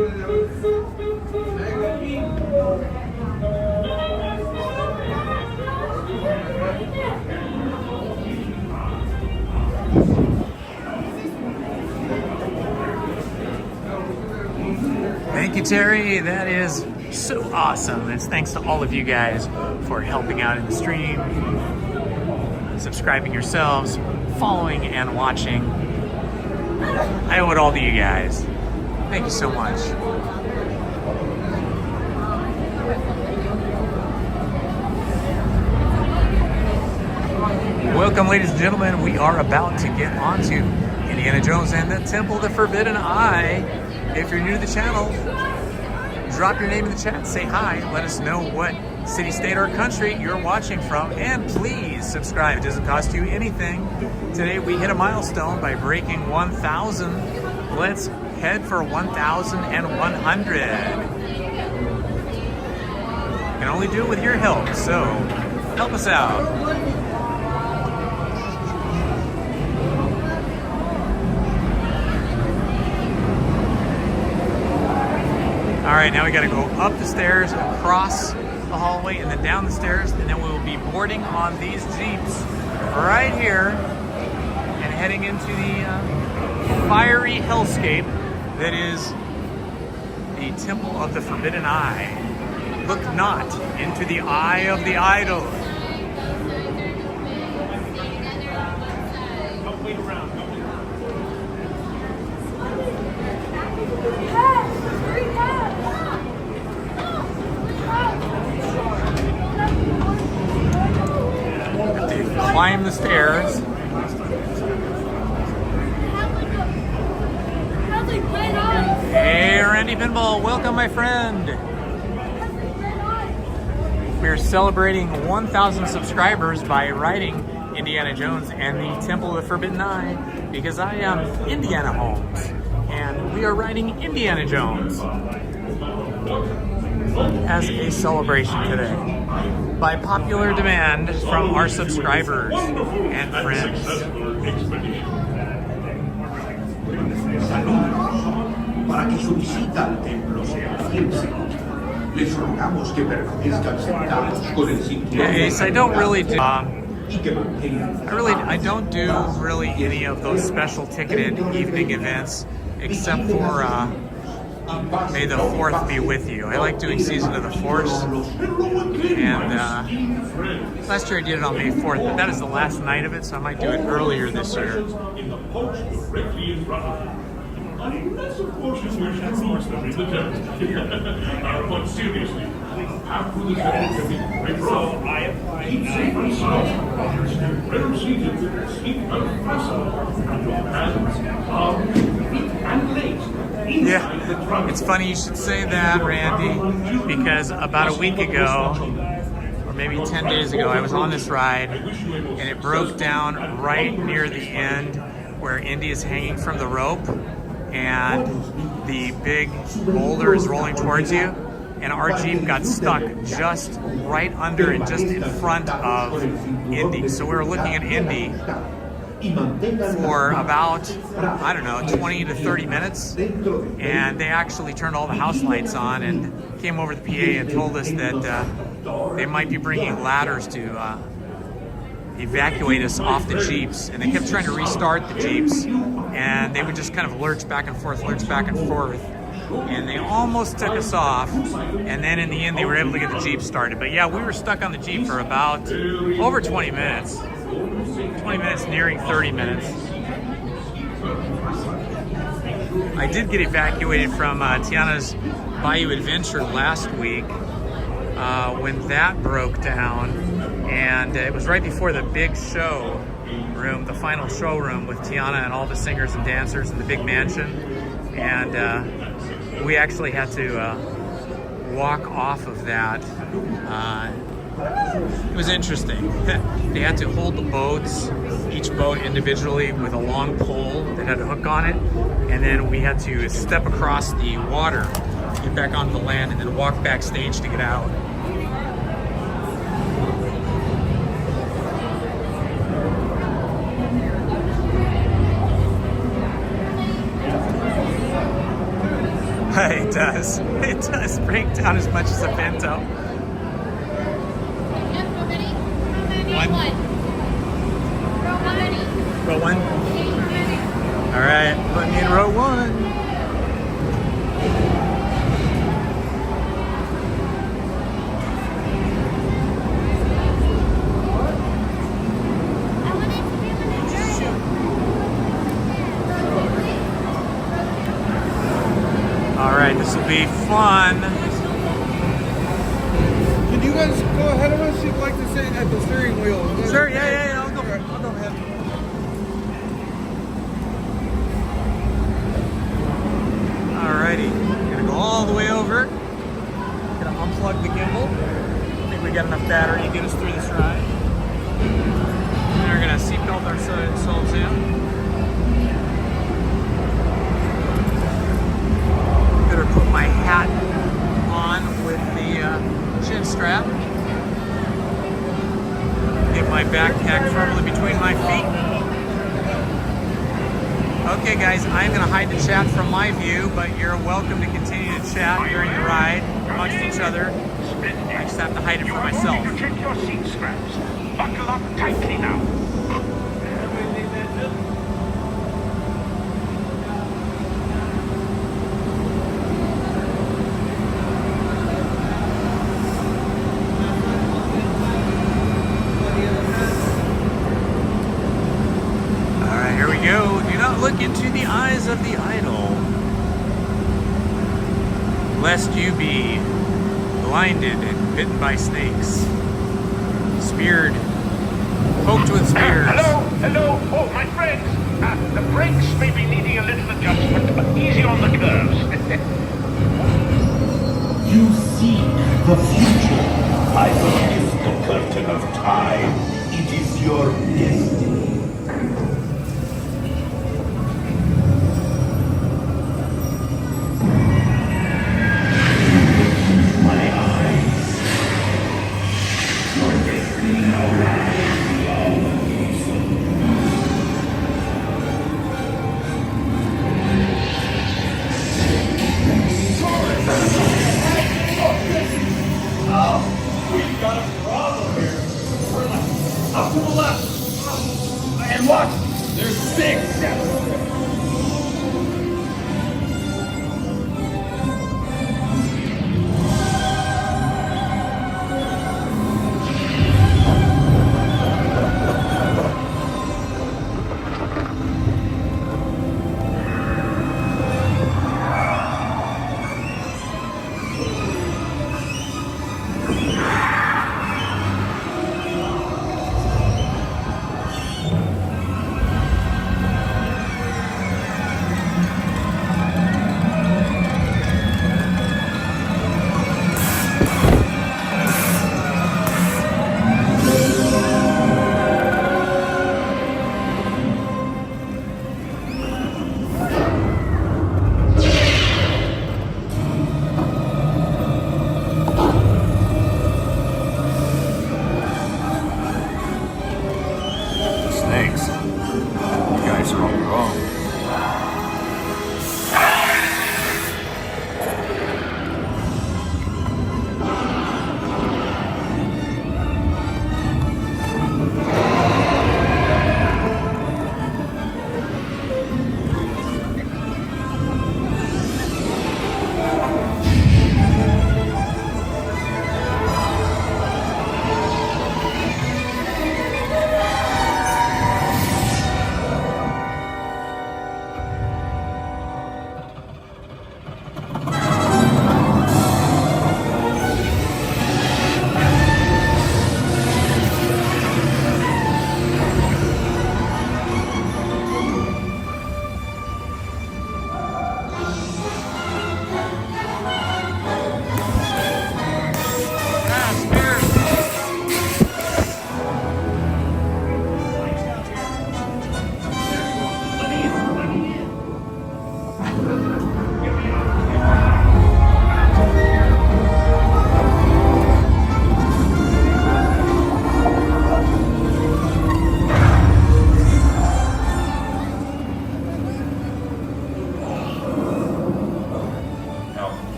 Thank you, Terry. That is so awesome. It's thanks to all of you guys for helping out in the stream, subscribing yourselves, following and watching. I owe it all to you guys. Thank you so much. Welcome, ladies and gentlemen. We are about to get on to Indiana Jones and the Temple of the Forbidden Eye. If you're new to the channel, drop your name in the chat, say hi, let us know what city, state, or country you're watching from, and please subscribe. It doesn't cost you anything. Today we hit a milestone by breaking 1,000. Let's head for 1,100. You can only do it with your help, so help us out. All right, now we gotta go up the stairs, across the hallway, and then down the stairs, and then we will be boarding on these Jeeps right here and heading into the fiery hellscape that is the Temple of the Forbidden Eye. Look not into the eye of the idol. Don't wait around. Climb the stairs. Hey, Randy Pinball, welcome, my friend. We're celebrating 1,000 subscribers by writing Indiana Jones and the Temple of the Forbidden Eye, because I am Indiana Holmes, and we are writing Indiana Jones as a celebration today, by popular demand from our subscribers and friends. Para que su visita al templo sea fácil, les rogamos que permanezcan sentados con el cinturón. Yeah, Ace, I don't really do. I don't do really any of those special ticketed evening events, except for May the 4th be with you. I like doing Season of the Force, and last year I did it on May 4th, but that is the last night of it, so I might do it earlier this year. Unless, of course, you wish to lose them in the temple. But seriously, after the temple can be quite wrong. Keep safe and sound. Well seated, sleep well fastened, and your hands, arms, feet, and legs. Yeah, it's funny you should say that, Randy, because about a week ago, or maybe 10 days ago, I was on this ride, and it broke down right near the end where Indy is hanging from the rope, and the big boulder is rolling towards you, and our Jeep got stuck just right under and just in front of Indy. So we were looking at Indy for about, I don't know, 20 to 30 minutes, and they actually turned all the house lights on and came over to the PA and told us that they might be bringing ladders to evacuate us off the Jeeps, and they kept trying to restart the Jeeps, and they would just kind of lurch back and forth, and they almost took us off, and then in the end they were able to get the Jeep started. But yeah, we were stuck on the Jeep for about over 20 minutes. 20 minutes nearing 30 minutes. I did get evacuated from Tiana's Bayou Adventure last week when that broke down, and it was right before the big show room, the final showroom with Tiana and all the singers and dancers in the big mansion. And we actually had to walk off of that. It was interesting. They had to hold the boats, each boat individually, with a long pole that had a hook on it, and then we had to step across the water, get back onto the land, and then walk backstage to get out. It does. It does break down as much as a Pinto. Row one? All right, put me in row one. All right, this will be fun. Can you guys go ahead of us? You'd like to sit at the steering wheel. Sure, yeah. I'll go ahead. Alrighty, gonna go all the way over. Gonna unplug the gimbal. I think we got enough battery to get us through this ride. And we're gonna seatbelt ourselves in. Better put my hat on with the chin strap. Get my backpack firmly between my feet. Okay guys, I'm gonna hide the chat from my view, but you're welcome to continue to chat during the ride amongst each other. I just have to hide it from myself. You check your seat straps. Buckle up tightly now. Look into the eyes of the idol, lest you be blinded and bitten by snakes, speared, poked with spears. Hello, oh my friends. The brakes may be needing a little adjustment, but easy on the curves. You seek the future. I lift the curtain of time. It is your destiny. And what?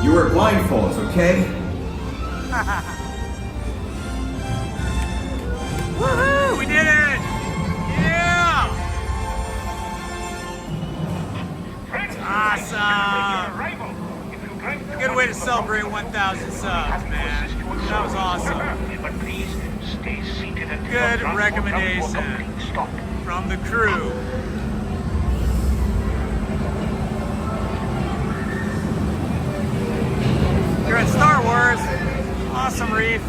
You wear blindfolds, okay? Woohoo! We did it! Yeah! Awesome! Good way to celebrate 1,000 subs, man. That was awesome. Good recommendation from the crew. You're at Star Wars. Awesome, Reef.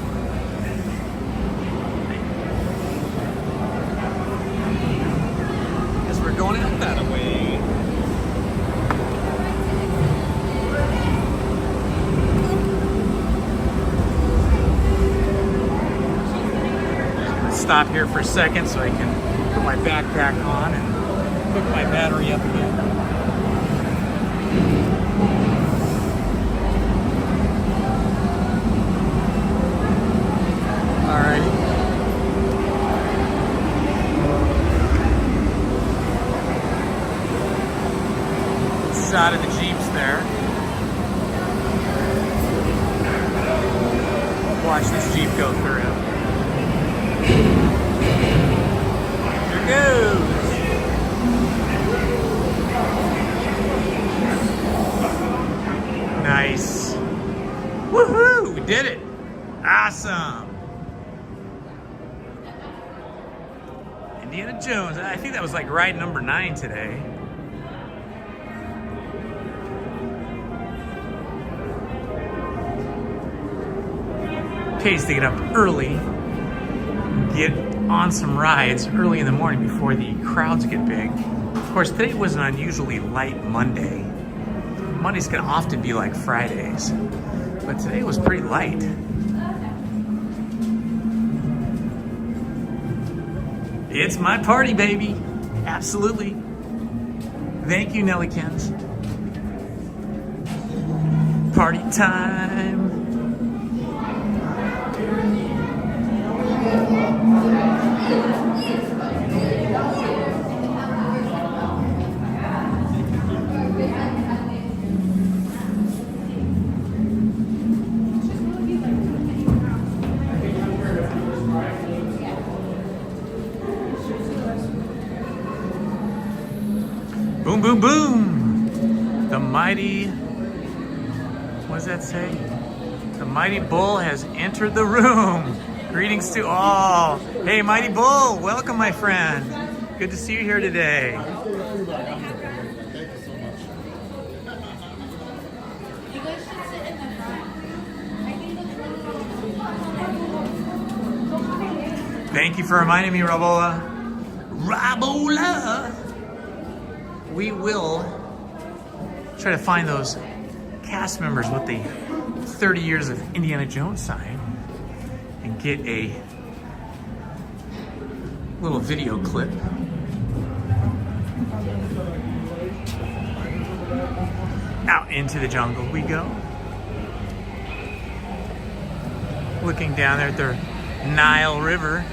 Guess we're going out that way. Stop here for a second so I can put my backpack on and hook my battery up again. Alrighty. Shot of the Jeeps there. Watch this Jeep go through. Here goes. Nice. Woohoo! We did it. Awesome. Indiana Jones. I think that was like ride number 9 today. Pays to get up early, get on some rides early in the morning before the crowds get big. Of course, today was an unusually light Monday. Mondays can often be like Fridays, but today was pretty light. It's my party, baby. Absolutely. Thank you, Nellykins. Party time. Boom, boom, boom. The mighty, what does that say? The mighty bull has entered the room. Greetings to all. Hey, Mighty Bull, welcome, my friend. Good to see you here today. Thank you for reminding me, Rabola. Rabola! We will try to find those cast members with the 30 years of Indiana Jones sign and get a little video clip. Out into the jungle we go. Looking down there at the Nile River.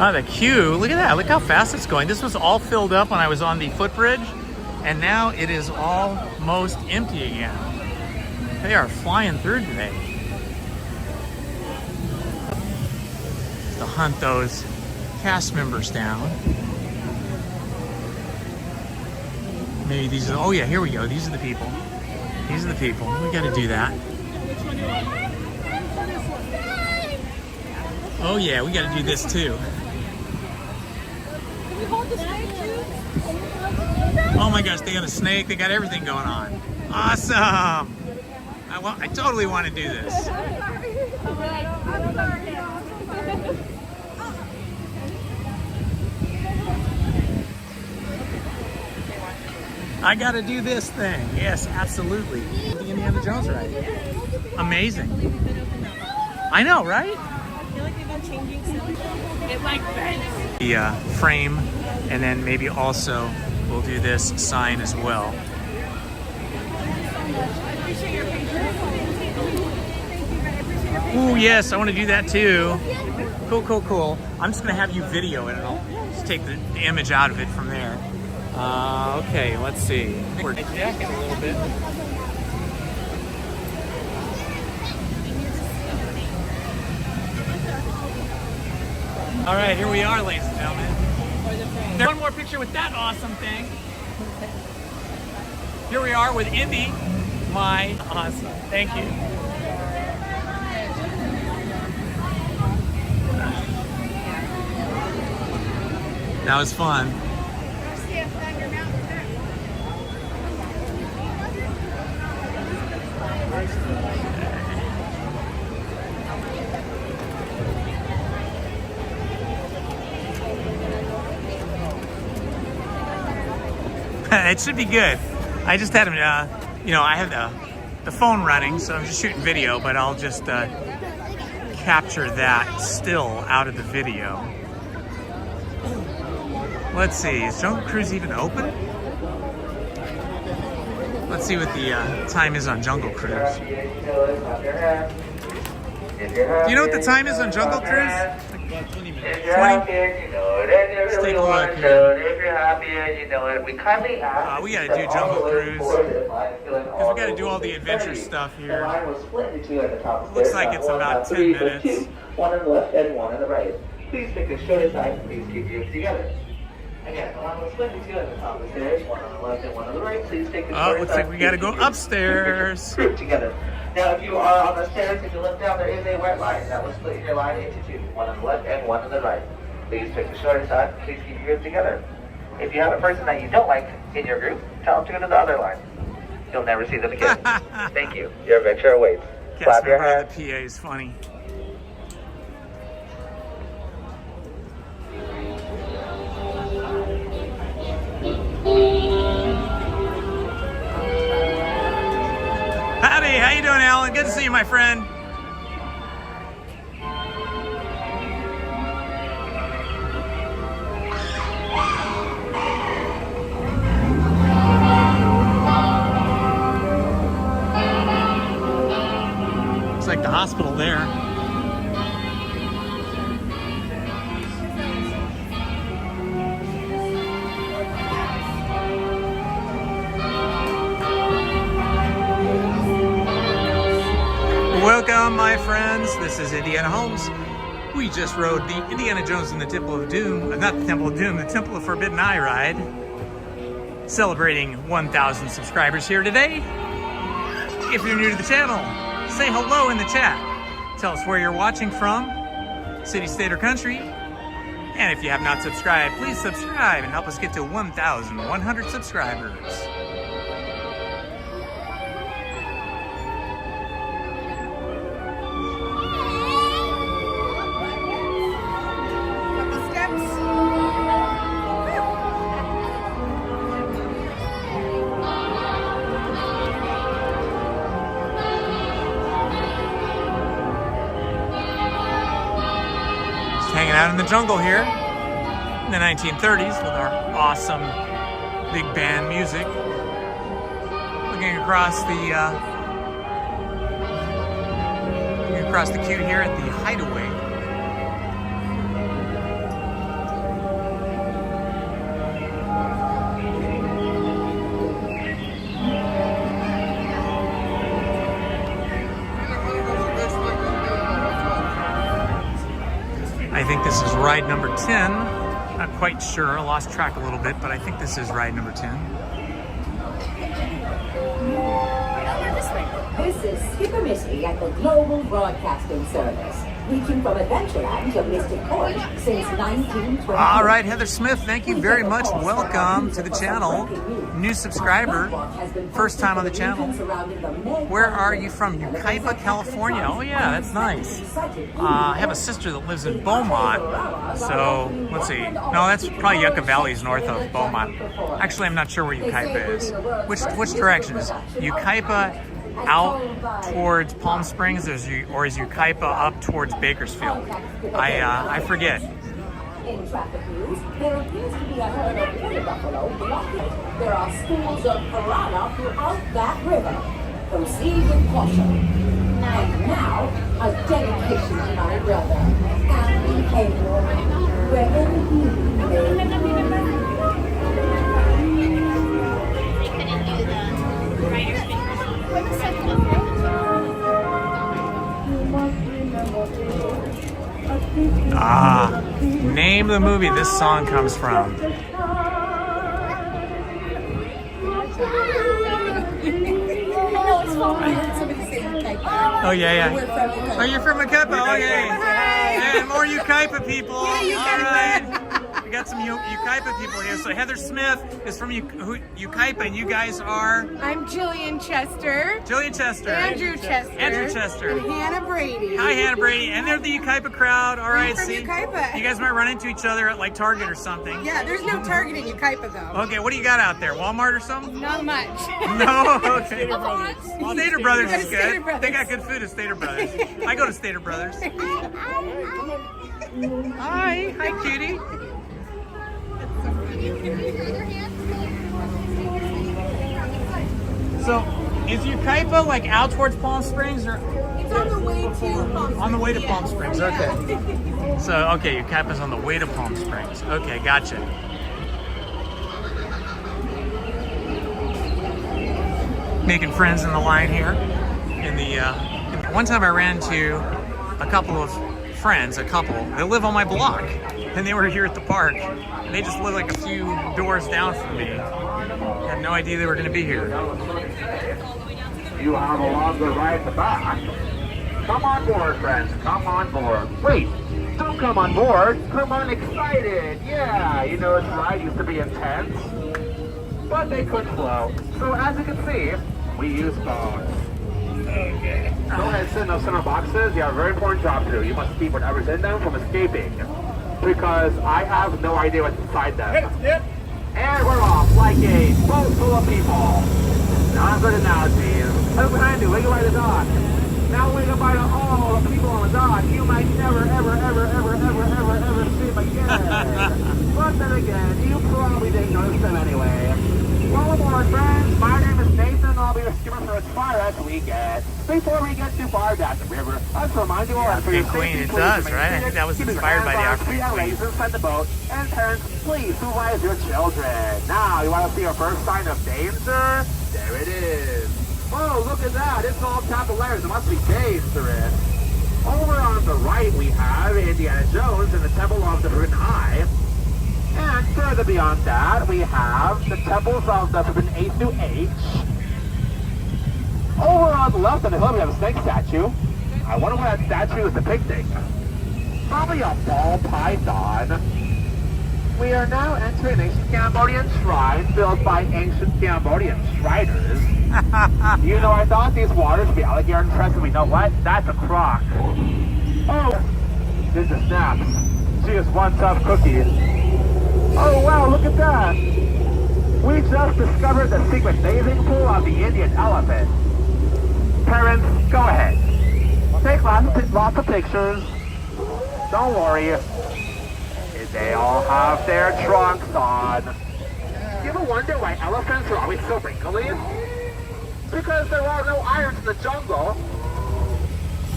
Oh, the queue, look at that. Look how fast it's going. This was all filled up when I was on the footbridge, and now it is almost empty again. They are flying through today. To hunt those cast members down. Maybe these are, oh yeah, here we go. These are the people. These are the people. We gotta do that. Oh yeah, we gotta do this too. Oh my gosh, they got a snake, they got everything going on. Awesome! I totally want to do this. I gotta do this thing. Yes, absolutely. The Indiana Jones ride. Amazing. I know, right? I feel like they've been changing stuff. It like bends. The frame, and then maybe also we'll do this sign as well. Oh yes, I want to do that too. Cool, cool, cool. I'm just gonna have you video it, and I'll just take the image out of it from there. Okay, let's see. We're jacking a little bit. All right, here we are, ladies and gentlemen. There's one more picture with that awesome thing. Here we are with Indy. My awesome. Thank you. That was fun. It should be good. I just had him, you know, I have the phone running, so I'm just shooting video, but I'll just capture that still out of the video. Let's see, is Jungle Cruise even open? Let's see what the time is on Jungle Cruise. Do you know what the time is on Jungle Cruise? Like 20 minutes. 20? Let's take a look here. We gotta do Jungle Cruise because we gotta do all the adventure stuff here. Looks like it's about 10 minutes. One on the left and one on the right. Please pick the shortest side. Please keep your hips together. Again, along with split two at the top of the stairs, one on the left and one on the right. Please take the shortest looks side. like we gotta go upstairs. Group together. Now, if you are on the stairs, if you look down, there is a wet line. That will split your line into two. One on the left and one on the right. Please pick the shortest side. Please keep your group together. If you have a person that you don't like in your group, tell them to go to the other line. You'll never see them again. Thank you. Your adventure awaits. Clap your hands. The PA is funny. Howdy, how you doing, Alan? Good to see you, my friend. Looks like the hospital there. Welcome, my friends. This is Indiana Holmes. We just rode the Indiana Jones and the Temple of Doom, not the Temple of Doom, the Temple of Forbidden Eye ride. Celebrating 1,000 subscribers here today. If you're new to the channel, say hello in the chat. Tell us where you're watching from, city, state, or country. And if you have not subscribed, please subscribe and help us get to 1,100 subscribers. Hanging out in the jungle here in the 1930s with our awesome big band music. Looking across the queue here at the Hideaway. I think this is ride number 10. Not quite sure, I lost track a little bit, but I think this is ride number 10. This is Skipper Misty at the Global Broadcasting Service, reaching from Adventureland to Mystic Point since 1920. All right, Heather Smith, thank you very much. Welcome to the channel. New subscriber, first time on the channel. Where are you from? Yucaipa, California. Oh yeah, that's nice. I have a sister that lives in Beaumont, so let's see. No, that's probably Yucca Valley's north of Beaumont. Actually, I'm not sure where Yucaipa is. Which direction is Yucaipa? Out towards Palm Springs, or is Yucaipa up towards Bakersfield? I forget. In traffic news, there appears to be a herd of water buffalo blocking. There are schools of piranha throughout that river. Proceed with caution. And now, a dedication to my brother, Andy Hayward, wherever you may be. name of the movie this song comes from. Oh yeah. Oh, you're from Ukaipa. Okay. Yeah, more Ukaipa people. All right. We got some Ukaipa people here. So Heather Smith is from Ukaipa, and you guys are? I'm Jillian Chester. Jillian Chester. Andrew Chester. Andrew Chester. And Hannah Brady. Hi, Hannah Brady. And they're the Ukaipa crowd. All right, From see? Ukaipa. You guys might run into each other at like Target or something. Yeah, there's no Target in Ukaipa though. Okay, what do you got out there? Walmart or something? Not much. No? Okay. Stater Brothers is Stater good. Brothers. They got good food at Stater Brothers. I go to Stater Brothers. Hi. Hi, cutie. So, is Ukaipa like out towards Palm Springs or? It's on the way to Palm Springs. On the way to Palm Springs, okay. So, okay, Ukaipa's on the way to Palm Springs. Okay, gotcha. Making friends in the line here. One time I ran into a couple of friends, they live on my block, and they were here at the park. And they just live like a few doors down from me. I had no idea they were going to be here. You have a longer ride back. Come on board, friends. Come on board. Wait, don't come on board. Come on excited. Yeah, you know, this ride used to be intense, but they could flow. So as you can see, we use phones. Okay. Go ahead, sit in those center boxes. You have a very important job to do. You must keep whatever's in them from escaping, because I have no idea what's inside them. And we're off like a boat full of people. Not a good analogy. Look behind you, wake up by the dock. Now wake up by all the people on the dock. You might never, ever see them again. But then again, you probably didn't notice them anyway. Welcome aboard, friends. My name is Nathan, and I'll be your skipper for as far as we get. Before we get too far down the river, let's remind you all that for your Pink Queen, safety, it does, please right? I think that was inspired by the Pink Pink Queen. inside the boat, and parents, please supervise your children. Now, you want to see our first sign of danger? There it is. Oh, look at that. It's all capital letters. It must be dangerous. Over on the right, we have Indiana Jones and the Temple of the Forbidden Eye. And further beyond that, we have the Temples of the Forbidden A through H. Over on the left on the hill, we have a snake statue. I wonder what that statue is depicting. Probably a ball python. We are now entering an ancient Cambodian shrine built by ancient Cambodian Shriners. You know, I thought these waters would be alligator infested. You know what? That's a croc. Oh, this is snaps. She is one tough cookie. Oh wow, look at that! We just discovered the secret bathing pool of the Indian elephant. Parents, go ahead. Take lots of pictures. Don't worry. They all have their trunks on. You ever wonder why elephants are always so wrinkly? Because there are no irons in the jungle.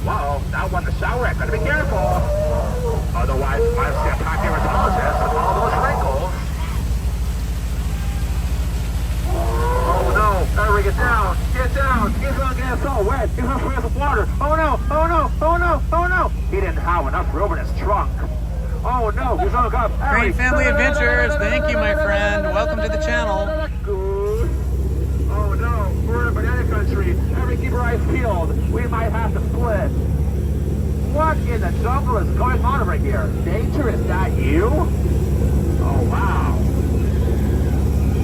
Whoa, now when the shower, I gotta be careful. Otherwise, I might see a pachydermatologist with all those wrinkles. Oh no, gotta get down, get down. He's gonna get us all wet. He's gonna freeze with water. Oh no, oh no, oh no, oh no. He didn't have enough room in his trunk. Oh no, he's gonna go. Great family adventures. Thank you, my friend. Welcome to the channel. Oh no, we're in banana country. Every keep our eyes peeled. We might have to split. What in the jungle is going on over here? Danger, is that you? Oh wow.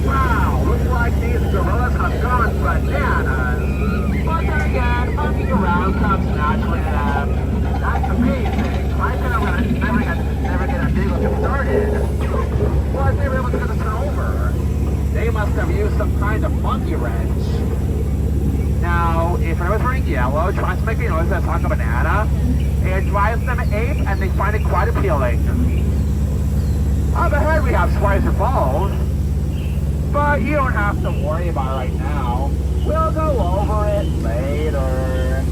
Wow, looks like these gorillas have gone bananas. But then again, monkeying around comes naturally to them. That's amazing. I could never get a deal to started. What, they were able to get us turn over? They must have used some kind of monkey wrench. Now, if I was wearing yellow, tries to make a noise that's like a banana, it drives them ape and they find it quite appealing. Up ahead we have Schweizer Falls, but you don't have to worry about it right now. We'll go over it later.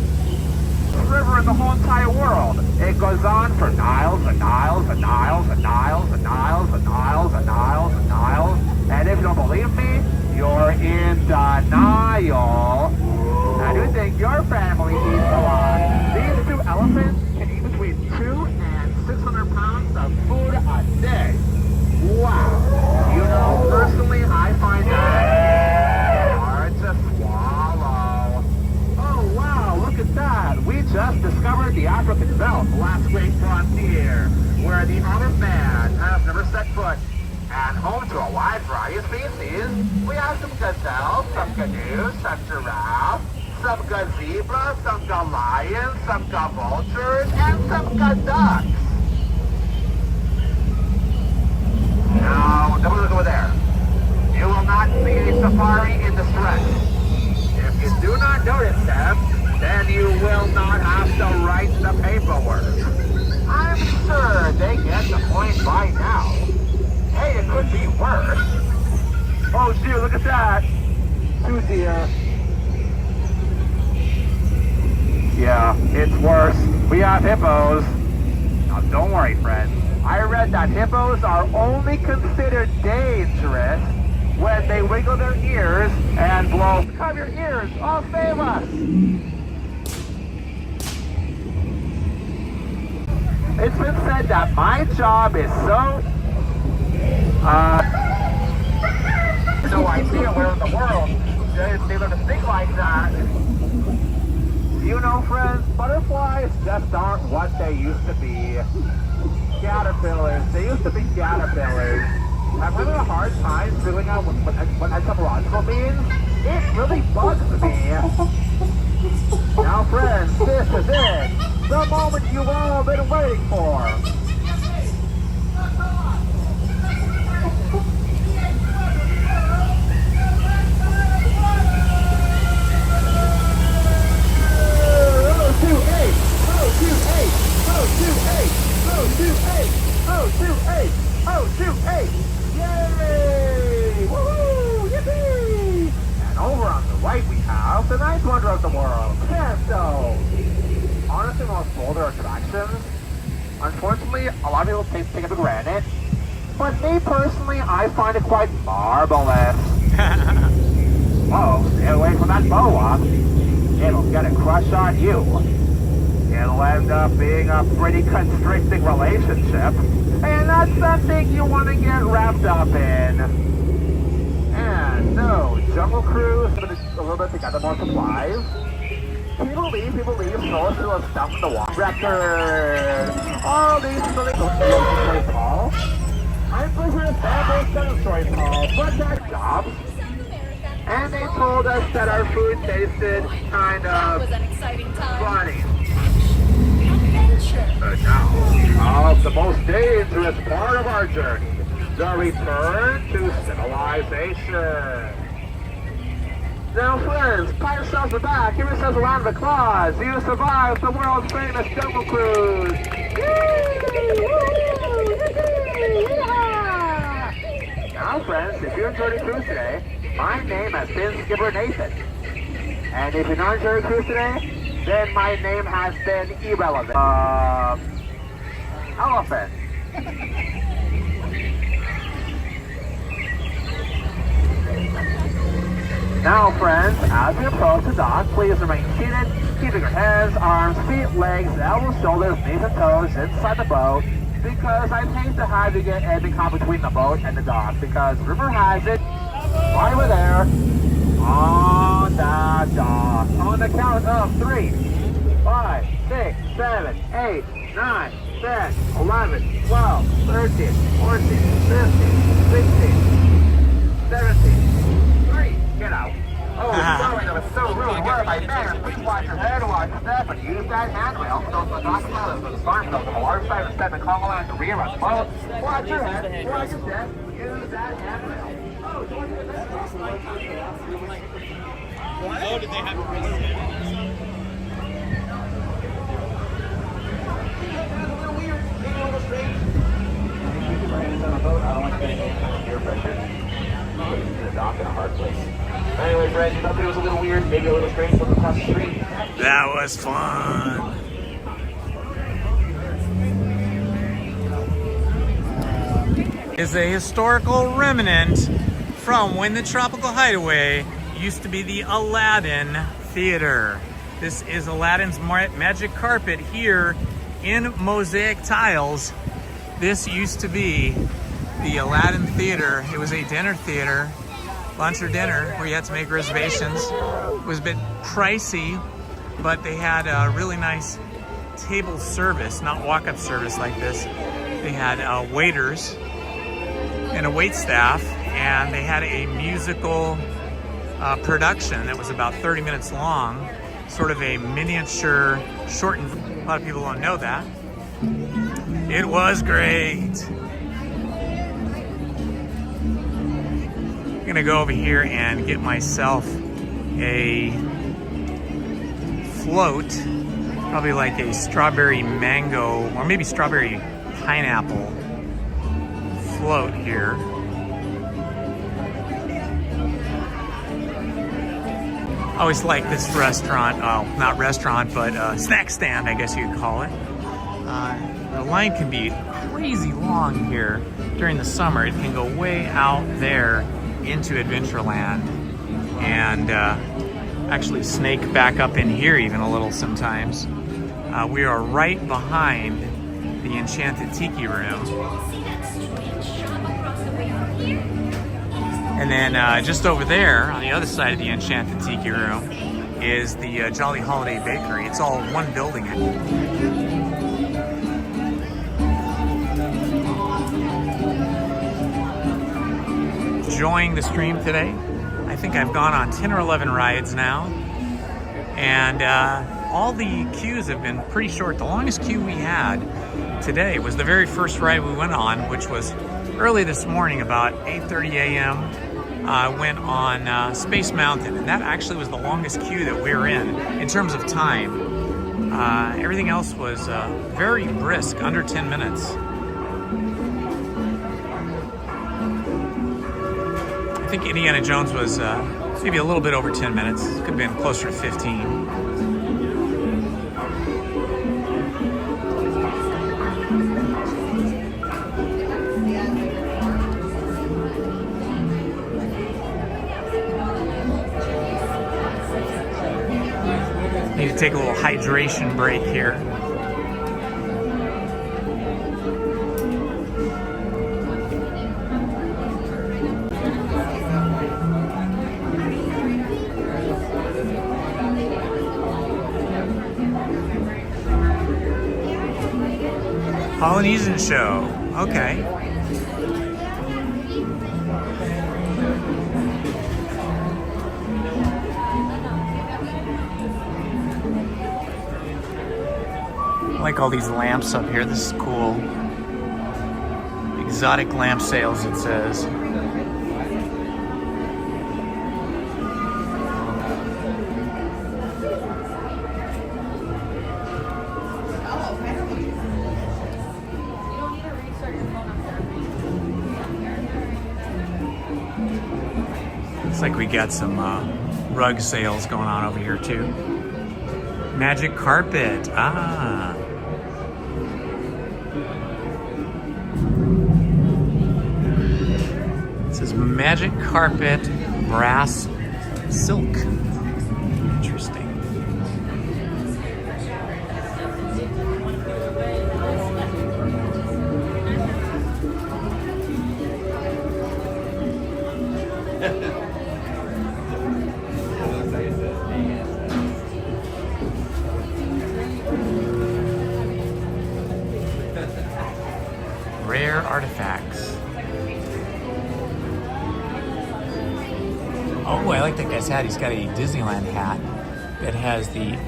The river in the whole entire world. It goes on for miles and miles and miles and miles and miles and miles and miles and miles. And if you don't believe me, you're in denial. And you think your family eats a lot. These two elephants can eat between 200 and 600 pounds of food a day. have some gazelles, some canoes, some giraffes, some zebras, some lions, some vultures, and some ducks. Now, don't look over there. You will not see a safari in the stretch. If you do not notice them, then you will not have to write the paperwork. I'm sure they get the point by now. Hey, it could be worse. Oh, shoot, look at that. Oh, dear. Yeah, it's worse. We have hippos. Now, don't worry, friends. I read that hippos are only considered dangerous when they wiggle their ears and blow. Cover your ears, all save us! It's been said that my job is so, no idea where in the world they learn to think like that. You know, friends, butterflies just aren't what they used to be. Caterpillars, they used to be caterpillars. I'm having a hard time figuring out what etymological means. It really bugs me. Now, friends, this is it. The moment you've all been waiting for. Yay! Woohoo! Yippee! And over on the right we have the ninth wonder of the world, Canto. Honestly, most bolder attractions. Unfortunately, a lot of people take it for granted. But me personally, I find it quite marvelous. Whoa, stay away from that boa. It'll get a crush on you. It'll end up being a pretty constricting relationship, and that's something you want to get wrapped up in. And no, Jungle Cruise, a little bit to gather more supplies. People leave social of stuff in the water. Record! All these stories call. I'm pretty sure it's family 7 stories call, but that's jobs. And they told us that our food tasted kind of funny. But now, the most dangerous part of our journey, the return to civilization. Now, friends, pat yourselves on the back, give yourselves a round of applause. You survived the world's famous jungle cruise. Now, friends, if you enjoyed the cruise today, my name has been Skipper Nathan. And if you not enjoyed the cruise today, then my name has been irrelevant. Elephant. Now, friends, as we approach the dock, please remain seated, keeping your hands, arms, feet, legs, elbows, shoulders, knees, and toes inside the boat, because I hate to have you get anything caught between the boat and the dock, because rumor has it, while we're there, on the dock, on the count of 3, 5, 6, 7, 8, 9, 10, 11, 12, 13, 14, 15, 16, 17, 3, get out. Oh, sorry, that was so rude. Where are my manners? Please watch your head, watch your step, and use that handrail for those binoculars for the sun, those on the large side of the center column line, the rear on the boat. Watch your head, watch your step, use that handrail. Oh, did they have a race? Anyway, friends, you thought it was a little weird, maybe a little strange looking across the street. That was fun. Is a historical remnant from when the Tropical Hideaway used to be the Aladdin Theater. This is Aladdin's magic carpet here in mosaic tiles. This used to be the Aladdin Theater. It was a dinner theater, lunch or dinner, where you had to make reservations. It was a bit pricey, but they had a really nice table service, not walk-up service like this. They had waiters and a wait staff, and they had a musical production that was about 30 minutes long, sort of a miniature shortened. A lot of people don't know that. It was great. I'm gonna go over here and get myself a float, probably like a strawberry mango or maybe strawberry pineapple float here. I always like this restaurant, not restaurant, but snack stand, I guess you could call it. The line can be crazy long here during the summer. It can go way out there into Adventureland and actually snake back up in here even a little sometimes. We are right behind the Enchanted Tiki room. And then just over there on the other side of the Enchanted Tiki room is the Jolly Holiday Bakery. It's all one building. Enjoying the stream today. I think I've gone on 10 or 11 rides now, and all the queues have been pretty short. The longest queue we had today was the very first ride we went on, which was early this morning, about 8:30 a.m. I went on Space Mountain, and that actually was the longest queue that we were in terms of time. Everything else was very brisk, under 10 minutes. I think Indiana Jones was maybe a little bit over 10 minutes. Could have been closer to 15. Need to take a little hydration break here. Polynesian show. Okay. I like all these lamps up here. This is cool. Exotic lamp sales, it says. Looks like we got some rug sales going on over here too. Magic carpet. Ah. This is magic carpet, brass silk. Interesting. Rare artifacts. Oh, I like that guy's hat. He's got a Disneyland hat that has the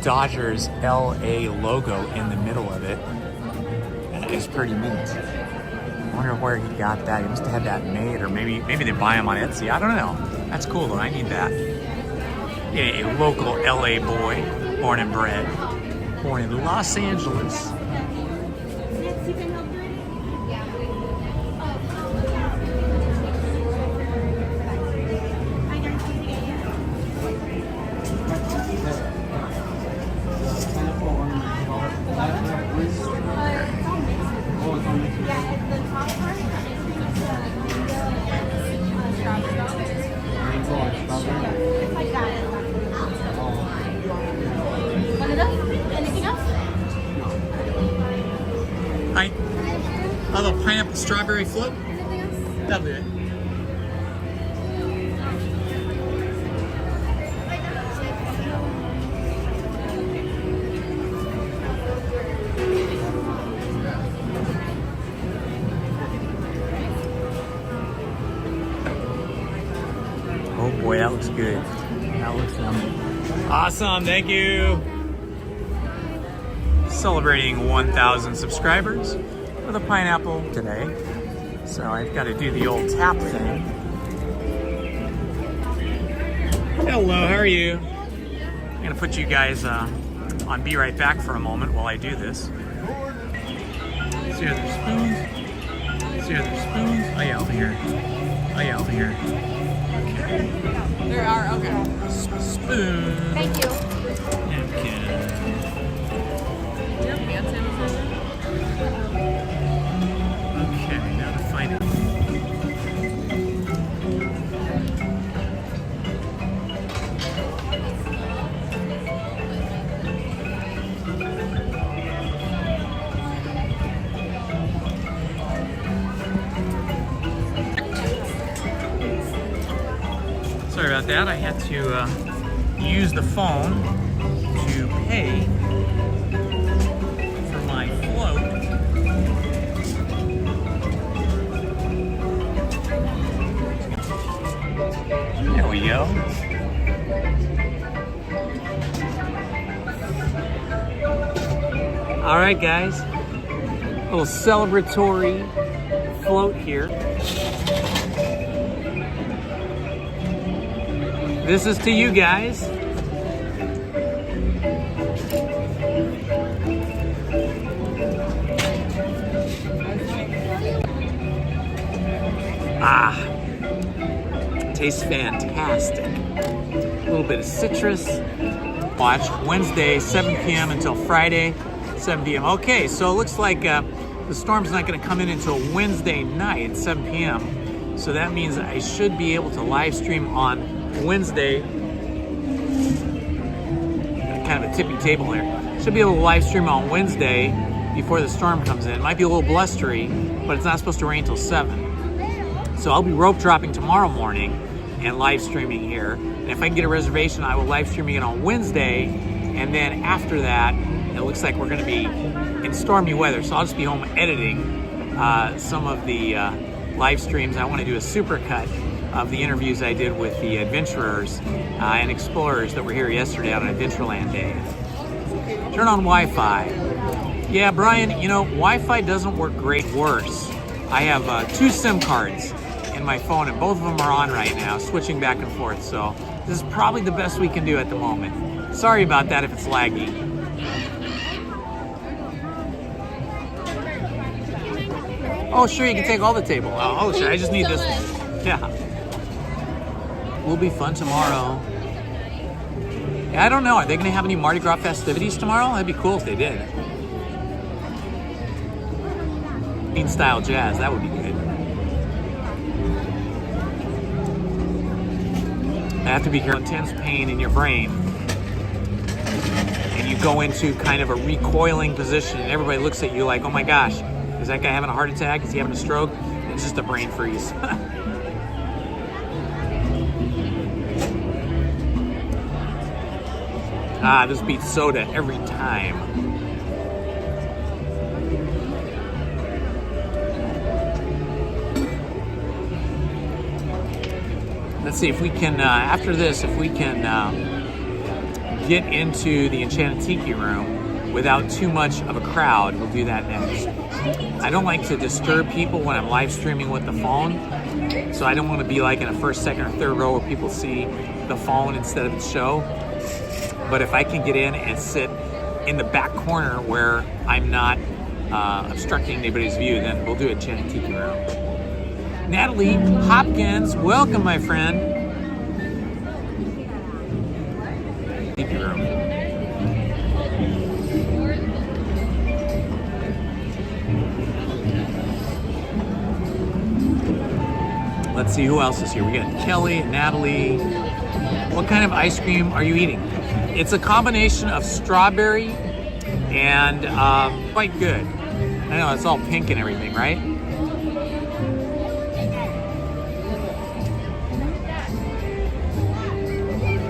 Dodgers LA logo in the middle of it. That is pretty neat. I wonder where he got that. He must have had that made, or maybe they buy them on Etsy. I don't know. That's cool though. I need that. Yeah, a local LA boy, born and bred, born in Los Angeles. A little pineapple strawberry float. That'll do it. Boy, that looks good. That looks awesome. Thank you. Celebrating 1,000 subscribers with a pineapple today. So I've got to do the old tap thing. Hello, how are you? I'm gonna put you guys on Be Right Back for a moment while I do this. See are there spoons? See are there spoons? Oh yeah, over here. Oh yeah, over here. Okay. There are, okay. Spoon. Thank you. Napkin. Do you have hand sanitizer? Okay, now to find it. Sorry about that. I had to use the phone to pay for my float. There we go. All right, guys. A little celebratory float here. This is to you guys. Ah, tastes fantastic. A little bit of citrus. Watch Wednesday, 7 p.m. until Friday, 7 p.m. Okay, so it looks like the storm's not going to come in until Wednesday night, 7 p.m. So that means I should be able to live stream on Wednesday. Kind of a tippy table there. Should be able to live stream on Wednesday before the storm comes in. It might be a little blustery, but it's not supposed to rain until 7. So I'll be rope dropping tomorrow morning and live streaming here. And if I can get a reservation, I will live streaming it on Wednesday. And then after that, it looks like we're going to be in stormy weather. So I'll just be home editing some of the live streams. I want to do a super cut of the interviews I did with the adventurers and explorers that were here yesterday on Adventureland Day. Turn on Wi-Fi. Yeah, Brian, you know, Wi-Fi doesn't work great worse. I have 2 SIM cards in my phone and both of them are on right now, switching back and forth. So this is probably the best we can do at the moment. Sorry about that if it's laggy. Oh, sure, you can take all the table. Oh, sure, I just need this one. Yeah. Will be fun tomorrow. Yeah, I don't know. Are they going to have any Mardi Gras festivities tomorrow? That'd be cool if they did. Style jazz, that would be good. I have to be careful. Intense pain in your brain. And you go into kind of a recoiling position and everybody looks at you like, oh my gosh, is that guy having a heart attack? Is he having a stroke? It's just a brain freeze. Ah, this beats soda every time. Let's see if we can, after this, if we can get into the Enchanted Tiki room without too much of a crowd, we'll do that next. I don't like to disturb people when I'm live streaming with the phone, so I don't want to be like in a first, second, or third row where people see the phone instead of the show. But if I can get in and sit in the back corner where I'm not obstructing anybody's view, then we'll do it Enchanted Tiki room. Natalie Hopkins, welcome, my friend. Tiki room. Let's see who else is here. We got Kelly, Natalie. What kind of ice cream are you eating? It's a combination of strawberry and quite good. I know it's all pink and everything, right?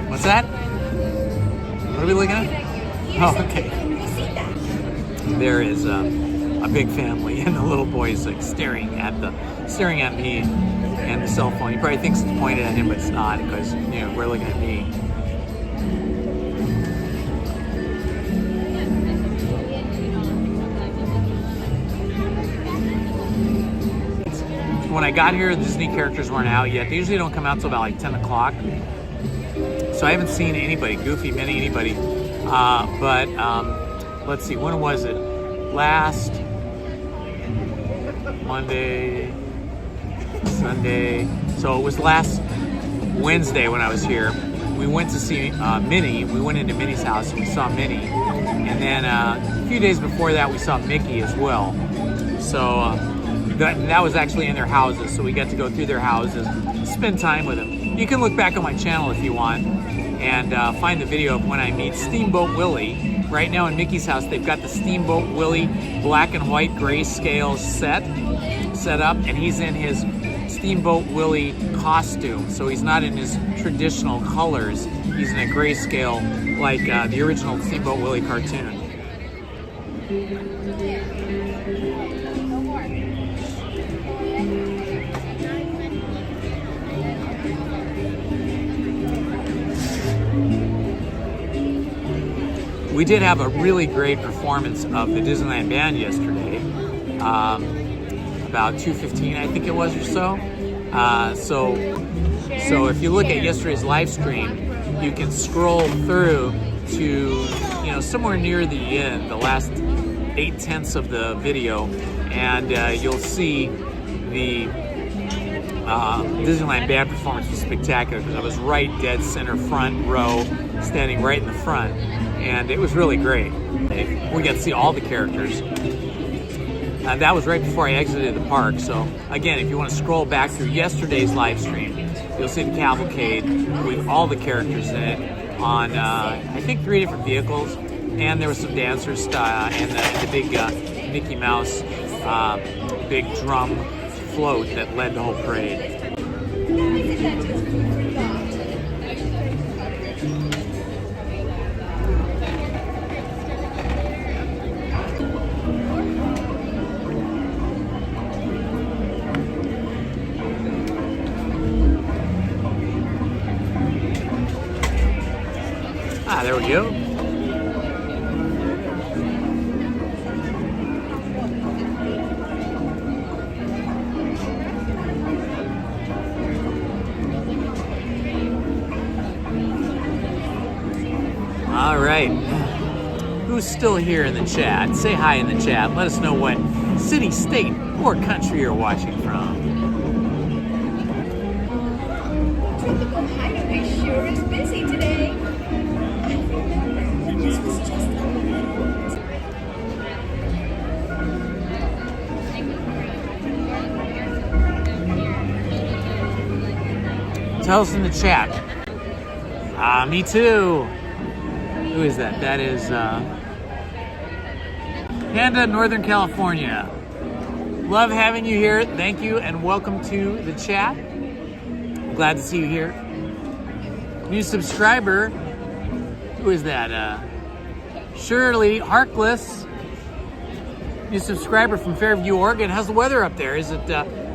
What's that? What are we looking at? Oh, okay. There is a big family, and the little boy is like staring at me and the cell phone. He probably thinks it's pointed at him, but it's not, because, you know, we're looking at me. When I got here, the Disney characters weren't out yet. They usually don't come out till about like 10 o'clock. So I haven't seen anybody, Goofy, Minnie, anybody. But let's see, when was it? Last Monday, Sunday. So it was last Wednesday when I was here. We went to see Minnie. We went into Minnie's house and we saw Minnie. And then a few days before that, we saw Mickey as well. So that was actually in their houses. So we got to go through their houses, spend time with them. You can look back on my channel if you want and find the video of when I meet Steamboat Willie. Right now in Mickey's house, they've got the Steamboat Willie black and white grayscale set up, and he's in his Steamboat Willie costume. So he's not in his traditional colors. He's in a grayscale like the original Steamboat Willie cartoon. We did have a really great performance of the Disneyland Band yesterday, about 2:15 I think it was or so. So if you look at yesterday's live stream, you can scroll through to, you know, somewhere near the end, the last 8/10 of the video, and you'll see the Disneyland Band performance was spectacular because I was right dead center front row, standing right in the front. And it was really great. We got to see all the characters. That was right before I exited the park. So again, if you want to scroll back through yesterday's live stream, you'll see the cavalcade with all the characters in it on, I think, 3 different vehicles. And there was some dancers and the big Mickey Mouse big drum float that led the whole parade. There we go. All right. Who's still here in the chat? Say hi in the chat. Let us know what city, state, or country you're watching from. Typical hideaway sure is busy today. Tell us in the chat. Me too. Who is that? That is Panda, Northern California. Love having you here. Thank you and welcome to the chat. Glad to see you here. New subscriber. Who is that? Shirley Harkless. New subscriber from Fairview, Oregon. How's the weather up there? Is it,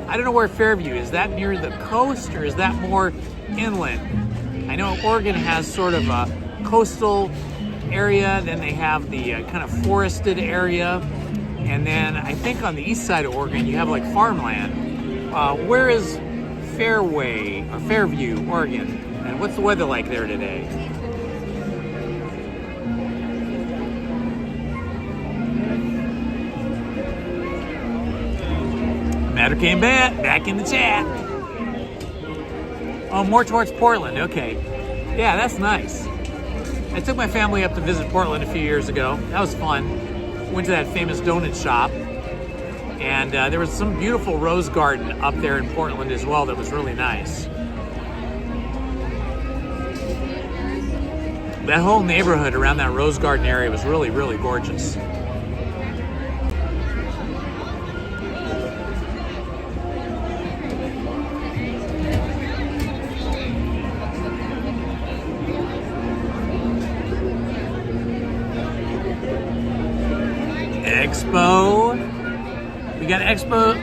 I don't know where Fairview is. That near the coast or is that more inland? I know Oregon has sort of a coastal area, then they have the kind of forested area, and then I think on the east side of Oregon you have like farmland. Where is Fairview, Oregon? And what's the weather like there today? Matter came back in the chat. Oh, more towards Portland. Okay. Yeah, that's nice. I took my family up to visit Portland a few years ago. That was fun. Went to that famous donut shop. And there was some beautiful rose garden up there in Portland as well that was really nice. That whole neighborhood around that rose garden area was really, really gorgeous. Expo. We got Expo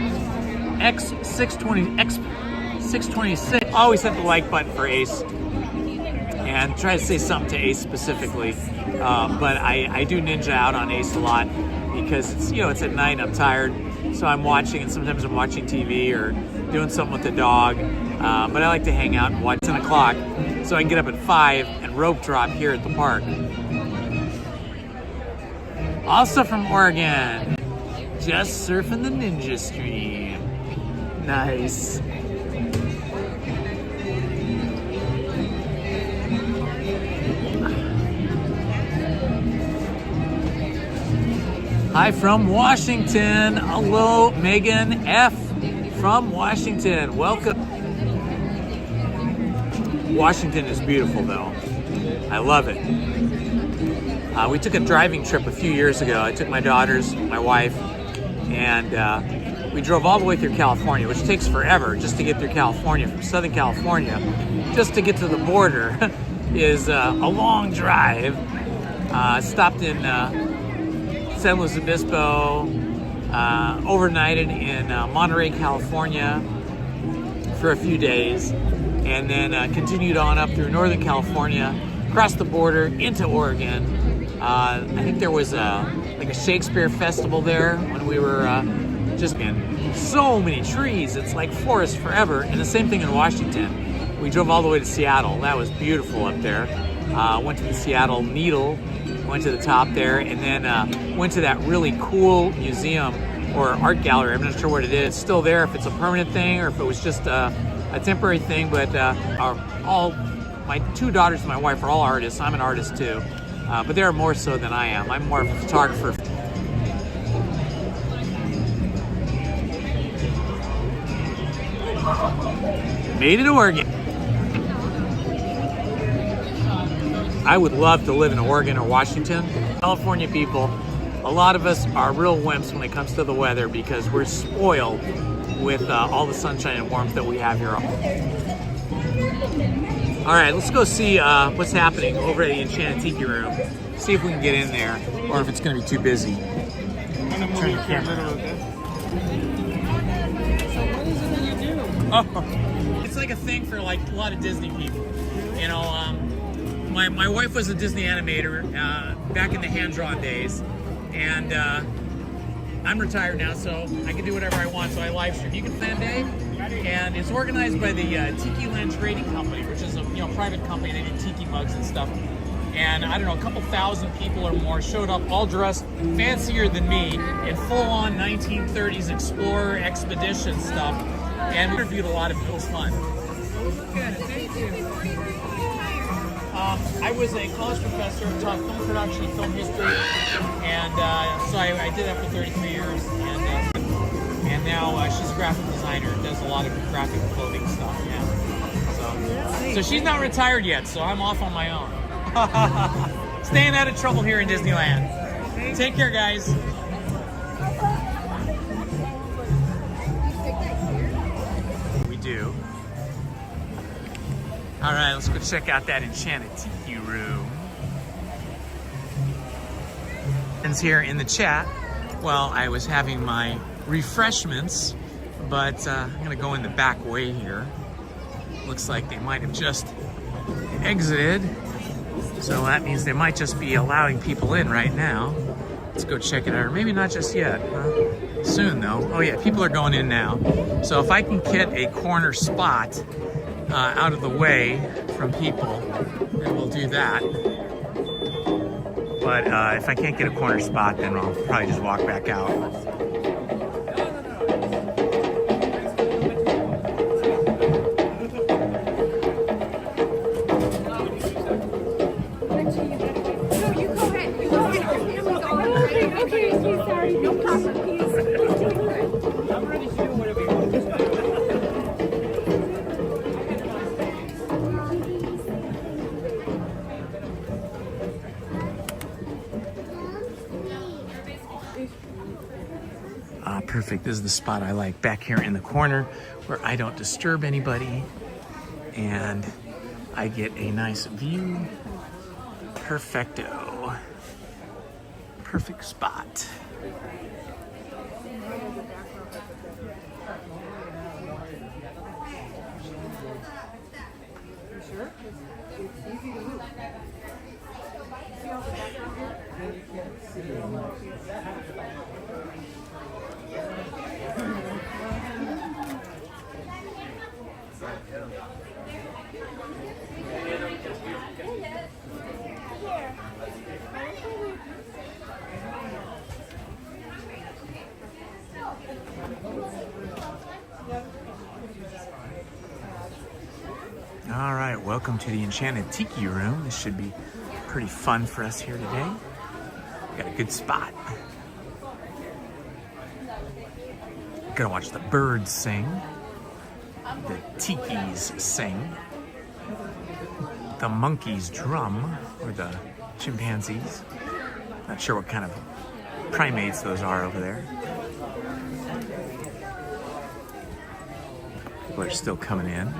X620, 626. Always hit the like button for Ace and try to say something to Ace specifically. But I do ninja out on Ace a lot because it's, you know, it's at night, I'm tired, so I'm watching, and sometimes I'm watching TV or doing something with the dog. But I like to hang out and watch 10 o'clock so I can get up at 5 and rope drop here at the park. Also from Oregon, just surfing the Ninja Stream. Nice. Hi from Washington. Hello, Megan F. from Washington. Welcome. Washington is beautiful, though. I love it. We took a driving trip a few years ago. I took my daughters, my wife, and we drove all the way through California, which takes forever just to get through California. From Southern California, just to get to the border is a long drive. Stopped in San Luis Obispo, overnighted in Monterey, California for a few days, and then continued on up through Northern California, across the border into Oregon. I think there was like a Shakespeare festival there when we were just in so many trees. It's like forest forever. And the same thing in Washington. We drove all the way to Seattle. That was beautiful up there. Went to the Seattle Needle, went to the top there, and then went to that really cool museum or art gallery. I'm not sure what it is. It's still there, if it's a permanent thing or if it was just a temporary thing, but all my two daughters and my wife are all artists. I'm an artist too. But they're more so than I am. I'm more of a photographer. Made it to Oregon. I would love to live in Oregon or Washington. California people, a lot of us are real wimps when it comes to the weather because we're spoiled with all the sunshine and warmth that we have here. All right, let's go see what's happening over at the Enchanted Tiki room. See if we can get in there, or if it's going to be too busy. Turn the camera. So what is it that you do? Oh, it's like a thing for like a lot of Disney people. You know, my wife was a Disney animator back in the hand-drawn days, and I'm retired now, so I can do whatever I want. So I live stream. You can plan day. And it's organized by the Tiki Land Trading Company, which is a private company. They do tiki mugs and stuff. And I don't know, a couple thousand people or more showed up, all dressed fancier than me in full-on 1930s explorer expedition stuff. And we interviewed a lot of people. It was fun. Good, thank you. I was a college professor, taught film production and film history, and so I did that for 33 years. And now she's a graphic designer and does a lot of graphic clothing stuff. Yeah. So she's not retired yet, so I'm off on my own. Staying out of trouble here in Disneyland. Take care, guys. We do. All right, let's go check out that Enchanted Tiki room. And here in the chat while I was having my refreshments, but I'm gonna go in the back way here. Looks like they might have just exited, so that means they might just be allowing people in right now. Let's go check it out, or maybe not just yet. Soon though. Oh yeah, people are going in now. So if I can get a corner spot out of the way from people, then we'll do that. But if I can't get a corner spot, then I'll probably just walk back out. Perfect. This is the spot I like, back here in the corner where I don't disturb anybody and I get a nice view. Perfecto. Perfect spot. Sure. It's easy to move. See all the background here? And you can't see it. All right, welcome to the Enchanted Tiki room. This should be pretty fun for us here today. Got a good spot. Gonna watch the birds sing, the tikis sing, the monkeys drum, or the chimpanzees. Not sure what kind of primates those are over there. People are still coming in.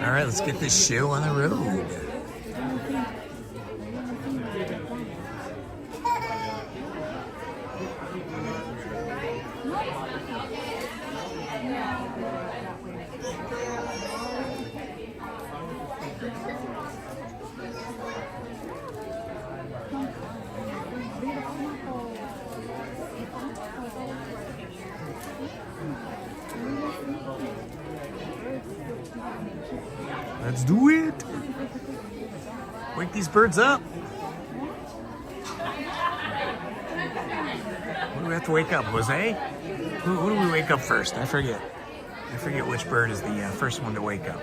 All right, let's get this show on the road. Let's do it. Wake these birds up. What do we have to wake up, Jose? Who do we wake up first? I forget. I forget which bird is the first one to wake up.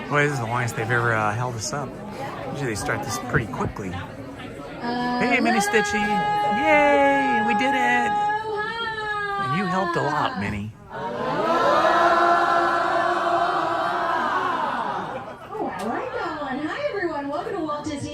Boy, this is the longest they've ever held us up. Usually they start this pretty quickly. Hey, Minnie Stitchy! Yay! We did it! And you helped a lot, Minnie.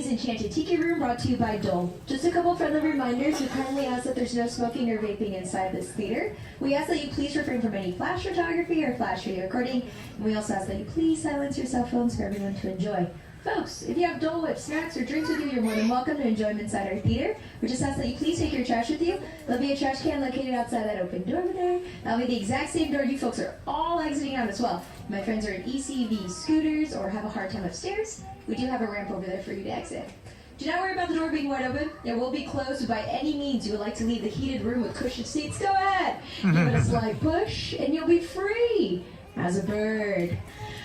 Enchanted Tiki Room, brought to you by Dole. Just a couple friendly reminders. We kindly ask that there's no smoking or vaping inside this theater. We ask that you please refrain from any flash photography or flash video recording. And we also ask that you please silence your cell phones for everyone to enjoy. Folks, if you have Dole Whip snacks or drinks with you, you're more than welcome to enjoy them inside our theater. We just ask that you please take your trash with you. There'll be a trash can located outside that open door over there. That'll be the exact same door you folks are all exiting out as well. My friends are in ECV scooters or have a hard time upstairs. We do have a ramp over there for you to exit. Do not worry about the door being wide open. It will be closed. By any means you would like to leave the heated room with cushioned seats, go ahead. Give it a slight push and you'll be free as a bird.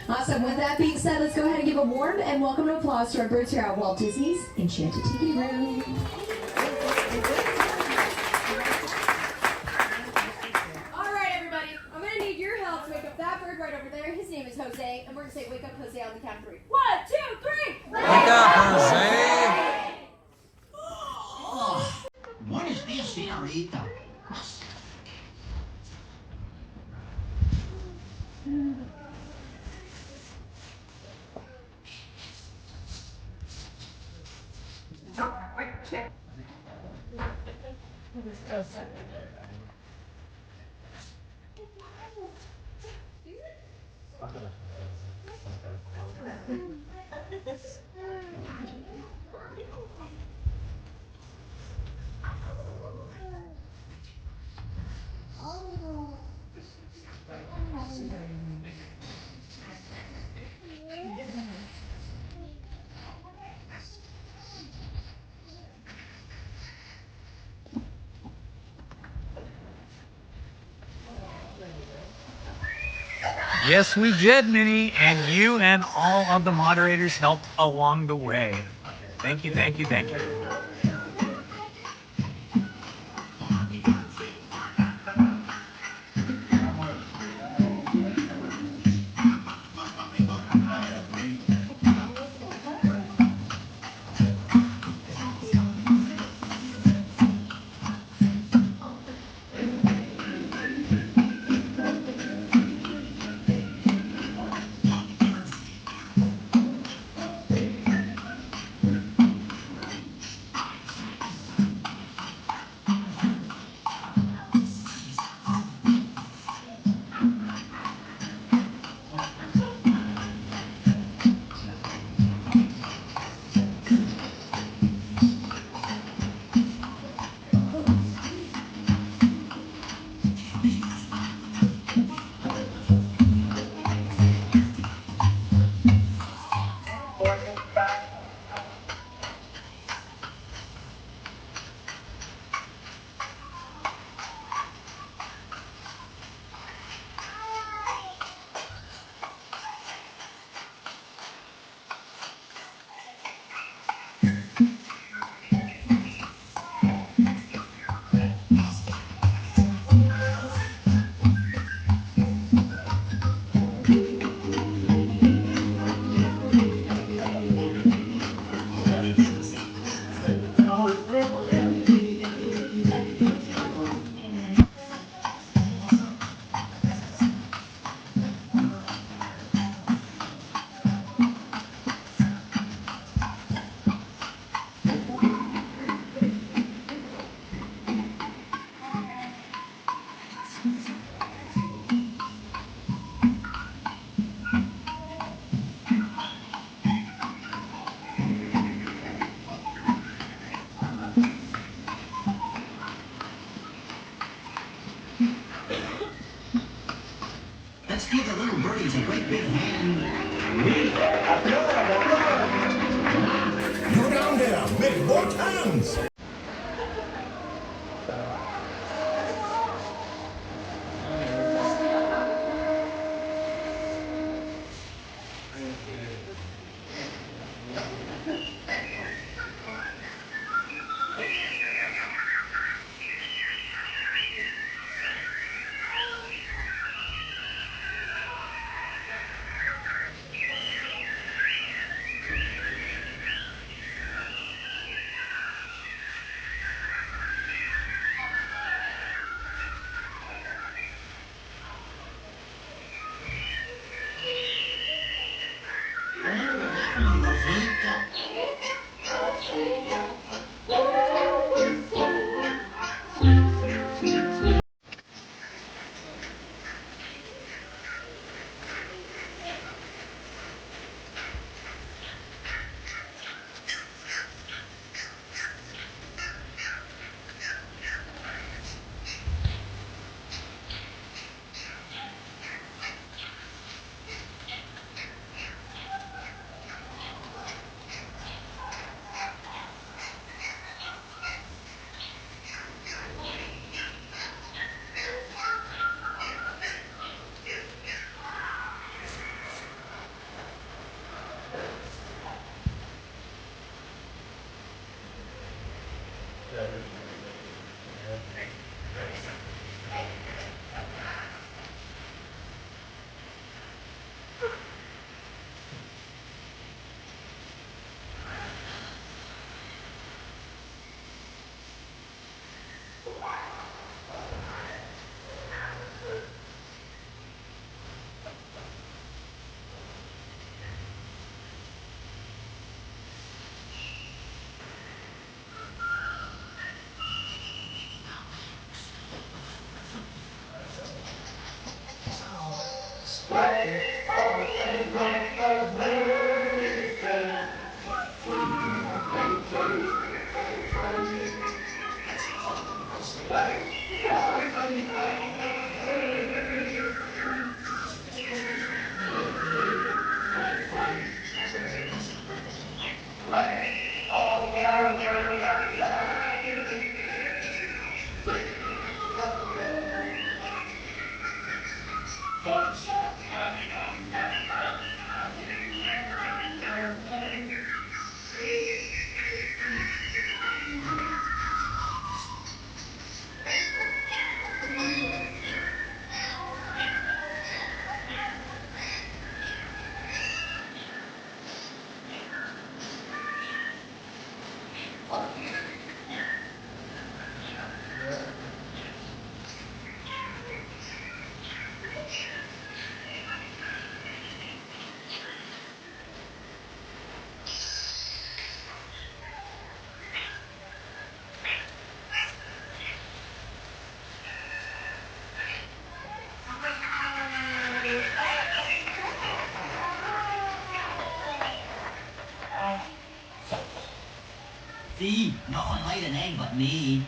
Awesome. With that being said, let's go ahead and give a warm and welcome and applause to our birds here at Walt Disney's Enchanted Tiki Room. All right, everybody. I'm going to need your help to wake up that bird right over there. His name is Jose, and we're gonna say "Wake up, Jose" on the count of 3. 1, 2, 3. Wake up, Jose. Oh, what is this, señorita? Yes, we did, Minnie, and you and all of the moderators helped along the way. Thank you, thank you, thank you. Let's give the little birdies a great big hand. You down there, make both hands. See, no one laid an egg but me.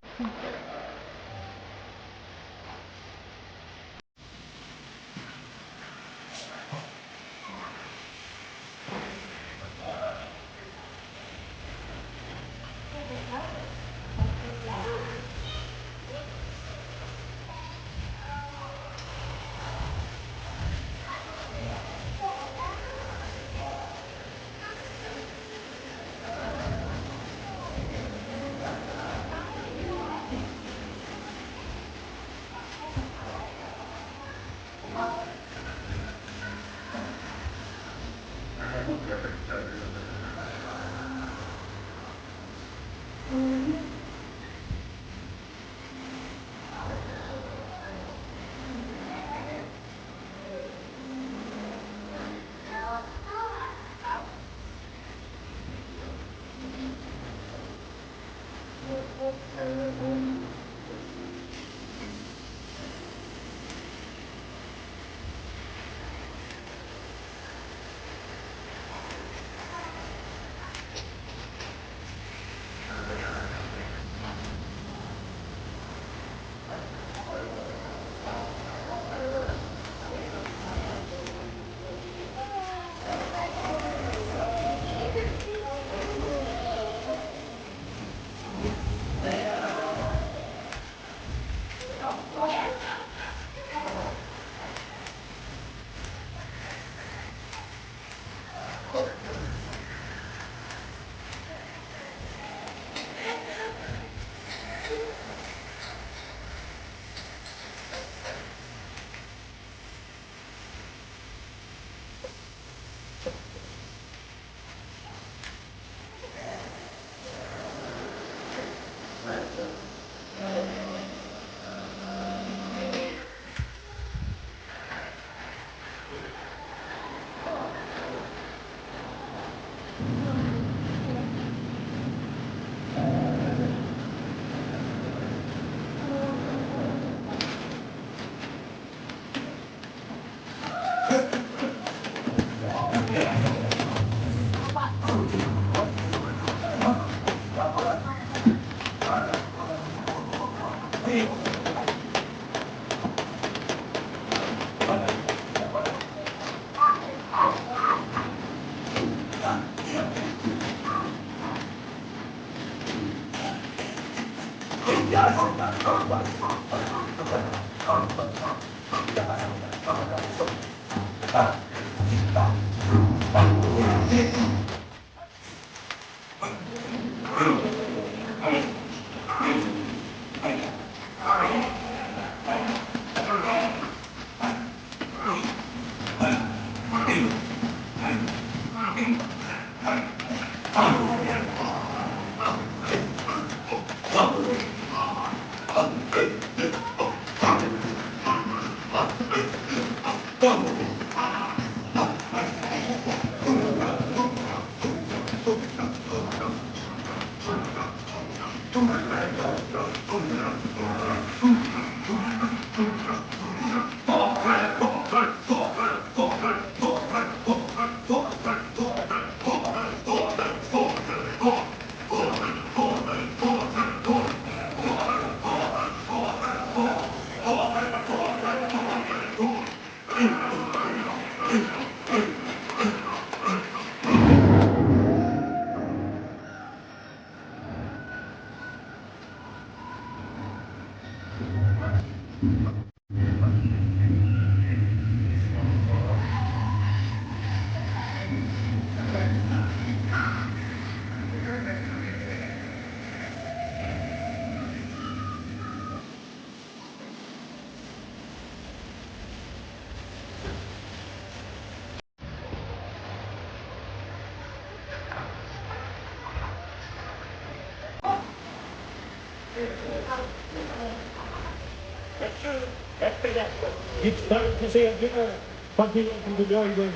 It's time to say dinner. Continue to the driveway.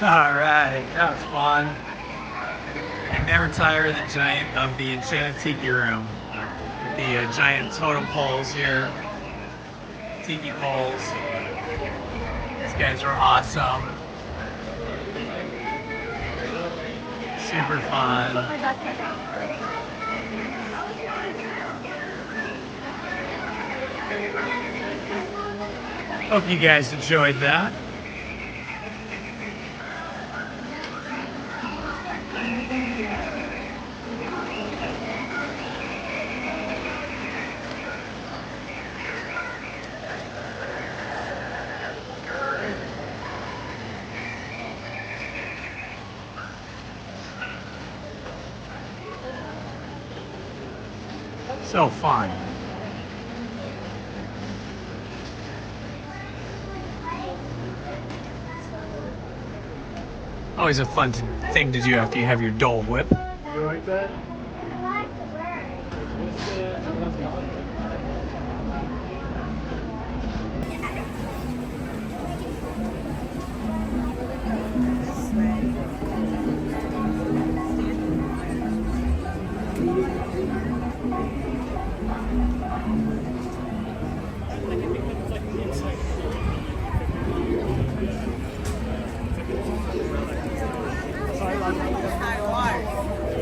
All right, that was fun. I never tire of the Enchanted Tiki room. The giant totem poles here, tiki poles. These guys are awesome. Super fun. Hope you guys enjoyed that. So fun. Always a fun thing to do after you have your Dole Whip. You like that?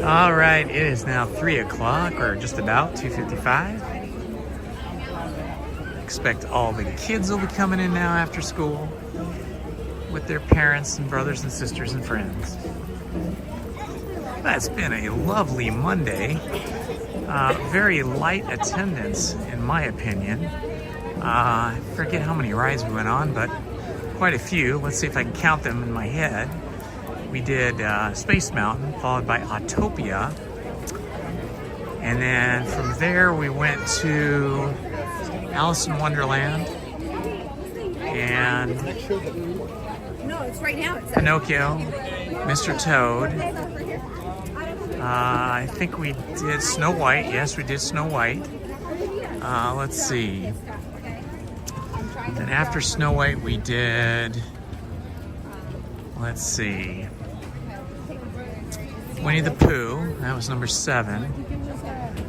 All right, it is now 3 o'clock, or just about 2:55. Expect all the kids will be coming in now after school with their parents and brothers and sisters and friends. That's been a lovely Monday. Very light attendance, in my opinion. I forget how many rides we went on, but quite a few. Let's see if I can count them in my head. We did Space Mountain, followed by Autopia. And then from there we went to Alice in Wonderland and No, it's right now. It's Pinocchio, Mr. Toad. I think we did Snow White. Yes, we did Snow White. Let's see. Then after Snow White we did, let's see, Winnie the Pooh, that was number 7.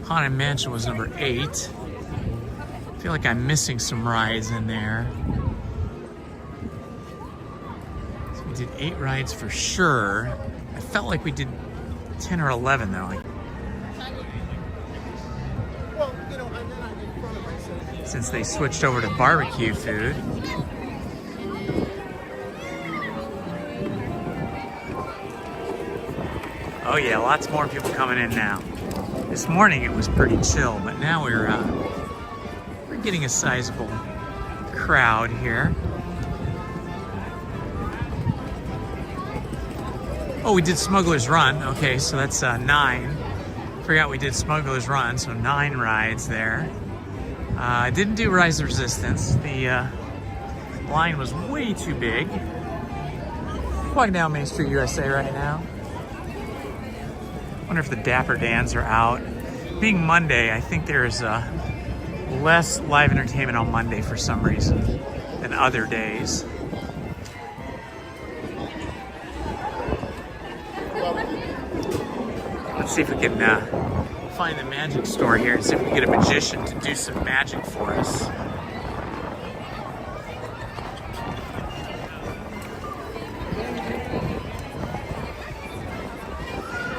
Haunted Mansion was number 8. I feel like I'm missing some rides in there. So we did 8 rides for sure. I felt like we did 10 or 11 though. Since they switched over to barbecue food. Oh yeah, lots more people coming in now. This morning it was pretty chill, but now we're getting a sizable crowd here. Oh, we did Smuggler's Run. Okay, so that's 9. Forgot we did Smuggler's Run, so 9 rides there. I didn't do Rise of Resistance. The line was way too big. Walking down Main Street, USA right now. Wonder if the Dapper Dans are out. Being Monday, I think there's less live entertainment on Monday for some reason than other days. Let's see if we can find the magic store here and see if we can get a magician to do some magic for us.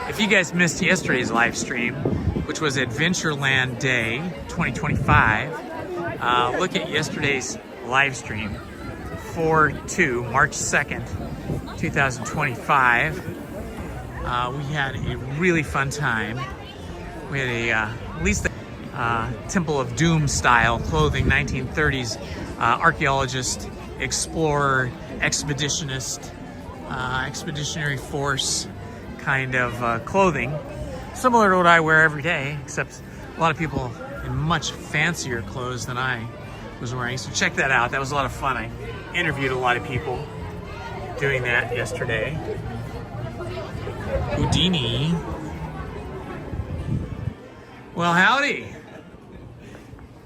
If you guys missed yesterday's live stream, which was Adventureland Day 2025, look at yesterday's live stream, March 2nd, 2025. We had a really fun time. We had at least Temple of Doom style clothing, 1930s archaeologist, explorer, expeditionist, expeditionary force kind of clothing, similar to what I wear every day, except a lot of people in much fancier clothes than I was wearing. So check that out. That was a lot of fun. I interviewed a lot of people doing that yesterday. Houdini. Well, howdy.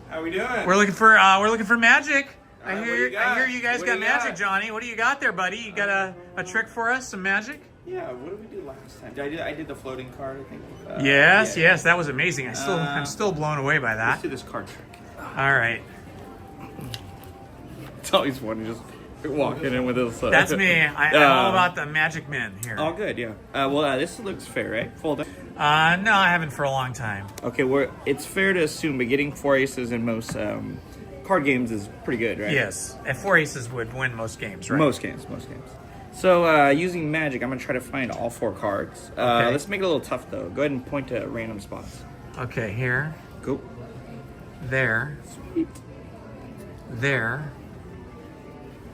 How we doing? We're looking for magic. I hear you guys got magic, Johnny. What do you got there, buddy? You got a trick for us? Some magic? Yeah. What did we do last time? I did the floating card, I think. Yes, that was amazing. I'm still blown away by that. Let's do this card trick. All right. It's always fun to just walking in with this. That's me. I'm all about the magic men here. All good, yeah. This looks fair, right? Fold up. No, I haven't for a long time. Okay, it's fair to assume, but getting 4 aces in most card games is pretty good, right? Yes, and 4 aces would win most games, right? Most games. So using magic, I'm gonna try to find all 4 cards. Okay. Let's make it a little tough though. Go ahead and point to random spots. Okay, here. Go. There. Sweet. There.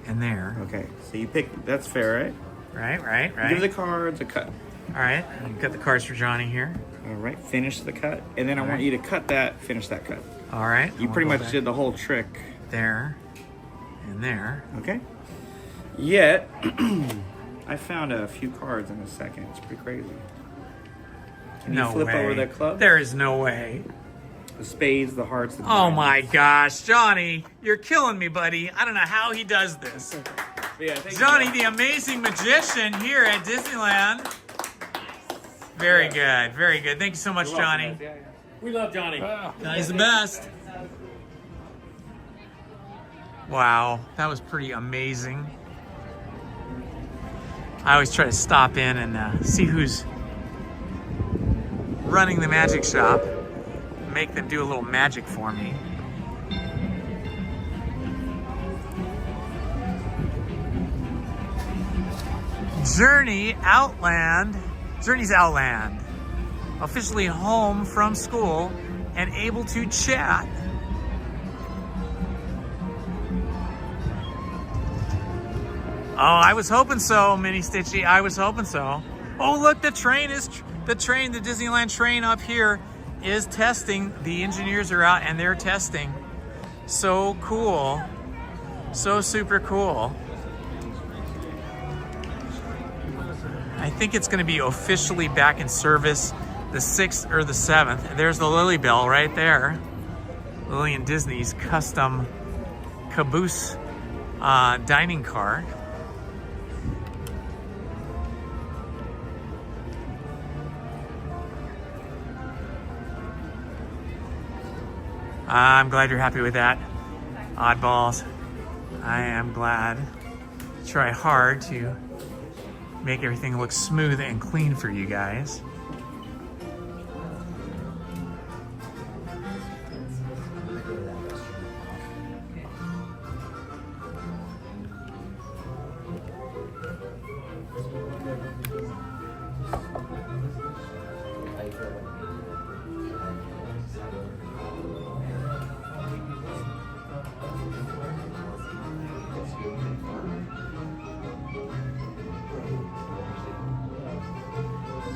And there. Okay, so you pick. That's fair, right? Right. Give the cards a cut. All right, got the cards for Johnny here. All right, finish the cut, and then I want you to cut that. Finish that cut. All right. You pretty much did the whole trick. There. And there. Okay. Yet, I found a few cards in a second. It's pretty crazy. Can you flip over the club? There is no way. The spades, the hearts, the Oh my gosh, Johnny, you're killing me, buddy. I don't know how he does this. Yeah, Johnny, the amazing magician here at Disneyland. Very good, very good. Thank you so much, Johnny. We love Johnny. He's the best. Wow, that was pretty amazing. I always try to stop in and see who's running the magic shop. Make them do a little magic for me. Journey's Outland. Officially home from school and able to chat. Oh, I was hoping so, Mini Stitchy. I was hoping so. Oh, look, the Disneyland train up here is testing. The engineers are out and they're testing. So cool. So super cool. I think it's going to be officially back in service the 6th or the 7th. There's the Lily Bell right there. Lily and Disney's custom caboose dining car. I'm glad you're happy with that, oddballs. I am glad. Try hard to make everything look smooth and clean for you guys.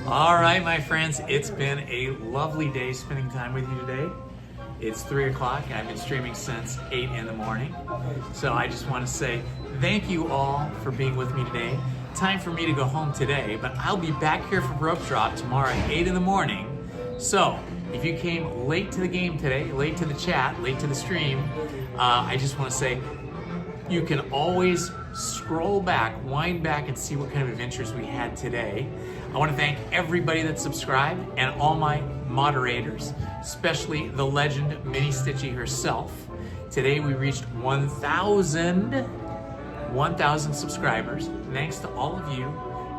All right, my friends, it's been a lovely day spending time with you today. It's 3 o'clock. I've been streaming since 8 in the morning. So I just want to say thank you all for being with me today. Time for me to go home today, but I'll be back here for rope drop tomorrow at 8 in the morning. So if you came late to the game today, late to the chat, late to the stream, I just want to say you can always scroll back, wind back, and see what kind of adventures we had today. I want to thank everybody that subscribed and all my moderators, especially the legend Mini Stitchy herself. Today we reached 1,000 subscribers. Thanks to all of you,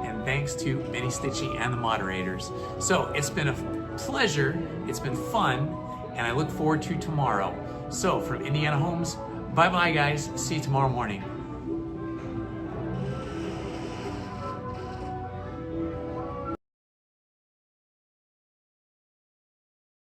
and thanks to Mini Stitchy and the moderators. So it's been a pleasure, it's been fun, and I look forward to tomorrow. So from Indiana Holmes, bye-bye guys, see you tomorrow morning.